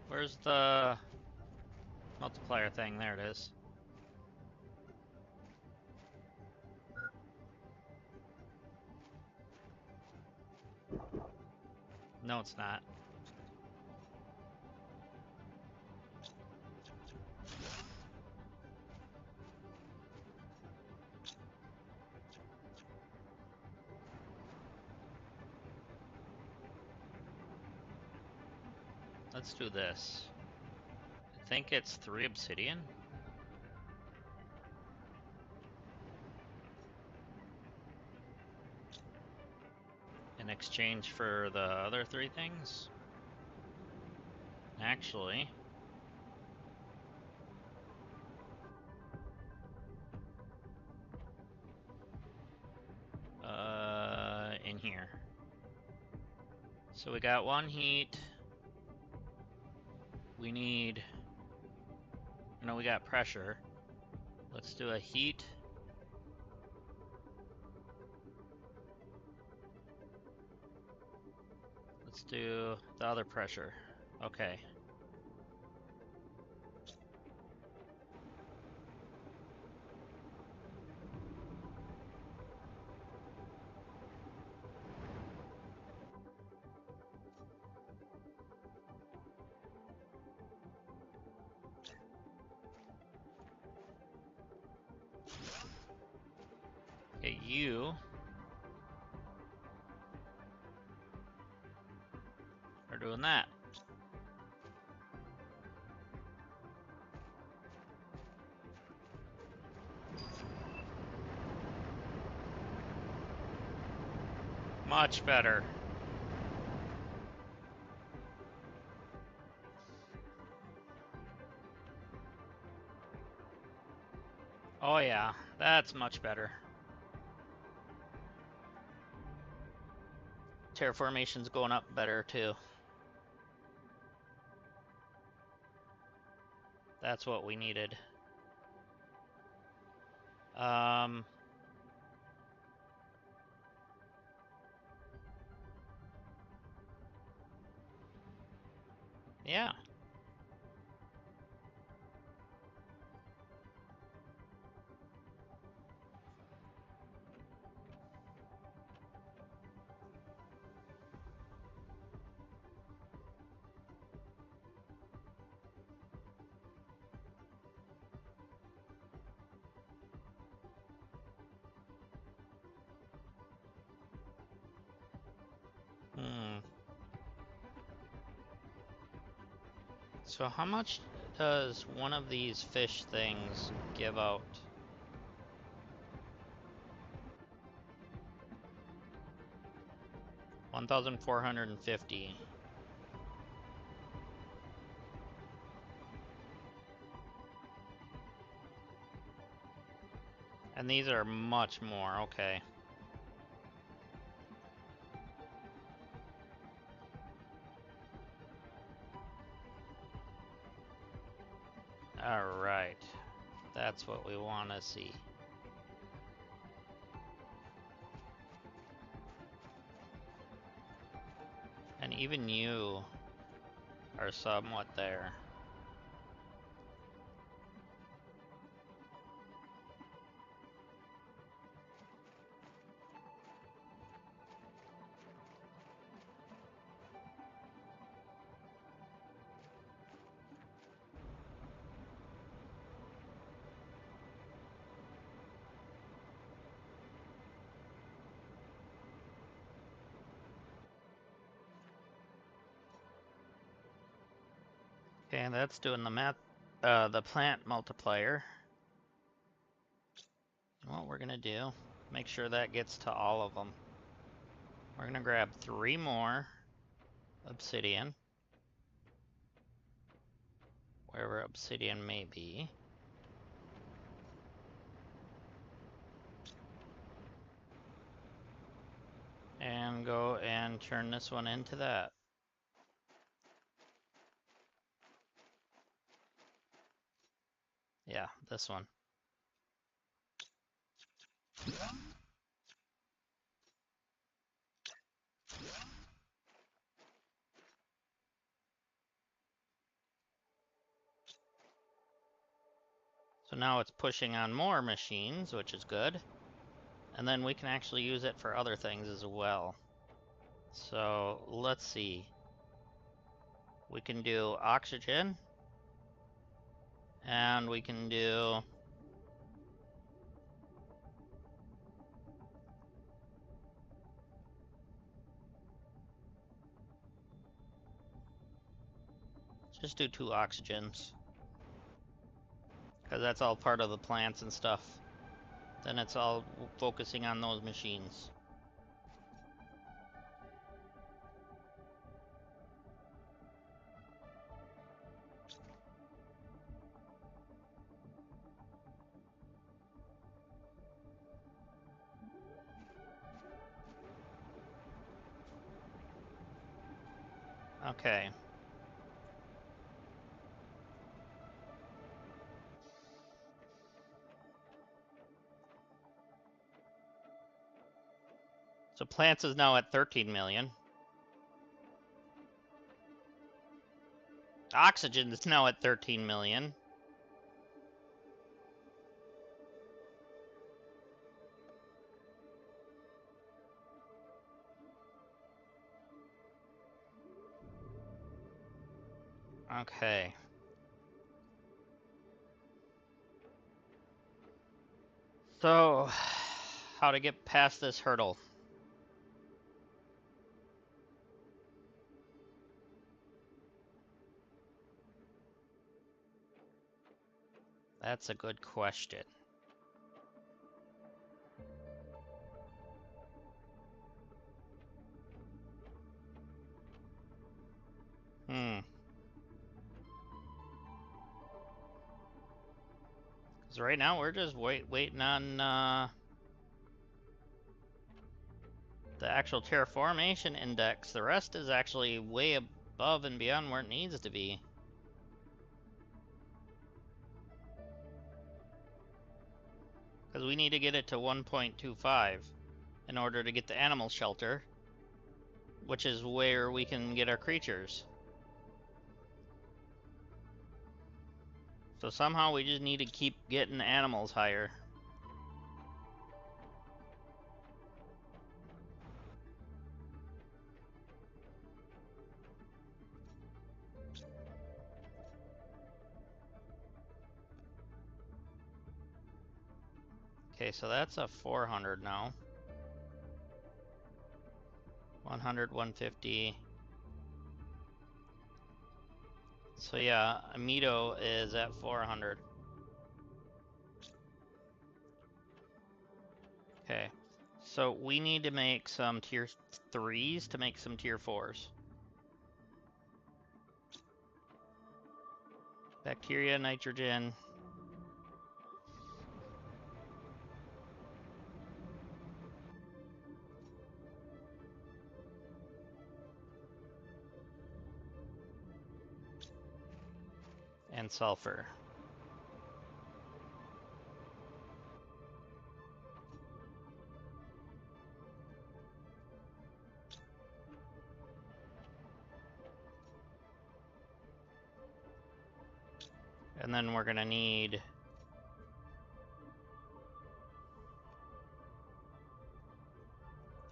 Where's the multiplier thing? There it is. No, it's not. Let's do this. I think it's 3 obsidian. In exchange for the other 3 things. Actually, in here. So we got 1 heat. We need... No, we got pressure. Let's do a heat. Let's do the other pressure. Okay. Okay, you are doing that. Much better. Oh yeah, that's much better. Terraformation's going up better too. That's what we needed. Yeah. So how much does one of these fish things give out? 1,450. And these are much more, okay. Alright. That's what we want to see. And even you are somewhat there. Okay, that's doing the math, the plant multiplier. what we're gonna do, make sure that gets to all of them. We're gonna grab 3 more obsidian, wherever obsidian may be. And go and turn this one into that. Yeah, this one. So now it's pushing on more machines, which is good. And then we can actually use it for other things as well. So let's see. We can do oxygen. And we can do... just do 2 oxygens. Because that's all part of the plants and stuff. Then it's all focusing on those machines. Okay. So plants is now at 13 million. Oxygen is now at 13 million. Okay. So, how to get past this hurdle? That's a good question. Because right now we're just waiting on the actual terraformation index. The rest is actually way above and beyond where it needs to be. Because we need to get it to 1.25 in order to get the animal shelter, which is where we can get our creatures. So somehow we just need to keep getting the animals higher. Okay, so that's a 400 now. 100, 150. So yeah, Amito is at 400. Okay, so we need to make some tier 3s to make some tier 4s. Bacteria, nitrogen. And sulfur. And then we're gonna need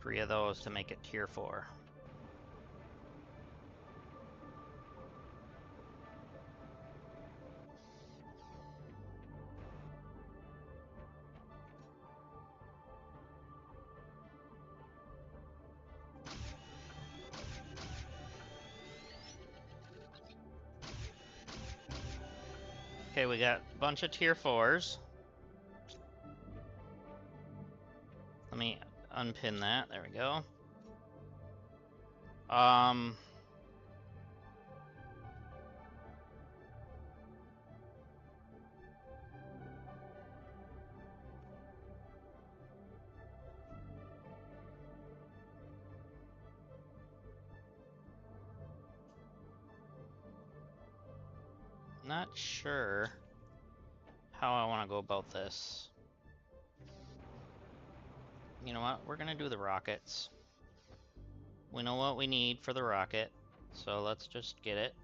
three of those to make it tier 4. Okay, we got a bunch of tier 4s. Let me unpin that. There we go. Not sure how I want to go about this. You know what? We're gonna do the rockets. We know what we need for the rocket, so let's just get it.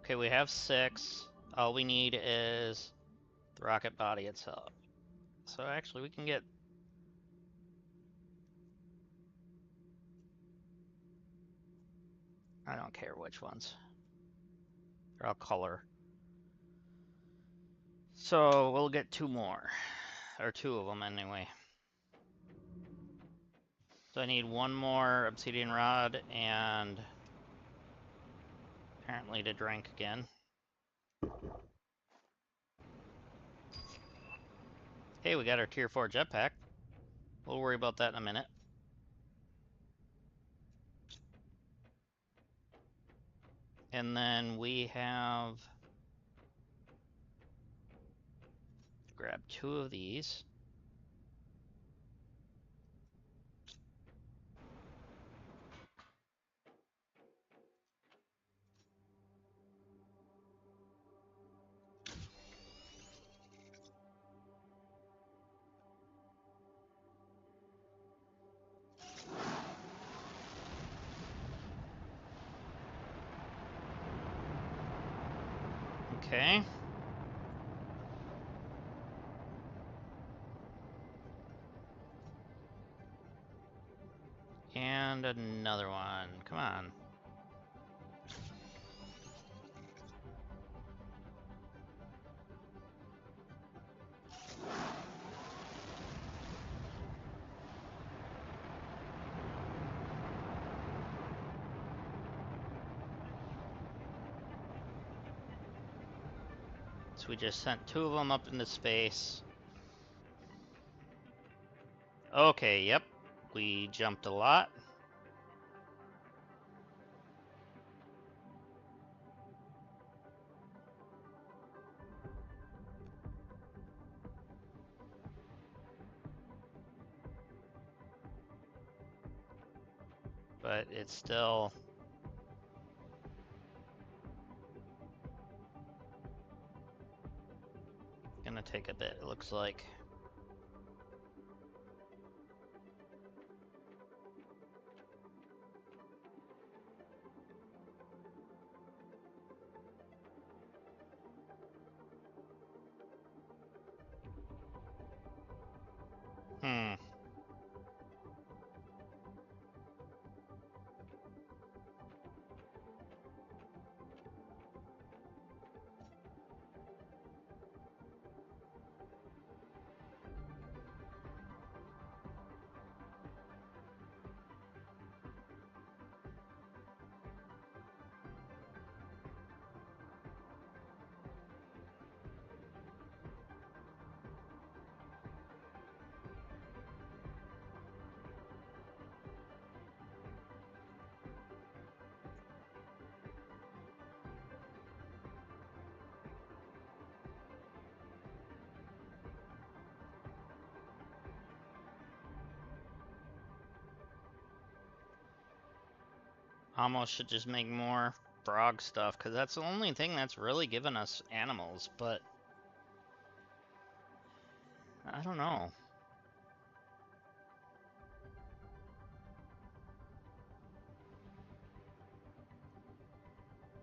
Okay, we have 6. All we need is the rocket body itself. So actually, we can get... I don't care which ones. They're all color. So we'll get 2 more. Or 2 of them anyway. So I need 1 more obsidian rod and apparently to drink again. Hey, we got our tier 4 jetpack. We'll worry about that in a minute. And then we have... grab 2 of these. Okay. And another one. Come on. So we just sent 2 of them up into space. Okay, yep. We jumped a lot. But it's still... gonna take a bit, it looks like. Hmm. Almost should just make more frog stuff, because that's the only thing that's really given us animals, but... I don't know.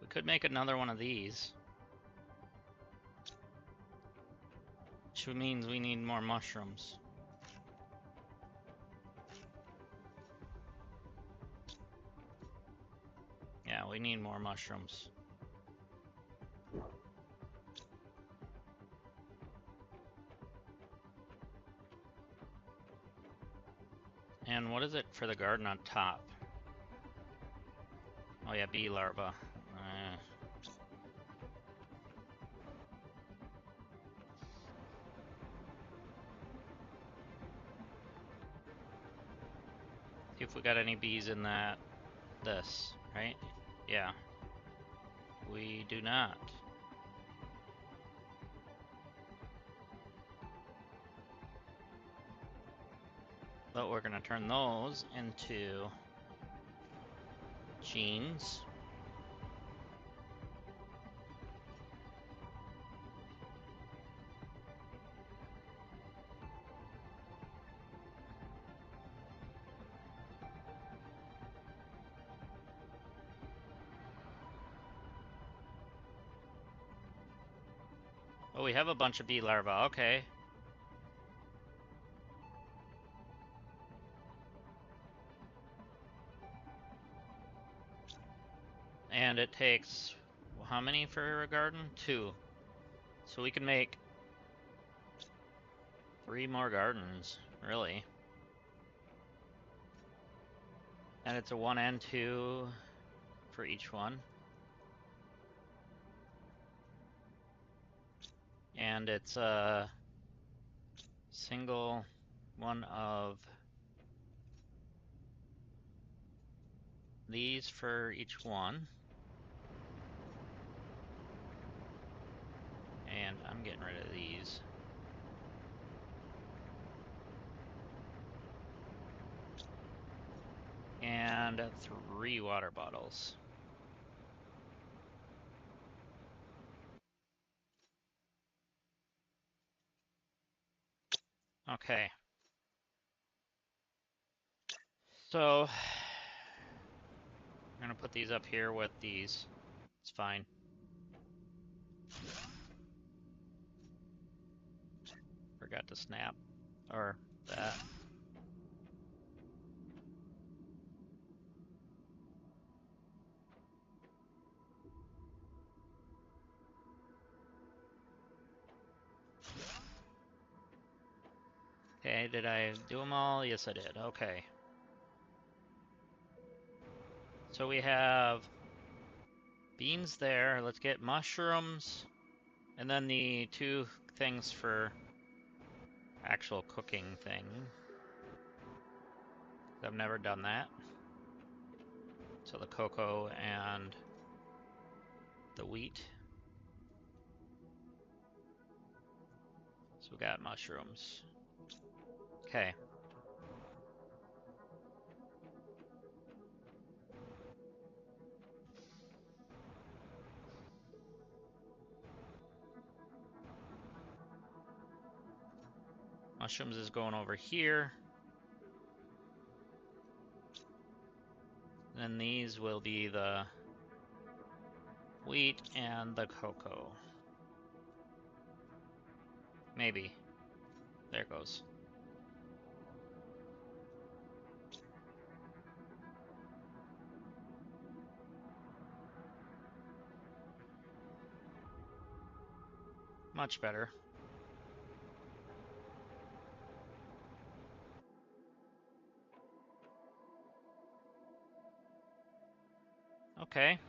We could make another one of these. Which means we need more mushrooms. Yeah, we need more mushrooms. And what is it for the garden on top? Oh yeah, bee larva. if we got any bees in this, right? Yeah. We do not. But we're gonna turn those into genes. Oh, we have a bunch of bee larvae, okay. And it takes, how many for a garden? 2. So we can make 3 more gardens, really. And it's a 1 and 2 for each one. And it's a single one of these for each one. And I'm getting rid of these. And 3 water bottles. Okay. So, I'm gonna put these up here with these. It's fine. Forgot to snap. Or that. Okay, did I do them all? Yes, I did. Okay. So we have beans there. Let's get mushrooms. And then the 2 things for actual cooking thing. I've never done that. So the cocoa and the wheat. So we got mushrooms. Okay. Mushrooms is going over here. Then these will be the wheat and the cocoa. Maybe. There it goes. Much better. Okay.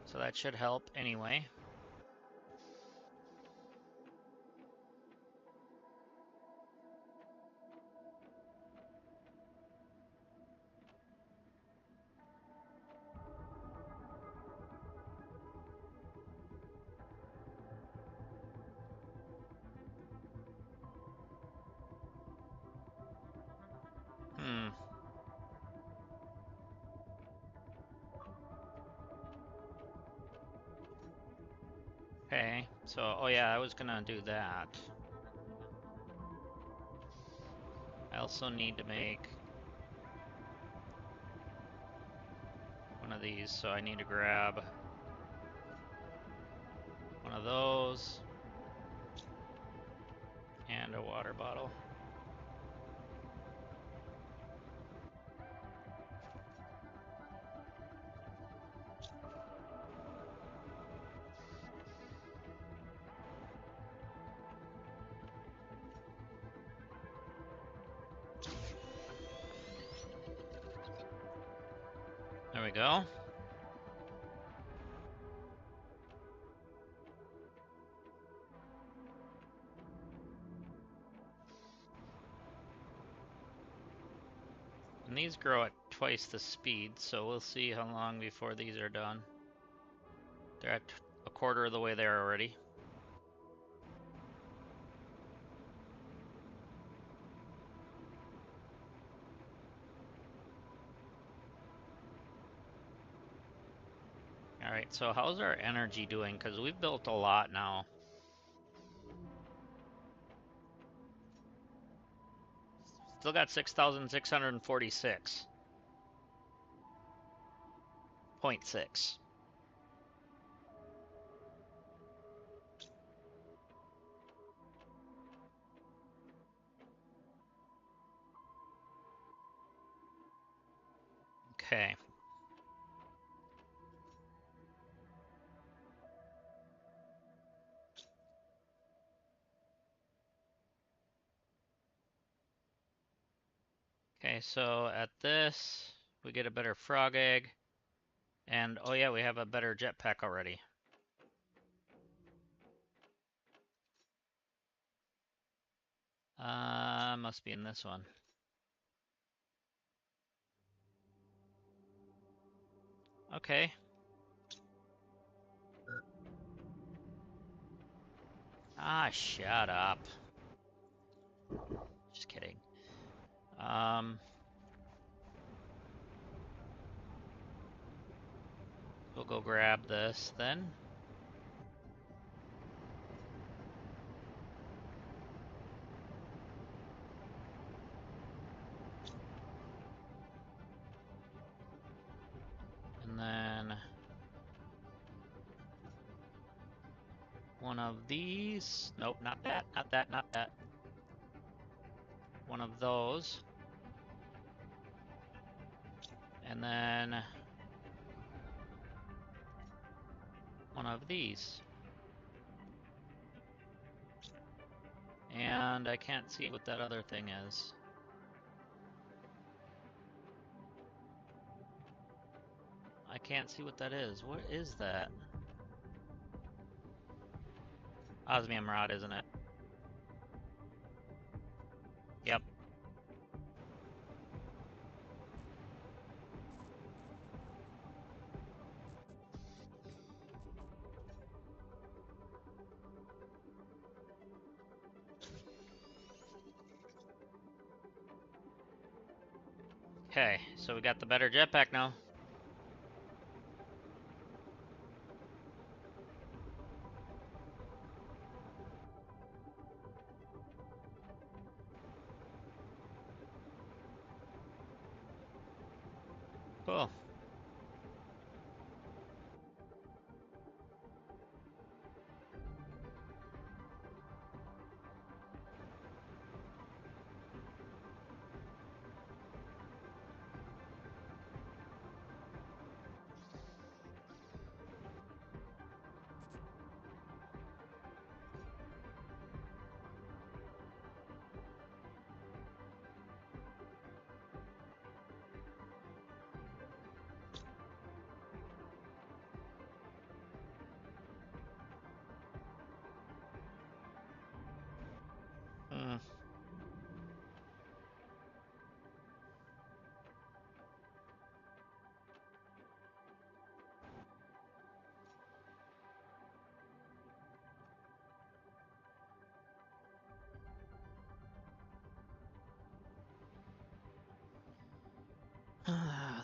So that should help anyway. Okay, so, oh yeah, I was gonna do that. I also need to make one of these, so I need to grab one of those and a water bottle. There we go. And these grow at twice the speed, so we'll see how long before these are done. They're at a quarter of the way there already. Alright, so how's our energy doing? Because we've built a lot now. Still got 6,646.6. Okay. Okay, so at this, we get a better frog egg. And, oh yeah, we have a better jetpack already. Must be in this one. Okay. Ah, shut up. Just kidding. We'll go grab this then. And then one of these. Nope, not that, not that, not that. One of those. And then one of these. And I can't see what that other thing is. I can't see what that is. What is that? Osmium rod, isn't it? Yep. Okay, so we got the better jetpack now. Cool. Hmm.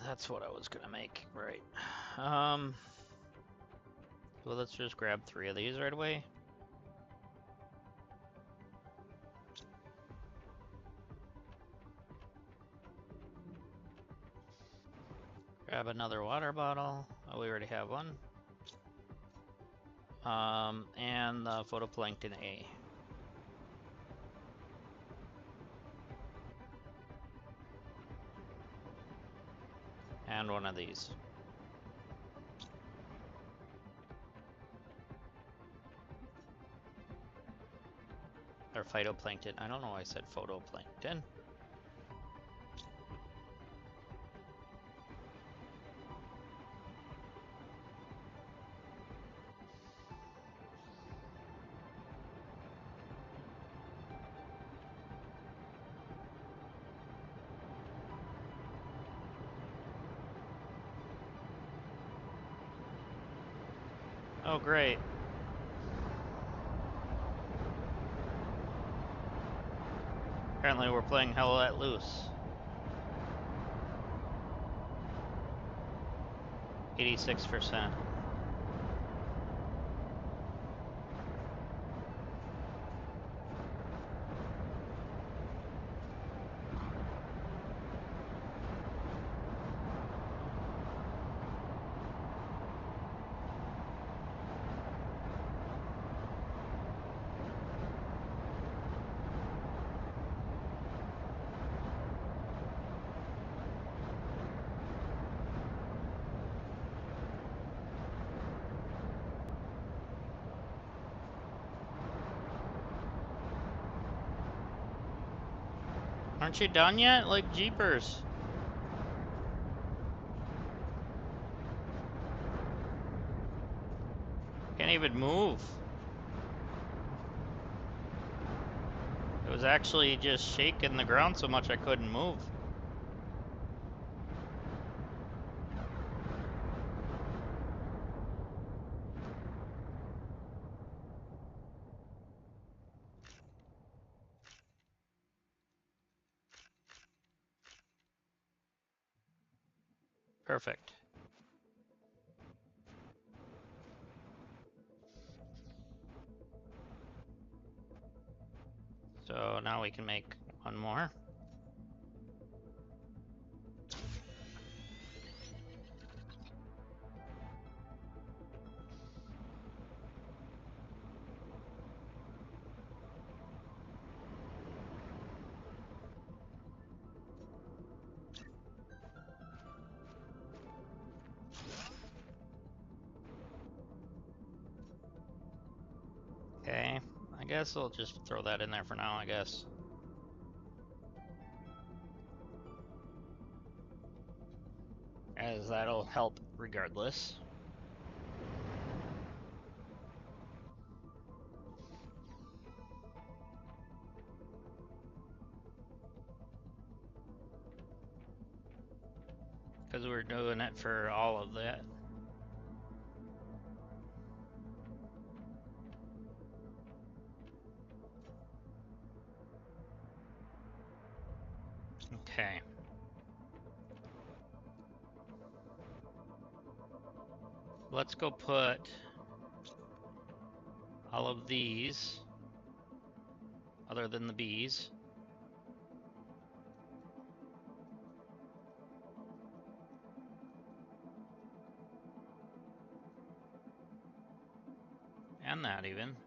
That's what I was gonna make, right. Well, let's just grab 3 of these right away. Grab another water bottle. Oh, we already have one. And the photoplankton A. And one of these. Or phytoplankton. I don't know why I said photoplankton. Oh, great. Apparently we're playing Hell Let Loose. 86%. Aren't you done yet? Like, jeepers. Can't even move. It was actually just shaking the ground so much I couldn't move. Perfect. So now we can make one more. Okay, I guess I'll just throw that in there for now, I guess. As that'll help regardless. Because we're doing it for all of that. Okay. Let's go put all of these, other than the bees. And that even.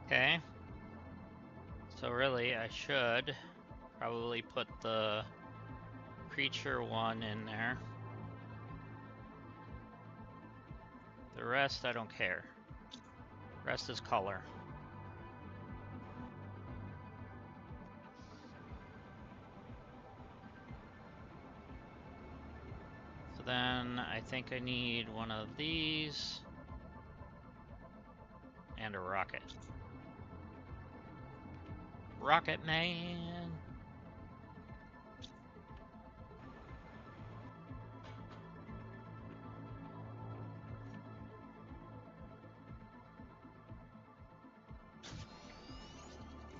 Okay. So really, I should probably put the creature one in there. The rest, I don't care. Rest is color. So then I think I need one of these and a rocket. Rocket Man!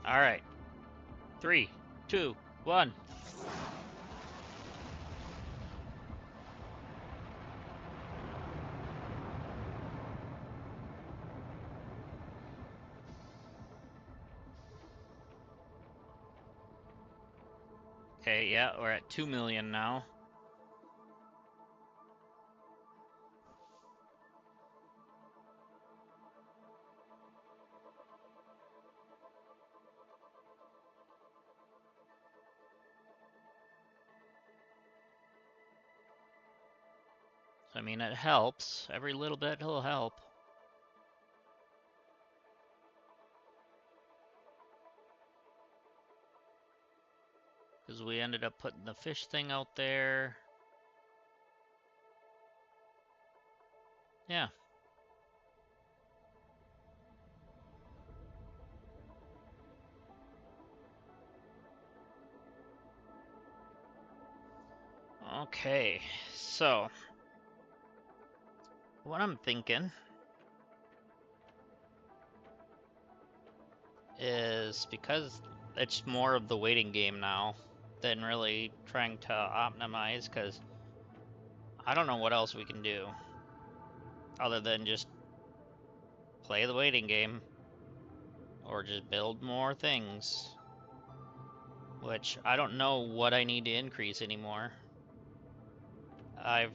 Alright. 3, 2, 1. Okay, yeah, we're at 2 million now. So, I mean, it helps. Every little bit will help. Because we ended up putting the fish thing out there. Yeah. Okay, so what I'm thinking is, because it's more of the waiting game now than really trying to optimize, because I don't know what else we can do other than just play the waiting game or just build more things, which I don't know what I need to increase anymore. I've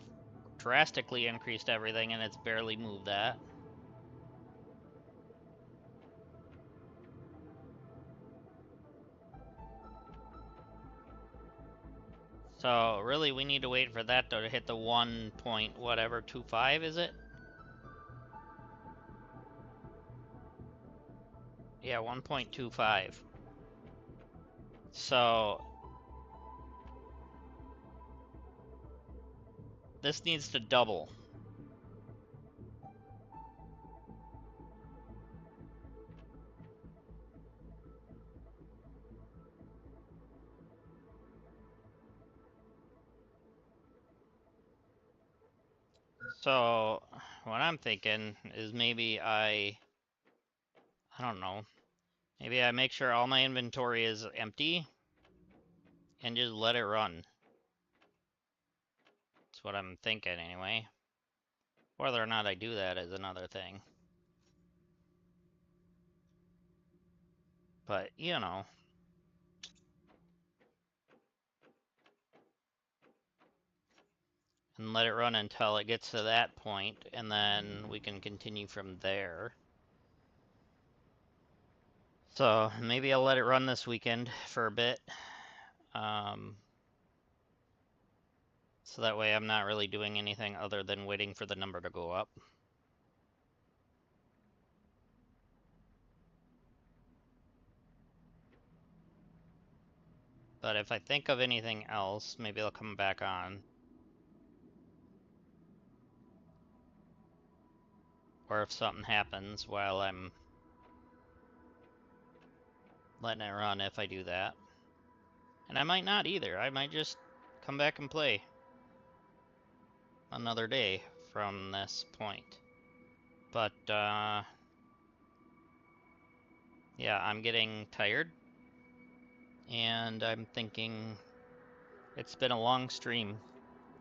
drastically increased everything and it's barely moved that. So really we need to wait for that to hit the 1 point whatever 25, is it? Yeah, 1.25. So this needs to double. So what I'm thinking is maybe I don't know, maybe I make sure all my inventory is empty and just let it run. That's what I'm thinking anyway. Whether or not I do that is another thing. But, you know. And let it run until it gets to that point, and then we can continue from there. So maybe I'll let it run this weekend for a bit. So that way I'm not really doing anything other than waiting for the number to go up. But if I think of anything else, maybe I'll come back on. Or if something happens while I'm letting it run, if I do that. And I might not either. I might just come back and play another day from this point. But, yeah, I'm getting tired. And I'm thinking it's been a long stream.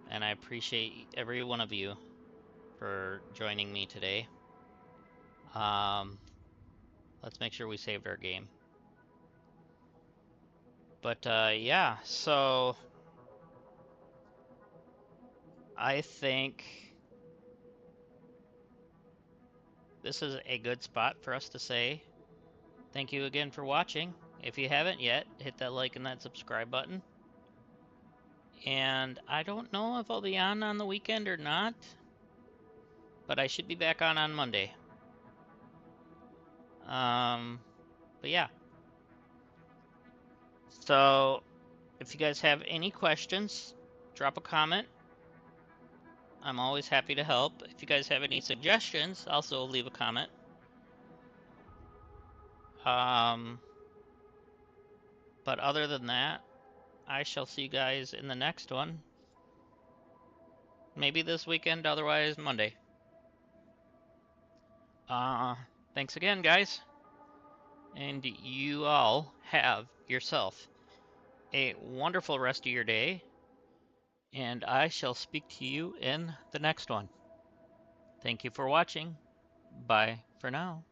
And I appreciate every one of you for joining me today. Let's make sure we saved our game. But, yeah, so I think this is a good spot for us to say thank you again for watching. If you haven't yet, hit that like and that subscribe button. And I don't know if I'll be on the weekend or not, but I should be back on Monday. But yeah. So if you guys have any questions, drop a comment. I'm always happy to help. If you guys have any suggestions, also leave a comment. But other than that, I shall see you guys in the next one. Maybe this weekend, otherwise Monday. Thanks again, guys. And you all have yourself a wonderful rest of your day. And I shall speak to you in the next one. Thank you for watching. Bye for now.